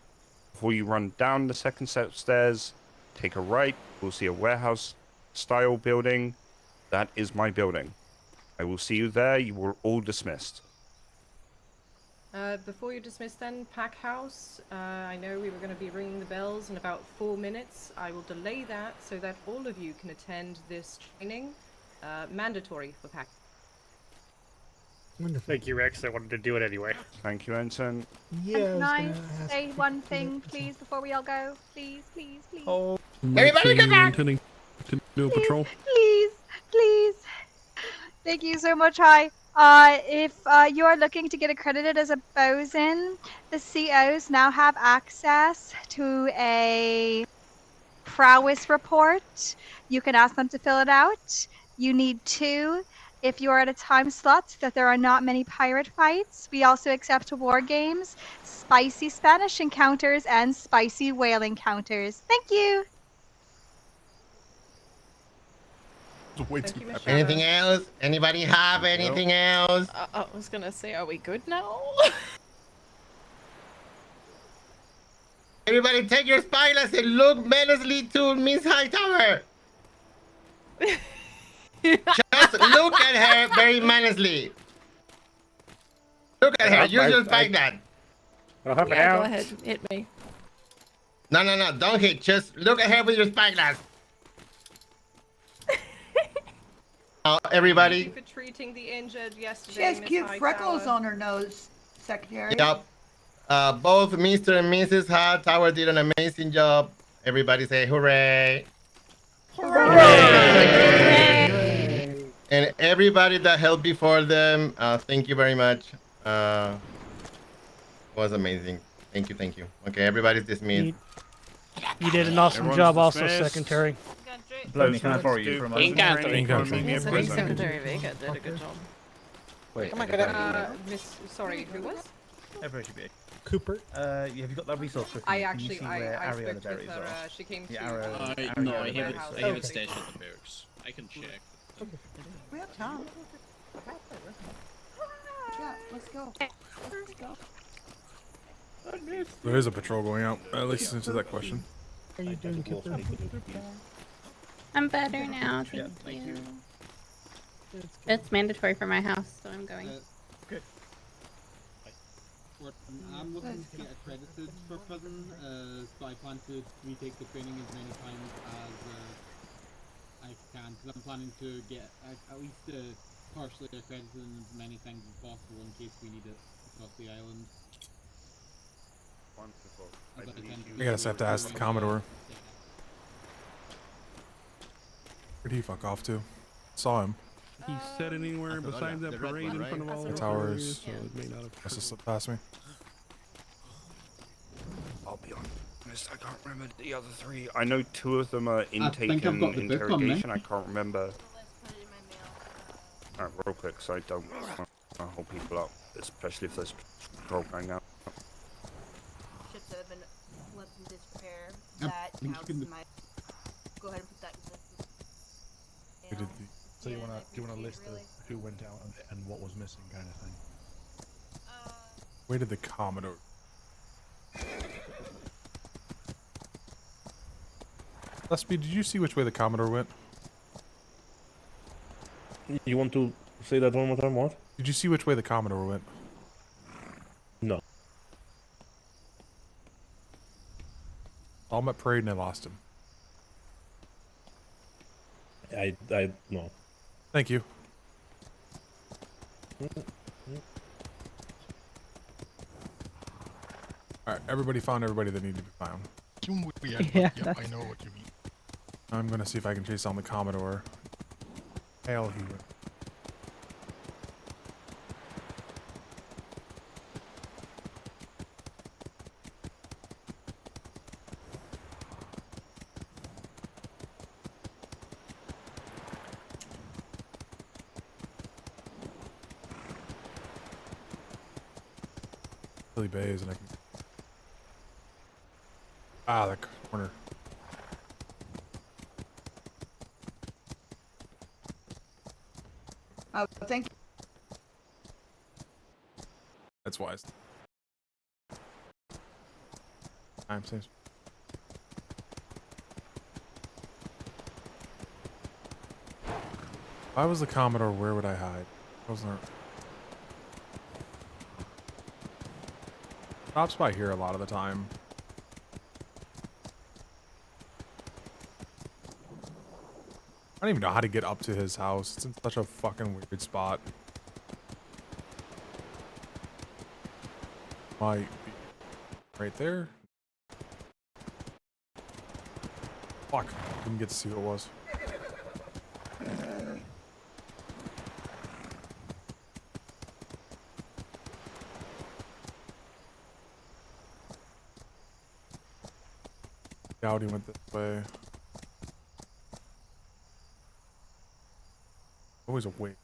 before you run down the second set of stairs, take a right, you'll see a warehouse-style building. That is my building. I will see you there. You were all dismissed. Before you're dismissed then, Pack House, I know we were going to be ringing the bells in about 4 minutes. I will delay that so that all of you can attend this training. Mandatory for Pack. Thank you, Rex. I wanted to do it anyway. Thank you, Ensign. Can I say one thing, please, before we all go? Please, please, please. Oh. Everybody come back! Intending to do a patrol? Please, please. Thank you so much, Hi. If you are looking to get accredited as a bosun, the COs now have access to a prowess report. You can ask them to fill it out. You need 2 if you are at a time slot that there are not many pirate fights. We also accept war games, spicy Spanish encounters, and spicy whale encounters. Thank you. Anything else? Anybody have anything else? I was gonna say, are we good now? Everybody take your spyglass and look menacingly to Miss Hightower. Just look at her very menacingly. Look at her. Use your spyglass. Yeah, go ahead, hit me. No, don't hit. Just look at her with your spyglass. Everybody. Thank you for treating the injured yesterday. She has Miss cute Hightower. freckles on her nose, Secretary. Yep. Both Mr. and Mrs. Hightower did an amazing job. Everybody say hooray. Hooray! And everybody that helped before them, thank you very much. It was amazing. Thank you. Okay, everybody's dismissed. You did an awesome job also, dismissed. Secretary. Blow me, can I borrow you for a moment? Yes, I think Secretary Vega did a good job. Wait, Sorry, who was? Everybody should be. Cooper. Have you got that resource cookie? I Can you actually, see where I Ariana spoke with berries her. are? She came to. Yeah, Ariana- No, Ariana I have it. berries. I have it stashed at the barracks. I can check. We have time. Yeah, let's go. Let's go. There is a patrol going out. At least answer that question. How are you doing, Cooper? I'm better now, thank you. It's mandatory for my house, so I'm going. Good. I'm looking to get accredited for prison, so I plan to retake the training as many times as I can, because I'm planning to get at least partially accredited in as many things as possible in case we need it across the island. Wonderful. I guess I have to ask the Commodore. Where'd he fuck off to? Saw him. He said anywhere besides that parade in front of all the Towers. so it may not have Must have slipped past me. I'll be honest, I can't remember the other 3. I know 2 of them are I think intake I've got and the book on me. interrogation. I can't remember real quick, so I don't want to hold people up, especially if there's troll going out. Ships that have been left in disrepair. Yep, That think you counts can- in my. Go ahead and put that. So you wanna do you want a list of who went out and what was missing, kind of thing? Where did the Commodore? Lesby, did you see which way the Commodore went? You want to say that one more time? What? Did you see which way the Commodore went? No. I'm at parade and I lost him. I no. Thank you. Alright, everybody found everybody that needed to be found. Assume we had, Yeah, but I know what you mean. I'm gonna see if I can chase down the Commodore. Hell, he went. Billy Bays and I can. Ah, the corner. Oh, thank you. That's wise. Time seems. If I was the Commodore, where would I hide? Wasn't there? Stops by here a lot of the time. I don't even know how to get up to his house. It's in such a fucking weird spot. Might be right there. Fuck. Didn't get to see what it was. Audi went this way. Always a wait.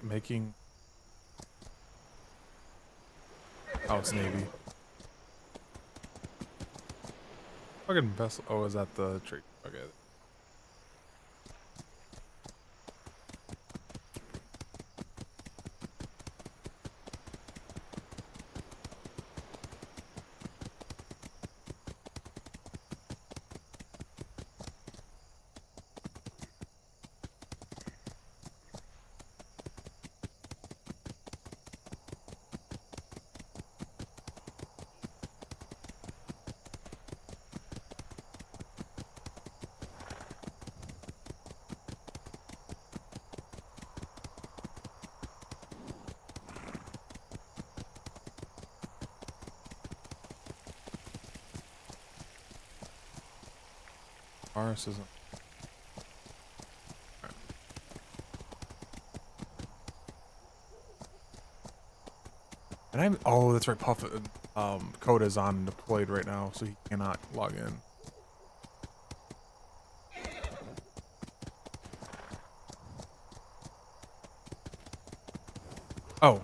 Making. Oh, it's Navy. Fucking vessel. Oh, is that the trade? Okay. Ours isn't. And I'm. Oh, that's right. Puff. Coda's on deployed right now, so he cannot log in. Oh.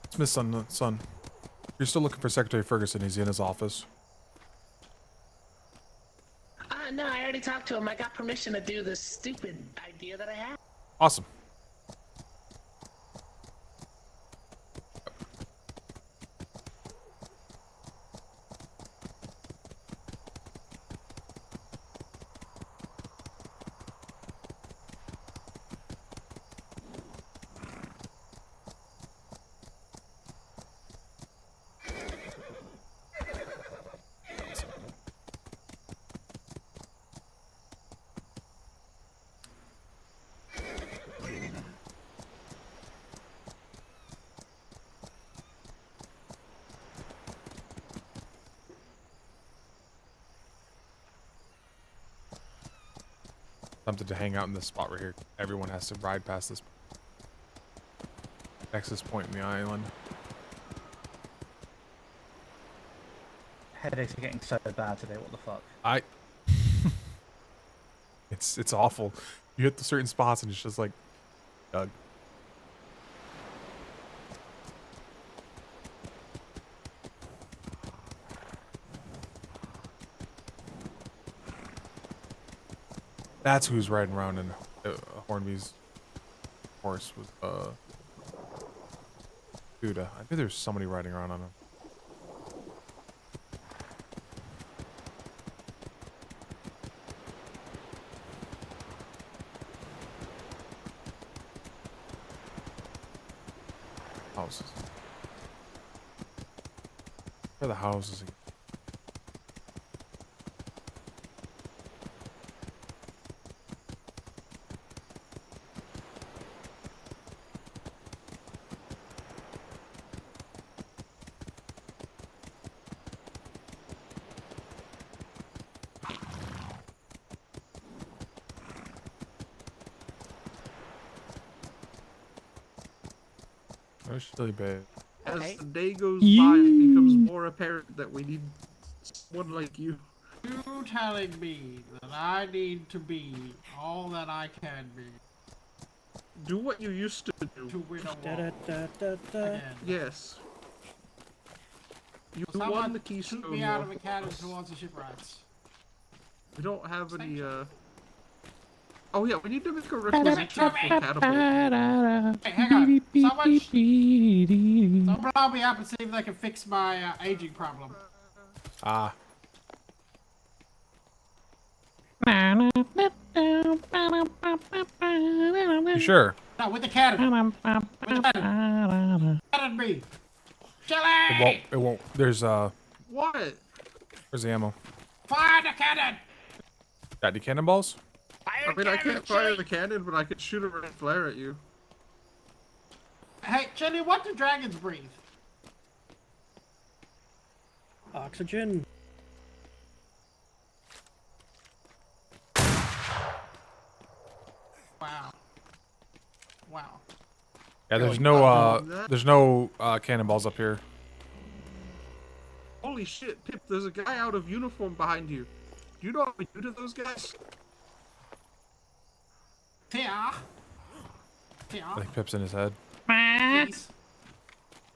It's Miss Son. You're still looking for Secretary Ferguson. He's in his office. No, I already talked to him. I got permission to do this stupid idea that I had. Awesome. Tempted to hang out in this spot right here. Everyone has to ride past this access point in the island. Headaches are getting so bad today. What the fuck? It's awful. You hit the certain spots and it's just like, Doug. That's who's riding around in Hornby's horse was Buddha. I think there's somebody riding around on him. Houses. Where are the houses again? That's really bad. As the day goes by, it becomes more apparent that we need someone like you. You telling me that I need to be all that I can be. Do what you used to do. To win a war. Again. Yes. You Someone won the Keystone shoot me out War. of a cannon who wants a shipwrights. We don't have any, Oh yeah, we need to make a requisition for catapult. Hey, hang on. Someone blow me up and see if they can fix my aging problem. Ah. You sure? No, with the cannon. With the cannon. Cannon me. Chili! It won't. There's What? Where's the ammo? Fire the cannon! Got any cannonballs? I mean, I can't fire the cannon, but I can shoot a red flare at you. Hey, Chili, what do dragons breathe? Oxygen. Wow. Wow. Yeah, there's no cannonballs up here. Holy shit, Pip, there's a guy out of uniform behind you. Do you know what we do to those guys? Yeah. I think Pip's in his head. Please.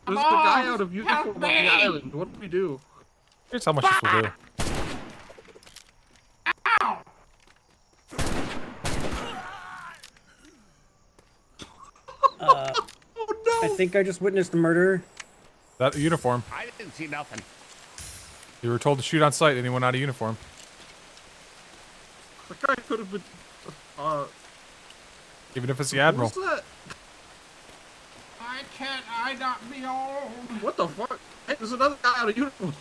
There's a guy out of uniform on the island. What do we do? Here's how much this will do. Ow! Oh, no. I think I just witnessed a murder. That uniform. I didn't see nothing. You were told to shoot on sight, anyone out of uniform. The guy could have been. Even if it's the admiral. What's that? I not be old? What the fuck? Hey, there's another guy out of uniform.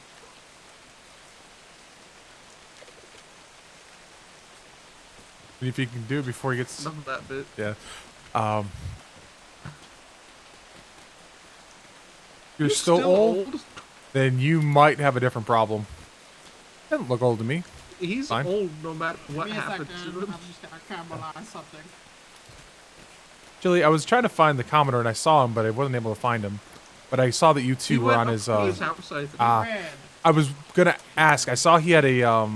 See if you can do it before he gets. Enough of that bit. Yeah. You're still old? Then you might have a different problem. Doesn't look old to me. He's Fine. old no matter what Give me a happens second, to him. I'm just gonna caramelize something. Jilly, I was trying to find the Commodore and I saw him, but I wasn't able to find him. But I saw that you two were on his. His house, I think. I was gonna ask. I saw he had a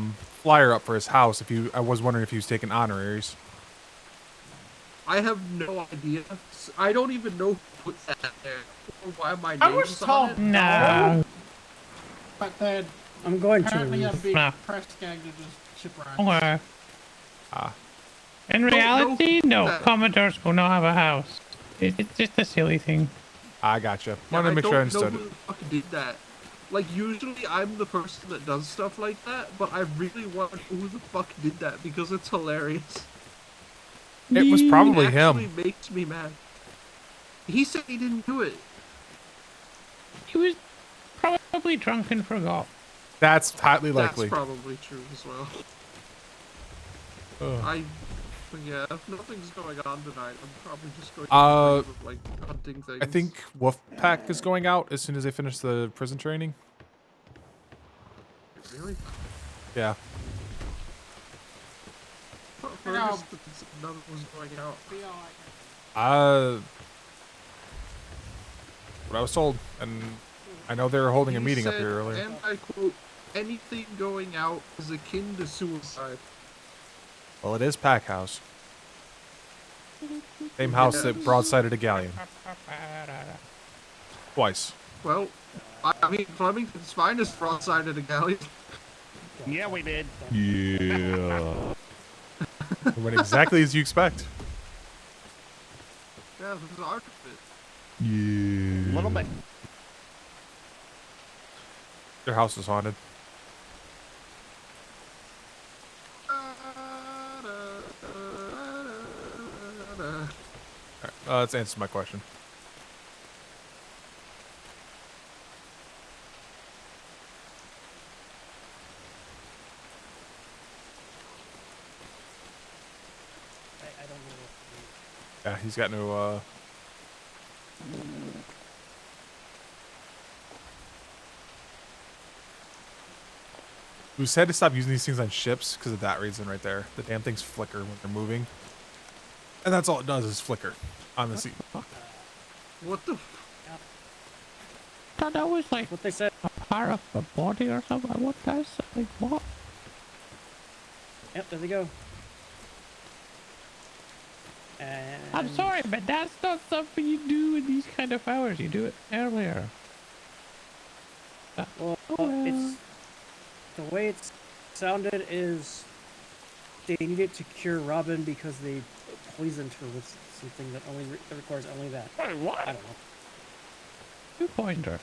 flyer up for his house. I was wondering if he was taking honoraries. I have no idea. I don't even know who put that there or why my name I was is on told it. no. But then I'm going apparently to. I'm being Nah. press gang to just shipwrights. Okay. Ah. In Don't know reality, who no. that- Commodores will not have a house. It's just a silly thing. I gotcha. Yeah, Wanted to make sure I don't know understood who it. the fuck did that. Like, usually I'm the person that does stuff like that, but I really want to know who the fuck did that because it's hilarious. It was probably It him. actually makes me mad. He said he didn't do it. He was probably drunk and forgot. That's highly likely. That's probably true as well. Yeah, if nothing's going on tonight, I'm probably just going to like hunting things. I think Wolfpack is going out as soon as they finish the prison training. Really? Yeah. Fergus none was going out. What I was told, and I know they were holding a He meeting up said, here earlier. and I quote, anything going out is akin to suicide. Well, it is Pack House. Same house that broadsided a galleon. Twice. Well, I mean, Flemington's finest broadsided a galleon. Yeah, we did. Yeah. It went exactly as you expect. Yeah, this is art of it. Yeah. A little bit. Their house is haunted. Alright, let's answer my question. I don't know. Yeah, he's got no, We said to stop using these things on ships because of that reason right there. The damn things flicker when they're moving. And that's all it does is flicker on the sea. What the? Thought that was like what they said. A part of the body or something. What that's like what? Yep, there they go. And I'm sorry, but that's not something you do in these kind of hours. You do it earlier. Well, it's the way it's sounded is they needed to cure Robin because they poisoned her with something that that requires only that. Wait, what? I don't know. Who poisoned her?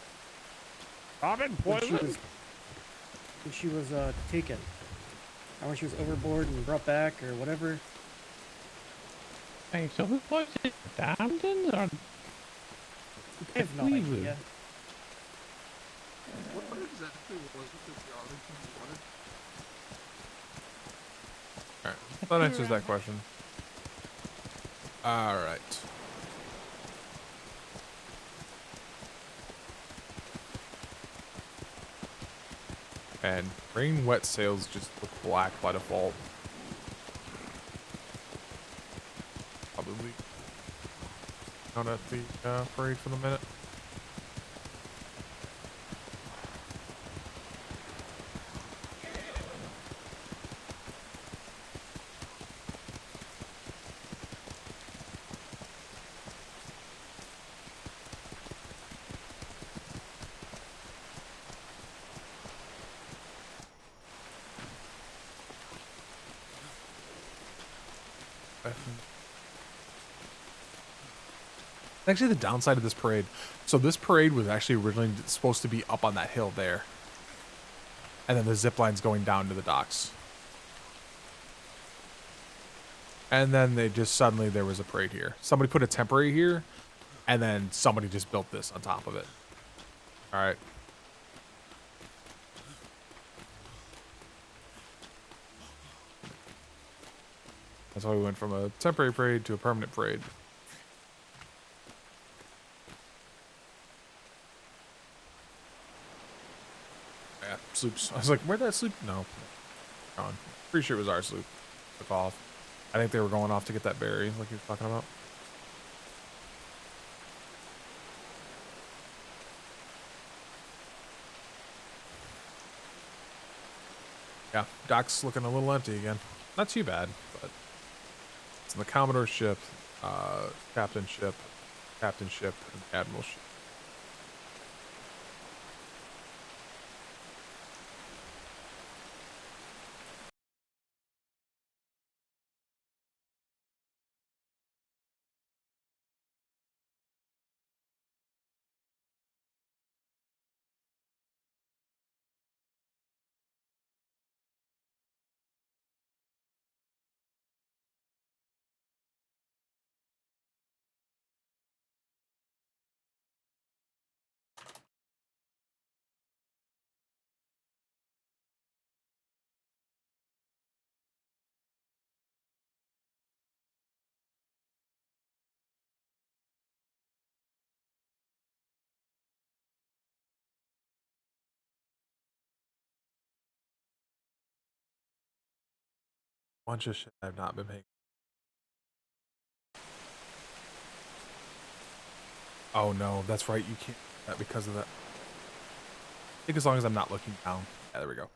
Robin poisoned? When she was taken, or when she was overboard and brought back, or whatever. Hey, so who poisoned Damdens or? I have no idea. What exactly was it that the Arlington wanted? Alright, that answers that question. Alright. And rain wet sails just look black by default. Probably not at the parade for the minute. Actually, the downside of this parade. So this parade was actually originally supposed to be up on that hill there. And then the zip line's going down to the docks. And then they just suddenly there was a parade here. Somebody put a temporary here, and then somebody just built this on top of it. Alright. That's why we went from a temporary parade to a permanent parade. Yeah, sloops. I was like, where'd that sloop? No. Gone. Pretty sure it was our sloop. Took off. I think they were going off to get that berry, like you were talking about. Yeah, dock's looking a little empty again. Not too bad, but it's the Commodore ship, captain ship, and admiral ship. bunch of shit I've not been paying. Oh no, that's right. You can't do that because of that. I think as long as I'm not looking down. Yeah, there we go.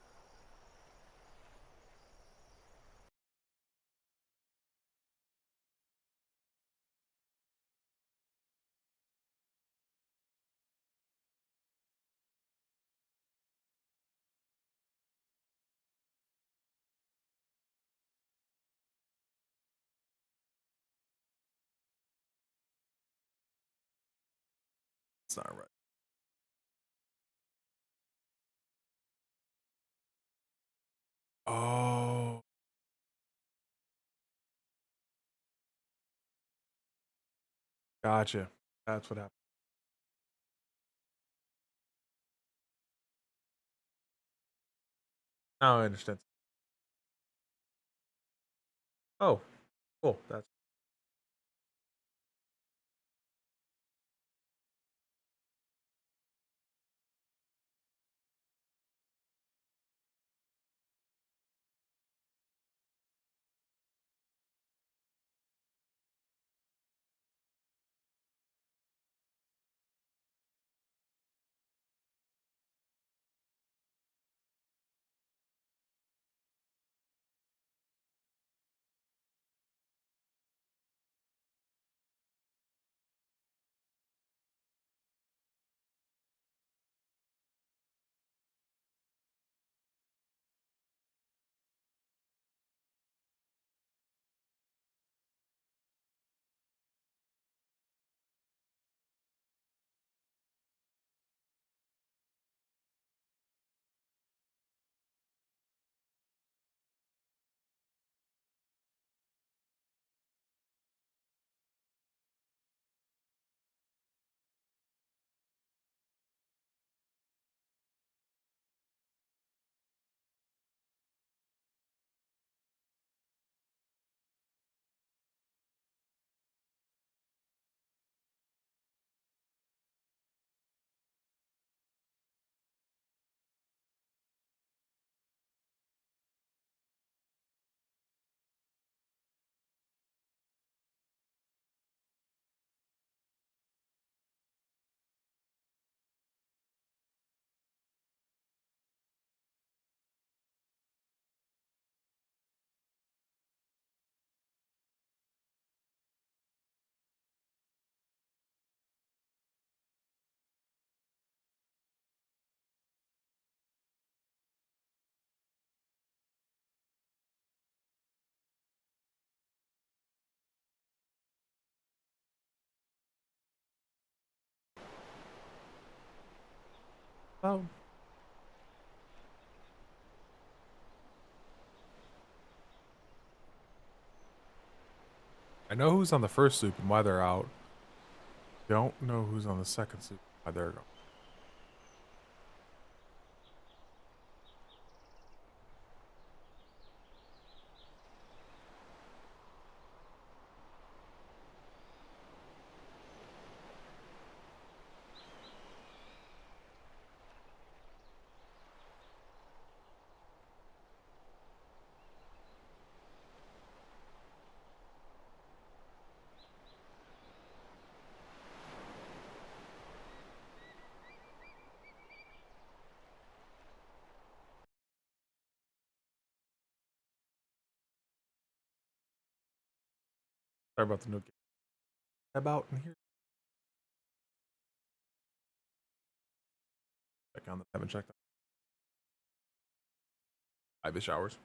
It's not right. Oh. Gotcha. That's what happened. Now I understand. Oh, cool. That's oh. I know who's on the first loop and why they're out. Don't know who's on the second loop and why they're gone. Sorry about the new game. About in here. Check on the haven't checked. 5-ish hours.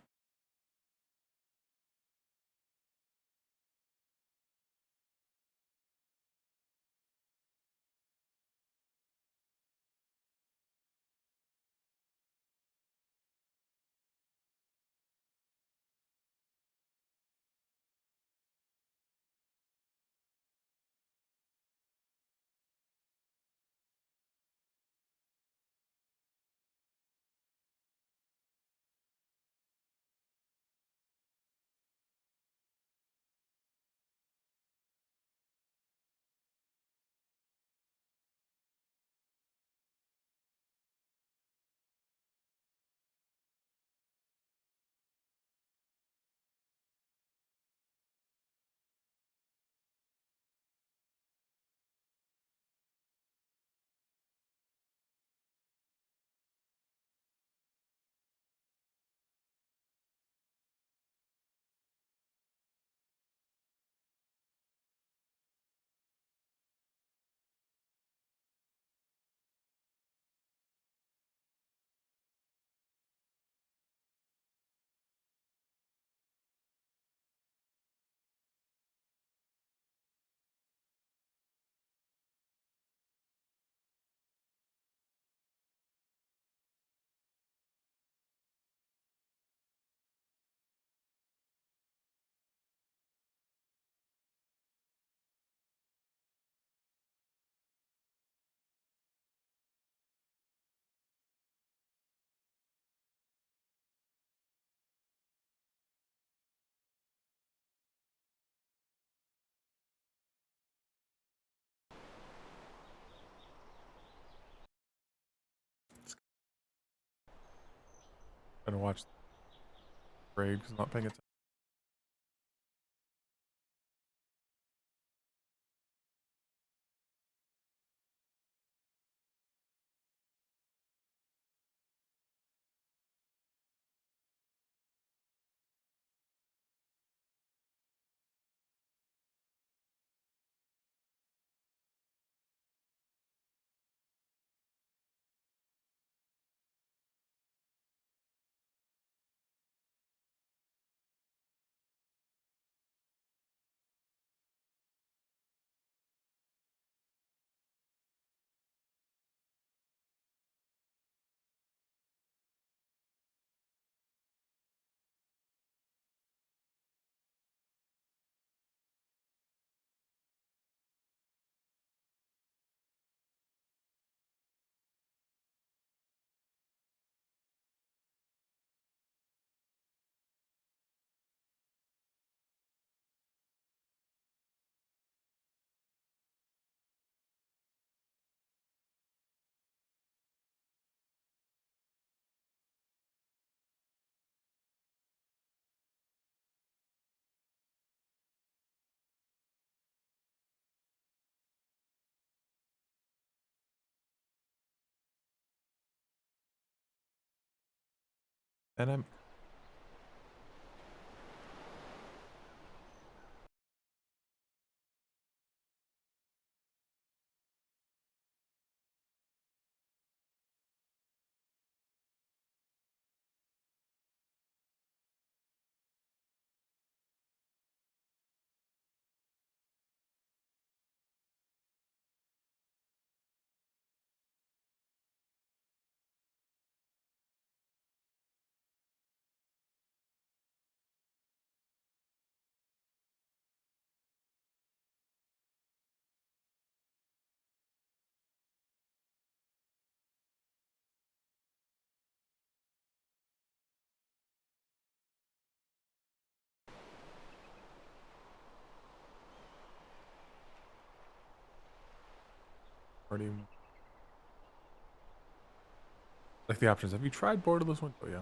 to watch the parade because I'm not paying attention. And I'm already like the options. Have you tried borderless one? Oh yeah.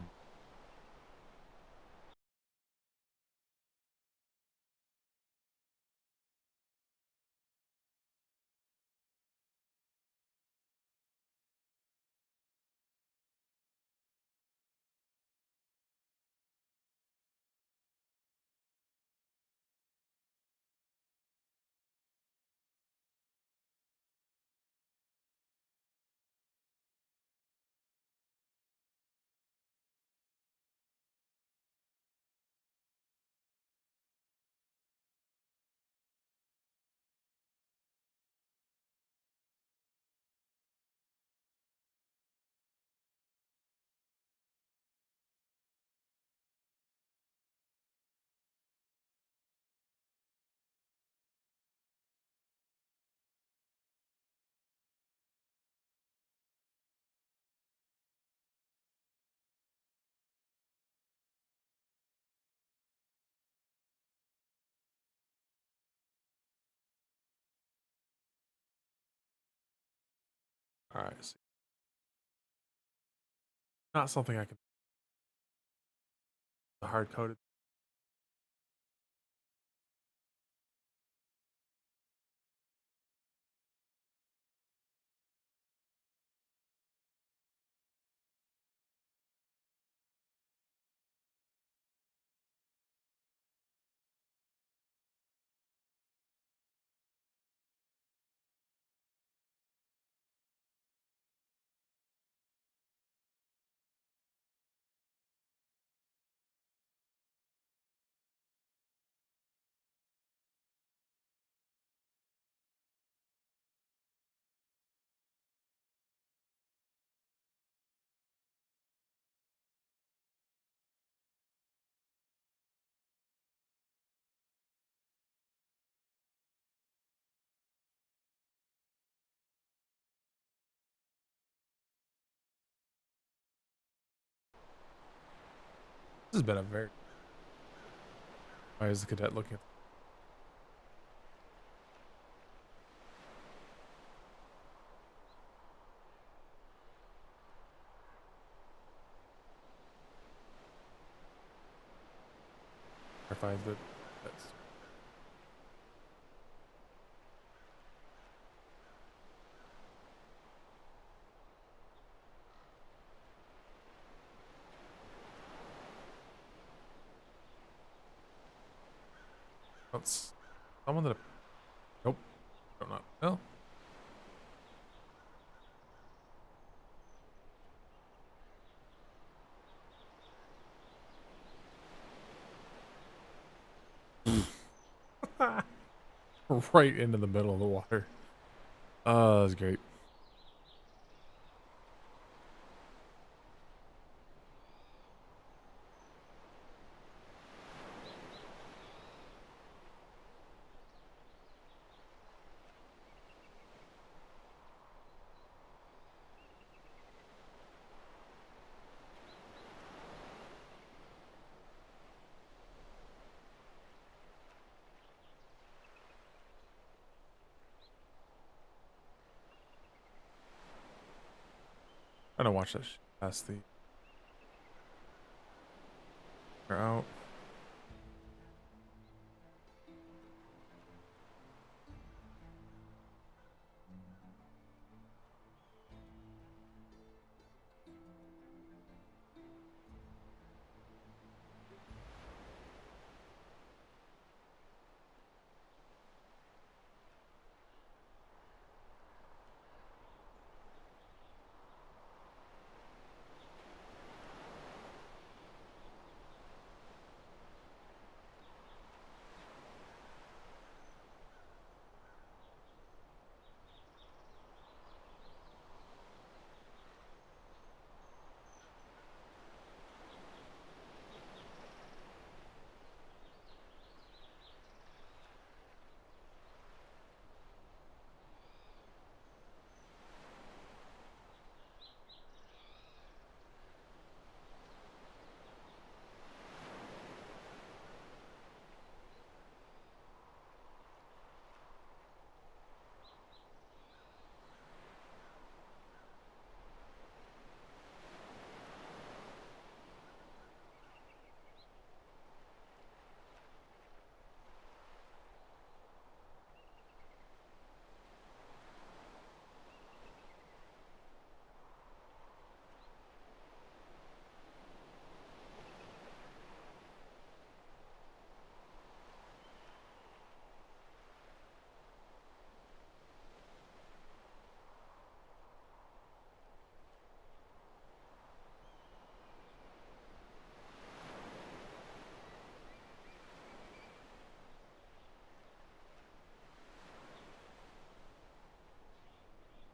All right. See. Not something I can hard coded. This has been a very. Why is the cadet looking at? Verified that that's that's someone that. Nope. Don't know. No. Right into the middle of the water. Oh, that was great. I don't watch that shit past the. They're out.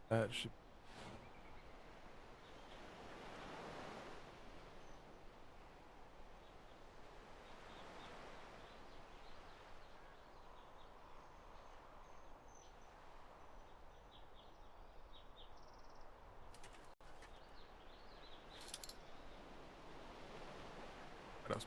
That should. What else?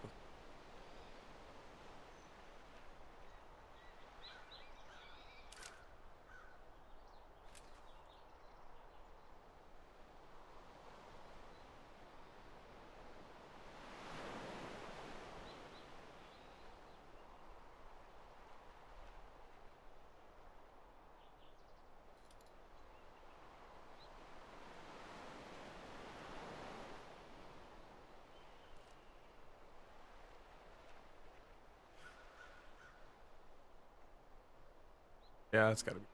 Yeah, it's gotta be.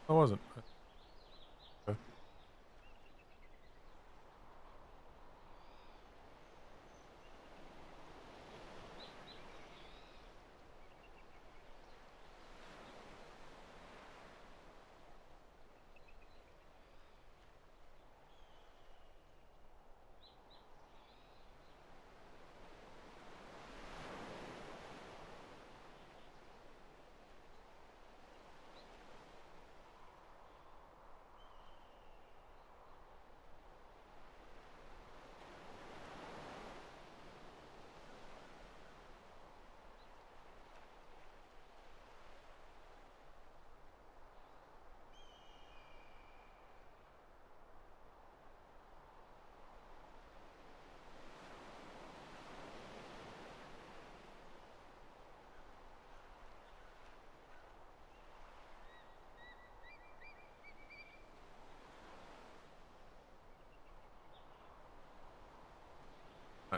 I wasn't. Okay.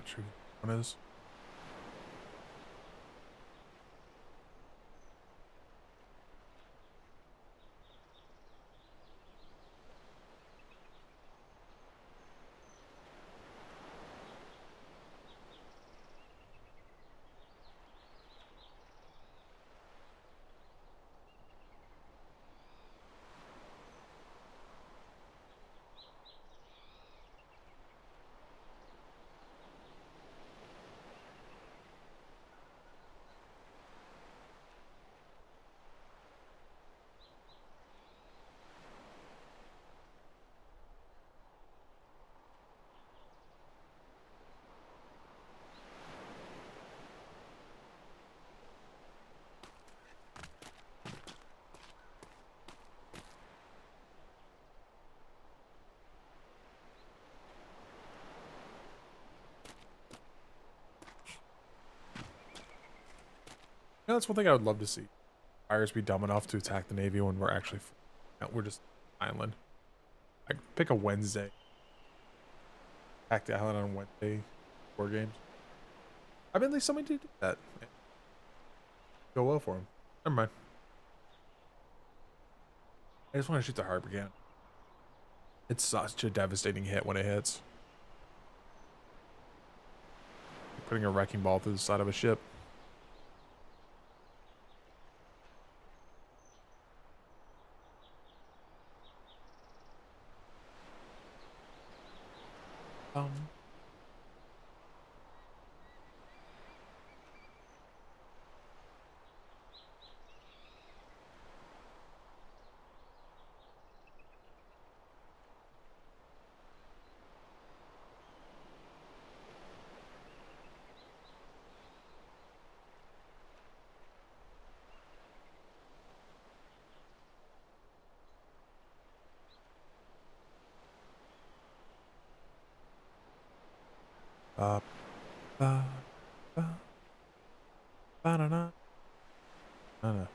not sure who one is. Yeah, that's one thing I would love to see. Pirates be dumb enough to attack the Navy when we're actually we're just an island. Like pick a Wednesday. Attack the island on Wednesday. 4 games. I mean, at least somebody did that. Go well for him. Never mind. I just want to shoot the harbor again. It's such a devastating hit when it hits. Putting a wrecking ball through the side of a ship. Ba, ba, ba-da-da. I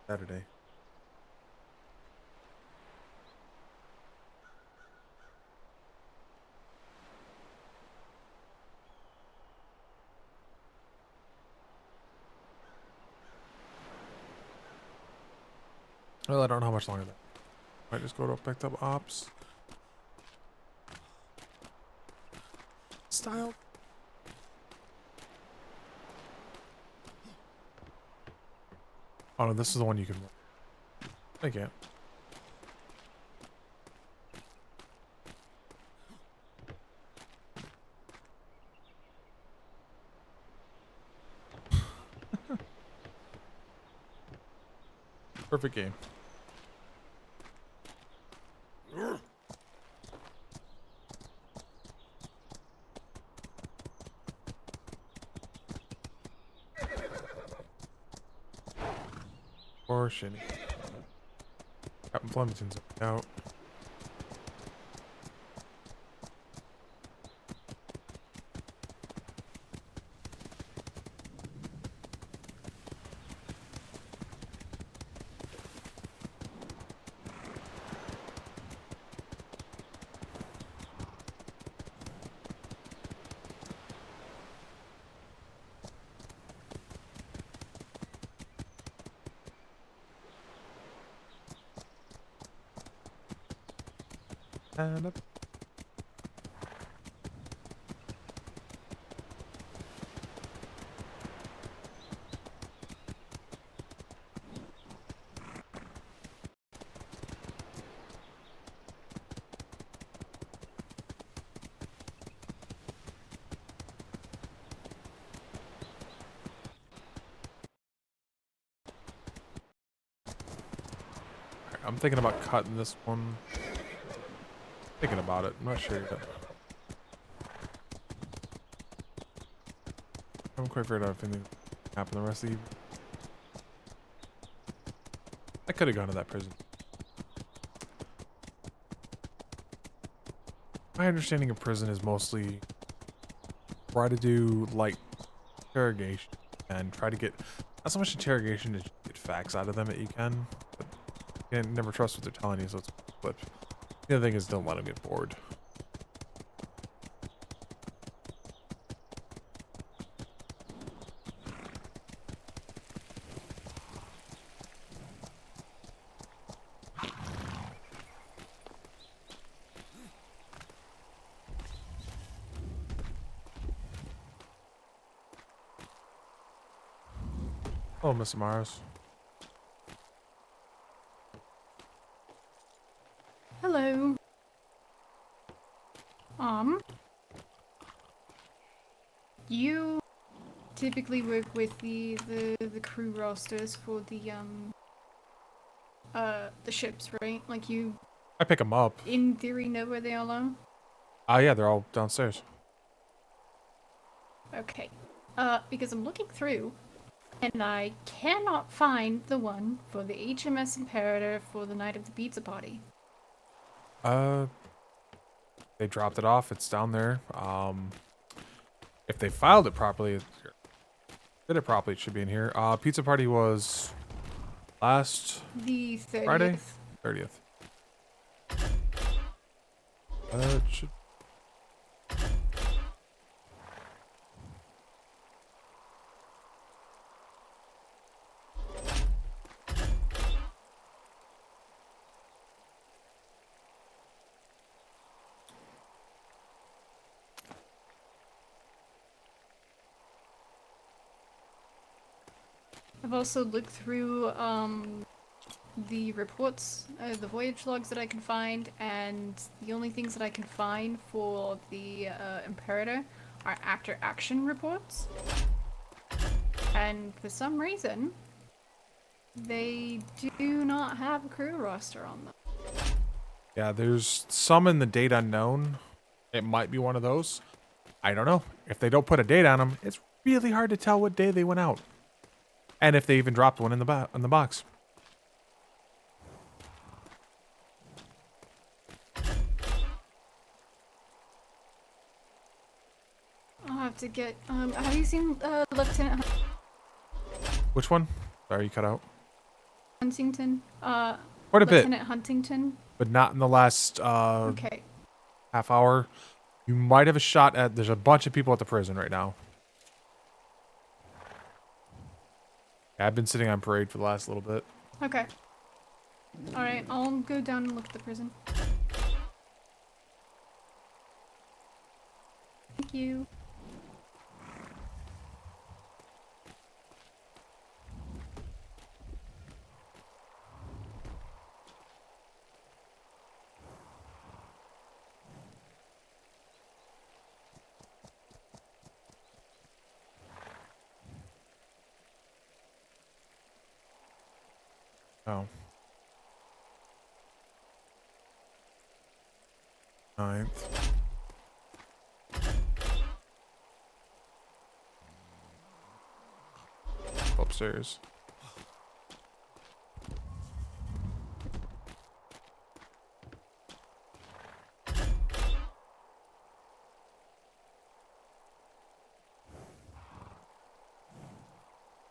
Saturday. Well, I don't know how much longer that. Might just go to picked up ops. Style. Oh no, this is the one you can. I can't. Perfect game. Or shitty. Captain Flemington's out. And up. I'm thinking about cutting this one. Thinking about it. I'm not sure yet. I haven't quite figured out if anything happened the rest of the evening. I could have gone to that prison. My understanding of prison is mostly try to do light interrogation and try to get not so much interrogation as get facts out of them that you can. But you can never trust what they're telling you, so it's flip. The other thing is don't let them get bored. Oh, Mr. Mars. Hello. You typically work with the crew rosters for the ships, right? Like you I pick them up. in theory know where they all are? Yeah, they're all downstairs. Okay. Because I'm looking through and I cannot find the one for the HMS Imperator for the night of the pizza party. They dropped it off. It's down there. If they filed it properly, did it properly, it should be in here. Pizza party was last The 30th. Friday? 30th. It should. I've also looked through the reports, the voyage logs that I can find, and the only things that I can find for the Imperator are after action reports. And for some reason, they do not have a crew roster on them. Yeah, there's some in the date unknown. It might be one of those. I don't know. If they don't put a date on them, it's really hard to tell what day they went out. And if they even dropped one in the box. I'll have to get, have you seen Lieutenant Which one? Sorry, you cut out. Huntington? Quite a bit. Lieutenant Huntington? But not in the last Okay. half hour. You might have a shot at... There's a bunch of people at the prison right now. Yeah, I've been sitting on parade for the last little bit. Okay. Alright, I'll go down and look at the prison. Thank you. Oh. 9th. Upstairs.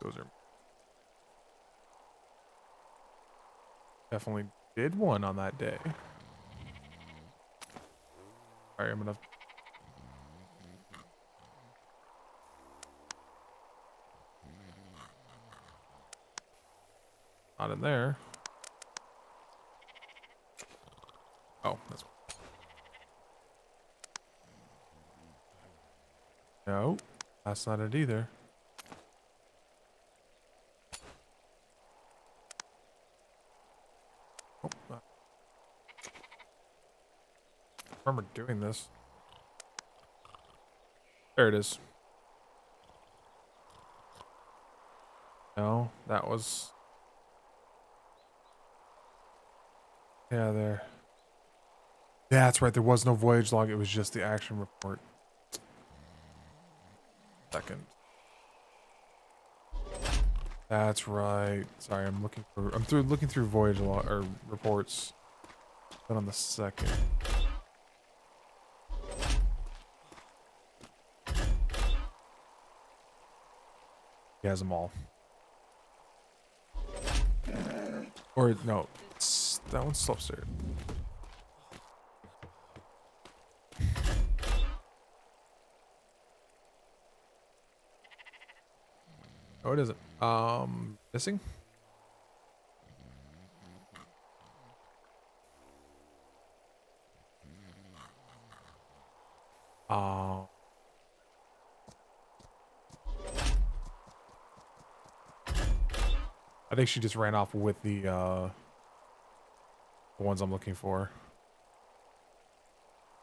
Those are... Definitely did one on that day. Alright, I'm gonna... Not in there. Oh, that's... No, that's not it either. Oh, I remember doing this. There it is. No, that was... Yeah, there. Yeah, that's right. There was no voyage log. It was just the action report. Second. That's right. Sorry, I'm looking through voyage log or reports. But on the second. He has them all. Or no, that one's still upstairs. Oh, it isn't. Missing? I think she just ran off with the ones I'm looking for.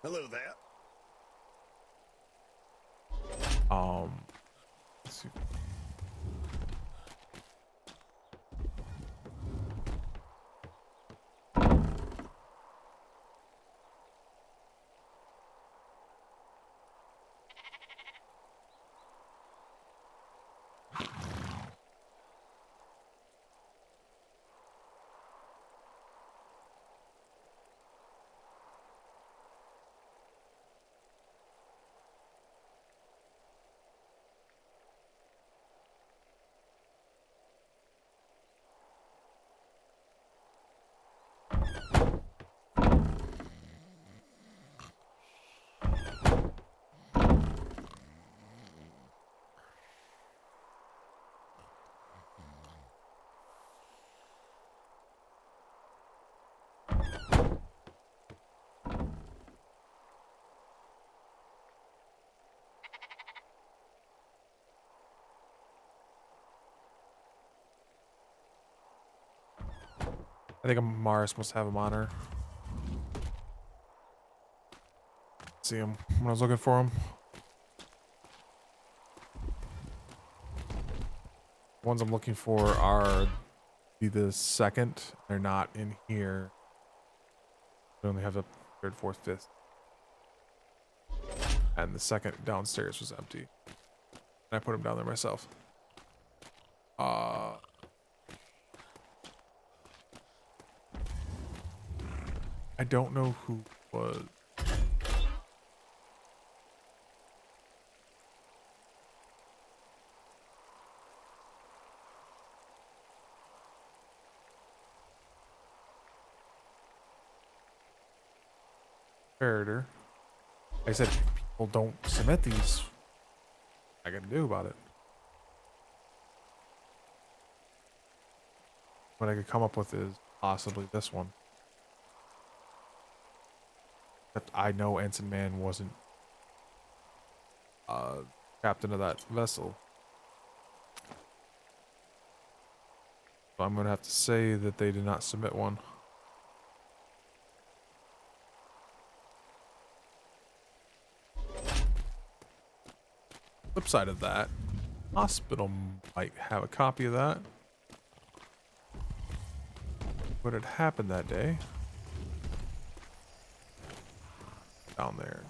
Hello there. Let's see. I think Mars must have him on her. See him when I was looking for him. The ones I'm looking for are the second. They're not in here. We only have the third, fourth, fifth. And the second downstairs was empty. And I put him down there myself. I don't know who was. Comparator. I said, if people don't submit these, what am I gonna do about it? What I could come up with is possibly this one. But I know Ensign Man wasn't captain of that vessel. So I'm gonna have to say that they did not submit one. Flip side of that, hospital might have a copy of that. What had happened that day? Down there.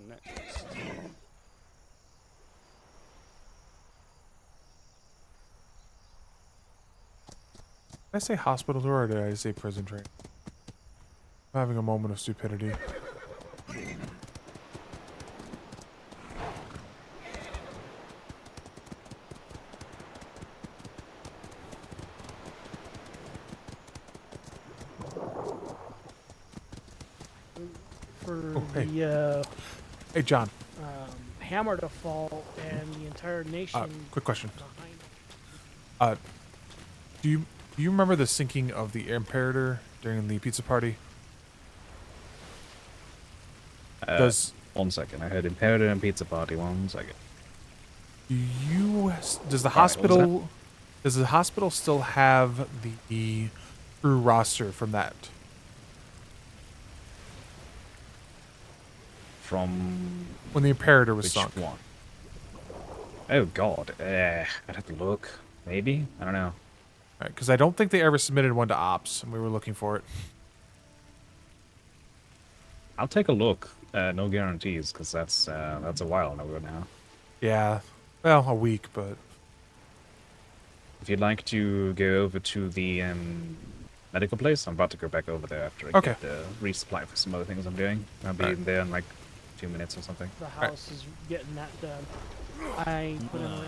Next. Did I say hospital tour or did I say prison train? I'm having a moment of stupidity. For Oh, hey. the Hey, John. hammer to fall and the entire nation. Quick question. behind Do you remember the sinking of the Imperator during the pizza party? Does 1 second. I heard Imperator and Pizza Party. 1 second. does the All right, what was hospital does the hospital still have the crew roster from that? From When the Imperator was which sunk. one? Oh God. I'd have to look. Maybe. I don't know. Right, because I don't think they ever submitted one to Ops, and we were looking for it. I'll take a look. No guarantees, because that's a while ago now. Yeah, well, a week, but If you'd like to go over to the medical place, I'm about to go back over there after I Okay. get the resupply for some other things I'm doing. I'll be Alright. there in like 2 minutes or something. the house is getting that done. I put in a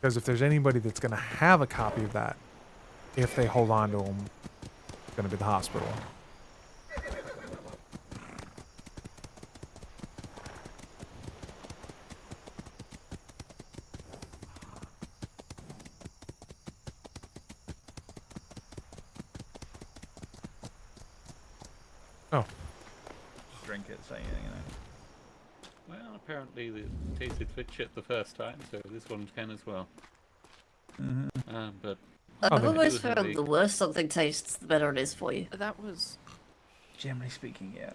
because if there's anybody that's going to have a copy of that, if they hold on to them, it's going to be the hospital. Oh. Drink it, say, you know. Well, apparently it tasted fit shit the first time, so this one can as well. But I've always found the worse something tastes, the better it is for you. That was... Generally speaking, yeah.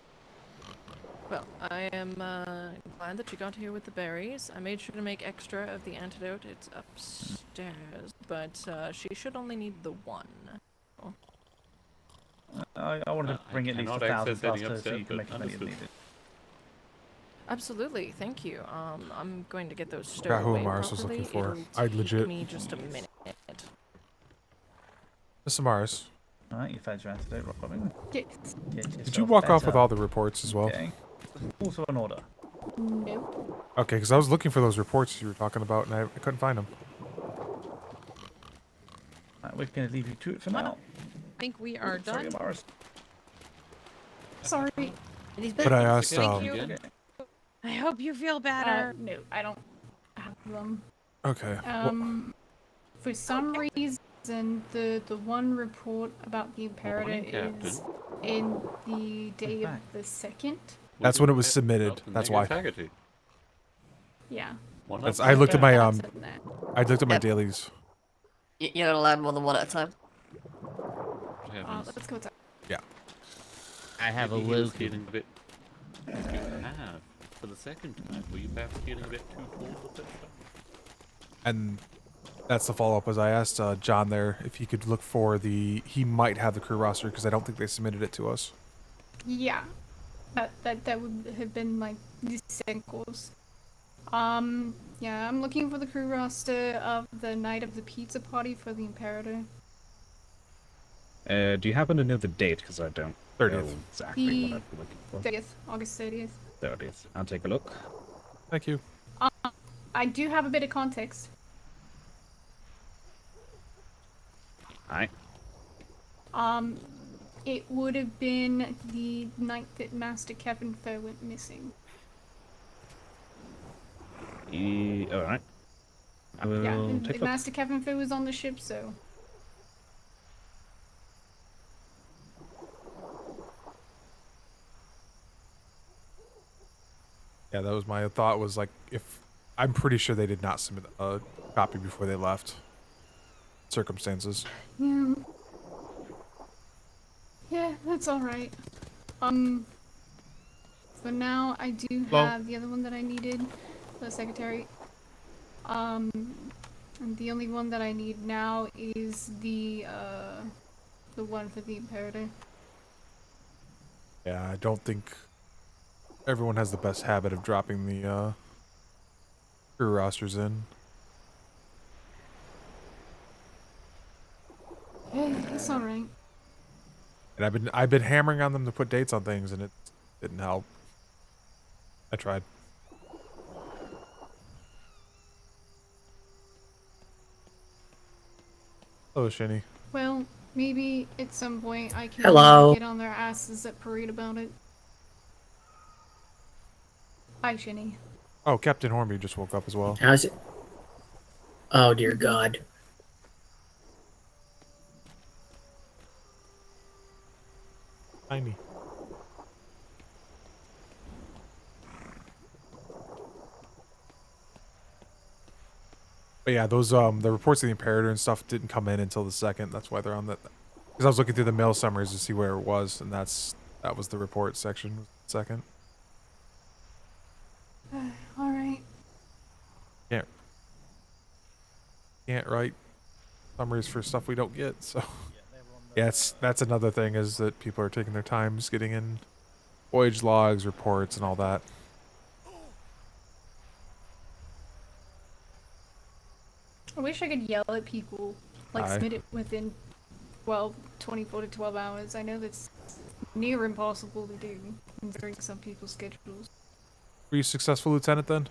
Well, I am glad that you got here with the berries. I made sure to make extra of the antidote. It's upstairs, but she should only need the one. I wanted to bring at least cannot 1,000 access any faster so upstairs, you can but make as many as understood. needed. Absolutely, thank you. I'm going to get those stowed Forgot who away Amaris was properly. looking for. It'll I'd take legit- me just a minute. Miss Amaris, Alright, you found your antidote, Robin. Yes. did you walk off with all the reports as well? Okay. Also an order. No. Okay, because I was looking for those reports you were talking about, and I couldn't find them. Right, we're going to leave you to it for now. I think we are Sorry, done. Amaris. Sorry. But I asked, Thank you. I hope you feel better. No, I don't have them. Okay. For some reason, the one report about the Imperator morning, is Captain. in the day of the 2nd. That's when it was submitted. That's why. Yeah. That's, I looked at my That's in there. I looked at my Yep. dailies. You're not allowed more than one at a time. Let's go. Yeah. I have a little feeling a bit. You have for the second time. Were you perhaps feeling a bit too tall the first time? And that's the follow-up. Was I asked John there if he could look for the. He might have the crew roster because I don't think they submitted it to us. Yeah. That would have been like the second course. Yeah, I'm looking for the crew roster of the night of the pizza party for the Imperator. Do you happen to know the date? Because I don't 30th. know exactly The what I'd be looking for. 30th, August 30th. 30th. I'll take a look. Thank you. I do have a bit of context. Alright. It would have been the night that Master Kevin Fur went missing. Alright. I will Yeah, take a look. Master Kevin Fur was on the ship, so. Yeah, that was my thought. Was like if I'm pretty sure they did not submit a copy before they left. Circumstances. Yeah. Yeah, that's alright. For now, I do Hello? have the other one that I needed, the secretary. And the only one that I need now is the one for the Imperator. Yeah, I don't think everyone has the best habit of dropping the crew rosters in. It's alright. And I've been hammering on them to put dates on things, and it didn't help. I tried. Hello, Shinny. Well, maybe at some point I can Hello. get on their asses at Parade about it. Hi, Shinny. Oh, Captain Hornby just woke up as well. How's it? Oh dear God. Tiny. But yeah, those the reports of the Imperator and stuff didn't come in until the 2nd. That's why they're on that. Because I was looking through the mail summaries to see where it was, and that was the report section. 2nd. Alright. Can't write summaries for stuff we don't get. So yeah, that's another thing, is that people are taking their time just getting in voyage logs, reports, and all that. I wish I could yell at people, like Aye. submit it within 24 to 12 hours. I know that's near impossible to do, considering some people's schedules. Were you successful, Lieutenant, then?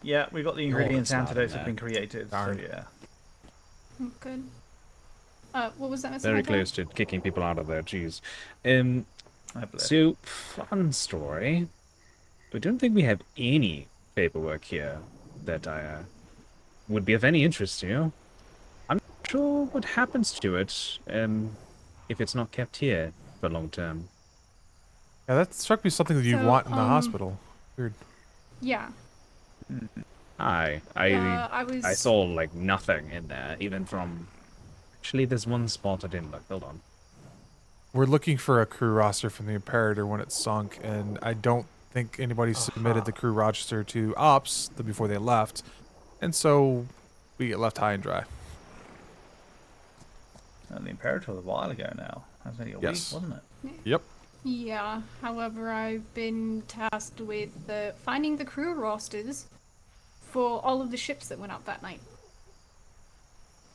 Yeah, we got the No, ingredients. it's not Antidotes in have been created. Darn. So yeah. Oh, good. What was that, Mr. Very Hunter? close to kicking people out of there, jeez. bless. So, fun story. I don't think we have any paperwork here that would be of any interest to you. I'm not sure what happens to it if it's not kept here for long term. Yeah, that struck me something that you So, want in the hospital. Weird. Yeah. I was... saw like nothing in there, even from. Actually, there's one spot I didn't look. Hold on. We're looking for a crew roster from the Imperator when it sunk, and I don't think anybody submitted the crew roster to Ops before they left, and so we get left high and dry. And the Imperator was a while ago now. That was only a week, wasn't it? Yep. Yeah, however, I've been tasked with finding the crew rosters for all of the ships that went out that night.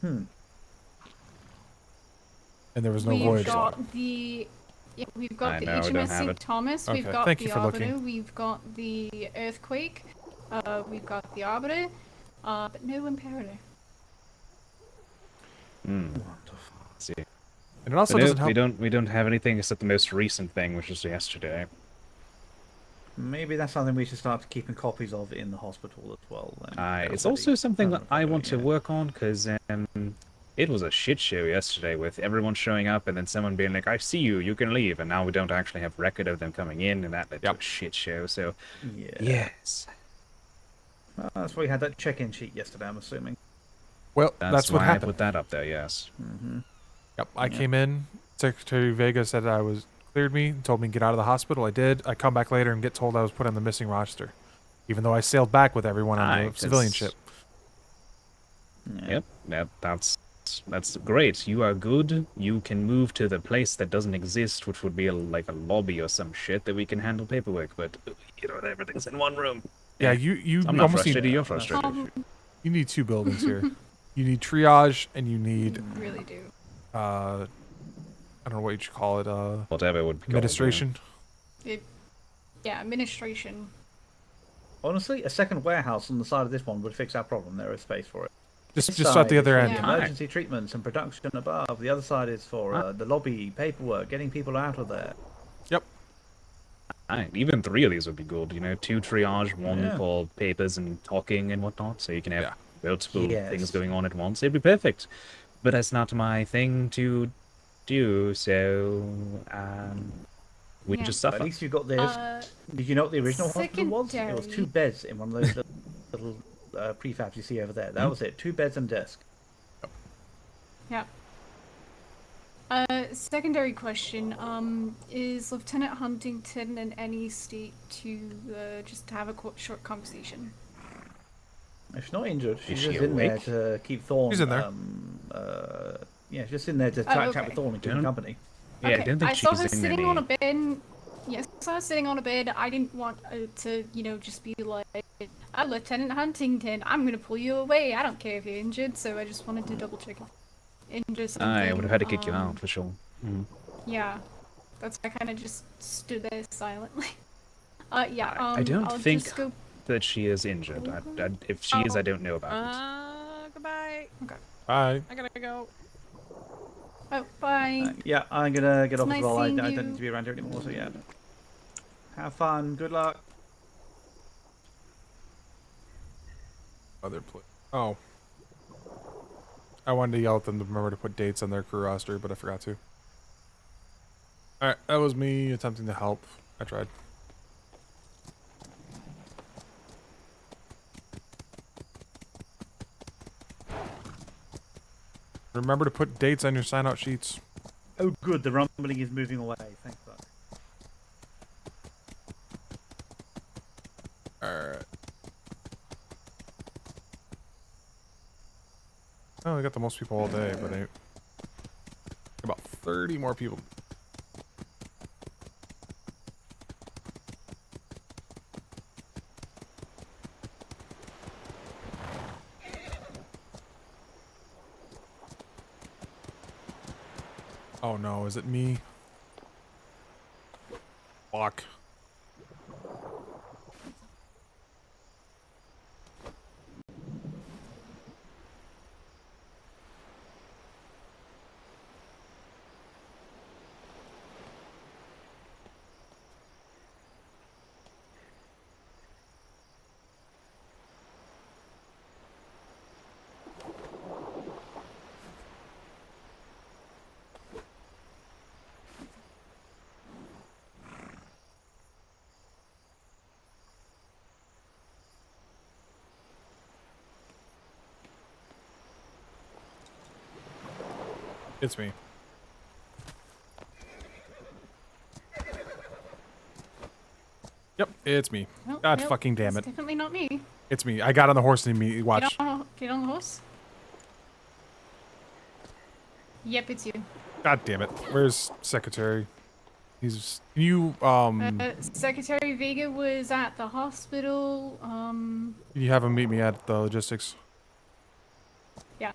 Hmm. And there was no We've voyage got log. we've got I the know, I don't HMS have St. it. Thomas, Okay, we've got thank the you for Arbiter, looking. we've got the Earthquake, we've got the Arbiter, but no Imperator. See. And it also But no, doesn't help. we don't have anything except the most recent thing, which was yesterday. Maybe that's something we should start keeping copies of in the hospital as well. Then. It's also something that I want to work on, because it was a shit show yesterday with everyone showing up and then someone being like, I see you, you can leave, and now we don't actually have record of them coming in, and that led to a shit show, so yes. Well, that's why we had that check-in sheet yesterday, I'm assuming. Well, That's what why happened. I put that up there, yes. Mm-hmm. Yep, I came in. Secretary Vega said I was cleared me, told me to get out of the hospital. I did. I come back later and get told I was put on the missing roster, even though I sailed back with everyone on the civilian ship. Yep, that's great. You are good. You can move to the place that doesn't exist, which would be like a lobby or some shit that we can handle paperwork. But everything's in one room. Yeah, you I'm not almost frustrated. need. You're frustrated. You need 2 buildings here. You need triage, and you need. Really do. I don't know what you should call it. Whatever it would be called, administration. Yeah, administration. Honestly, a second warehouse on the side of this one would fix our problem. There is space for it. Just This at side the is other for end. the emergency treatments and production above. The other side is for the lobby, paperwork, getting people out of there. Yep. Even 3 of these would be good. 2 triage, 1 Yeah. for papers and talking and whatnot, so you can have multiple Yes. things going on at once. It'd be perfect. But that's not my thing to do, so we Yeah. just suffer. At least you got this. Did you know what the original hospital was? It was 2 beds in one of those little prefabs you see over there. That was it. 2 beds and desk. Yeah. Secondary question. Is Lieutenant Huntington in any state to just have a short conversation? If she's not injured, she's Is just she in there awake? to keep Thorn. She's in there. Yeah, she's just in there to chat with Thorn and keep him company. Yeah, I don't think I saw her she's in sitting any... on a bed. Yes, I saw her sitting on a bed. I didn't want to, just be like, Lieutenant Huntington, I'm gonna pull you away. I don't care if you're injured, so I just wanted to double check it. injure something. I would have had to kick you out for sure. Yeah, that's why I kind of just stood there silently. Yeah. I don't I'll think just go. that she is injured. If she is, I don't know about it. Goodbye. Okay. Bye. I gotta go. Oh, bye. Yeah, I'm gonna get It's off nice as well. I seeing don't you. need to be around here anymore, so yeah. Have fun. Good luck. Other place. Oh. I wanted to yell at them to remember to put dates on their crew roster, but I forgot to. Alright, that was me attempting to help. I tried. Remember to put dates on your sign-out sheets. Oh, good. The rumbling is moving away. Thank fuck. Alright. Oh, I got the most people all day, but I... about 30 more people. Oh no, is it me? Fuck. It's me. Yep, it's me. Nope, God nope, fucking damn it's it. definitely not me. It's me. I got on the horse and immediately watch. Get on the horse. Yep, it's you. God damn it. Where's Secretary? He's you Secretary Vega was at the hospital. you have him meet me at the logistics. Yeah.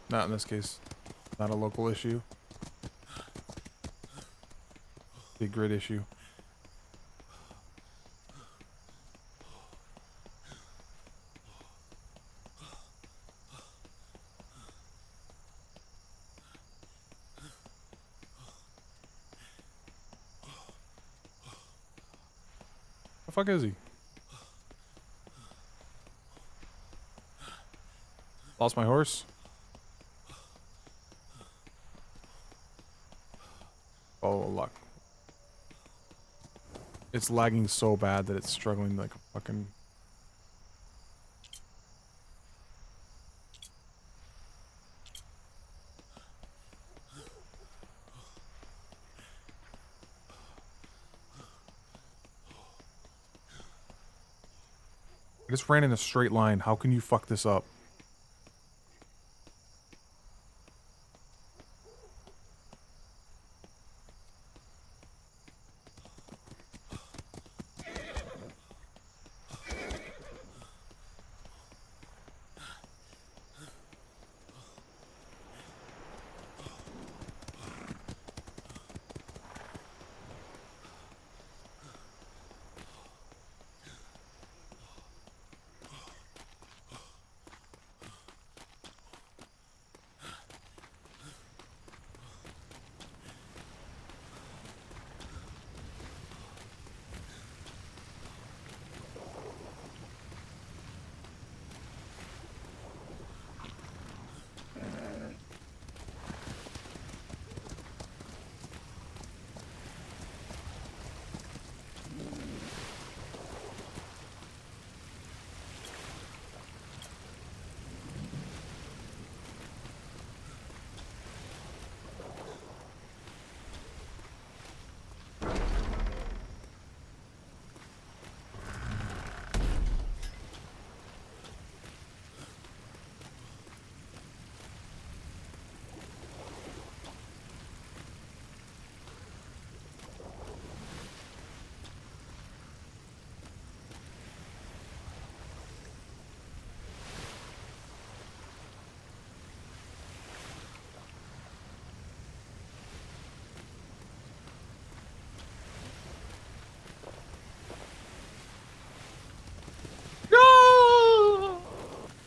Not in this case. Not a local issue. Big grid issue. The fuck is he? Lost my horse? Oh, luck. It's lagging so bad that it's struggling like a fucking... I just ran in a straight line. How can you fuck this up?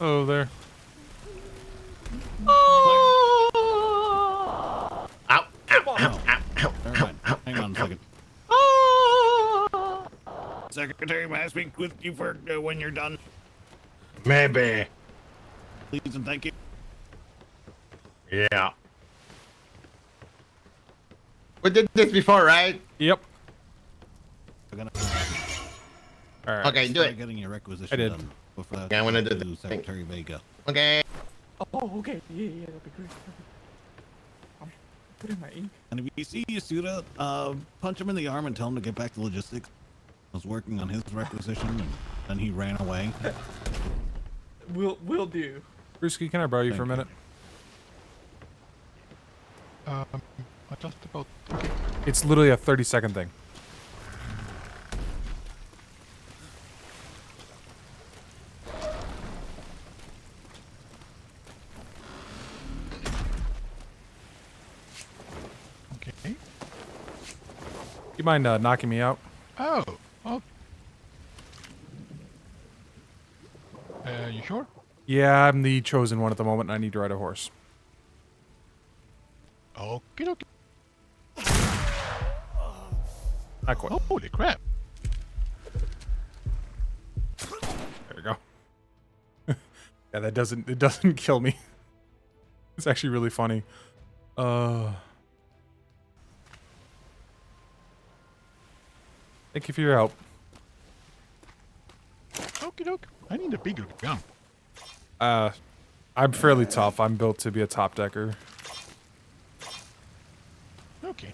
Hello there. Ow! Ow! Ow! Ow! Never mind. Hang on a second. Secretary, may I speak with you for when you're done? Maybe. Please and thank you. Yeah. We did this before, right? Yep. We're gonna... All right. Okay, do it. Getting your requisition I did. done before that. Yeah, I'm gonna do the to Secretary Vega. Okay. Oh, okay. Yeah, that'd be great. I'm putting my ink. And if you see Yasuda, punch him in the arm and tell him to get back to logistics. I was working on his requisition, and then he ran away. Will do. Brewski, can I borrow you for a minute? Just about. It's literally a 30-second thing. Okay. You mind knocking me out? Oh. You sure? Yeah, I'm the chosen one at the moment, and I need to ride a horse. Okie dokie. Not quite. Holy crap. There we go. Yeah, it doesn't kill me. It's actually really funny. Thank you for your help. Okie doke. I need a bigger gun. I'm fairly tough. I'm built to be a top decker. Okay.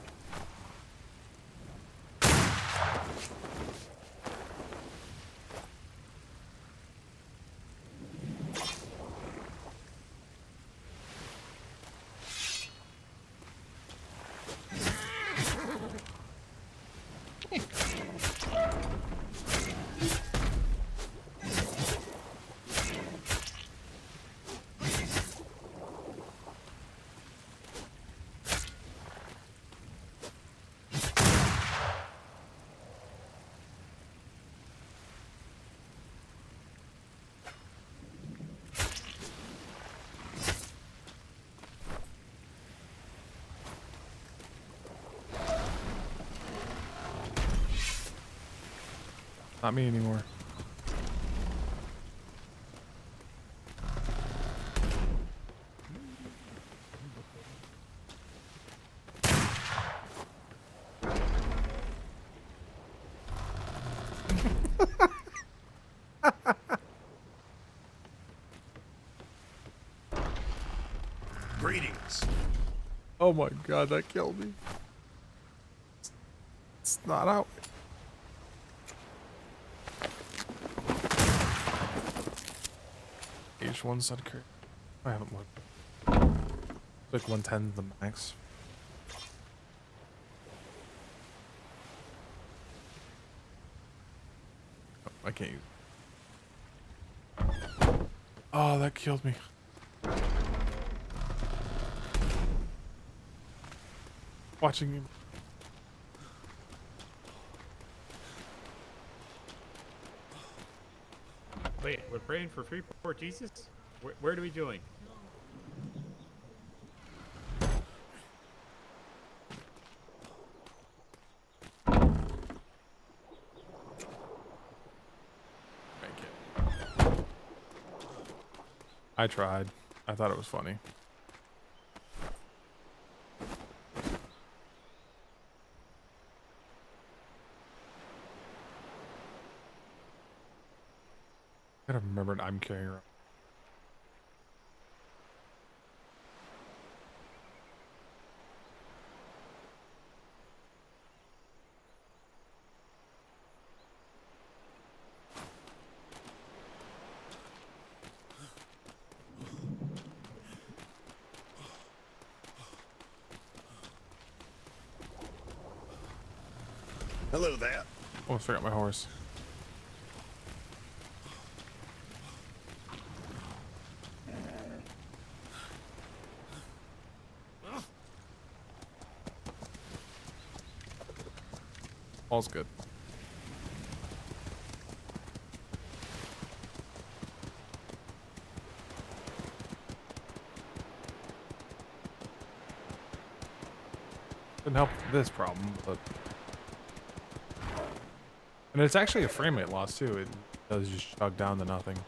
Not me anymore. Greetings. Oh my god, that killed me. It's not out. H1 side curve. I haven't looked. Like 110 the max. Oh, I can't use. Oh, that killed me. Watching him. Wait, we're praying for Freeport Jesus? Where do we join? I tried. I thought it was funny. I gotta remember I'm carrying around. Hello there. Almost forgot my horse. All's good. Couldn't help this problem, but and it's actually a frame rate loss too. It does just chug down to nothing.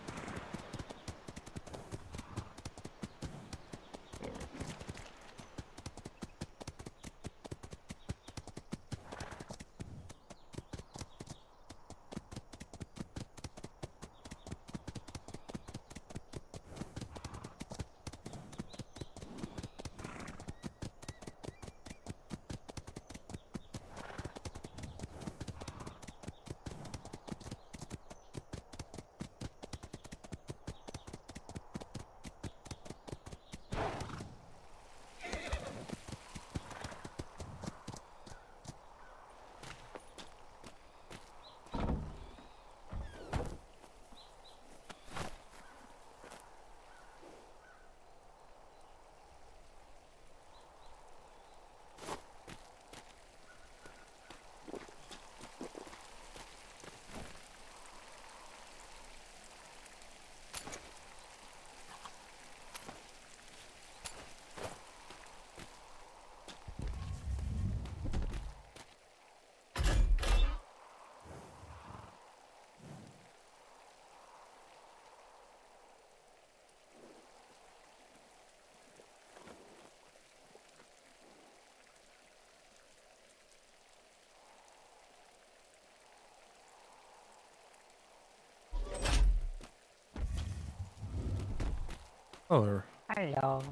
Oh, there. Hello.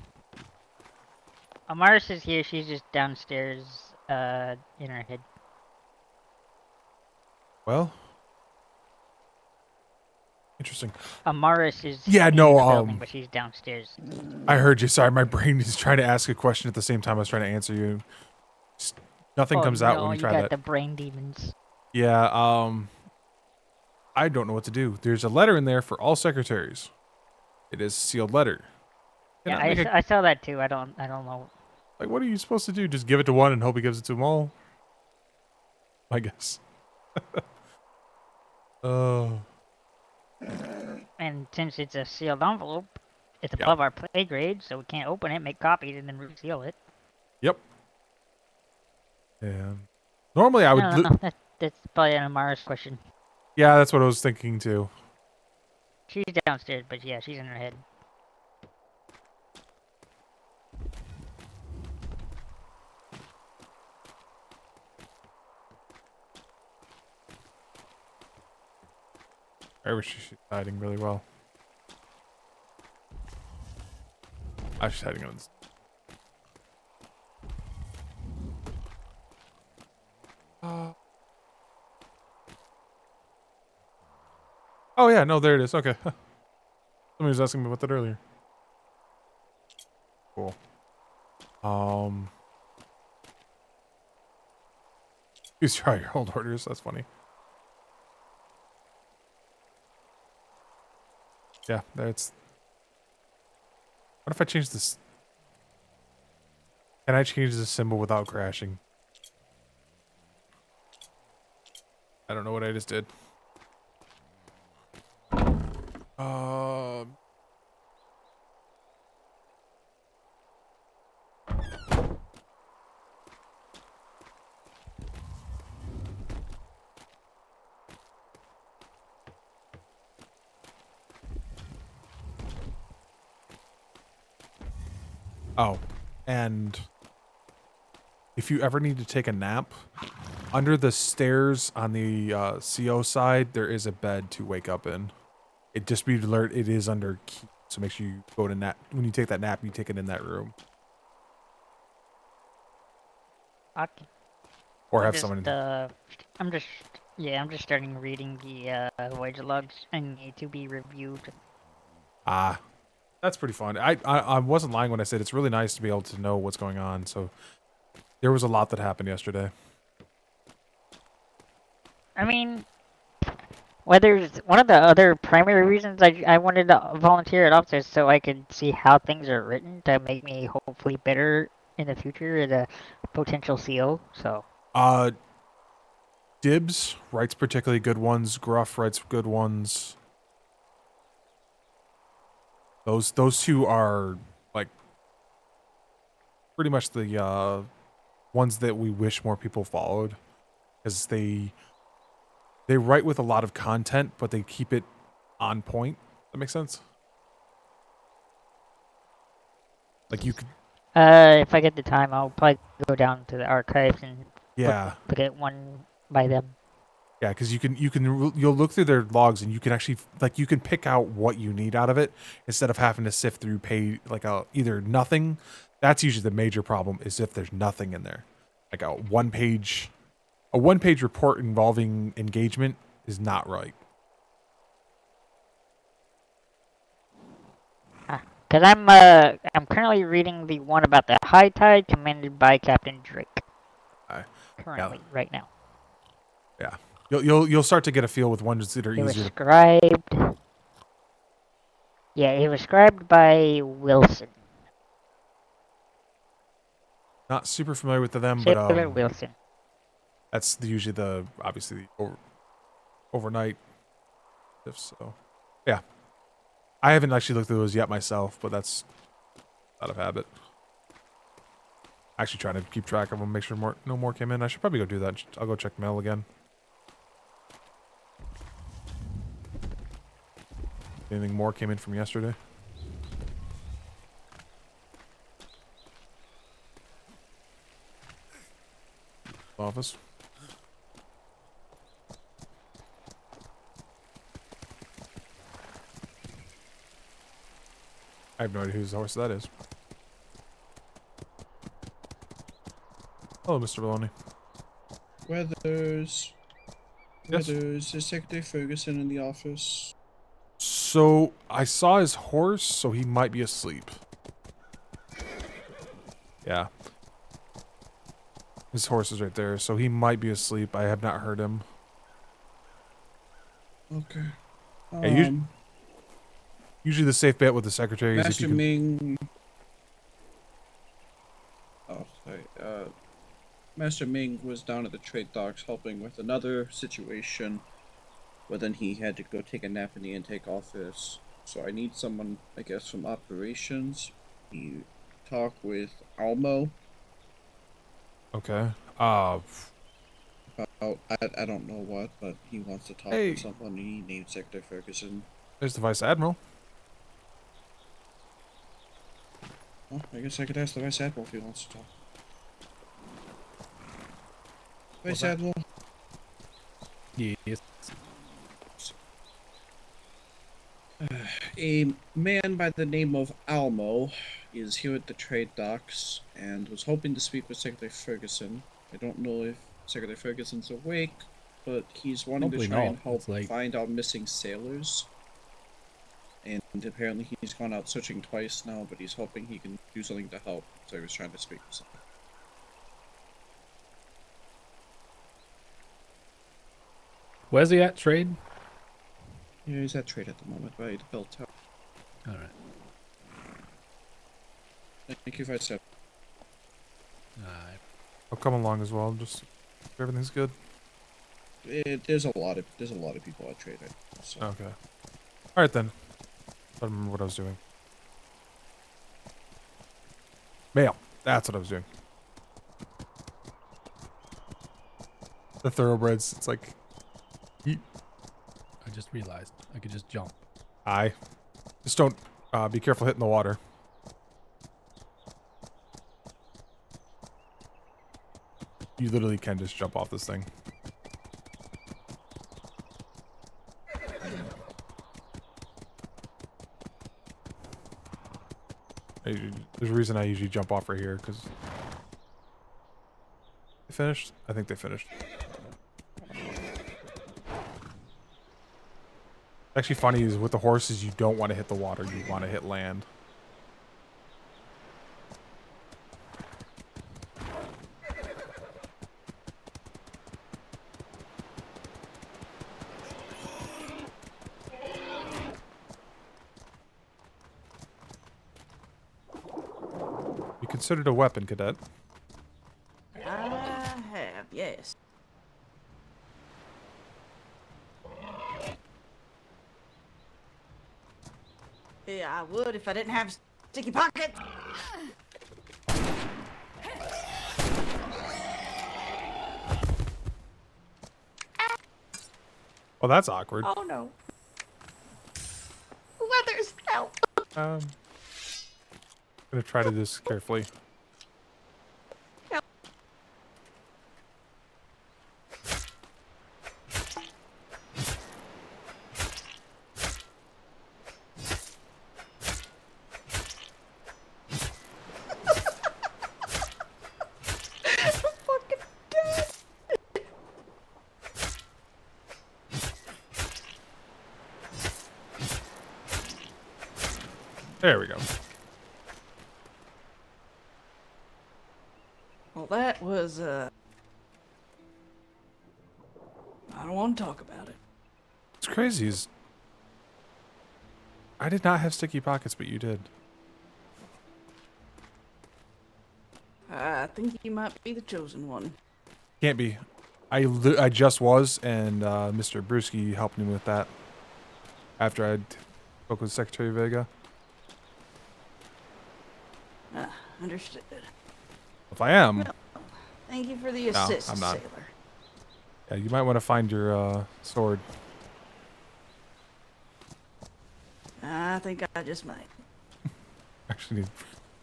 Amaris is here. She's just downstairs, in her head. Well, interesting. Amaris is Yeah, in no, the building, but she's downstairs. I heard you. Sorry, my brain is trying to ask a question at the same time I was trying to answer you. Just, nothing Oh, comes out no, when you try got that. the brain demons. Yeah, I don't know what to do. There's a letter in there for all secretaries. It is a sealed letter. Yeah, Cannot make I saw that too. I don't know. Like, what are you supposed to do? Just give it to one and hope he gives it to them all? I guess. Oh. And since it's a sealed envelope, it's above our pay grade, so we can't open it, make copies, and then reseal it. Yep. Yeah. Normally I would... No, that's probably an Amaris question. Yeah, that's what I was thinking too. She's downstairs, but yeah, she's in her head. I wish she's hiding really well. I was just hiding on this. Oh yeah, no, there it is. Okay. Somebody was asking me about that earlier. Cool. Please try your hold orders. That's funny. Yeah, that's... What if I change this? Can I change the symbol without crashing? I don't know what I just did. Oh, and if you ever need to take a nap, under the stairs on the CO side, there is a bed to wake up in. It just be alert. It is under key, so make sure you go to nap. When you take that nap, you take it in that room. Okay. Or have I'm someone. I'm just starting reading the voyage logs and need to be reviewed. Ah, that's pretty fun. I wasn't lying when I said it's really nice to be able to know what's going on. So there was a lot that happened yesterday. I mean, whether one of the other primary reasons I wanted to volunteer at officers so I could see how things are written to make me hopefully better in the future as a potential CO. So. Dibs writes particularly good ones. Gruff writes good ones. Those two are like pretty much the ones that we wish more people followed, because they write with a lot of content, but they keep it on point. That makes sense. Like you could. If I get the time, I'll probably go down to the archives and look at one by them. Yeah, because you'll look through their logs and you can actually you can pick out what you need out of it instead of having to sift through either nothing. That's usually the major problem, is if there's nothing in there. Like a one page report involving engagement is not right. Cause I'm currently reading the one about the high tide commanded by Captain Drake. Currently, right now. Yeah. You'll start to get a feel with ones that are It was easier. scribed. Yeah, it was scribed by Wilson. Not super familiar with them, but Wilson. That's usually obviously the overnight. If so, yeah. I haven't actually looked through those yet myself, but that's out of habit. Actually trying to keep track of them, make sure no more came in. I should probably go do that. I'll go check mail again. Anything more came in from yesterday? Office. I have no idea whose horse that is. Hello, Mr. Maloney. Weathers. Yes? Weathers. Is Secretary Ferguson in the office? So, I saw his horse, so he might be asleep. Yeah. His horse is right there, so he might be asleep. I have not heard him. Okay. Yeah, usually the safe bet with the secretary is if Master you can... Ming. Oh, sorry. Master Ming was down at the trade docks helping with another situation, but then he had to go take a nap in the intake office. So I need someone, I guess, from operations. You talk with Almo. Okay. About, I don't know what, but he wants to talk Hey. with someone. He named Secretary Ferguson. There's the Vice Admiral. Well, I guess I could ask the Vice Admiral if he wants to talk. Vice Admiral. Yes. A man by the name of Almo is here at the trade docks and was hoping to speak with Secretary Ferguson. I don't know if Secretary Ferguson's awake, but he's wanting to Probably try not. and help It's like- find out missing sailors. And apparently he's gone out searching twice now, but he's hoping he can do something to help. So he was trying to speak with someone. Where's he at, trade? Yeah, he's at trade at the moment, by the bell tower. Alright. Thank you, Vice Admiral. I'll come along as well, just if everything's good. There's a lot of people at trade. So. Okay. Alright then. I don't remember what I was doing. Mail. That's what I was doing. The thoroughbreds. It's like... I just realized I could just jump. Aye. Just don't... be careful hitting the water. You literally can just jump off this thing. There's a reason I usually jump off right here, because... They finished? I think they finished. Actually funny is with the horses, you don't want to hit the water, you want to hit land. You considered a weapon, cadet. I have, yes. Yeah, I would if I didn't have sticky pockets. Well, that's awkward. Oh no. Weathers, help. I'm gonna try to do this carefully. There we go. Well, that was, I don't want to talk about it. What's crazy is I did not have sticky pockets, but you did. I think you might be the chosen one. Can't be. I just was, and Mr. Brewski helped me with that after I'd spoke with Secretary Vega. Understood. If I am, Well, thank you for the no, assist, I'm not. sailor. Yeah, you might want to find your sword. I think I just might. Actually,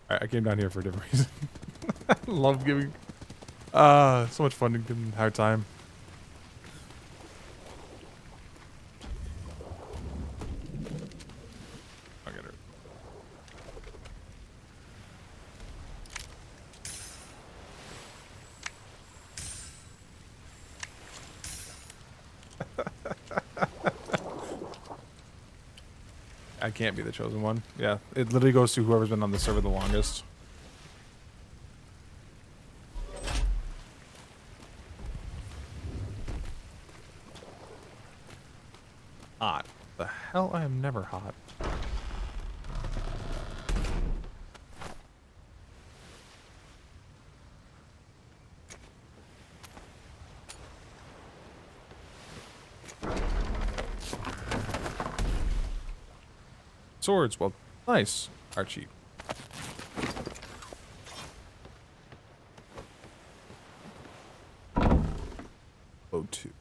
I came down here for a different reason. I love giving. So much fun to give them a hard time. I'll get her. I can't be the chosen one. Yeah, it literally goes to whoever's been on the server the longest. Hot. The hell? I am never hot. Swords, well, nice. Are cheap. Oh, two.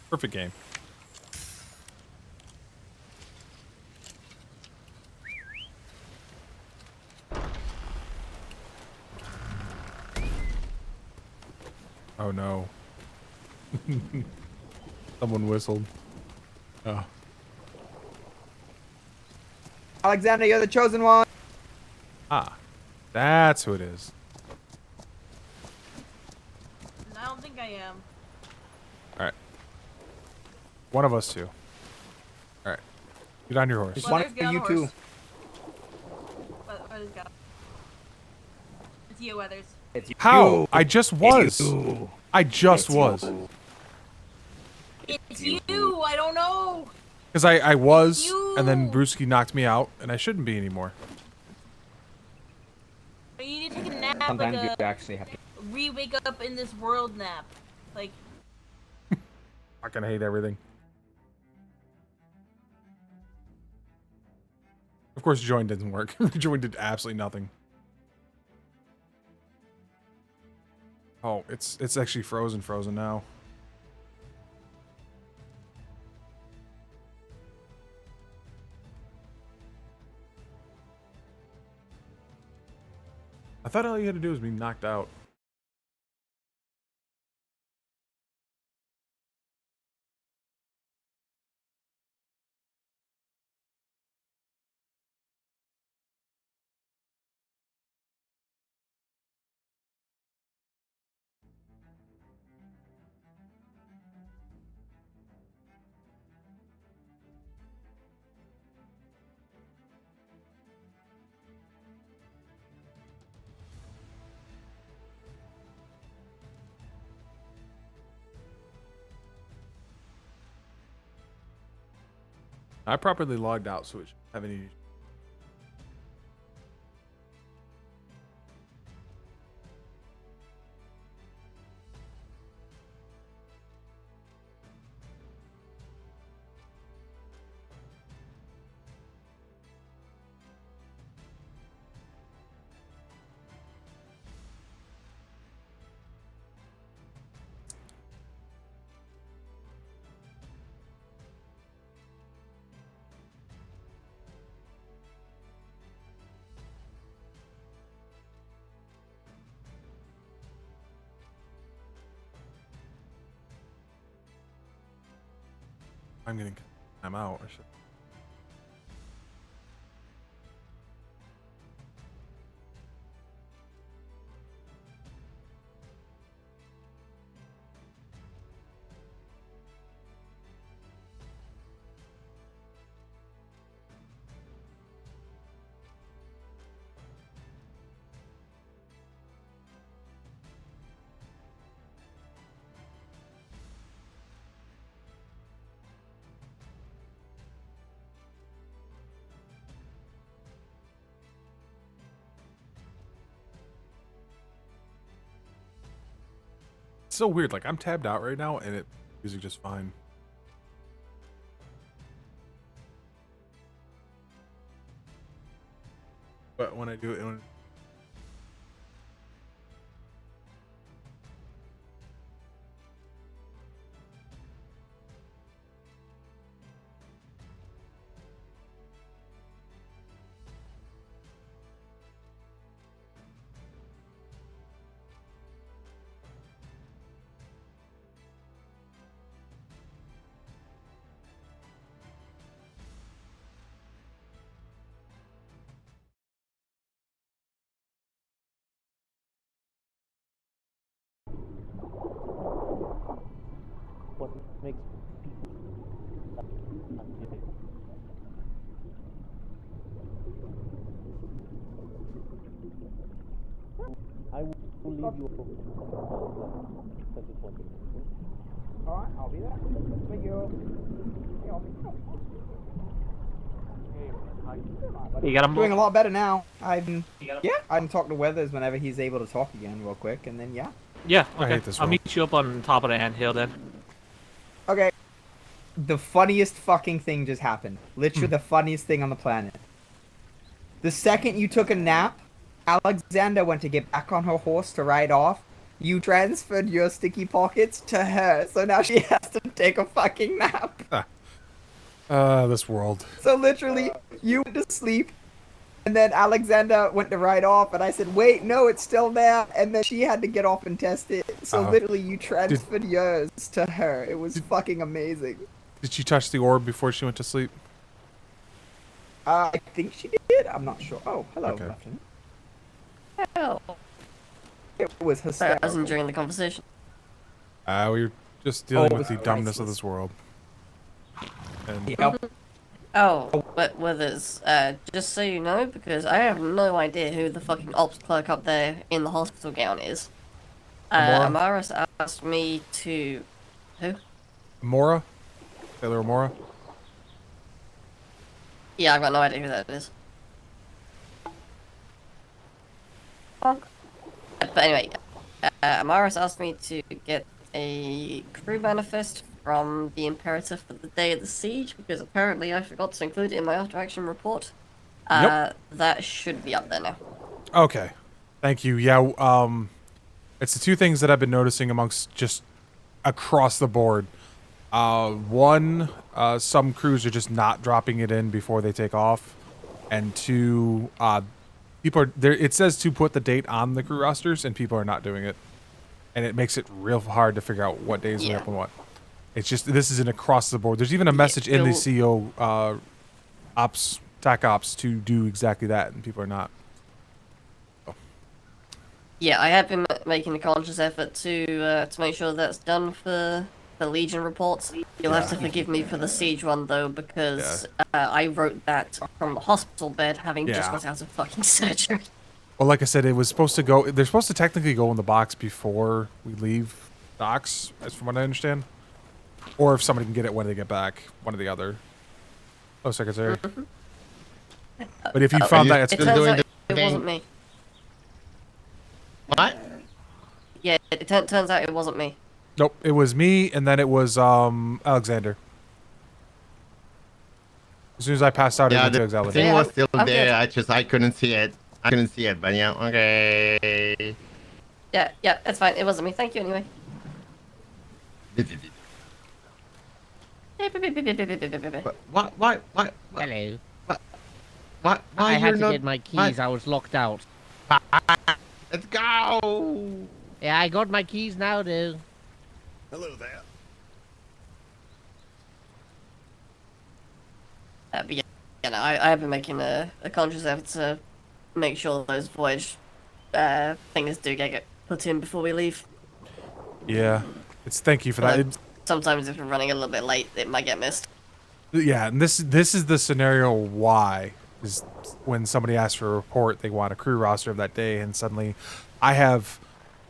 Perfect game. Oh no. Someone whistled. Oh. Alexander, you're the chosen one. Ah. That's who it is. I don't think I am. Alright. One of us two. Alright. Get on your horse. It's one of you two. Weathers go. It's you, Weathers. It's you. How? I just was. You. I just It's was. you. It's you. I don't know. Because I was, You. and then Brewski knocked me out, and I shouldn't be anymore. You need to take a nap. Sometimes like you actually have to. Re-wake up in this world nap. Like. I can hate everything. Of course, join didn't work. Join did absolutely nothing. Oh, it's actually frozen now. I thought all you had to do was be knocked out. I properly logged out, so it shouldn't have any. I'm getting time out. I should. It's so weird. Like I'm tabbed out right now, and it music just fine. But when I do it, What makes people I will leave you alone. Alright, I'll be there. Thank you. You got him doing a lot better now. I can talk to Weathers whenever he's able to talk again real quick, and then yeah. Yeah, I okay. hate this I'll roll. meet you up on top of the anthill then. Okay. The funniest fucking thing just happened. Literally the funniest thing on the planet. The second you took a nap, Alexander went to get back on her horse to ride off. You transferred your sticky pockets to her, so now she has to take a fucking nap. This world. So literally, you went to sleep, and then Alexander went to ride off, and I said, wait, no, it's still there, and then she had to get off and test it. So literally, you transferred yours to her. It was fucking amazing. Did she touch the orb before she went to sleep? I think she did. I'm not sure. Oh, hello, Okay. Lieutenant. Oh. It was Sorry, hysterical. I was enjoying the conversation. We were just dealing Oh, with the it's dumbness of priceless. this world. And Oh, but Withers, just so you know, because I have no idea who the fucking ops clerk up there in the hospital gown is. Amaris asked me to... Who? Amora? Taylor Amora? Yeah, I've got no idea who that is. But anyway, Amaris asked me to get a crew manifest from the Imperator for the day of the siege, because apparently I forgot to include it in my after-action report. That should be up there now. Okay. Thank you. Yeah, it's the two things that I've been noticing amongst just across the board. One, some crews are just not dropping it in before they take off. And two, people are there. It says to put the date on the crew rosters, and people are not doing it. And it makes it real hard to figure out what days are up and what. It's just, this is an across the board. There's even a message in the CO TAC ops to do exactly that, and people are not. Yeah, I have been making a conscious effort to make sure that's done for the Legion reports. You'll have to forgive me for the siege one though, because I wrote that from the hospital bed, having just got out of fucking surgery. Well, like I said, it was supposed to go. They're supposed to technically go in the box before we leave docks, as from what I understand, or if somebody can get it when they get back, one or the other. Oh, Secretary. But if you found that, it's turns out it wasn't me. What? Yeah, it turns out it wasn't me. Nope, it was me, and then it was Alexander. As soon as I passed out, it went to the Alexander. thing was still I'm there. good. I couldn't see it. But yeah, okay. Yeah, that's fine. It wasn't me. Thank you anyway. Why? Hello. Why I had you're to not- get my keys. I was locked out. Let's go. Yeah, I got my keys now, though. Hello there. But yeah, I have been making a conscious effort to make sure those voyage things do get put in before we leave. Yeah, thank you for that. Sometimes if we're running a little bit late, it might get missed. Yeah, and this is the scenario why is when somebody asks for a report, they want a crew roster of that day, and suddenly I have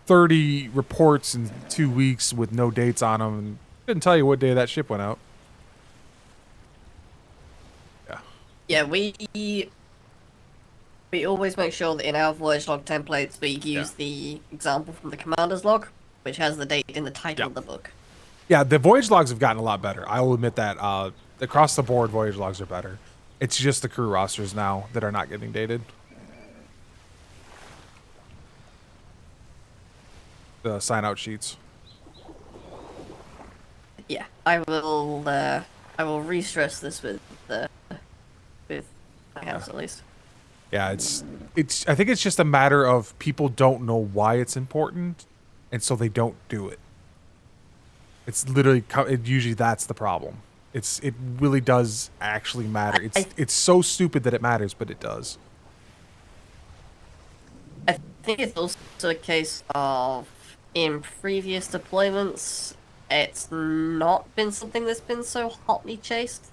30 reports in 2 weeks with no dates on them, and couldn't tell you what day that ship went out. Yeah, we always make sure that in our voyage log templates we use the example from the commander's log, which has the date in the title of the book. Yeah, the voyage logs have gotten a lot better. I will admit that. Across the board, voyage logs are better. It's just the crew rosters now that are not getting dated. The sign-out sheets. Yeah, I will re-stress this with my house at least. Yeah, it's. I think it's just a matter of people don't know why it's important, and so they don't do it. It's literally. Usually that's the problem. It really does actually matter. It's so stupid that it matters, but it does. I think it's also a case of in previous deployments, it's not been something that's been so hotly chased.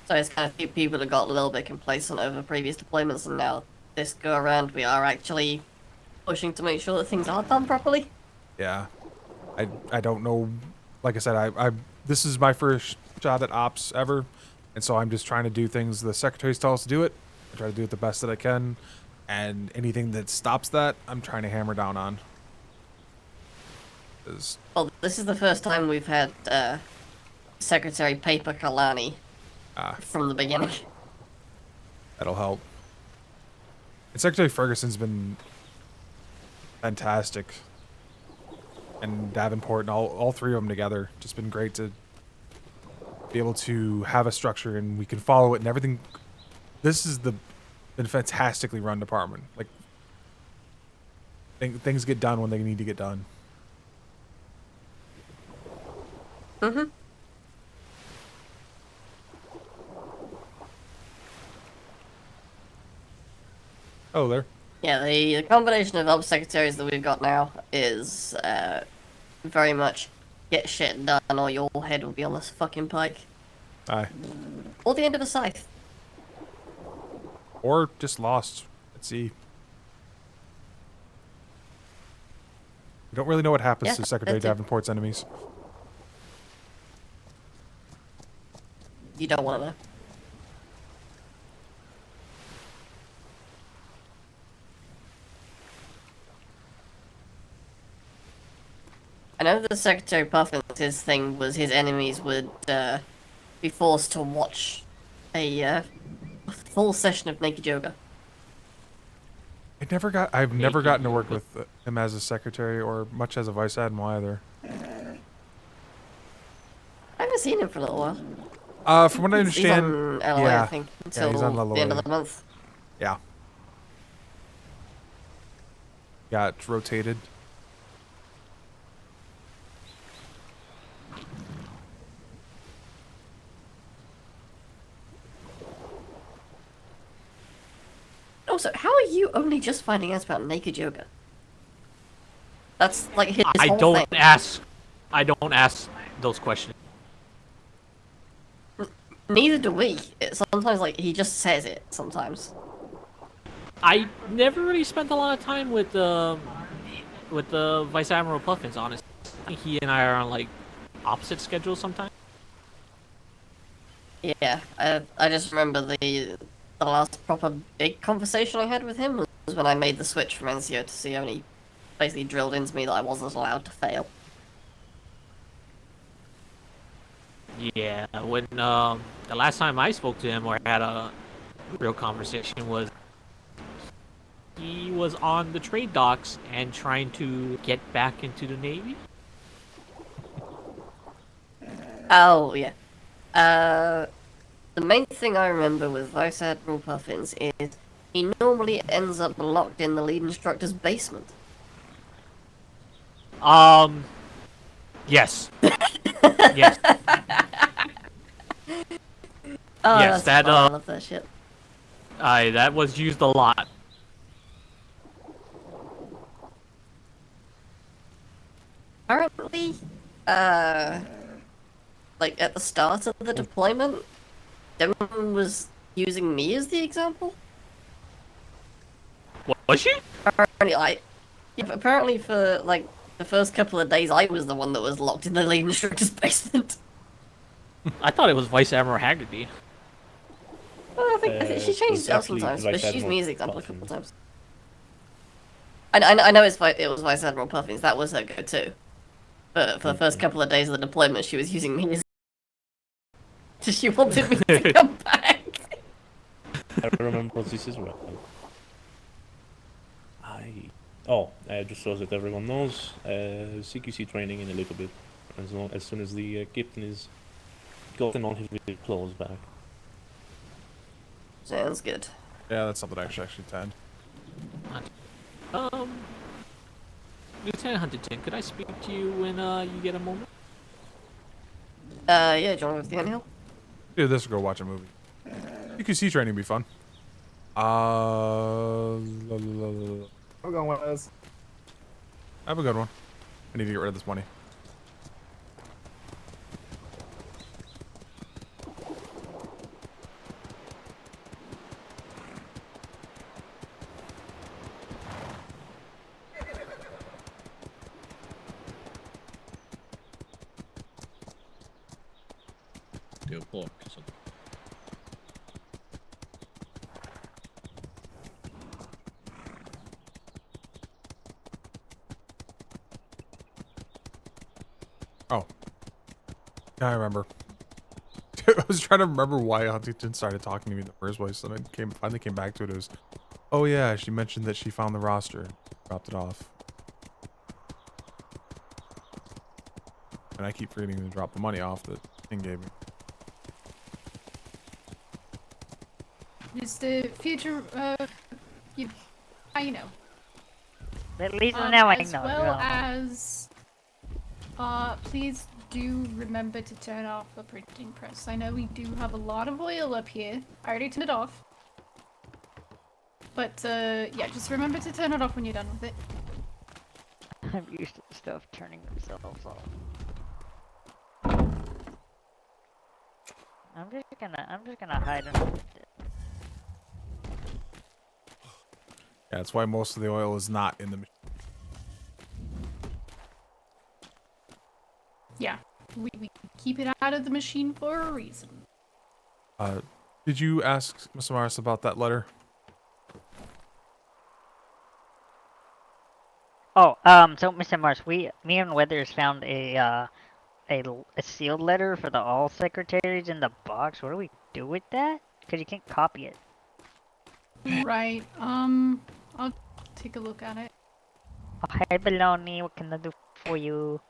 So it's kind of people that got a little bit complacent over previous deployments, and now this go around we are actually pushing to make sure that things are done properly. Yeah, I don't know. Like I said, I this is my first shot at ops ever, and so I'm just trying to do things the secretaries tell us to do it. I try to do it the best that I can, and anything that stops that, I'm trying to hammer down on. Well, this is the first time we've had Secretary Paper Kalani from the beginning. That'll help. And Secretary Ferguson's been fantastic. And Davenport and all three of them together. Just been great to be able to have a structure and we can follow it and everything. This is been fantastically run department. Like, things get done when they need to get done. Mm-hmm. Oh, there. Yeah, the combination of ops secretaries that we've got now is very much get shit done or your head will be on this fucking pike. Aye. Or the end of a scythe. Or just lost at sea. We don't really know what happens to Secretary Davenport's enemies. You don't want to know. I know that Secretary Puffin, his thing was his enemies would be forced to watch a full session of naked yoga. I've never gotten to work with him as a secretary or much as a vice admiral either. I haven't seen him for a little while. From what I understand, he's on LA, yeah, I think, yeah, he's until on the end of the month. Yeah. Yeah, it's rotated. Also, how are you only just finding out about naked yoga? That's like his I whole don't thing. I don't ask those questions. Neither do we. Sometimes, like, he just says it, sometimes. I never really spent a lot of time with the Vice Admiral Puffins, honestly. I think he and I are on, like, opposite schedules sometimes. Yeah, I just remember the last proper big conversation I had with him was when I made the switch from NCO to CO, and he basically drilled into me that I wasn't allowed to fail. Yeah, when the last time I spoke to him or had a real conversation was he was on the trade docks and trying to get back into the Navy. Oh, yeah. The main thing I remember with Vice Admiral Puffins is he normally ends up locked in the lead instructor's basement. Yes. Yes. Oh, yes, that's that fun. I love that shit. that was used a lot. Apparently, like at the start of the deployment, Devon was using me as the example. What was she? Apparently for like the first couple of days, I was the one that was locked in the lead instructor's basement. I thought it was Vice Admiral Haggerty. Well, I think she changed it up sometimes, but she's used me as the example a couple of times. I know it was Vice Admiral Puffins. That was her go-to. But for the first couple of days of the deployment, she was using me as. She wanted me to come back. I remember this as well. Just so that everyone knows, CQC training in a little bit, as soon as the captain is gotten all his clothes back. Sounds good. Yeah, that's something I should actually attend. Lieutenant Huntington, could I speak to you when you get a moment? Yeah, do you want to go to the anthill? Do this or go watch a movie. CQC training would be fun. I'm going one of those. Have a good one. I need to get rid of this money. Oh. Yeah, I remember. I was trying to remember why Huntington started talking to me in the first place, and I finally came back to it. It was, oh yeah, she mentioned that she found the roster. Dropped it off. And I keep forgetting to drop the money off that thing gave me. Just the future, you know. At least now I as know. well as, please do remember to turn off the printing press. I know we do have a lot of oil up here. I already turned it off. But, yeah, just remember to turn it off when you're done with it. I'm used to stuff turning themselves off. I'm just gonna hide underneath it. Yeah, that's why most of the oil is not in the machine. Yeah, we keep it out of the machine for a reason. Did you ask Mr. Morris about that letter? Oh, so Mr. Mars, me and Weathers found a sealed letter for the all secretaries in the box. What do we do with that? Because you can't copy it. Right, I'll take a look at it. Oh, hi, Baloney. What can I do for you?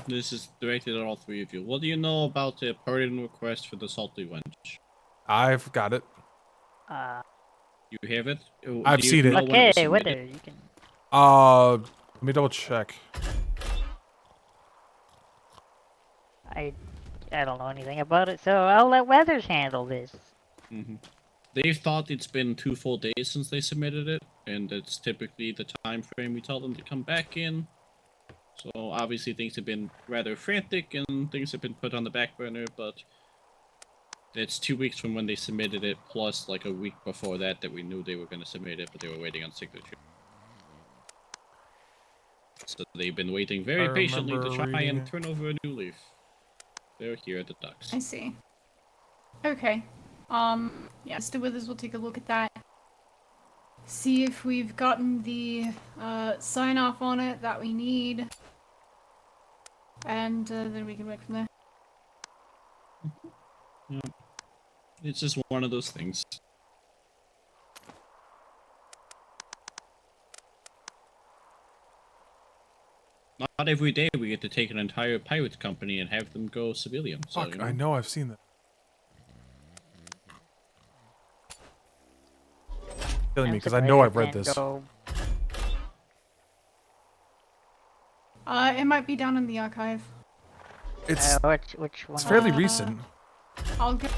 This is directed at all three of you. What do you know about the pardon request for the salty wench? I've got it. You have it? I've seen it. Okay, Weather, you can... let me double check. I don't know anything about it, so I'll let Weathers handle this. They've thought it's been 2 full days since they submitted it, and it's typically the time frame we tell them to come back in. So obviously things have been rather frantic and things have been put on the back burner, but it's 2 weeks from when they submitted it, plus like a week before that we knew they were going to submit it, but they were waiting on signature. So they've been waiting very patiently to try and turn over a new leaf. They're here at the docks. I see. Okay. Yeah, Mr. Withers will take a look at that. See if we've gotten the sign off on it that we need. And then we can work from there. Yeah. It's just one of those things. Not every day we get to take an entire pirate company and have them go civilian. So, Fuck, I know, I've seen that. Killing me, because I know I've read this. It might be down in the archive. It's which one? it's fairly recent. I'll go.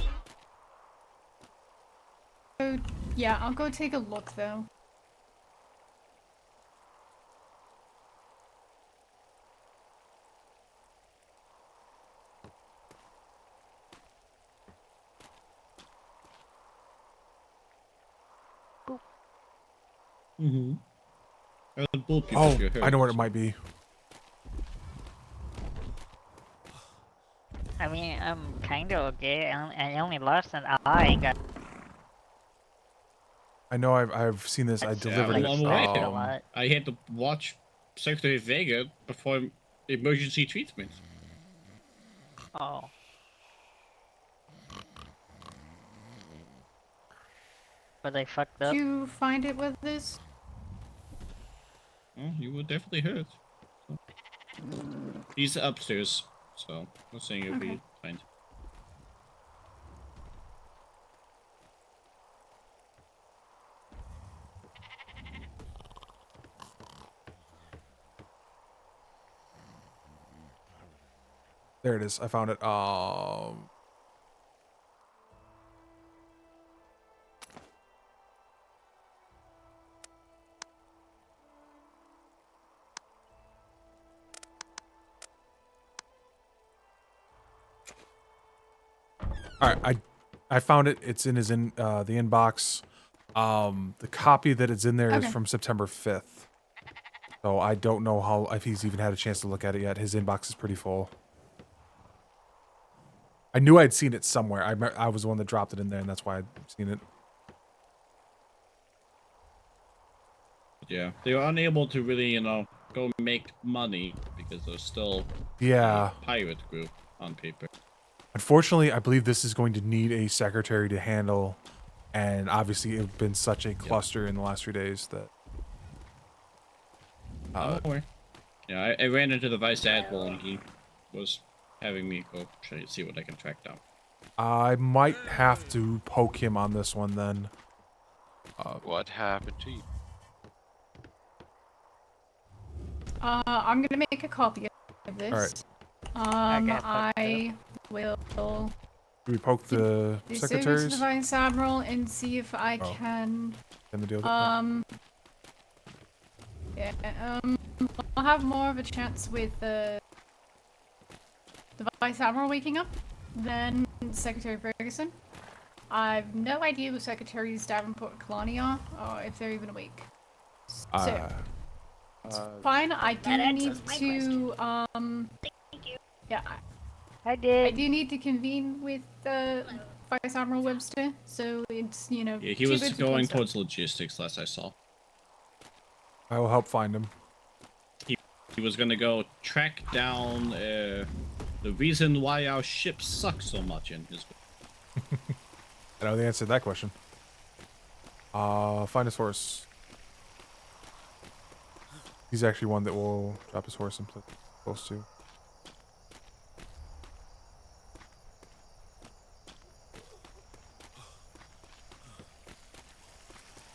Yeah, I'll go take a look though. Mm-hmm. Oh, I know what it might be. I mean, I'm kinda okay. I only lost an eye and got. I know I've seen this. I delivered I'm aware. it. I had to watch Secretary Vega perform emergency treatment. Oh. But I fucked up. Did you find it with this? Well, you were definitely hurt. So. He's upstairs, so I'm saying it'll be fine. There it is. I found it. All right, I found it. It's in the inbox. The copy that it's in there is from September 5th. So I don't know if he's even had a chance to look at it yet. His inbox is pretty full. I knew I'd seen it somewhere. I was the one that dropped it in there, and that's why I'd seen it. Yeah, they were unable to really, go make money because they're still Yeah. a pirate group on paper. Unfortunately, I believe this is going to need a secretary to handle, and obviously it's been such a cluster in the last few days that... Don't worry. Yeah, I ran into the Vice Admiral and he was having me go try to see what I can track down. I might have to poke him on this one then. What happened to you? I'm gonna make a copy of this. Alright. I will Do we poke the this over to secretaries? the Vice Admiral and see if I Oh. can. Can the deal Yeah. I'll have more of a chance with the Vice Admiral waking up than Secretary Ferguson. I've no idea who Secretaries Davenport and Kalani are, or if they're even awake. So, it's fine. I do need to, yeah. I did. I do need to convene with Vice Admiral Webster, so it's, Yeah, he two was birds with going one stone. towards logistics last I saw. I will help find him. He was gonna go track down the reason why our ship sucks so much in his... I know the answer to that question. Find his horse. He's actually one that will drop his horse and close to.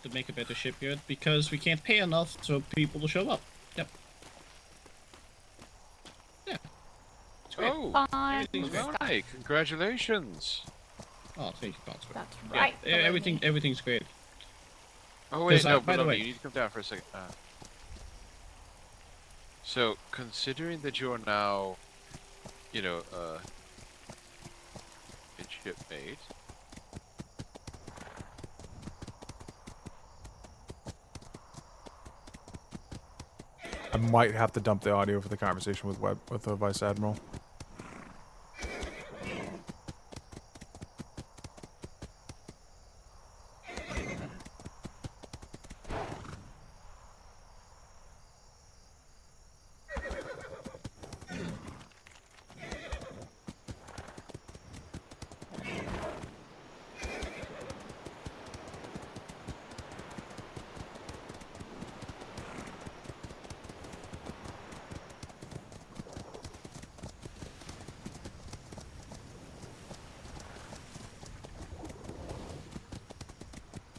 To make a better shipyard because we can't pay enough for people to show up. Yep. Yeah. It's great. Oh, Everything's great. right. Congratulations. Oh, thank you, Cotswold. That's Yeah, right. everything's great. Oh wait, 'Cause, no, by the Bologna, way, you need to come down for a second. So, considering that you're now, a shipmate, I might have to dump the audio for the conversation with the Vice Admiral.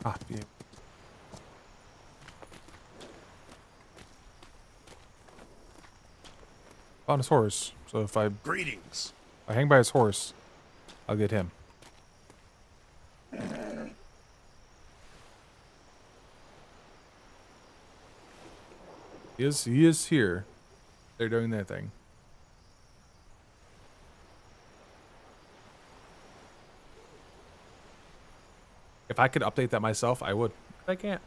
Ah, yeah. On his horse. So if I Greetings. I hang by his horse, I'll get him. He is here. They're doing their thing. If I could update that myself, I would. But I can't.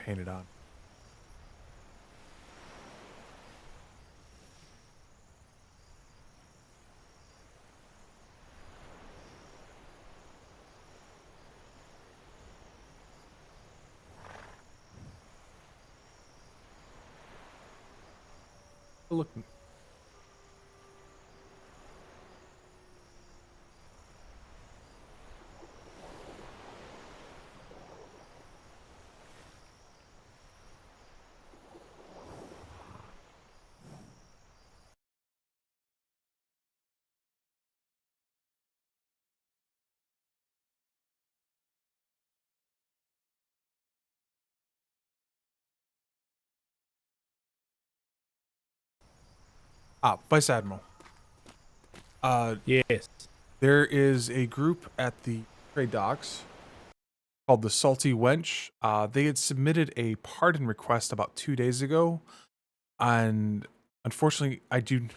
Painted on. Look. Vice Admiral. Yes. There is a group at the trade docks called the Salty Wench. They had submitted a pardon request about 2 days ago, and unfortunately, I do.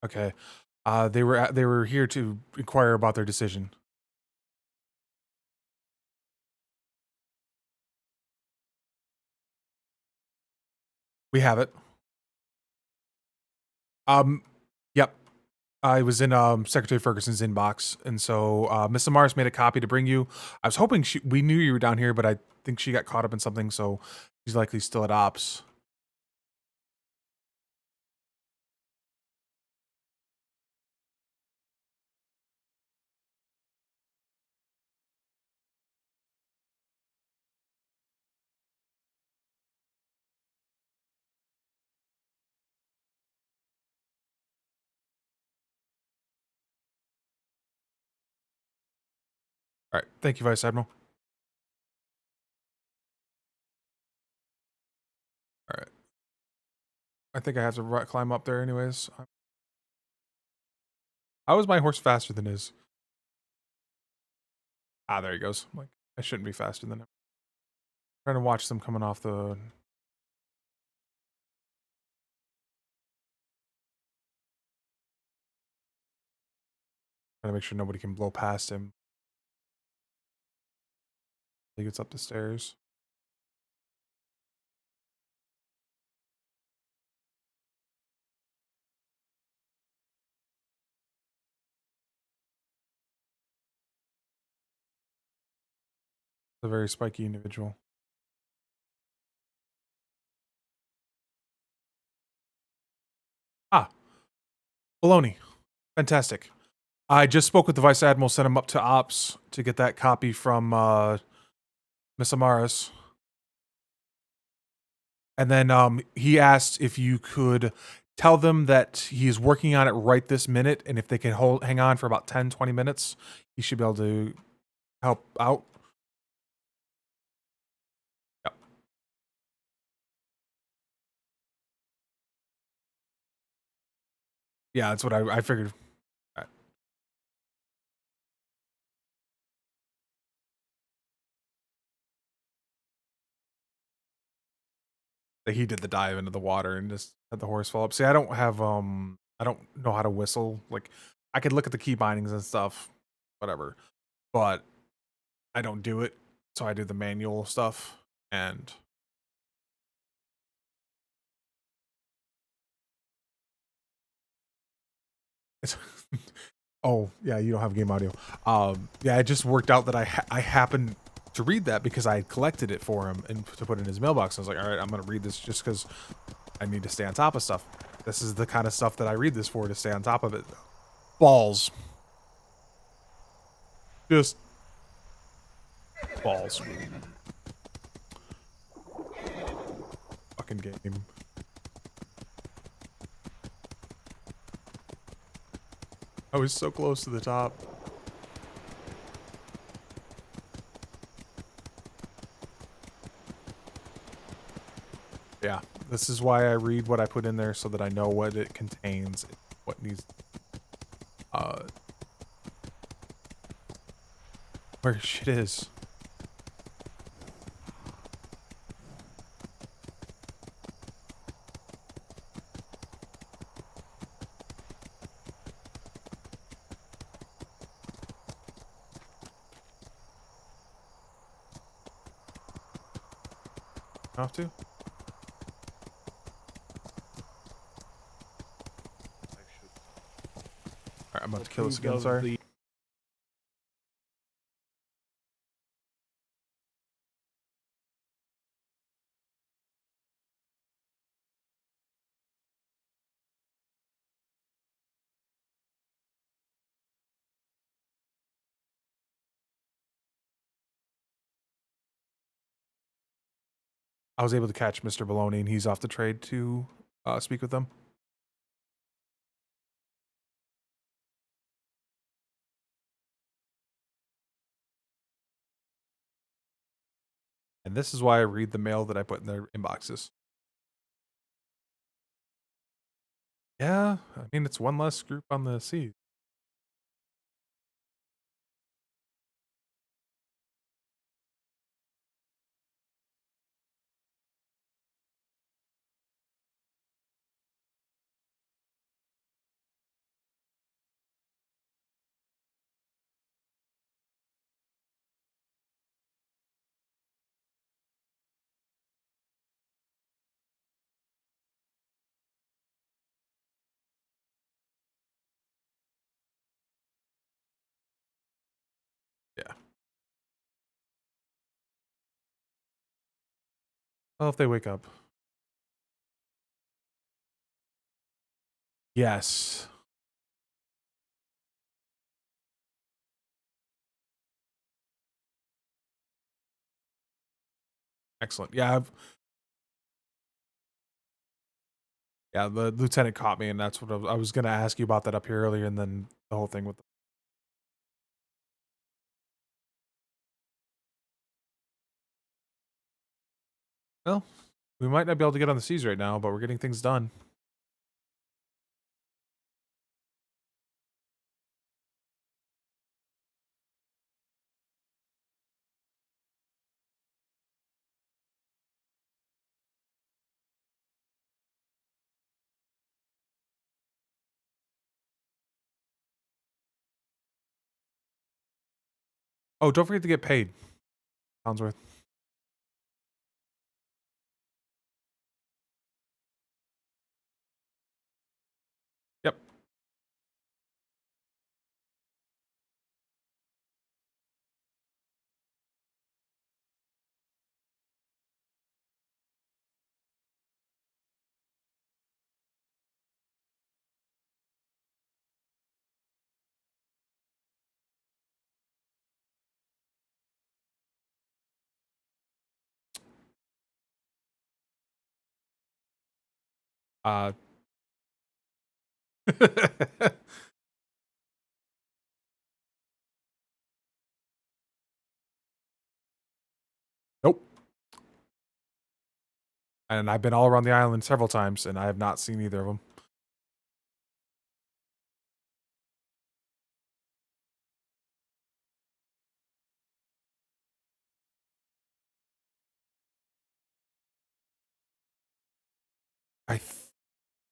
Okay, they were here to inquire about their decision. We have it. Yep. I was in Secretary Ferguson's inbox, and so Miss Amaris made a copy to bring you. I was hoping we knew you were down here, but I think she got caught up in something, so she's likely still at ops. All right. Thank you, Vice Admiral. All right. I think I have to climb up there anyways. How is my horse faster than his? Ah, there he goes. Like, I shouldn't be faster than him. I'm trying to watch them coming off the... Trying to make sure nobody can blow past him. He gets up the stairs. A very spiky individual. Ah, baloney. Fantastic. I just spoke with the Vice Admiral, sent him up to Ops to get that copy from Miss Amaris. And then he asked if you could tell them that he is working on it right this minute, and if they can hang on for about 10, 20 minutes, he should be able to help out. Yep. Yeah, that's what I figured. All right. He did the dive into the water and just had the horse fall up. See, I don't have I don't know how to whistle. Like, I could look at the key bindings and stuff, whatever, but I don't do it. So I do the manual stuff, and it's oh yeah, you don't have game audio. Yeah, it just worked out that I happened to read that because I had collected it for him and to put in his mailbox. I was like, all right, I'm gonna read this just because I need to stay on top of stuff. This is the kind of stuff that I read this for, to stay on top of it. Balls. Just balls. Fucking game. I was so close to the top. Yeah, this is why I read what I put in there, so that I know what it contains, what needs, where shit is. Have to? Alright, I'm about to kill this again, sorry. I was able to catch Mr. Baloney, and he's off the trade to speak with them. And this is why I read the mail that I put in their inboxes. Yeah, I mean, it's one less group on the sea. Yeah. Well, if they wake up. Yes. Excellent. Yeah, yeah, the lieutenant caught me, and that's what I was going to ask you about that up here earlier, and then the whole thing with the... Well, we might not be able to get on the seas right now, but we're getting things done. Oh, don't forget to get paid, Farnsworth. Yep. Nope. And I've been all around the island several times, and I have not seen either of them.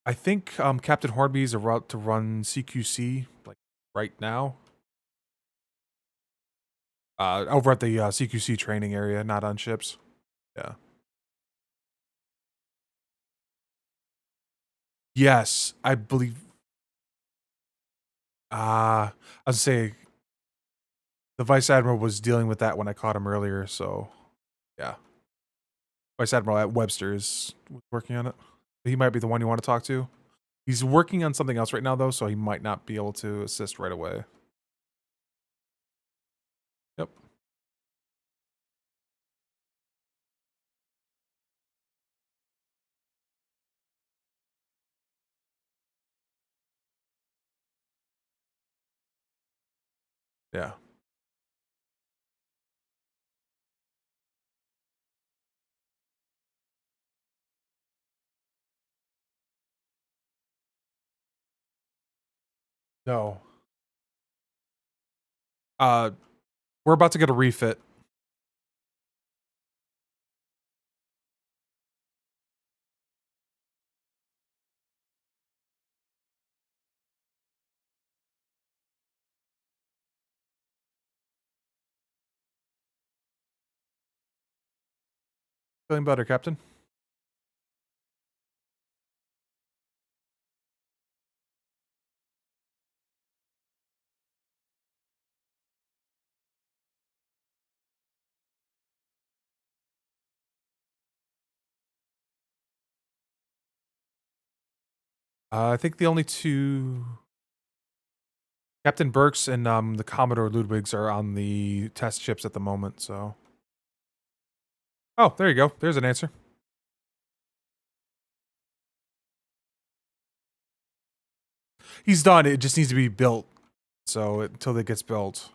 I think Captain Hornby's about to run CQC like right now. Over at the CQC training area, not on ships. Yeah. Yes, I believe. I was say the Vice Admiral was dealing with that when I caught him earlier. So, yeah. Vice Admiral at Webster's working on it. He might be the one you want to talk to. He's working on something else right now, though, so he might not be able to assist right away. Yep. Yeah. No. We're about to get a refit. Feeling better, Captain? I think the only two, Captain Burks and the Commodore Ludwigs, are on the test ships at the moment. So, oh, there you go. There's an answer. He's done. It just needs to be built. So until it gets built.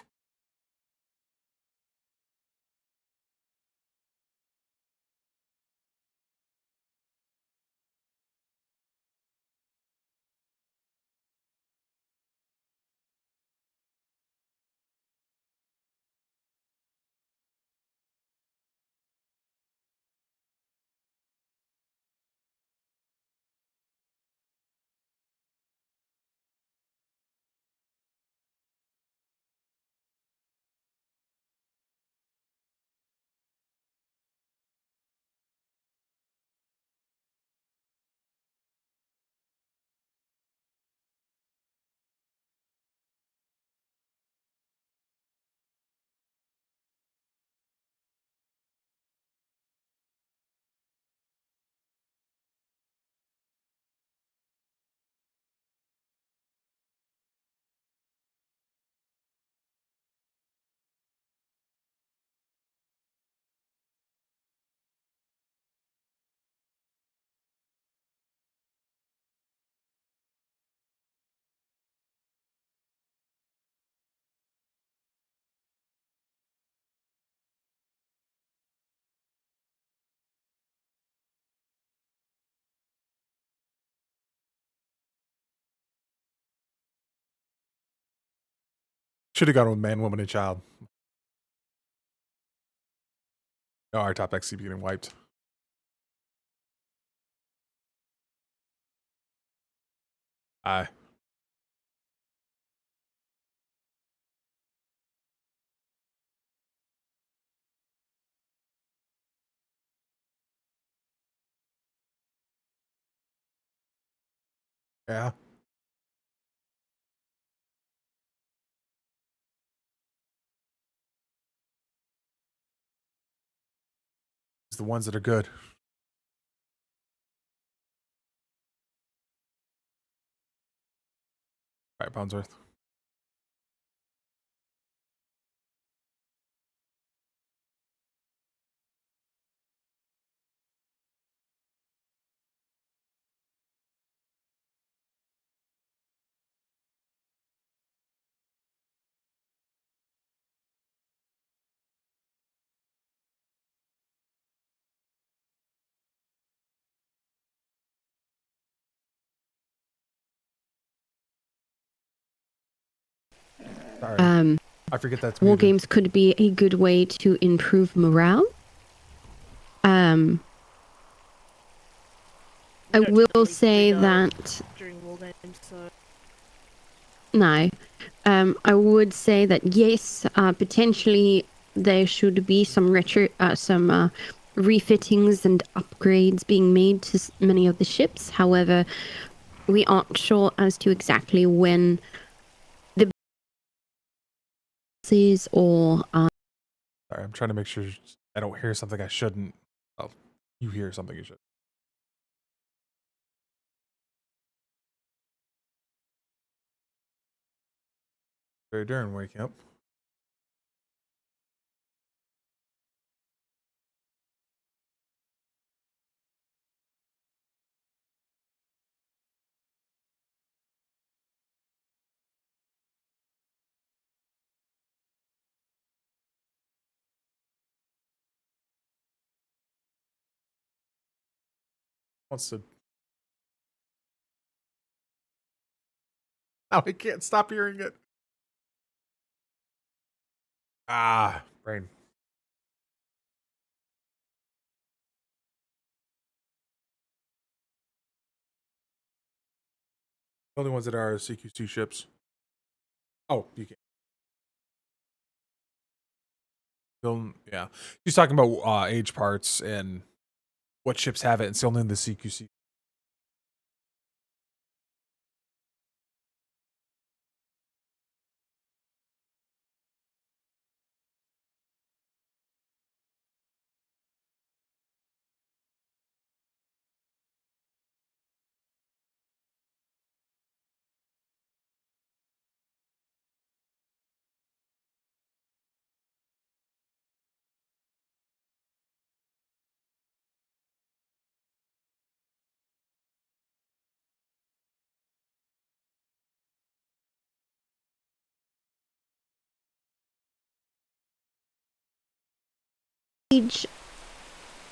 Should have gone with man, woman, and child. Oh, our top XCP getting wiped. Aye. Yeah. It's the ones that are good. All right, Poundsworth. Sorry. I forget that's War muted. games could be a good way to improve morale. I will say that during war games, so No. I would say that yes, potentially there should be some refittings and upgrades being made to many of the ships. However, we aren't sure as to exactly when the is or. Sorry, I'm trying to make sure I don't hear something I shouldn't. Oh, you hear something you should. Very darn waking up. Wants to. Now I can't stop hearing it. Ah, brain. The only ones that are CQC ships. Oh, you can't. Yeah, he's talking about age parts and what ships have it, and still in the CQC.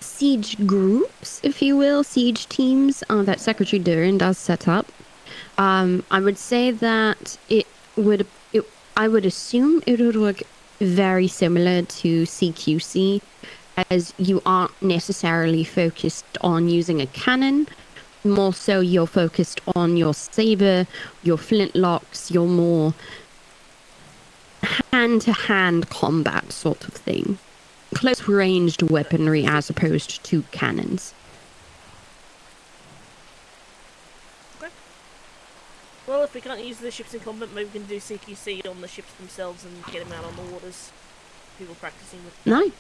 Siege groups, if you will, siege teams that Secretary Durin does set up. I would say that I would assume it would look very similar to CQC, as you aren't necessarily focused on using a cannon. More so, you're focused on your saber, your flintlocks, your more hand-to-hand combat sort of thing. Close-ranged weaponry as opposed to cannons. Okay. Well, if we can't use the ships in combat, maybe we can do CQC on the ships themselves and get them out on the waters. People practicing with. No.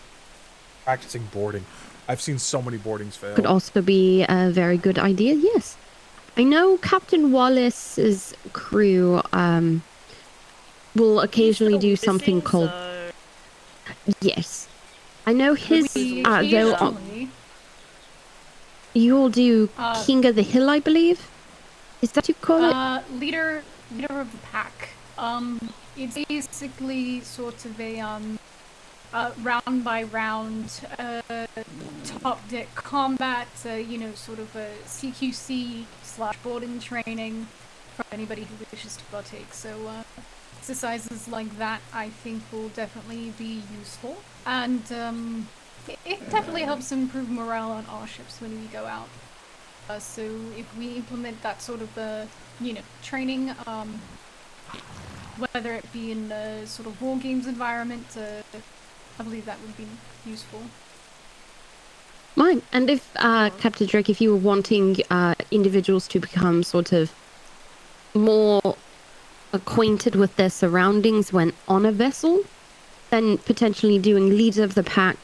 Practicing boarding. I've seen so many boardings fail. Could also be a very good idea, yes. I know Captain Wallace's crew will occasionally do something called... Yes. I know his... You'll do King of the Hill, I believe? Is that what you call it? Leader of the pack. It's basically sort of a round by round top deck combat, sort of a CQC / boarding training for anybody who wishes to partake. So exercises like that I think will definitely be useful, and it definitely helps improve morale on our ships when we go out. So if we implement that sort of training, whether it be in a sort of war games environment, I believe that would be useful. Right, and if Captain Drake, if you were wanting individuals to become sort of more acquainted with their surroundings when on a vessel, then potentially doing leader of the pack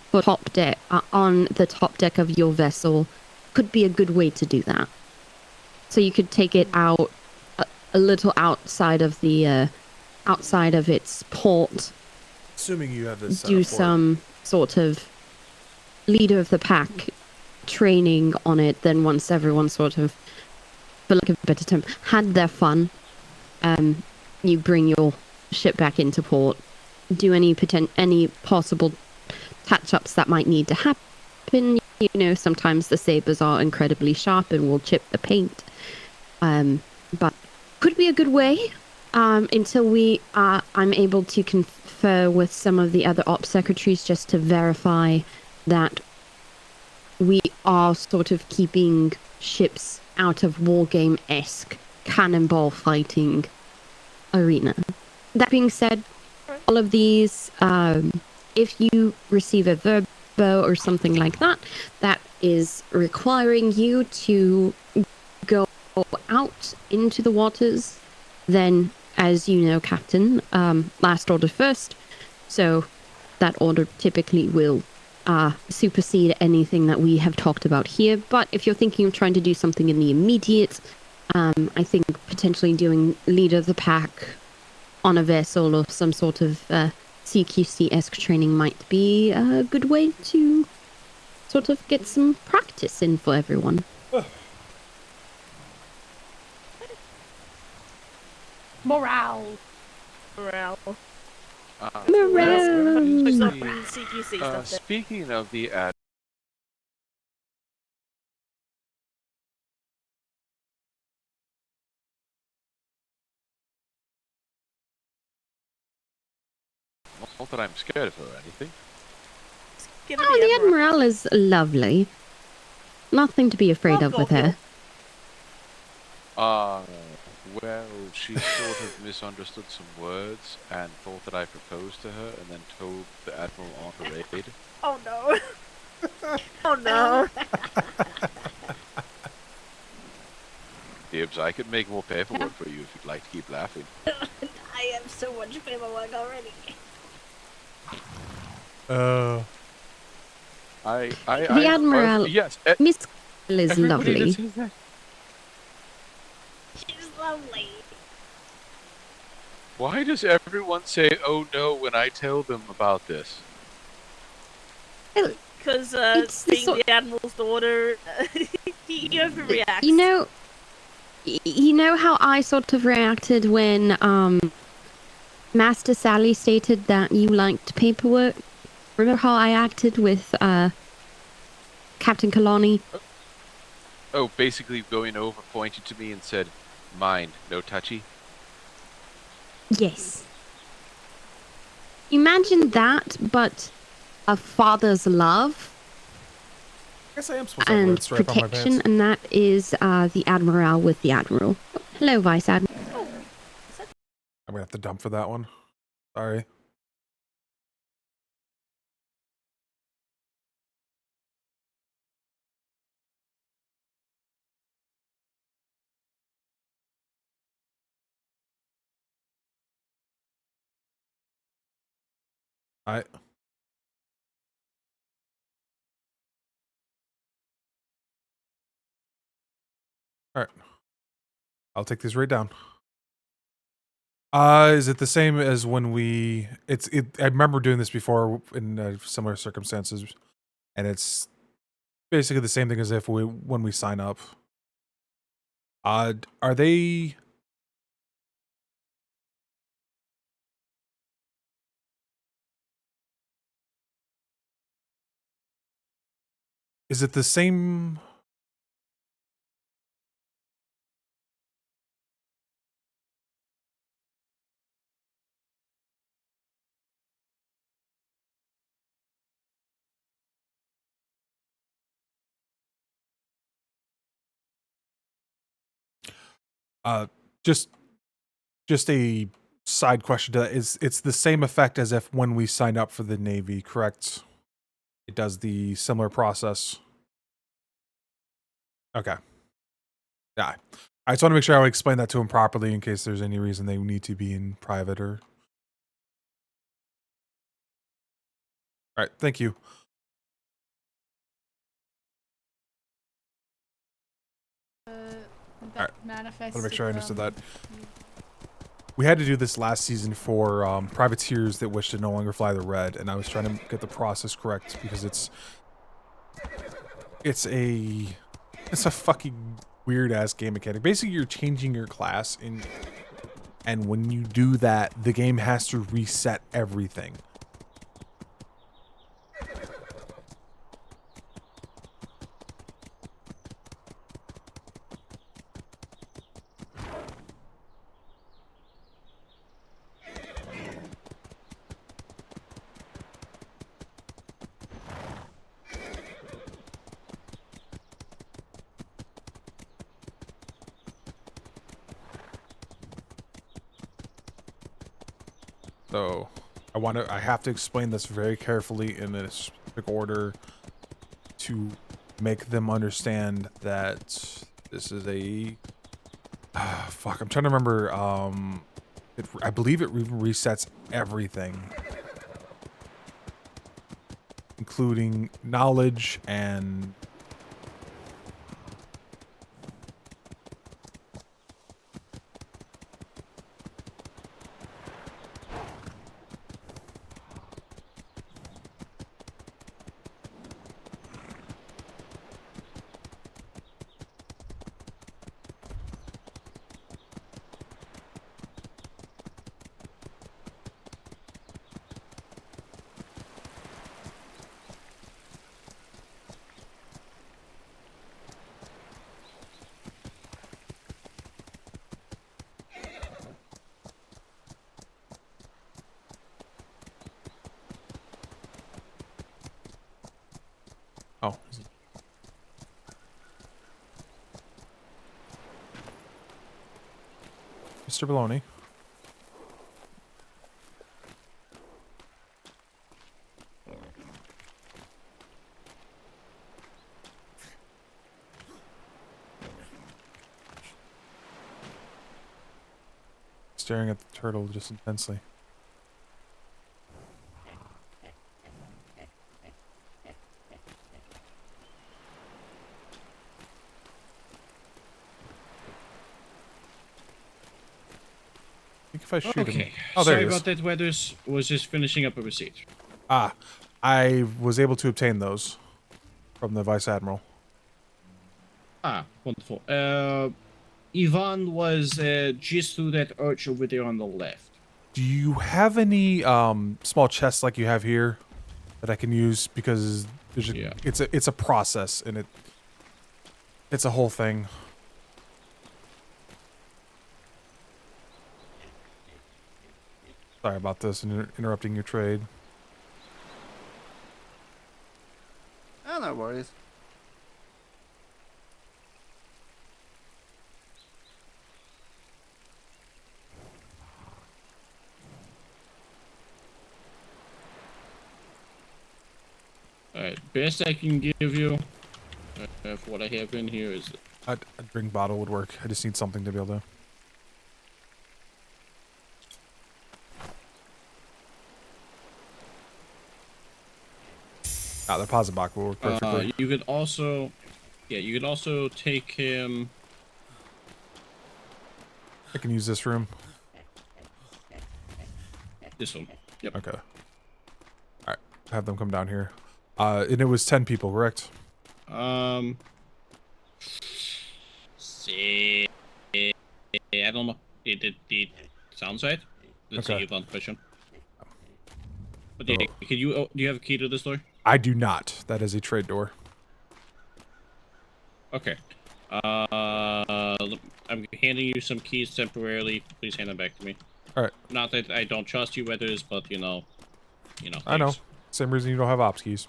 for top deck on the top deck of your vessel could be a good way to do that. So you could take it out a little outside of the outside of its port. Assuming you have this. Do some sort of leader of the pack training on it. Then once everyone sort of, for lack of a better term, had their fun, you bring your ship back into port. Do any possible touch-ups that might need to happen. Sometimes the sabers are incredibly sharp and will chip the paint. But could be a good way. Until I'm able to confer with some of the other ops secretaries just to verify that we are sort of keeping ships out of wargame-esque cannonball fighting arena. That being said, all of these, if you receive a verbo or something like that, that is requiring you to go out into the waters, then, as you know, Captain, last order first, so that order typically will supersede anything that we have talked about here. But if you're thinking of trying to do something in the immediate, I think potentially doing leader of the pack on a vessel or some sort of CQC-esque training might be a good way to sort of get some practice in for everyone. Morale. Morale. Morale. CQC stuff. Speaking of the ad. Not that I'm scared of her or anything. Oh, the Admiral is lovely. Nothing to be afraid of with her. Well, she sort of misunderstood some words and thought that I proposed to her and then told the Admiral on parade. Oh no. Oh no. Dibs, I could make more paperwork for you if you'd like to keep laughing. I have so much paperwork already. The Admiral, yes, Miss is everybody lovely. that says that. She's lovely. Why does everyone say, oh no, when I tell them about this? Because It's the being sort- the Admiral's daughter, he overreacts. You know how I sort of reacted when Master Sally stated that you liked paperwork? Remember how I acted with Captain Kalani? Oh, basically going over, pointed to me and said, mind, no touchy. Yes. Imagine that, but a father's love I guess I am supposed to have a and red stripe on my protection, pants. and that is the Admiral with the Admiral. Hello, Vice Admiral. I'm gonna have to dump for that one. Sorry. Alright. Alright. I'll take these right down. Is it the same as when we... I remember doing this before in similar circumstances, and it's basically the same thing as if when we sign up. Are they... Is it the same... just a side question to that is, it's the same effect as if when we sign up for the Navy, correct? It does the similar process. Okay. Yeah. I just want to make sure I would explain that to them properly in case there's any reason they need to be in private or... Alright, thank you. That manifests. I want to make sure I understood that. We had to do this last season for privateers that wish to no longer fly the red, and I was trying to get the process correct because it's a fucking weird ass game mechanic. Basically, you're changing your class, and when you do that, the game has to reset everything. So I have to explain this very carefully in a specific order to make them understand that this is a fuck. I'm trying to remember. I believe it resets everything, including knowledge and. Oh. Mr. Baloney. Staring at the turtle just intensely. If I shoot him. Oh, there Sorry he is. about that, Weathers. Was just finishing up a receipt. Ah, I was able to obtain those from the Vice Admiral. Ah, wonderful. Ivan was just through that arch over there on the left. Do you have any small chests like you have here that I can use? Because there's it's a process and it's a whole thing. Sorry about this and interrupting your trade. Oh, no worries. Alright, best I can give you for what I have in here is... A drink bottle would work. I just need something to be able to... Ah, the deposit box will work perfectly. You could also... Yeah, you could also take him... I can use this room. This one. Yep. Okay. Alright, have them come down here. And it was 10 people, correct? See... I don't know. It sounds right. Let's Okay. see if on question. But yeah, can you... do you have a key to this door? I do not. That is a trade door. Okay. I'm handing you some keys temporarily. Please hand them back to me. Alright. Not that I don't trust you, Weathers, but you know. I know. things. Same reason you don't have ops keys.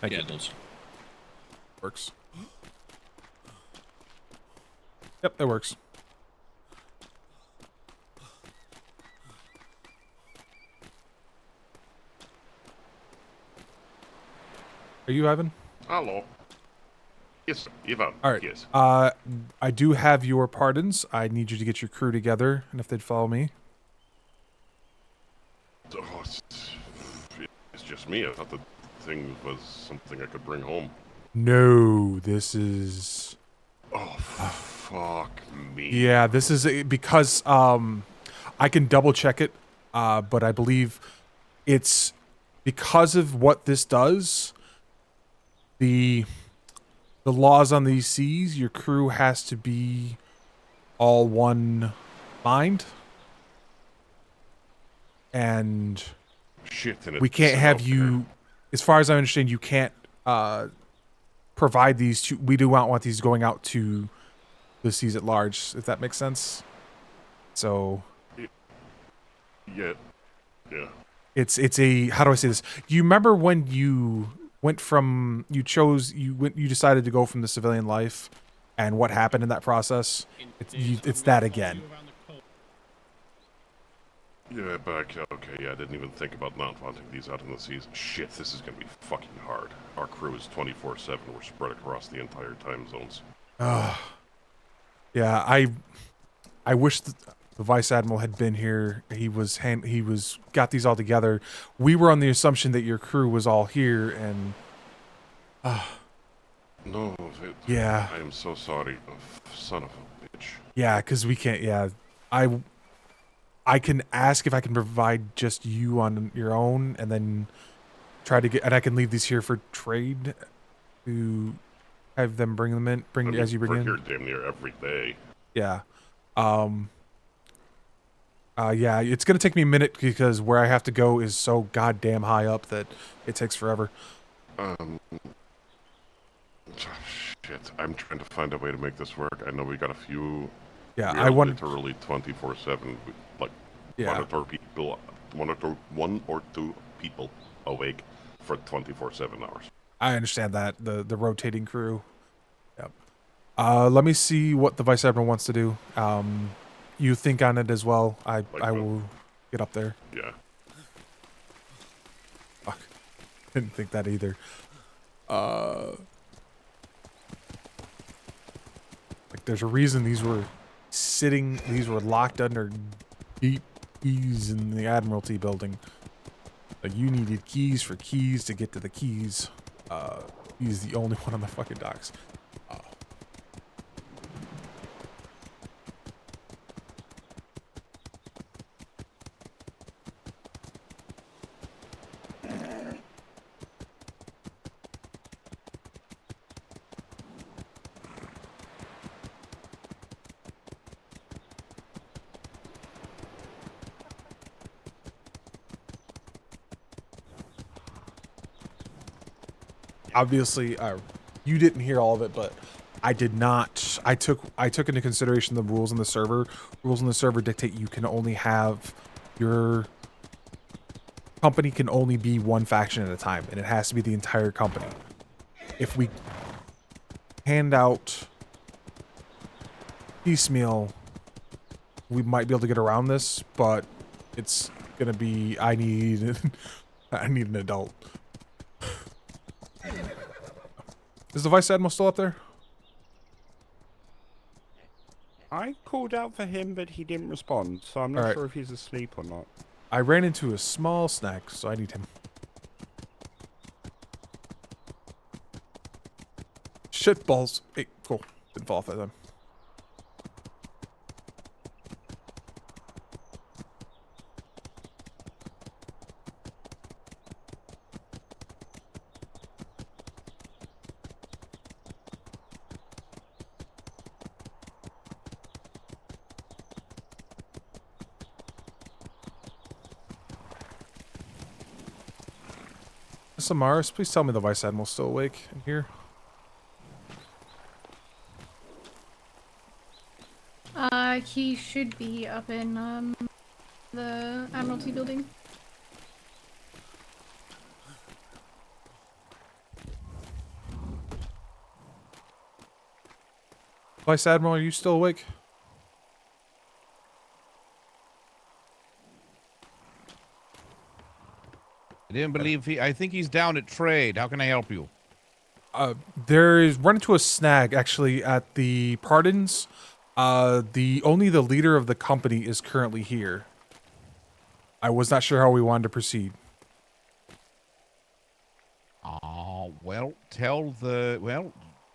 Thank you. Those works. Yep, that works. Are you Ivan? Hello. Yes, Ivan. All right. Yes. I do have your pardons. I need you to get your crew together, and if they'd follow me. Oh, it's just me. I thought the thing was something I could bring home. No, this is... Oh, fuck me. Yeah, this is because I can double check it, but I believe it's because of what this does. The laws on these seas, your crew has to be all one mind, and shit, and we can't it's have out you as far as I understand, you can't provide these to. We do not want these going out to the seas at large, if that makes sense. So. Yeah. Yeah. It's a, how do I say this? Do you remember when you went from you decided to go from the civilian life, and what happened in that process? It's that again. Yeah, back. Okay, yeah, I didn't even think about not wanting these out in the seas. Shit, this is gonna be fucking hard. Our crew is 24/7. We're spread across the entire time zones. Yeah, I wish the Vice Admiral had been here. He was got these all together. We were on the assumption that your crew was all here, and No, yeah. I am so sorry, son of a bitch. Yeah, because we can't. Yeah, I can ask if I can provide just you on your own, and then try to get, and I can leave these here for trade to have them bring them in, as you bring we're in. here damn near every day. Yeah. Yeah, it's gonna take me a minute because where I have to go is so goddamn high up that it takes forever. Shit, I'm trying to find a way to make this work. I know we got a few. Yeah, we I are want literally 24/7, like Yeah. one or two people awake for 24/7 hours. I understand that the rotating crew. Yep. Let me see what the Vice Admiral wants to do. You think on it as well. I will get up there. Yeah. Fuck. Didn't think that either. Like there's a reason these were locked under deep keys in the Admiralty building. Like you needed keys for keys to get to the keys. He's the only one on the fucking docks. Obviously, you didn't hear all of it, but I did not. I took into consideration the rules on the server. Rules on the server dictate you can only have your company can only be one faction at a time, and it has to be the entire company. If we hand out piecemeal, we might be able to get around this, but it's gonna be. I need an adult. Is the Vice Admiral still up there? I called out for him, but he didn't respond, so I'm not Alright. sure if he's asleep or not. I ran into a small snack, so I need him. Shit balls. Hey, cool. Didn't fall off that time. Samaris, please tell me the Vice Admiral's still awake in here. He should be up in the Admiralty building. Vice Admiral, are you still awake? I didn't believe I think he's down at trade. How can I help you? There is run into a snag actually at the Pardons. Only the leader of the company is currently here. I was not sure how we wanted to proceed. Well,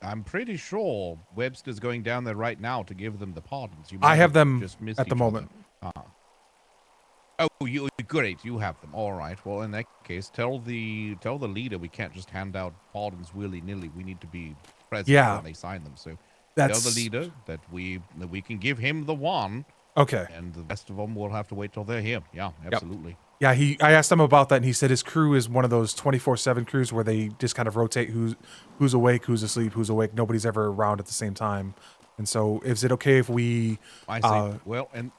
I'm pretty sure Webster's going down there right now to give them the pardons. You might I have them just missed at the each moment. other. Oh, great, you have them. All right. Well, in that case, tell the leader we can't just hand out pardons willy-nilly. We need to be present when they sign them. So tell the leader that we can give him the one. Okay. And the rest of them will have to wait till they're here. Yeah, absolutely. Yeah, I asked him about that, and he said his crew is one of those 24/7 crews where they just kind of rotate who's awake, who's asleep, who's awake. Nobody's ever around at the same time. And so, is it okay if we? I see. Well, and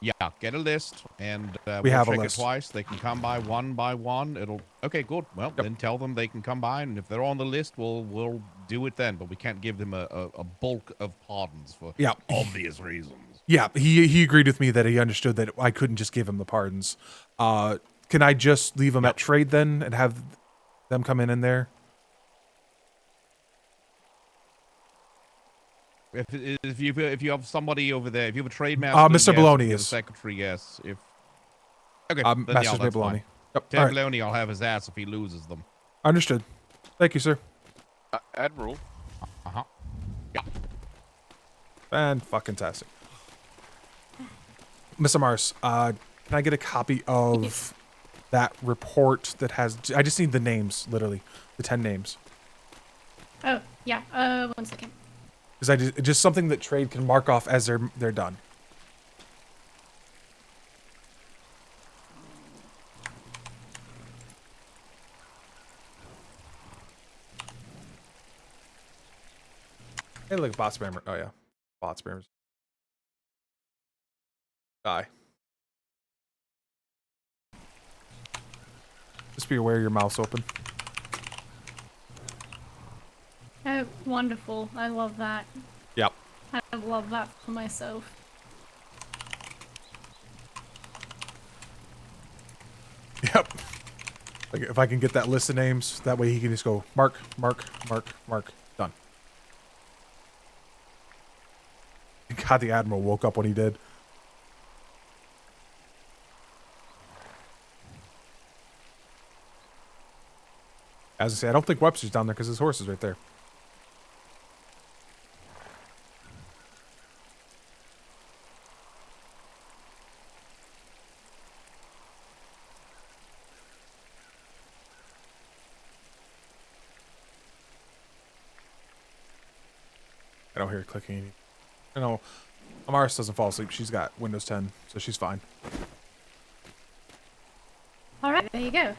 yeah, get a list, and We we'll have a check list. it twice. They can come by one. It'll okay, good. Well, then tell them they can come by, and if they're on the list, we'll do it then. But we can't give them a bulk of pardons for obvious reasons. Yeah, he agreed with me that he understood that I couldn't just give him the pardons. Can I just leave them at trade then and have them come in there? If you have somebody over there, if you have a trade master, Mr. yes. Baloney If you have a is. secretary, yes. If okay, Master's then yeah, that's Baloney. fine. Yep. Ted All right. Baloney, I'll have his ass if he loses them. Understood. Thank you, sir. Admiral. Yeah. Fan-fucking-tastic. Mr. Mars, can I get a copy of that report that has... I just need the names, literally. The 10 names. Oh, yeah. 1 second. Because just something that trade can mark off as they're done. Hey, look, bot spammer. Oh, yeah. Bot spammers. Die. Just be aware of your mouse open. Oh, wonderful. I love that. Yep. I love that for myself. Yep. Like, if I can get that list of names, that way he can just go, mark, mark, mark, mark. Done. God, the Admiral woke up when he did. As I say, I don't think Webster's down there because his horse is right there. I don't hear her clicking. I know Amaris doesn't fall asleep. She's got Windows 10, so she's fine. All right, there you go.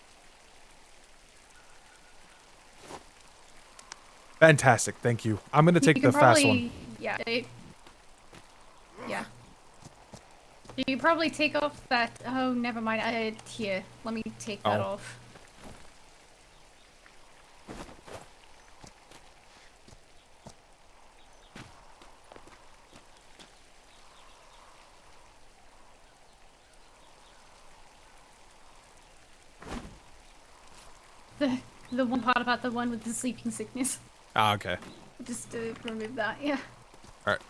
Fantastic, thank you. I'm gonna take the fast one. Yeah. Yeah. You can probably take off that. Oh, never mind. Here, let me take that off. The one part about the one with the sleeping sickness. Ah, okay. Just remove that. Yeah. All right,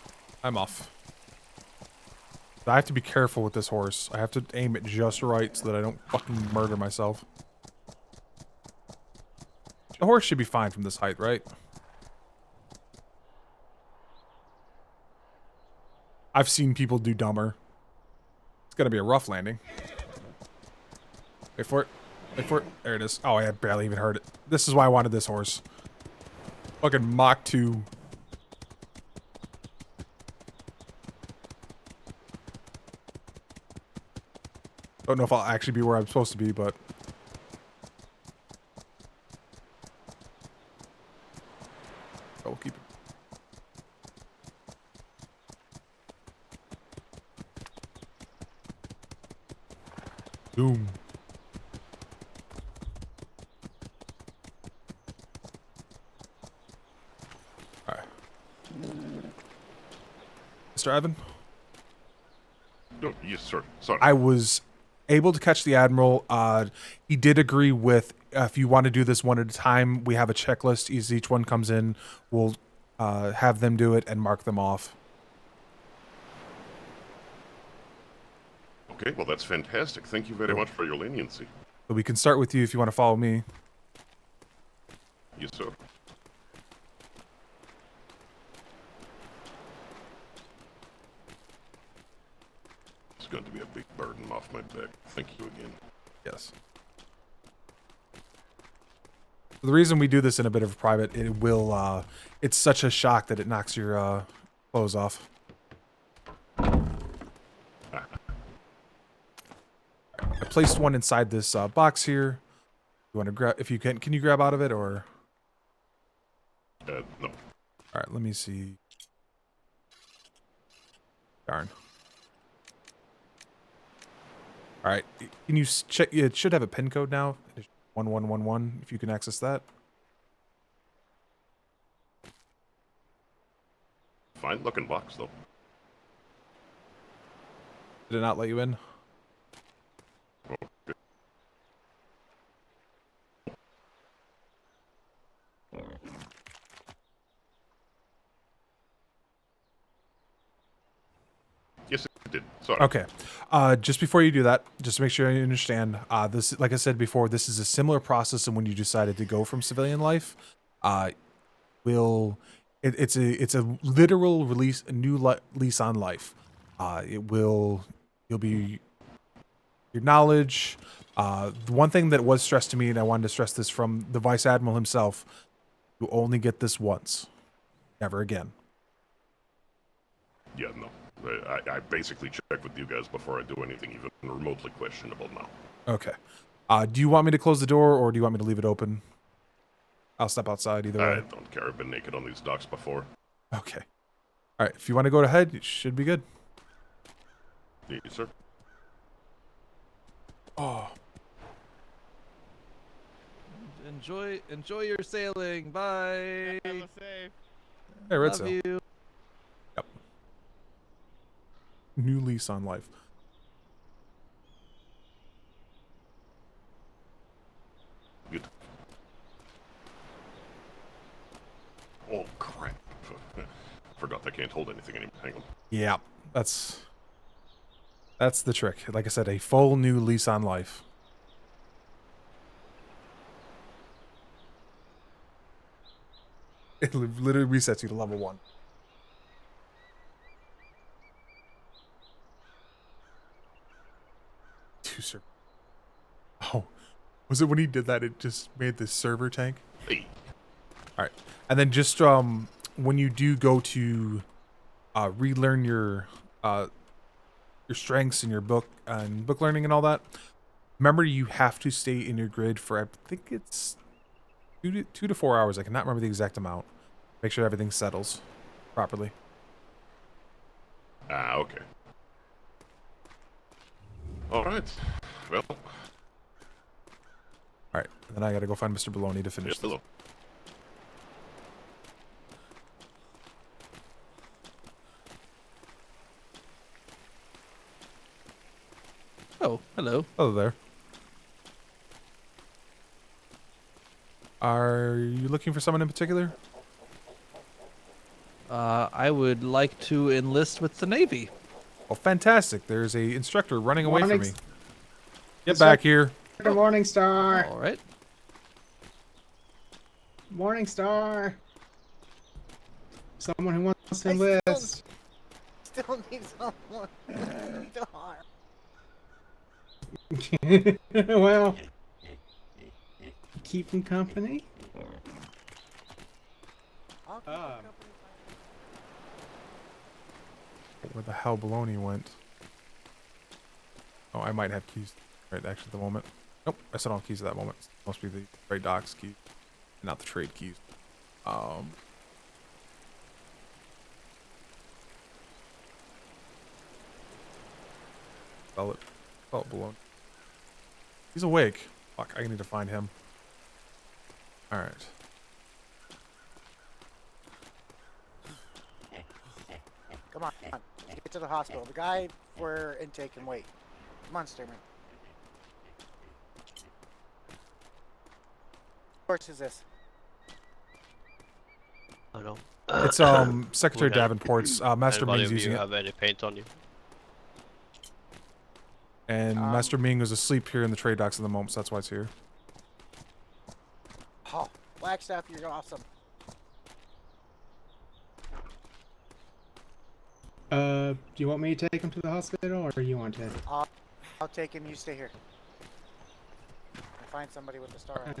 I'm off. I have to be careful with this horse. I have to aim it just right so that I don't fucking murder myself. The horse should be fine from this height, right? I've seen people do dumber. It's gonna be a rough landing. Wait for it. Wait for it. There it is. Oh, I barely even heard it. This is why I wanted this horse. Fucking Mach 2. Don't know if I'll actually be where I'm supposed to be, but... Oh, we'll keep it. Zoom. Alright. Mr. Evan? Oh, yes, sir. Sorry. I was able to catch the Admiral. He did agree with, if you want to do this one at a time, we have a checklist. As each one comes in, we'll have them do it and mark them off. Okay, well, that's fantastic. Thank you very much for your leniency. So we can start with you if you want to follow me. Yes, sir. It's going to be a big burden off my back. Thank you again. Yes. The reason we do this in a bit of a private, it will, it's such a shock that it knocks your clothes off. I placed one inside this box here. You want to grab? If you can you grab out of it or? No. All right, let me see. Darn. All right, can you check? It should have a pin code now. 1111. If you can access that. Fine looking box though. Did it not let you in? Okay. Yes, it did. Sorry. Okay. Just before you do that, just to make sure you understand, this, like I said before, this is a similar process. And when you decided to go from civilian life, it's a literal release, a new lease on life. You'll be your knowledge. The one thing that was stressed to me, and I wanted to stress this from the Vice Admiral himself, you only get this once, never again. Yeah, no. I basically check with you guys before I do anything even remotely questionable now. Okay. Do you want me to close the door, or do you want me to leave it open? I'll step outside either I way. don't care. I've been naked on these docks before. Okay. All right. If you want to go ahead, it should be good. Yes, sir. Oh. Enjoy your sailing. Bye. Have a safe. Hey, Red Love Sail. you. Yep. New lease on life. Good. Oh crap! Forgot I can't hold anything anymore. Hang on. Yeah, that's the trick. Like I said, a full new lease on life. It literally resets you to level 1. Sir. Oh, was it when he did that? It just made the server tank. Hey. All right, and then just when you do go to relearn your strengths and your book learning and all that, remember you have to stay in your grid for I think it's 2 to 4 hours. I cannot remember the exact amount. Make sure everything settles properly. Ah, okay. All right. Well. All right, and then I gotta go find Mr. Baloney to finish Yes, this. hello. Oh, hello. Hello there. Are you looking for someone in particular? I would like to enlist with the Navy. Oh, fantastic. There's a instructor running away from me. Morning. Get back here. Good morning, Star. All right. Morning, Star. Someone who wants to enlist. Still need someone. Well, keep him company. Where the hell Baloney went? Oh, I might have keys right actually at the moment. Nope, I said all keys at that moment. Must be the trade docks keys, not the trade keys. Spell it Baloney. He's awake. Fuck, I need to find him. All right. Come on, get to the hospital. The guy for intake can wait. Come on, Sturman. What torch is this? Oh no. It's Secretary Davenport's. Master Ming's using it. Have any paint on you? And Master Ming was asleep here in the trade docks at the moment, so that's why it's here. Oh, Flagstaff, you're awesome. Do you want me to take him to the hospital, or you want to? I'll take him. You stay here. I find somebody with a star on it.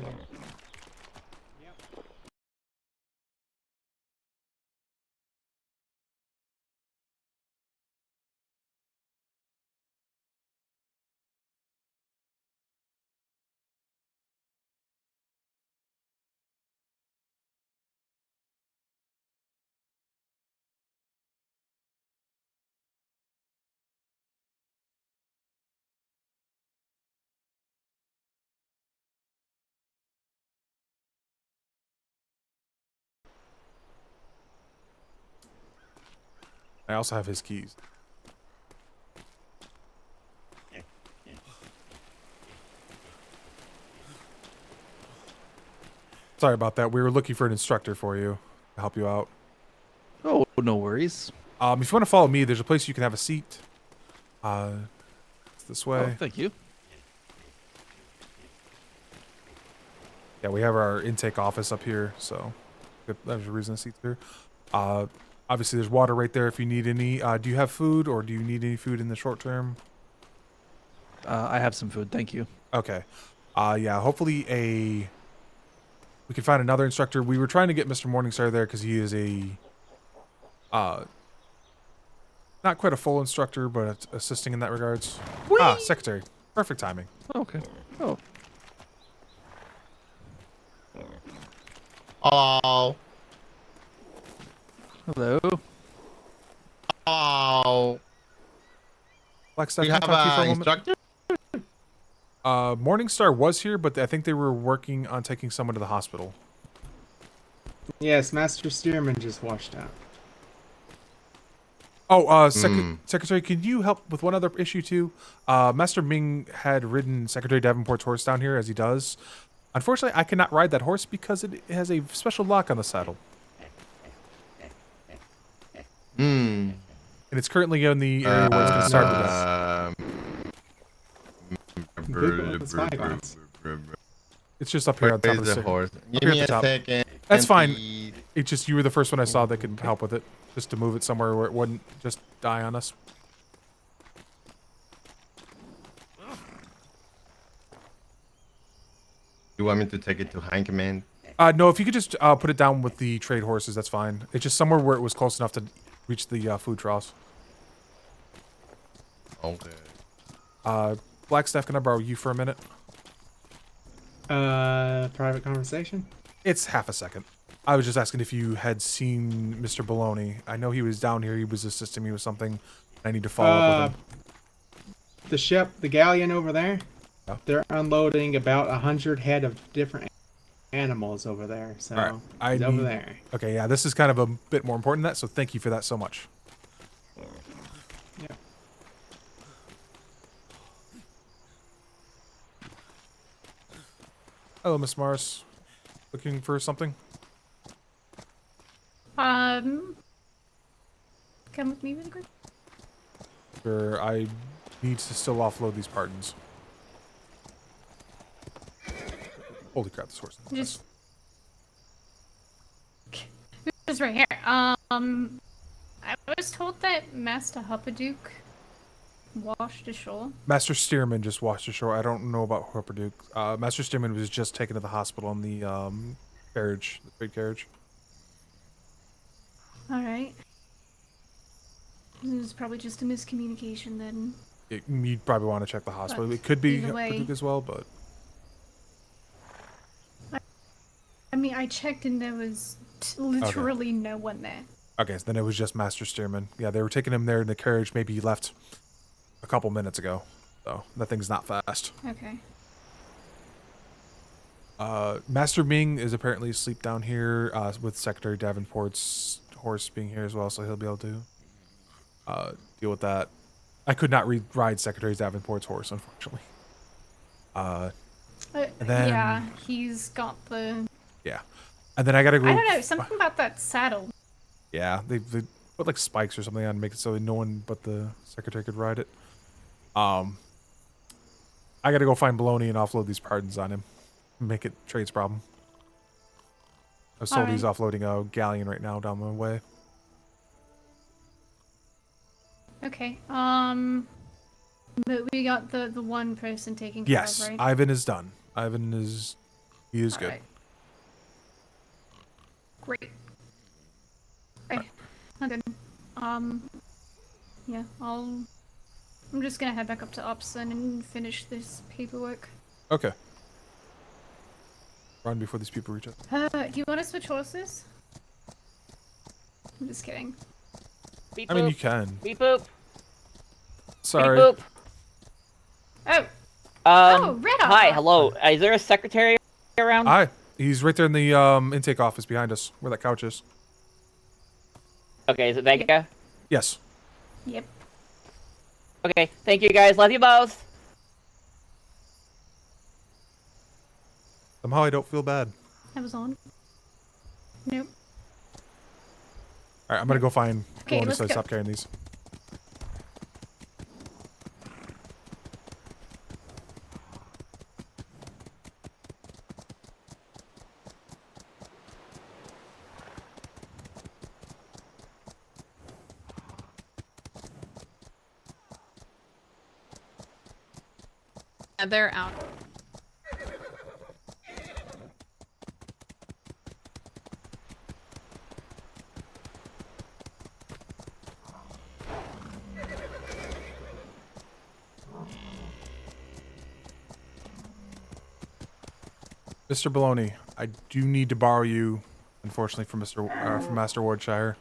I also have his keys. Sorry about that. We were looking for an instructor for you to help you out. Oh, no worries. If you want to follow me, there's a place you can have a seat. It's this way. Oh, thank you. Yeah, we have our intake office up here, so there's a reason the seat's here. Obviously, there's water right there if you need any. Do you have food, or do you need any food in the short term? I have some food, thank you. Okay. Yeah, hopefully we can find another instructor. We were trying to get Mr. Morningstar there because he is a not quite a full instructor, but assisting in that regards. Whee! Secretary. Perfect timing. Okay. Oh. Hello. Hello. Hello. Blackstaff, We can I have talk to you for a an moment? instructor? Morningstar was here, but I think they were working on taking someone to the hospital. Yes, Master Stearman just washed out. Oh, Secretary, can you help with one other issue too? Master Ming had ridden Secretary Davenport's horse down here, as he does. Unfortunately, I cannot ride that horse because it has a special lock on the saddle. And it's currently in the area where it's going to start with us. It's just up here on top of the horse. Up Give here me at the a top. second. That's fine. please. It's just you were the first one I saw that could help with it. Just to move it somewhere where it wouldn't just die on us. You want me to take it to high command? No, if you could just put it down with the trade horses, that's fine. It's just somewhere where it was close enough to reach the food troughs. Okay. Blackstaff, can I borrow you for a minute? Private conversation? It's half a second. I was just asking if you had seen Mr. Baloney. I know he was down here. He was assisting me with something. I need to follow up with him. The ship, the galleon over there, Yeah. they're unloading about 100 head of different animals over there. So, All right. he's over there. Okay, yeah, this is kind of a bit more important than that, so thank you for that so much. Yeah. Hello, Miss Mars. Looking for something? Come with me really quick. Sure, I need to still offload these pardons. Holy crap, this horse. Just right here. I was told that Master Huppaduke washed ashore. Master Stearman just washed ashore. I don't know about Hupperduke. Master Stearman was just taken to the hospital on the carriage, the trade carriage. Alright. It was probably just a miscommunication then. You'd probably want to check the hospital. It could be either way- Hupperduke as well, but... I mean, I checked and there was literally no one there. Okay, so then it was just Master Stearman. Yeah, they were taking him there in the carriage. Maybe he left a couple minutes ago. So, that thing's not fast. Okay. Master Ming is apparently asleep down here with Secretary Davenport's horse being here as well, so he'll be able to deal with that. I could not ride Secretary Davenport's horse, unfortunately. And then, yeah, he's got the... Yeah. And then I gotta go... I don't know, something about that saddle. Yeah, they put like spikes or something on to make it so no one but the secretary could ride it. I gotta go find Baloney and offload these pardons on him. Make it trade's problem. I was told he's offloading a galleon right now down the way. Okay, but we got the one person taking care Yes, of, right? Ivan is done. He is good. Alright. Great. Okay, I'm good. Yeah, I'm just gonna head back up to Ops then and finish this paperwork. Okay. Run before these people reach out. Do you want to switch horses? I'm just kidding. Beep I mean, boop. you can. Beep boop. Sorry. Beep boop. Oh. Red Hi, Off. hello. Is there a secretary around? Hi. He's right there in the intake office behind us, where that couch is. Okay, is it that guy? Yes. Yep. Okay, thank you guys. Love you both. Somehow I don't feel bad. I was on. Nope. All right, I'm gonna go find Okay, Baloney let's so I go. stop carrying these. Yeah, they're out. Mr. Baloney, I do need to borrow you, unfortunately, from Master Wardshire.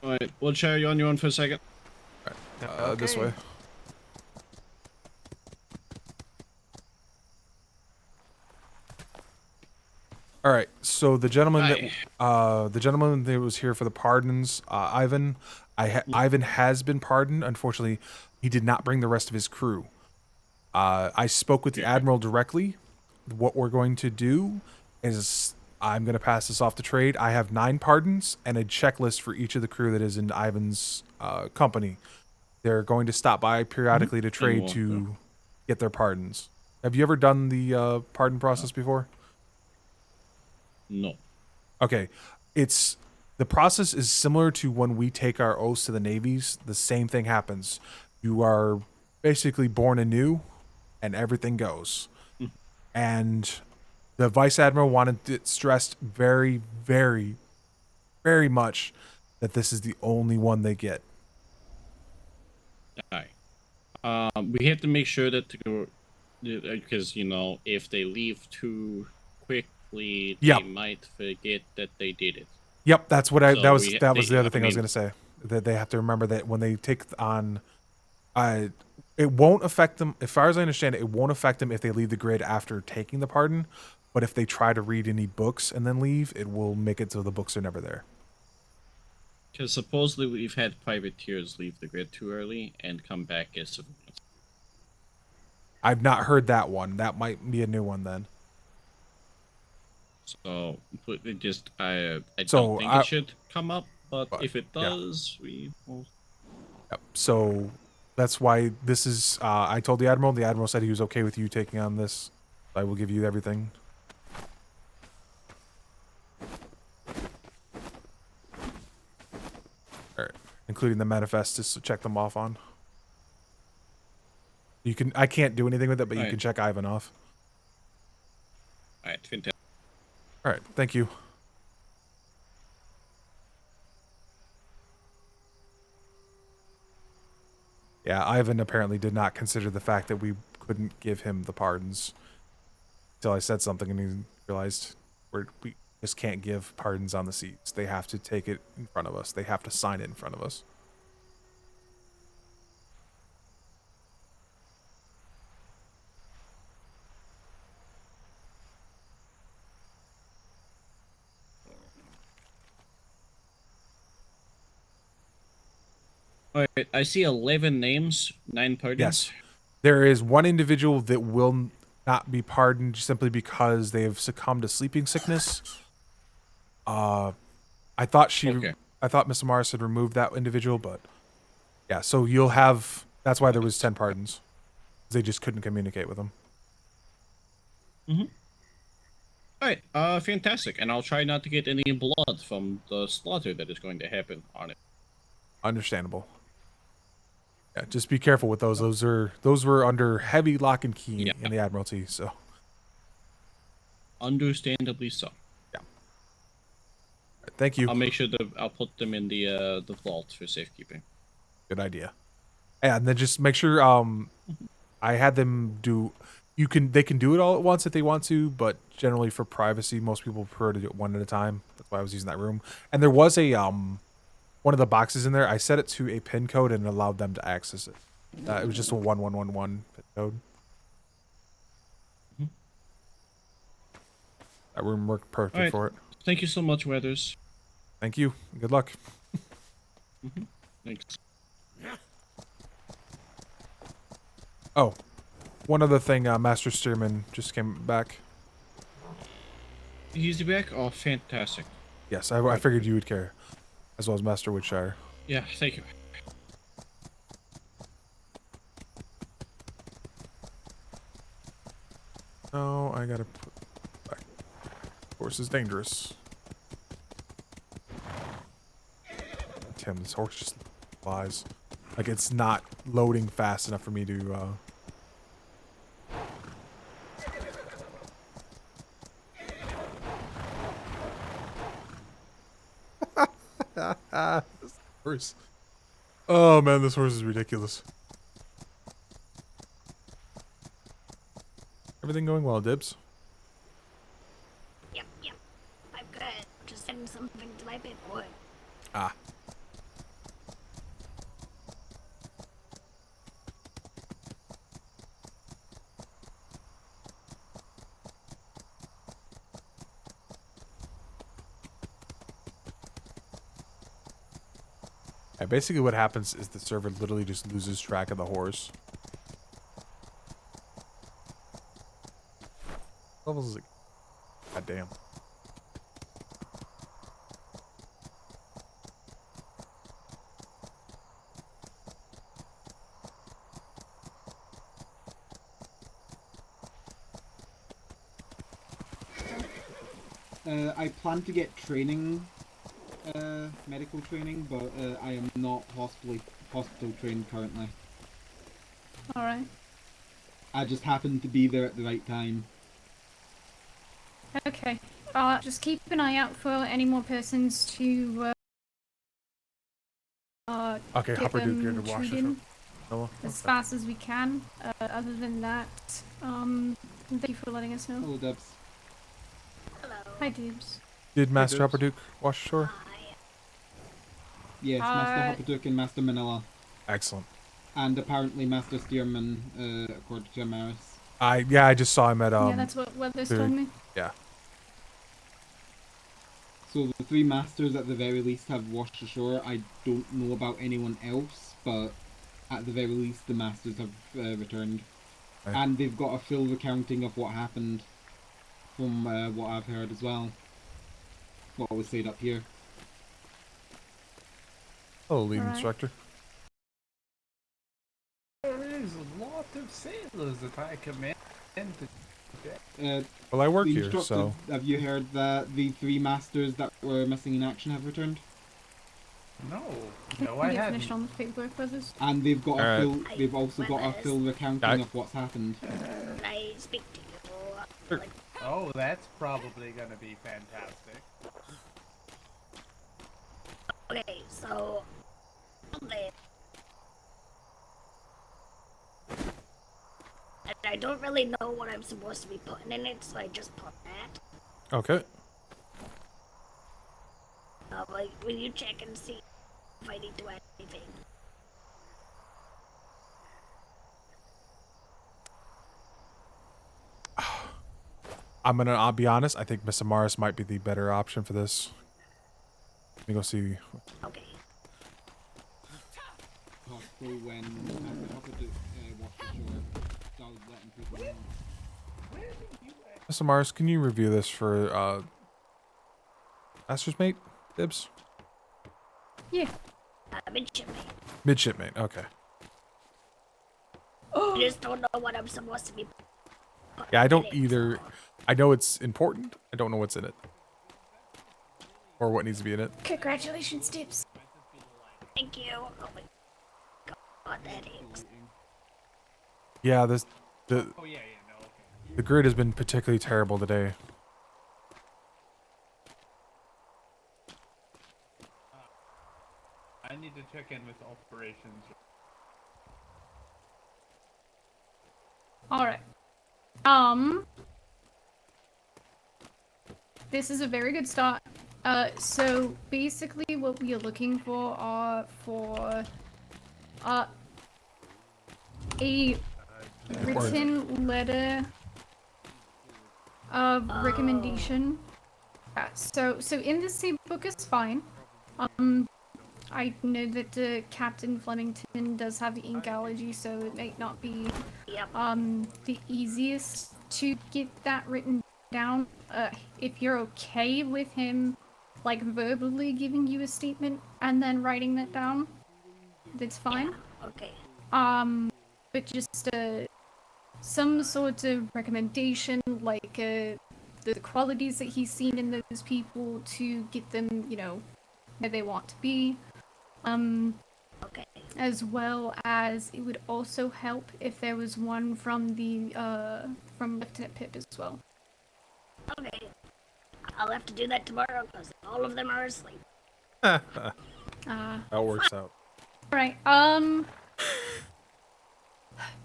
Alright, Wardshire, you on your own for a second? This way. All right. So the gentleman that was here for the pardons, Ivan. Ivan has been pardoned. Unfortunately, he did not bring the rest of his crew. I spoke with the admiral directly. What we're going to do is I'm going to pass this off to trade. I have 9 pardons and a checklist for each of the crew that is in Ivan's company. They're going to stop by periodically to trade to get their pardons. Have you ever done the pardon process before? No. Okay. The process is similar to when we take our oaths to the navies. The same thing happens. You are basically born anew and everything goes. And the vice admiral wanted it stressed very, very, very much that this is the only one they get. We have to make sure that because if they leave too quickly, they might forget that they did it. Yep, that's what that was the other thing I was mean, going to say. That they have to remember that when they take on, it won't affect them. As far as I understand it, it won't affect them if they leave the grid after taking the pardon. But if they try to read any books and then leave, it will make it so the books are never there. Because supposedly we've had privateers leave the grid too early and come back as civilians. I've not heard that one. That might be a new one then. So, but it just I So, don't think it should come up, but if it yeah. does, we will. Yep. So that's why this is. I told the admiral. The admiral said he was okay with you taking on this. I will give you everything. All right, including the manifest, just to check them off on. You can. I can't do anything with it, but you can check Ivan off. All right, fantastic. All right, thank you. Yeah, Ivan apparently did not consider the fact that we couldn't give him the pardons until I said something, and he realized we just can't give pardons on the seats. They have to take it in front of us. They have to sign it in front of us. All right, I see 11 names, 9 pardons. Yes. There is one individual that will not be pardoned simply because they have succumbed to sleeping sickness. I thought Miss Morris had removed that individual, but yeah, so you'll have, that's why there was 10 pardons. They just couldn't communicate with them. All right, fantastic. And I'll try not to get any blood from the slaughter that is going to happen on it. Understandable. Yeah, just be careful with those. Those were under heavy lock and key in the Admiralty, so. Understandably so. Yeah. Right, thank you. I'll make sure I'll put them in the vault for safekeeping. Good idea. Yeah, and then just make sure I had them do. They can do it all at once if they want to, but generally for privacy, most people prefer to do it one at a time. That's why I was using that room. And there was a one of the boxes in there. I set it to a pin code and allowed them to access it. It was just a 1111 pin code. That room worked perfect for it. Thank you so much, Weathers. Thank you. Good luck. Thanks. Oh, one other thing, Master Steerman just came back. He's back? Oh, fantastic. Yes, I figured you would care, as well as Master Woodshire. Yeah, thank you. Oh, I gotta put back. Horse is dangerous. Tim, this horse just flies. Like, it's not loading fast enough for me to, this horse. Oh man, this horse is ridiculous. Everything going well, Dibs? Yep. I'm good. Just sending something to my paperwork. Ah. Yeah, basically what happens is the server literally just loses track of the horse. Levels is like, god damn. I plan to get training, medical training, but I am not hospital trained currently. Alright. I just happened to be there at the right time. Okay. Just keep an eye out for any more persons to Okay, get Hopper Duke, them you're to wash treated this up. as fast as we can. Other than that, thank you for letting us know. Hello, Debs. Hi, Dibs. Did Master Hopper Duke wash ashore? Yes, Master Hopperduke and Master Manila. Excellent. And apparently Master Steerman, according to Amaris. Yeah, I just saw him at yeah, that's what Weathers told me. Yeah. So the three masters at the very least have washed ashore. I don't know about anyone else, but at the very least the masters have returned. Right. And they've got a full recounting of what happened from what I've heard as well. What was said up here. Hello, lead Alright. instructor. There is a lot of sailors that I commend. Well, I work the here, instructor, so... Have you heard that the three masters that were missing in action have returned? No, Can no, we I get haven't. finished on the paperwork, Weathers? And they've got Alright. a full. They've also got a full recounting of what's happened. Can I speak to you? Oh, that's probably gonna be fantastic. Okay, so something. And I don't really know what I'm supposed to be putting in it, so I just put that. Okay. Like, will you check and see if I need to add anything? I'll be honest, I think Miss Amaris might be the better option for this. Let me go see. Okay. Possibly when Master Hopperduke washed ashore, started letting people know. Miss Amaris, can you review this for Master's Mate? Dibs? Yeah. Midshipmate. Midshipmate, okay. I just don't know what I'm supposed to be. Yeah, I don't either. I know it's important. I don't know what's in it. Or what needs to be in it. Congratulations, Dibs. Thank you. Oh my god, that aches. Yeah, the Oh yeah, no, okay. the grid has been particularly terrible today. I need to check in with operations. Alright. This is a very good start. So basically what we are looking for are a written letter of recommendation. So in the same book is fine. I know that Captain Flemington does have the ink allergy, so it might not be the easiest to get that written down. If you're okay with him, like, verbally giving you a statement and then writing that down, that's fine. Okay. But just some sort of recommendation, like the qualities that he's seen in those people to get them, you know, where they want to be. Okay. As well as it would also help if there was one from the from Lieutenant Pip as well. Okay. I'll have to do that tomorrow because all of them are asleep. That works out. Right.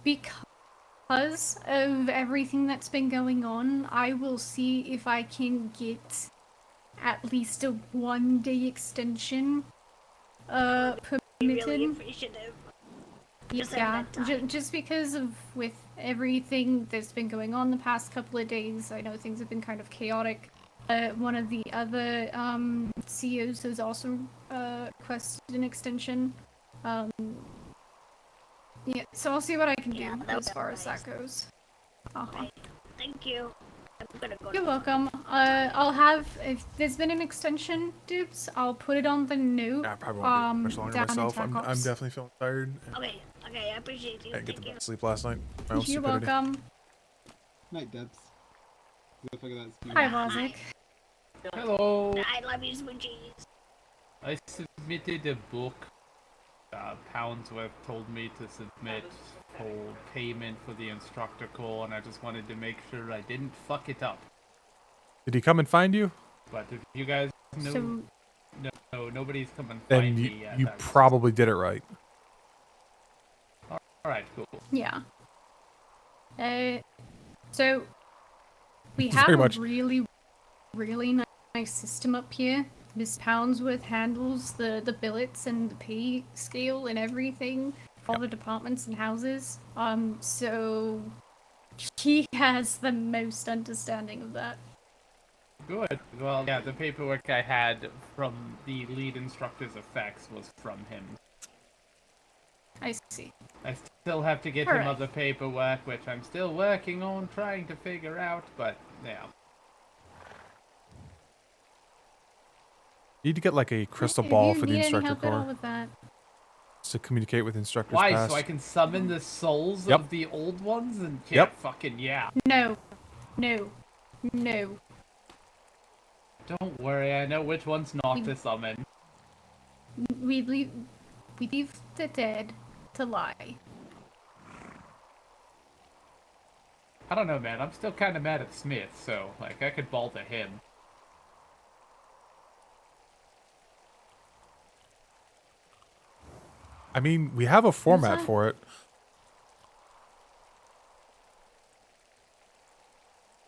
Because of everything that's been going on, I will see if I can get at least a 1-day extension permitted. Really appreciative. Yeah, just because of with everything that's been going on the past couple of days, I know things have been kind of chaotic. One of the other CEOs has also requested an extension. Yeah, so I'll see what I can do as far as that goes. Thank you. I'm gonna go. You're welcome. I'll have, if there's been an extension, Dubs, I'll put it on the note. Yeah, I probably won't be much longer down in myself. I'm TAC Ops. definitely feeling tired. Okay, I appreciate you. I didn't get Thank the you. best sleep last night. My own You're stupidity. welcome. Night, Debs. Go figure that scheme Hi, out. Vozic. Hello. I love you, Switchies. I submitted a book. Poundsworth told me to submit for payment for the instructor call, and I just wanted to make sure I didn't fuck it up. Did he come and find you? But if you guys know, So- no, nobody's come and Then find you, me yet. you probably did it right. All right, cool. Yeah. So we Thank you have very a much. really nice system up here. Miss Poundsworth handles the billets and the pay scale and everything for all the departments and houses. So he has the most understanding of that. Good. Well, yeah, the paperwork I had from the lead instructor's effects was from him. I see. I still have to get All him right. other paperwork, which I'm still working on, trying to figure out, but yeah. You need to get like a crystal If ball you for the need any instructor help at all core with that. to communicate with instructors Why? past. So I can summon the souls Yep. of the old ones and Yep. fucking yeah. No. Don't worry, I know which ones not Mm. to summon. We leave the dead to lie. I don't know, man. I'm still kind of mad at Smith, so like I could ball to him. I mean, we have a format that? for it.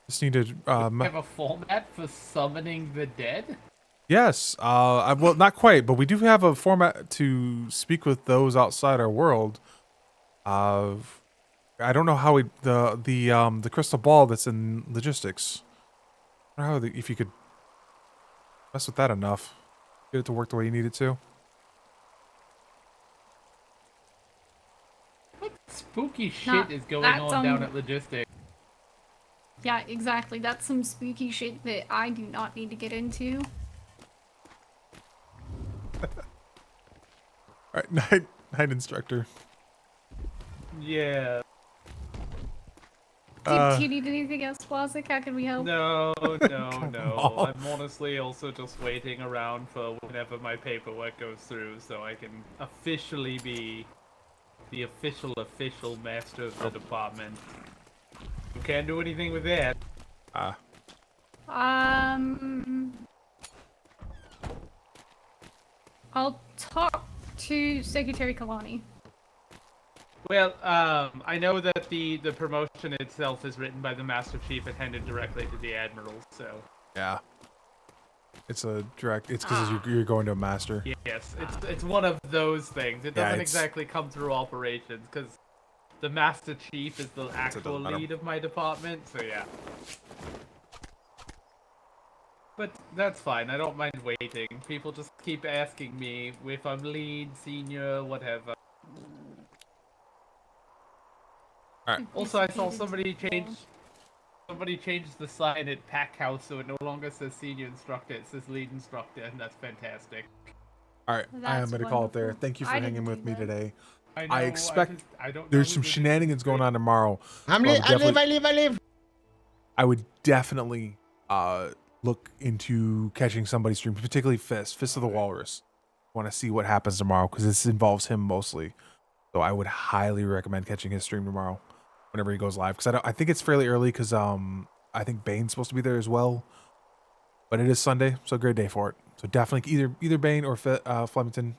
Just need to. We have a format for summoning the dead. Yes. Well, not quite, but we do have a format to speak with those outside our world. I don't know how we the crystal ball that's in logistics. I don't know how if you could mess with that enough, get it to work the way you need it to. What spooky shit Nah, is going that's, on down at logistics? Yeah, exactly. That's some spooky shit that I do not need to get into. All right, night instructor. Yeah. Do you need anything else, Wazik? How can we help? No. on. I'm honestly also just waiting around for whenever my paperwork goes through so I can officially be the official master of the department. You can't do anything with that. I'll talk to Secretary Kalani. Well, I know that the promotion itself is written by the Master Chief and handed directly to the Admiral, so... Yeah. It's a direct. It's because you're going to a master. Yes, it's one of those things. It Yeah, doesn't it's- exactly come through operations, because the Master Chief is the actual matter. lead of my department, so yeah. But that's fine. I don't mind waiting. People just keep asking me if I'm lead, senior, whatever. Alright. Also, I saw somebody change the sign at Pack House so it no longer says senior instructor, it says lead instructor, and that's fantastic. Alright, I am going to call it there. Thank you for hanging with me today. I expect I don't there's some shenanigans going on tomorrow. I leave. I would definitely look into catching somebody's stream, particularly Fist of the Walrus. Want to see what happens tomorrow because this involves him mostly. So I would highly recommend catching his stream tomorrow whenever he goes live because I think it's fairly early because I think Bane's supposed to be there as well. But it is Sunday, so great day for it. So definitely either Bane or Flemington,